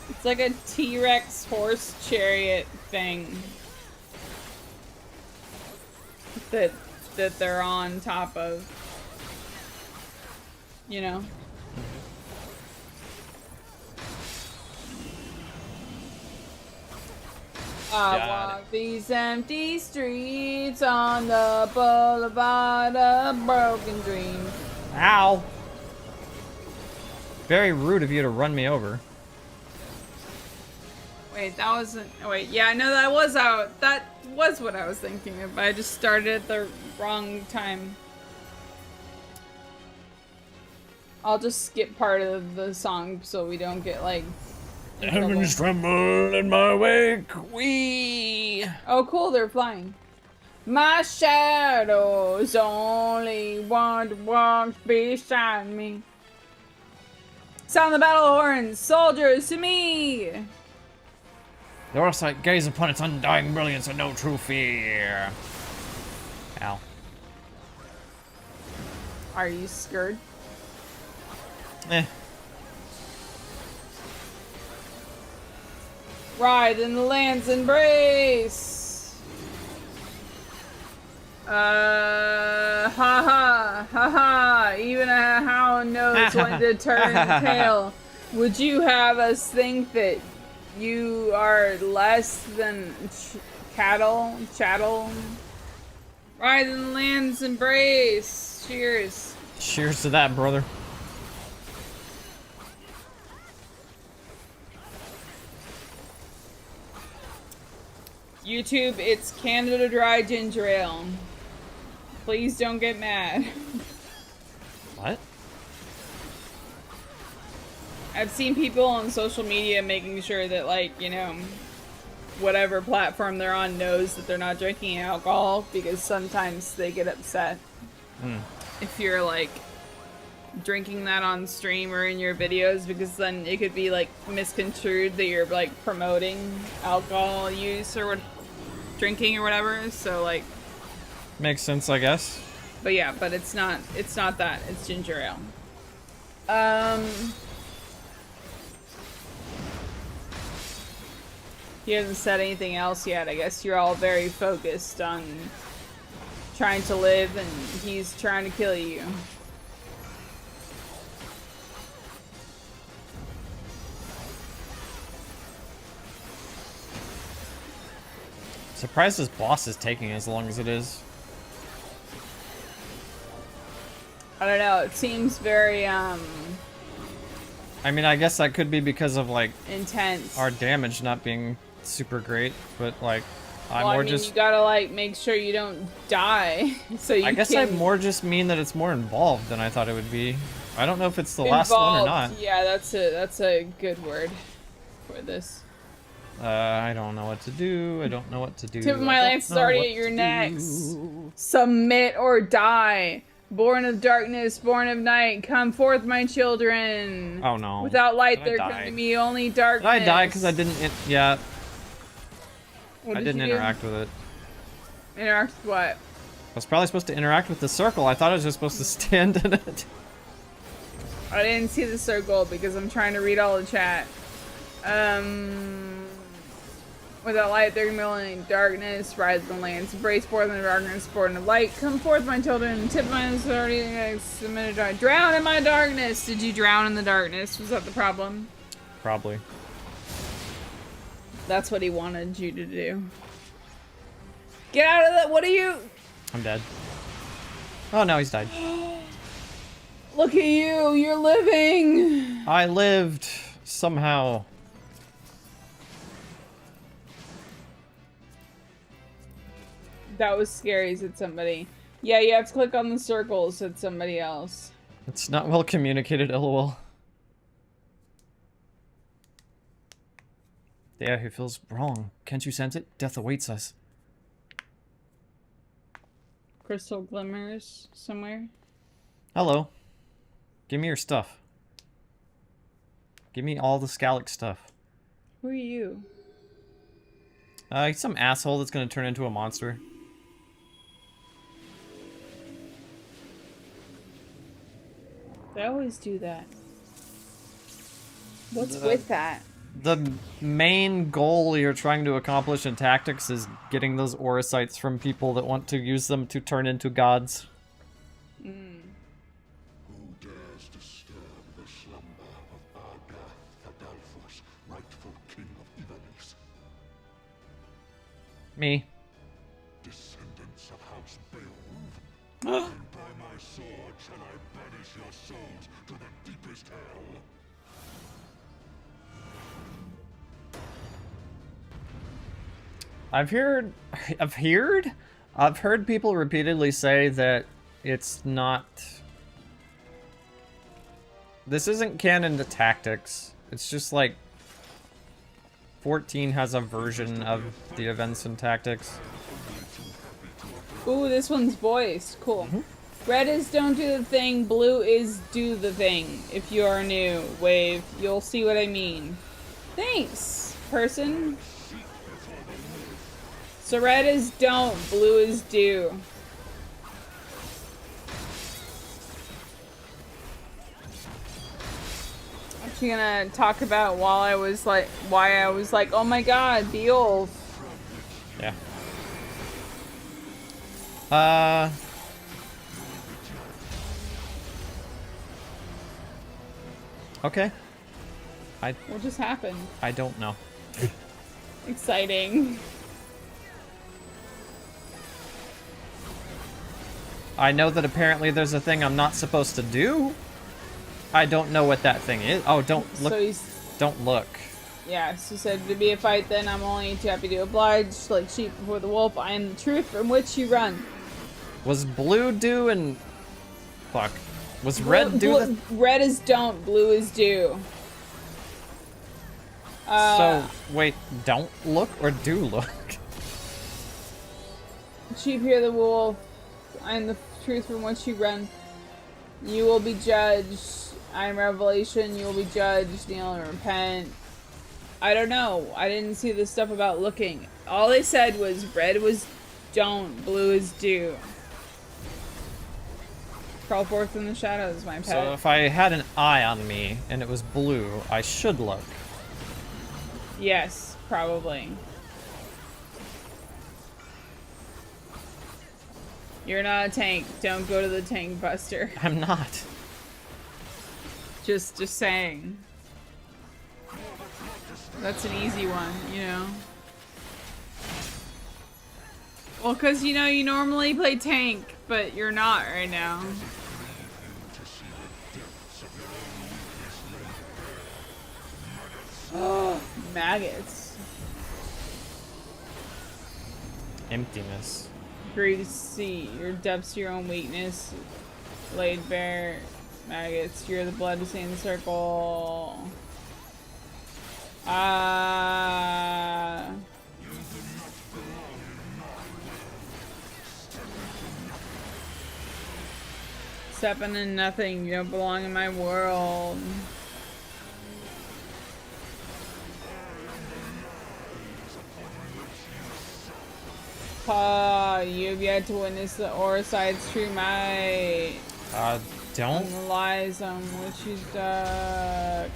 It's like a T-Rex horse chariot thing. That they're on top of. You know? I Got walk these empty streets on the boulevard of broken dreams. Ow. Very rude of you to run me over. Wait, that wasn't. Oh, wait, yeah, no, that was out. That was what I was thinking of. I just started at the wrong time. I'll just skip part of the song so we don't get like. in trouble. Heavens tremble in my wake. Wee. Oh, cool, they're flying. My shadows only want to walk beside me. Sound the battle horns, soldiers to me! Your sight gaze upon its undying brilliance and no true fear. Ow. Are you scared? Eh. Ride in the land's embrace! Ha ha, even a hound knows when to turn the tail. Would you have us think that you are less than chattel? Ride in the land's embrace. Cheers. Cheers to that, brother. YouTube, it's Canada Dry Ginger Ale. Please don't get mad. What? I've seen people on social media making sure that, like, you know, whatever platform they're on knows that they're not drinking alcohol because sometimes they get upset if you're, like, drinking that on stream or in your videos because then it could be, like, misconstrued that you're, like, promoting alcohol use or what, drinking or whatever. So, like... Makes sense, I guess. But yeah, but it's not that. It's ginger ale. He hasn't said anything else yet. I guess you're all very focused on trying to live and he's trying to kill you. Surprised this boss is taking as long as it is. I don't know, it seems very, I mean, I guess that could be because of, like, intense. our damage not being super great, but, like, I mean, you gotta, like, make sure you don't die, so you I guess can... I more just mean that it's more involved than I thought it would be. I don't know if it's the last one or not. Yeah, that's a good word for this. I don't know what to do. I don't know what to do. Tip of my lance is already at your necks. Submit or die. Born of darkness, born of night, come forth, my children. Oh no. Without light, Did I there die? come to me only darkness. Did I die because I didn't... yeah, What I did didn't you do? interact with it. Interact with what? I was probably supposed to interact with the circle. I thought I was just supposed to stand in it. I didn't see the circle because I'm trying to read all the chat. Without light, there can be only darkness. Rise in the lands. Embrace forth in the darkness, born of light. Come forth, my children. Tip my authority. Submit to drown in my darkness. Did you drown in the darkness? Was that the problem? Probably. That's what he wanted you to do. Get out of that. What are you? I'm dead. Oh, no, he's died. Look at you. You're living. I lived somehow. That was scary, said somebody. Yeah, you have to click on the circle, said somebody else. It's not well communicated, lol. Yeah, he feels wrong. Can't you sense it? Death awaits us. Crystal glimmers somewhere. Hello. Give me your stuff. Give me all the Scalic stuff. Who are you? Some asshole that's gonna turn into a monster. They always do that. What's with that? The main goal you're trying to accomplish in tactics is getting those auricites from people that want to use them to turn into gods. Who dares disturb the slumber of Argath Adalphus, rightful king of Ivalice? Me. Descendants of House Beowulf, and by my sword shall I banish your souls to the deepest hell. I've heard people repeatedly say that it's not. This isn't canon to tactics. It's just like 14 has a version of the events and tactics. Ooh, this one's voiced. Cool. Red is don't do the thing, blue is do the thing. If you are new, wave. You'll see what I mean. Thanks, person. So red is don't, blue is do. I'm actually gonna talk about why I was like, oh my god, Beowulf. Yeah. Okay. What just happened? I don't know. Exciting. I know that apparently there's a thing I'm not supposed to do. I don't know what that thing is. Oh, don't look. So he's, don't look. yeah, so said to be a fight, then I'm only too happy to oblige. Like sheep before the wolf, I am the truth from which you run. Was blue do and fuck? Was red do the? Red is don't, blue is do. So wait, don't look or do look? Sheep hear the wolf, I am the truth from which you run. You will be judged. I am revelation. You will be judged. Kneel and repent. I don't know. I didn't see the stuff about looking. All they said was red was don't, blue is do. Crawl forth in the shadows, my pet. So if I had an eye on me and it was blue, I should look. Yes, probably. You're not a tank. Don't go to the tank buster. I'm not. Just saying. That's an easy one, you know. Well, cause you know you normally play tank, but you're not right now. Oh, maggots. Emptiness. Greasy, your depths to your own weakness. Laid bare. Maggots, you're the blood to stay in the circle. Stepping in nothing, you don't belong in my world. You have yet to witness the Oricide's true might. don't. And the lies on which she's stuck.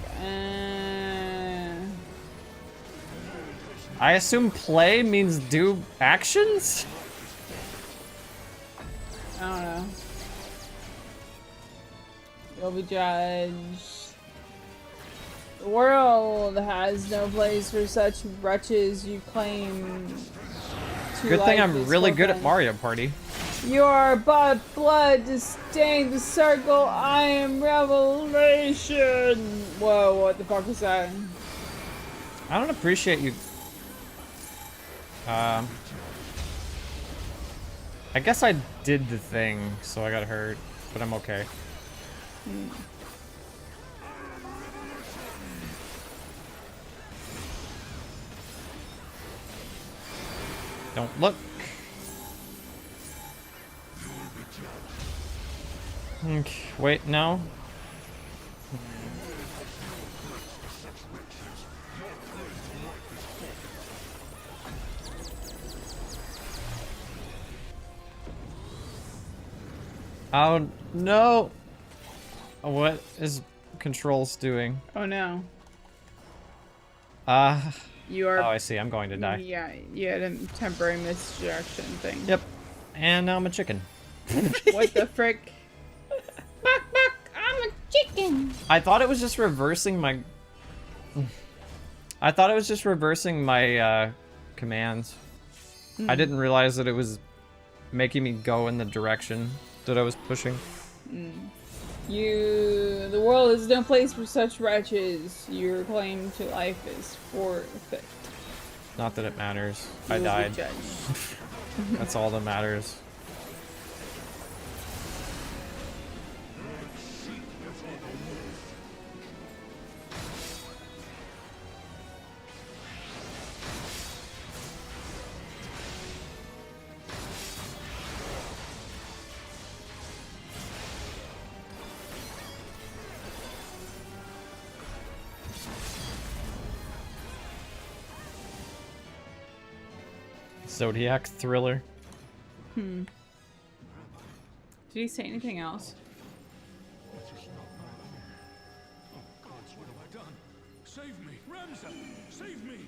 I assume play means do actions? I don't know. You'll be judged. The world has no place for such wretches you claim to Good thing life I'm is really good at forfeit. Mario Party. You are but blood to stain the circle. I am revelation. Whoa, what the fuck was that? I don't appreciate you. I guess I did the thing, so I got hurt, but I'm okay. Don't look. Okay, wait, no. Oh, no. What is controls doing? Oh no. You Oh, are. I see. I'm going to die. Yeah, you had a temporary misdirection thing. Yep. And now I'm a chicken. What the frick? Buck, buck, I'm a chicken. I thought it was just reversing my... I thought it was just reversing my commands. I didn't realize that it was making me go in the direction that I was pushing. The world is no place for such wretches. Your claim to life is forfeit. Not that it matters. You I will be died. judged. That's all that matters. Zodiac thriller. Did he say anything else? Save me, Ramza! Save me!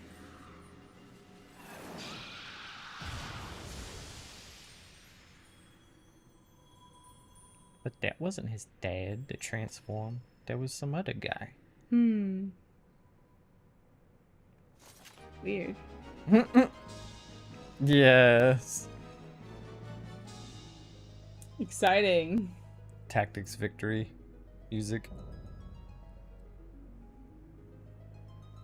But that wasn't his dad that transformed. That was some other guy. Weird. Yes. Exciting. Tactics victory. Music.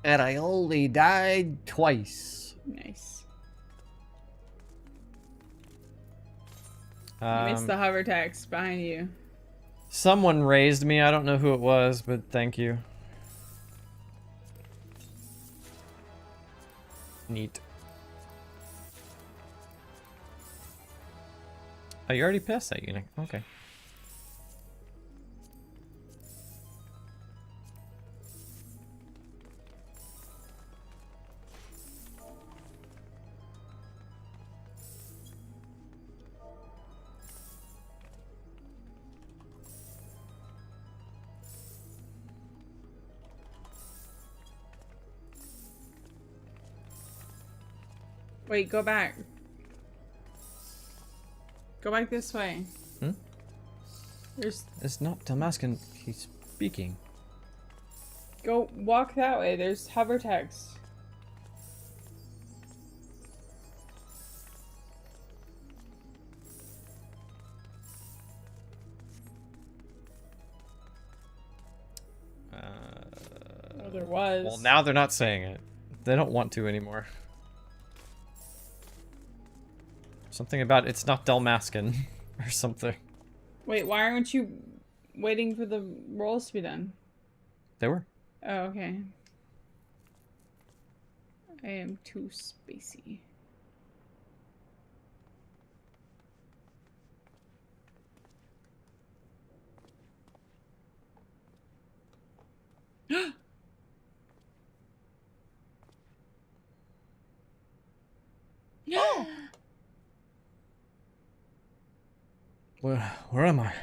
And I only died twice. Nice. I missed the hover text behind you. Someone raised me. I don't know who it was, but thank you. Neat. Oh, you already passed that unit. Okay. Wait, go back. Go back this way. Hmm? There's. It's not Damascus. He's speaking. Go walk that way. There's hover text. Oh, there was. Well, now they're not saying it. They don't want to anymore. Something about it's not Dalmascan or something. Wait, why aren't you waiting for the rolls to be done? They were. Oh, okay. I am too spacey. Where am I?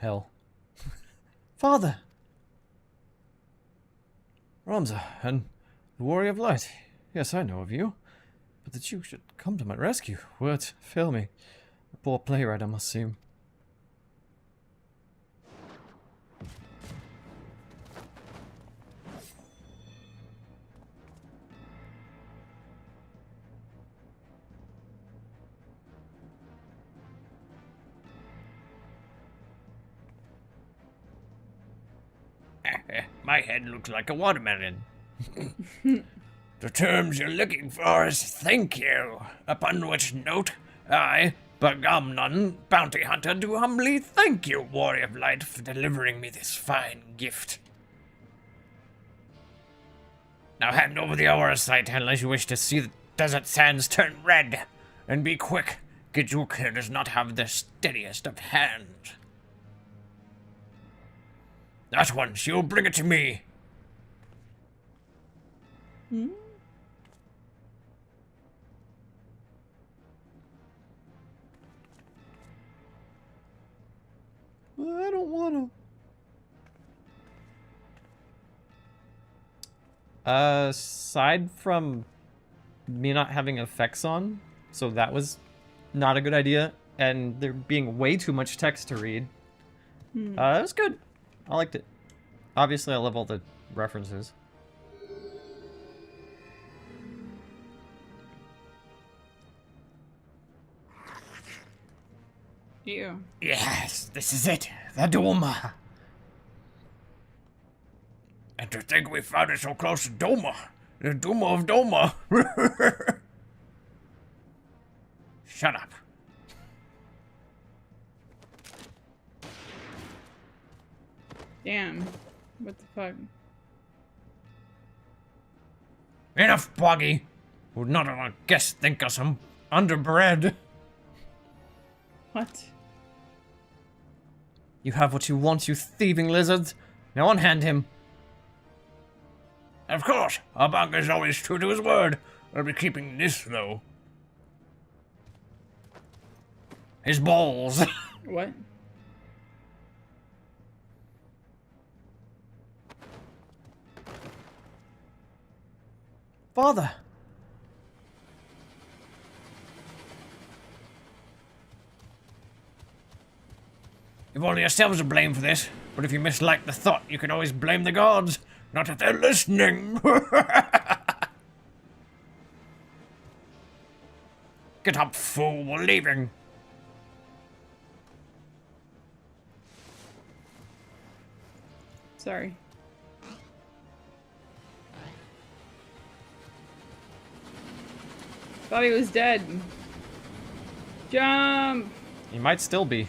Hell. Father! Ramza, and the Warrior of Light. Yes, I know of you. But that you should come to my rescue. Words fail me. A poor playwright, I must seem. My head looks like a watermelon. The terms you're looking for is thank you, upon which note I, Bergamnon, bounty hunter, do humbly thank you, Warrior of Light, for delivering me this fine gift. Now hand over the aura sight unless you wish to see the desert sands turn red. And be quick, Gijuk here does not have the steadiest of hands. At once, you'll bring it to me. I don't wanna. Aside from me not having effects on, so that was not a good idea, and there being way too much text to read. It was good. I liked it. Obviously, I love all the references. Ew. Yes, this is it, the Doma. And to think we found it so close to Doma, the Doma of Doma. Shut up. Damn. What the fuck? Enough, Boggy. Would not our guest think us underbred? What? You have what you want, you thieving lizards. Now unhand him. Of course, our Bog is always true to his word. I'll be keeping this, though. His balls. What? Father! You've only yourselves to blame for this, but if you mislike the thought, you can always blame the gods. Not if they're listening. Get up, fool, we're leaving. Sorry. Thought he was dead. Jump! He might still be.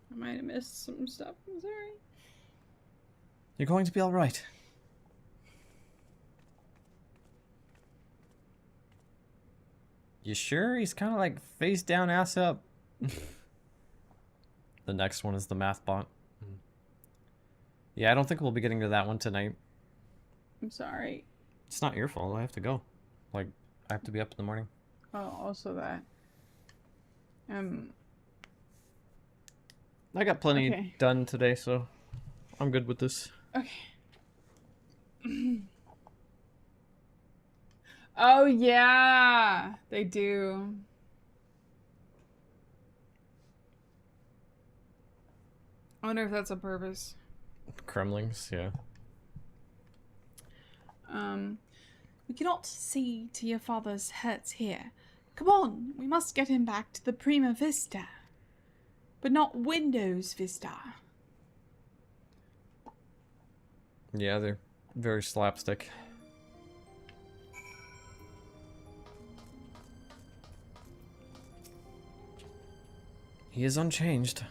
I might have missed some stuff. I'm sorry. You're going to be alright. You sure? He's kind of like face down, ass up. The next one is the math bot. Yeah, I don't think we'll be getting to that one tonight. I'm sorry. It's not your fault. I have to go. Like, I have to be up in the morning. Oh, also that. I got plenty Okay. done today, so I'm good with this. Okay. Oh, yeah. They do. I wonder if that's on purpose. Kremlings, yeah. We cannot see to your father's hurts here. Come on, we must get him back to the Prima Vista. But not Windows Vista. Yeah, they're very slapstick. He is unchanged.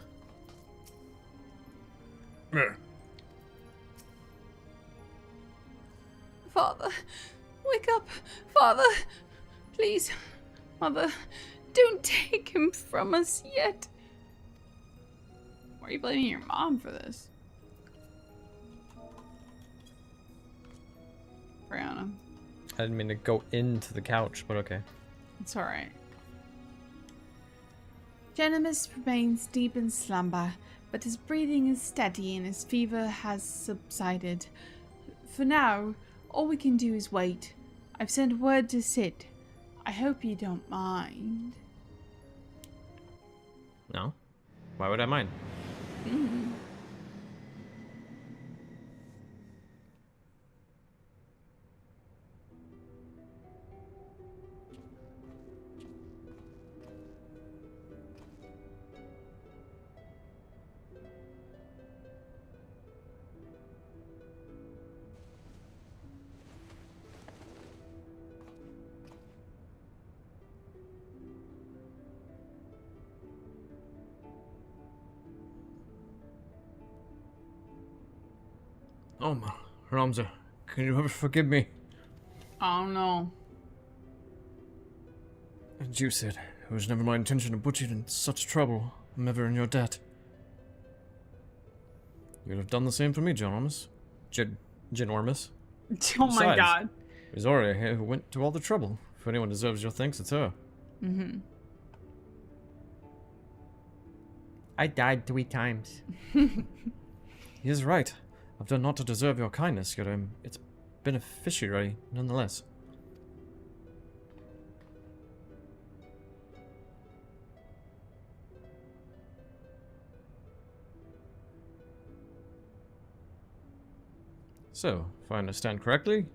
Father, wake up. Father, please. Mother, don't take him from us yet. Why are you blaming your mom for this? Brianna. I didn't mean to go into the couch, but okay. It's alright. Genimus remains deep in slumber, but his breathing is steady and his fever has subsided. For now, all we can do is wait. I've sent word to Sid. I hope you don't mind. No? Why would I mind? Oma, Ramza, can you ever forgive me? Oh no. And you said it was never my intention to put you in such trouble. I'm ever in your debt. You'd have done the same for me, Ginormous. Ginormous. Oh my Besides, god. It was Aurea here who went to all the trouble. If anyone deserves your thanks, it's her. Mm-hmm. I died 3 times. He is right. I've done naught to deserve your kindness, yet I'm its beneficiary nonetheless. So, if I understand correctly,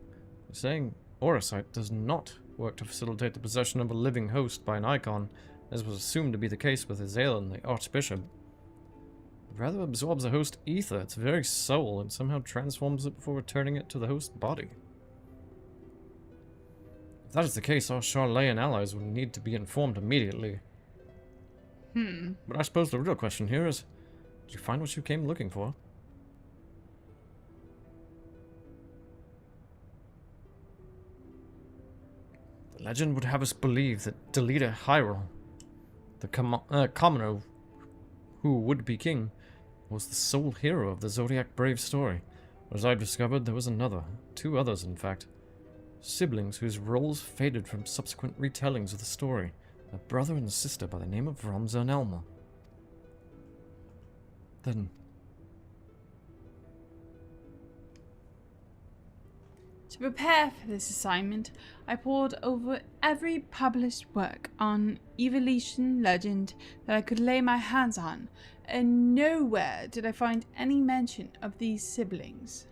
you're saying Auracite does not work to facilitate the possession of a living host by an icon, as was assumed to be the case with Azael the Archbishop. It rather absorbs a host ether, its very soul, and somehow transforms it before returning it to the host body. If that is the case, our Charlayan allies will need to be informed immediately. But I suppose the real question here is, did you find what you came looking for? The legend would have us believe that Delita Hyrule, the commoner who would be king, was the sole hero of the Zodiac Brave story. As I discovered, there was another, 2 others in fact. Siblings whose roles faded from subsequent retellings of the story. A brother and a sister by the name of Ramza and Elma. Then... To prepare for this assignment, I pored over every published work on Evolution legend that I could lay my hands on, and nowhere did I find any mention of these siblings.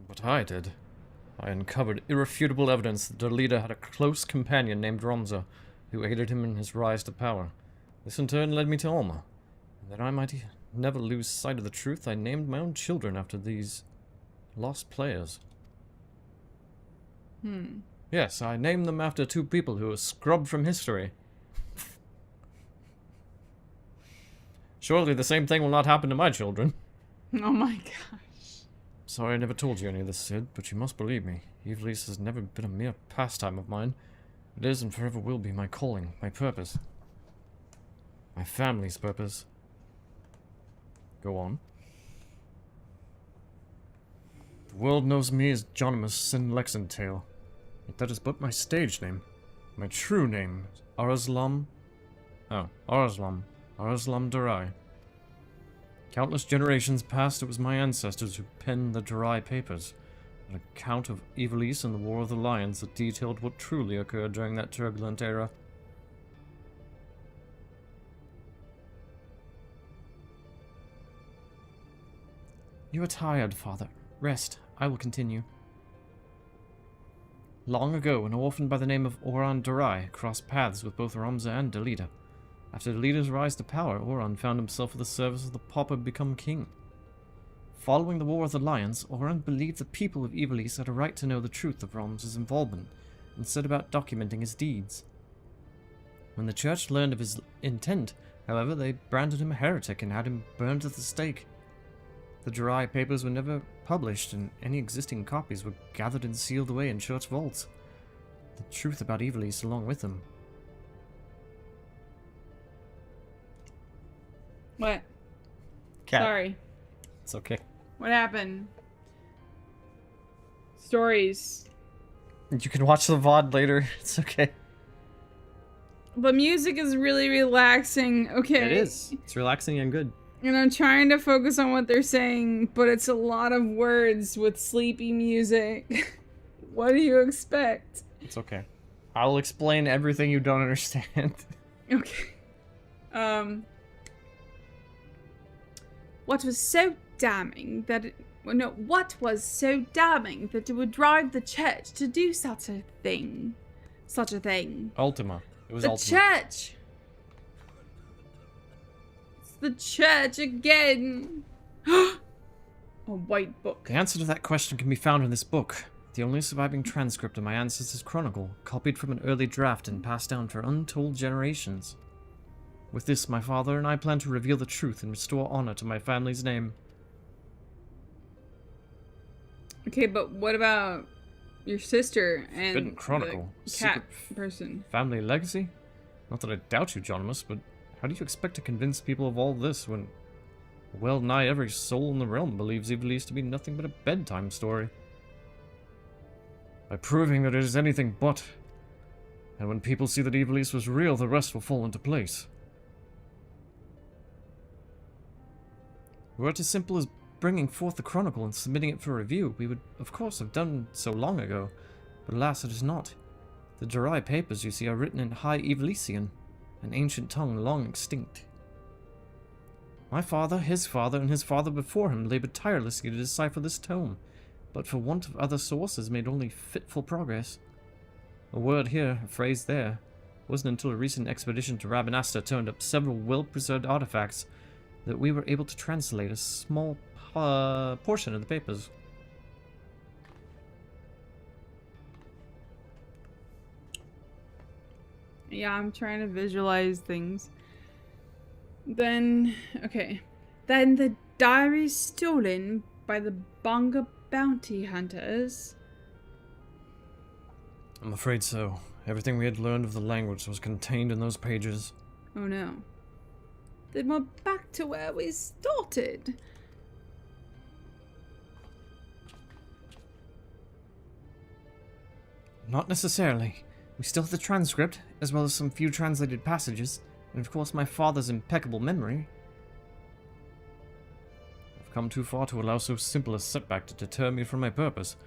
But I did. I uncovered irrefutable evidence that Delita had a close companion named Ramza, who aided him in his rise to power. This in turn led me to Alma. And that I might never lose sight of the truth, I named my own children after these lost players. Yes, I named them after 2 people who were scrubbed from history. Surely the same thing will not happen to my children. Oh my gosh. Sorry I never told you any of this, Sid, but you must believe me. Ivalice has never been a mere pastime of mine. It is and forever will be my calling, my purpose. My family's purpose. Go on. The world knows me as Jonimus Sin Lexentail, yet that is but my stage name. My true name is Arazlam Darai. Countless generations past, it was my ancestors who penned the Darai papers, an account of Ivalice and the War of the Lions that detailed what truly occurred during that turbulent era. You are tired, father. Rest. I will continue. Long ago, an orphan by the name of Oran Darai crossed paths with both Ramza and Delita. After Delita's rise to power, Oran found himself at the service of the Pauper become king. Following the War of the Lions, Oran believed the people of Ivalice had a right to know the truth of Ramza's involvement, and set about documenting his deeds. When the church learned of his intent, however, they branded him a heretic and had him burned at the stake. The Darai papers were never published, and any existing copies were gathered and sealed away in church vaults. The truth about Ivalice along with them. What? Cat. Sorry. It's okay. What happened? stories. You can watch the VOD later. It's okay. The music is really relaxing. Okay. It is. It's relaxing and good. And I'm trying to focus on what they're saying, but it's a lot of words with sleepy music. What do you expect? It's okay. I'll explain everything you don't understand. Okay. What was so damning that it... Well, no, what was so damning that it would drive the church to do such a thing? Such a thing. Ultima. It was The Ultima. church! It's the church again! A white book. The answer to that question can be found in this book. The only surviving transcript of my ancestors' chronicle, copied from an early draft and passed down for untold generations. With this, my father and I plan to reveal the truth and restore honor to my family's name. Okay, but what about your sister and Forbidden Chronicle. the Secret cat person? Family legacy? Not that I doubt you, Jonimus, but how do you expect to convince people of all this when well nigh every soul in the realm believes Ivalice to be nothing but a bedtime story? By proving that it is anything but. And when people see that Ivalice was real, the rest will fall into place. Were it as simple as bringing forth the Chronicle and submitting it for review, we would of course have done so long ago, but alas it is not. The Jirai papers you see are written in High Ivalician, an ancient tongue long extinct. My father, his father, and his father before him labored tirelessly to decipher this tome, but for want of other sources made only fitful progress. A word here, a phrase there. It wasn't until a recent expedition to Rabanastre turned up several well-preserved artifacts that we were able to translate a small portion of the papers. Yeah, I'm trying to visualize things. Then, okay. Then the diary stolen by the Bonga bounty hunters. I'm afraid so. Everything we had learned of the language was contained in those pages. Oh no. Then we're back to where we started. Not necessarily. We still have the transcript, as well as some few translated passages, and of course my father's impeccable memory. I've come too far to allow so simple a setback to deter me from my purpose.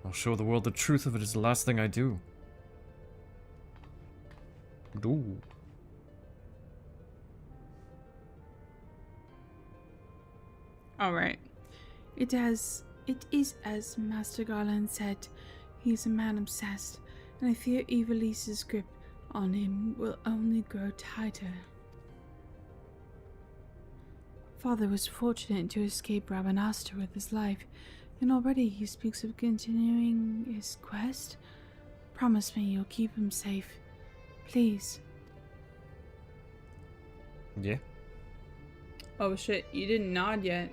I'll show the world the truth of it is the last thing I do. Ooh. Alright. It is as Master Garland said. He's a man obsessed, and I fear Ivalice's grip on him will only grow tighter. Father was fortunate to escape Rabanastre with his life, and already he speaks of continuing his quest. Promise me you'll keep him safe. Please. Yeah? Oh shit, you didn't nod yet.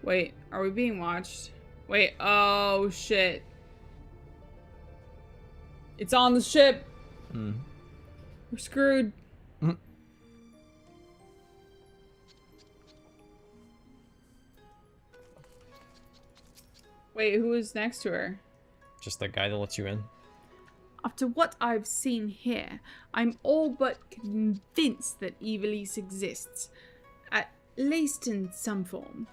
Wait, are we being watched? Wait, oh shit. It's on the ship! Hmm. We're screwed. Wait, who is next to her? Just that guy that lets you in. After what I've seen here, I'm all but convinced that Ivalice exists, at least in some form.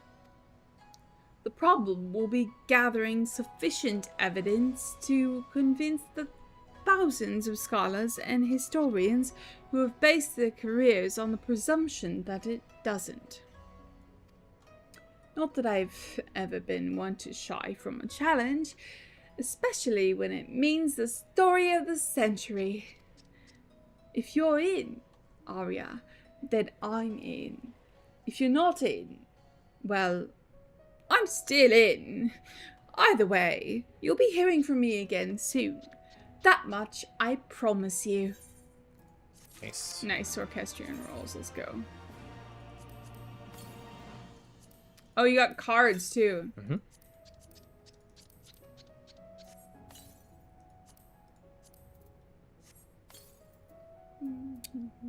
The problem will be gathering sufficient evidence to convince the thousands of scholars and historians who have based their careers on the presumption that it doesn't. Not that I've ever been one to shy from a challenge, especially when it means the story of the century. If you're in, Arya, then I'm in. If you're not in, well, I'm still in. Either way, you'll be hearing from me again soon. That much I promise you. Nice. Nice orchestrion rolls, let's go. Oh, you got cards too. Mm-hmm.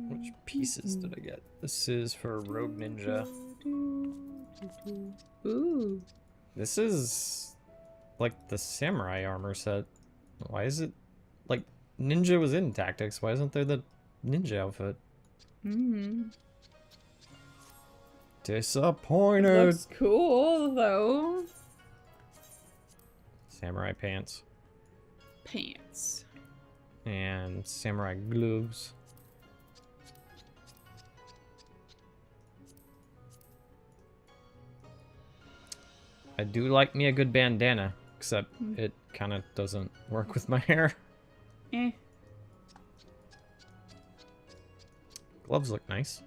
Which pieces did I get? This is for Rogue Ninja. Ooh. This is like, the samurai armor set. Why is it... Like, ninja was in tactics. Why isn't there the ninja outfit? Disappointed! Looks cool, though. Samurai pants. Pants. And samurai gloves. I do like me a good bandana, except it kind of doesn't work with my hair. Eh. Gloves look nice.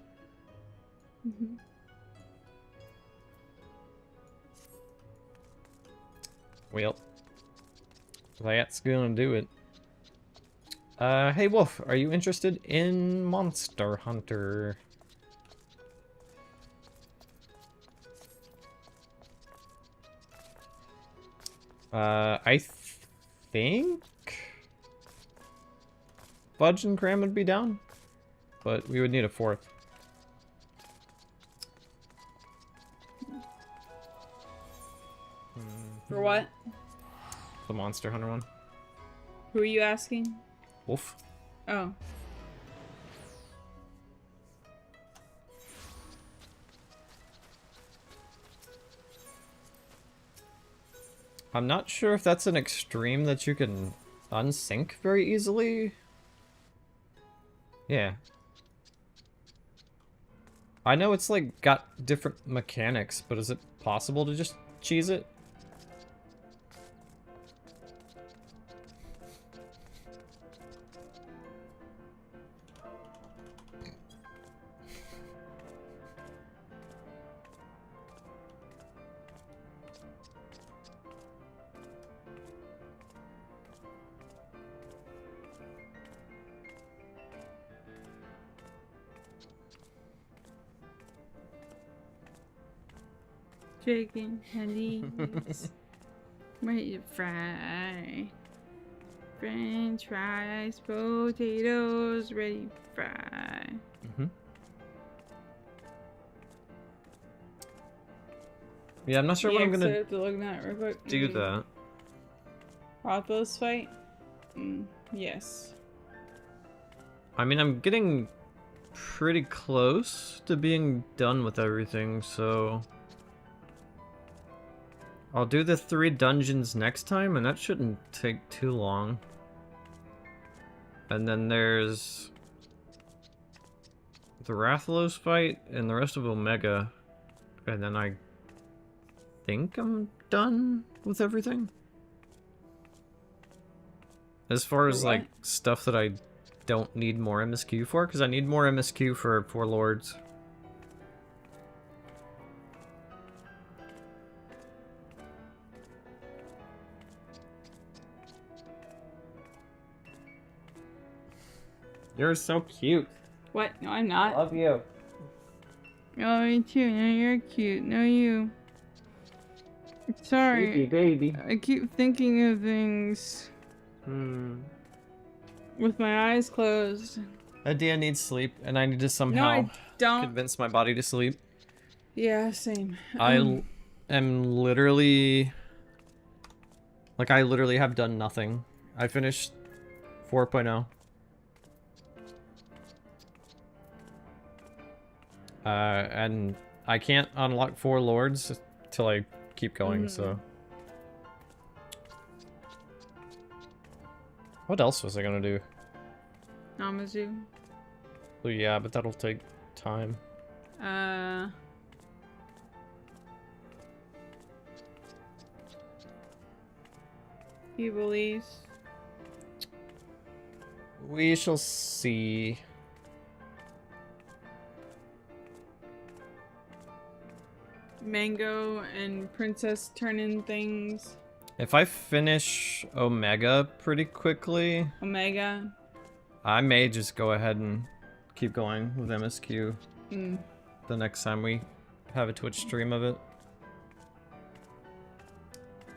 Well, that's gonna do it. Hey Wolf, are you interested in Monster Hunter? I think Fudge and Cram would be down, but we would need a fourth. For what? The Monster Hunter one. Who are you asking? Wolf. Oh. I'm not sure if that's an extreme that you can unsync very easily. Yeah. I know it's like got different mechanics, but is it possible to just cheese it? Chicken tendies. Ready to fry. French fries, potatoes, ready to fry. Yeah, I'm not sure what I'm gonna To look at real quick. do that. Rothos fight? Yes. I mean, I'm getting pretty close to being done with everything, so... I'll do the 3 dungeons next time, and that shouldn't take too long. And then there's... the Rathalos fight, and the rest of Omega. And then I think I'm done with everything. As far as, like, stuff that I don't need more MSQ for, because I need more MSQ for 4 Lords. You're so cute. What? No, I'm not. Love you. Oh, me too. No, you're cute. No, you. Sorry. Sleepy baby. I keep thinking of things with my eyes closed. Adia needs sleep, and I need to somehow No, I don't. convince my body to sleep. Yeah, same. I am literally... like, I literally have done nothing. I finished 4.0. And I can't unlock 4 Lords till I keep going, so... What else was I gonna do? Namazu. Well, yeah, but that'll take time. Ivalice. We shall see. Mango and Princess turn-in things. If I finish Omega pretty quickly, Omega. I may just go ahead and keep going with MSQ the next time we have a Twitch stream of it.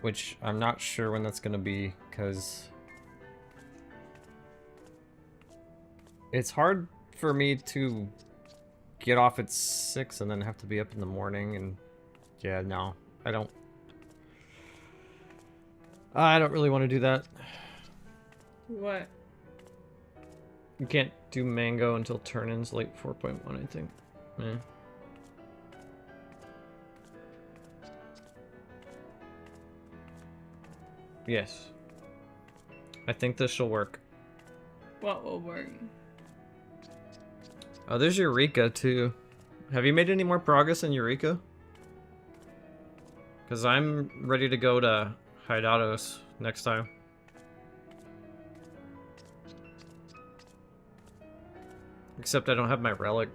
Which I'm not sure when that's gonna be, because it's hard for me to get off at 6 and then have to be up in the morning, and yeah, no, I don't. I don't really want to do that. What? You can't do mango until turn-in's late 4.1, I think. Eh. Yes. I think this shall work. What will work? Oh, there's Eureka, too. Have you made any more progress in Eureka? Because I'm ready to go to Hydatos next time. Except I don't have my relic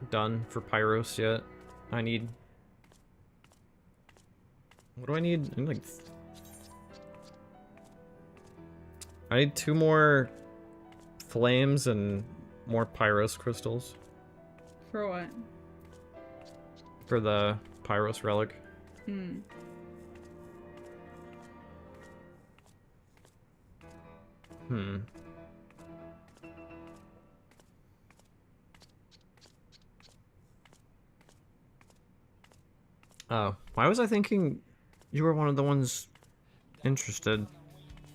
done for Pyros yet. I need... What do I need? I need like... I need 2 more flames and more Pyros crystals. For what? For the Pyros relic. Hmm. Oh, why was I thinking you were one of the ones interested?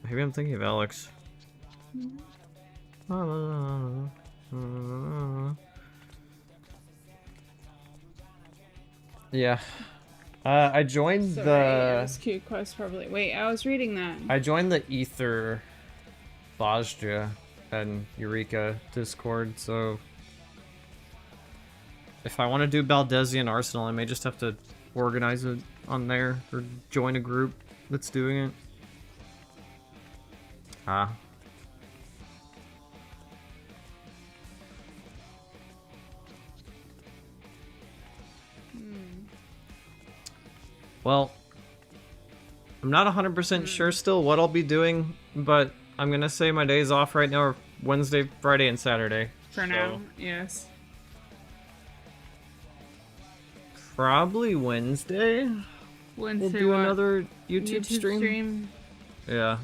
Maybe I'm thinking of Alex. Yeah. I joined Sorry, the... SQ quest probably. Wait, I was reading that. I joined the Ether Bosja and Eureka Discord, so... If I want to do Baldesion Arsenal, I may just have to organize it on there, or join a group that's doing it. Ah. Well, I'm not 100% sure still what I'll be doing, but I'm gonna say my days off right now are Wednesday, Friday, and Saturday. For now, yes. Probably Wednesday. We'll do what? another YouTube stream. Yeah.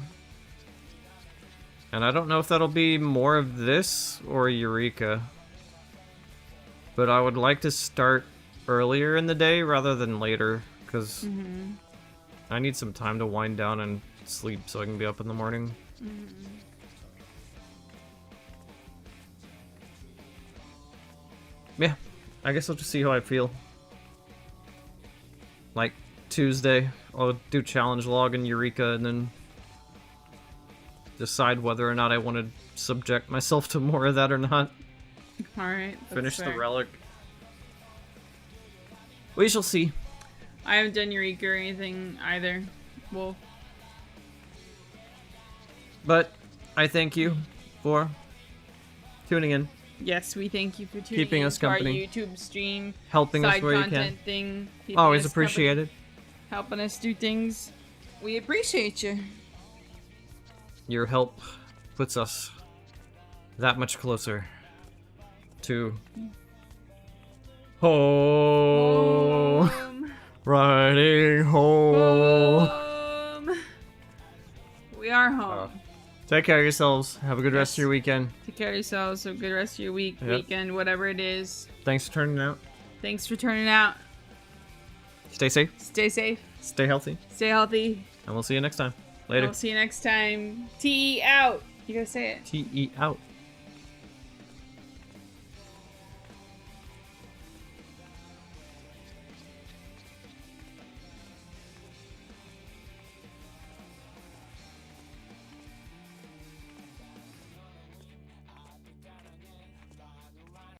And I don't know if that'll be more of this or Eureka. But I would like to start earlier in the day rather than later, because I need some time to wind down and sleep so I can be up in the morning. Yeah, I guess I'll just see how I feel. Like, Tuesday, I'll do challenge log in Eureka and then decide whether or not I want to subject myself to more of that or not. Alright. Finish the relic. We shall see. I haven't done Eureka or anything either. Well, but I thank you for tuning in. Yes, we thank you for tuning Keeping in us to our company. YouTube stream. Helping us side where you content can. thing. Keeping Always us appreciated. company, helping us do things. We appreciate you. Your help puts us that much closer to home. Riding home. We are home. Take care of yourselves. Have a good rest of your weekend. Take care of yourselves. Have a good rest of your week, weekend, whatever it is. Thanks for turning out. Thanks for turning out. Stay safe. Stay safe. Stay healthy. Stay healthy. And we'll see you next time. Later. We'll see you next time. T out. You gotta say it. T-E out.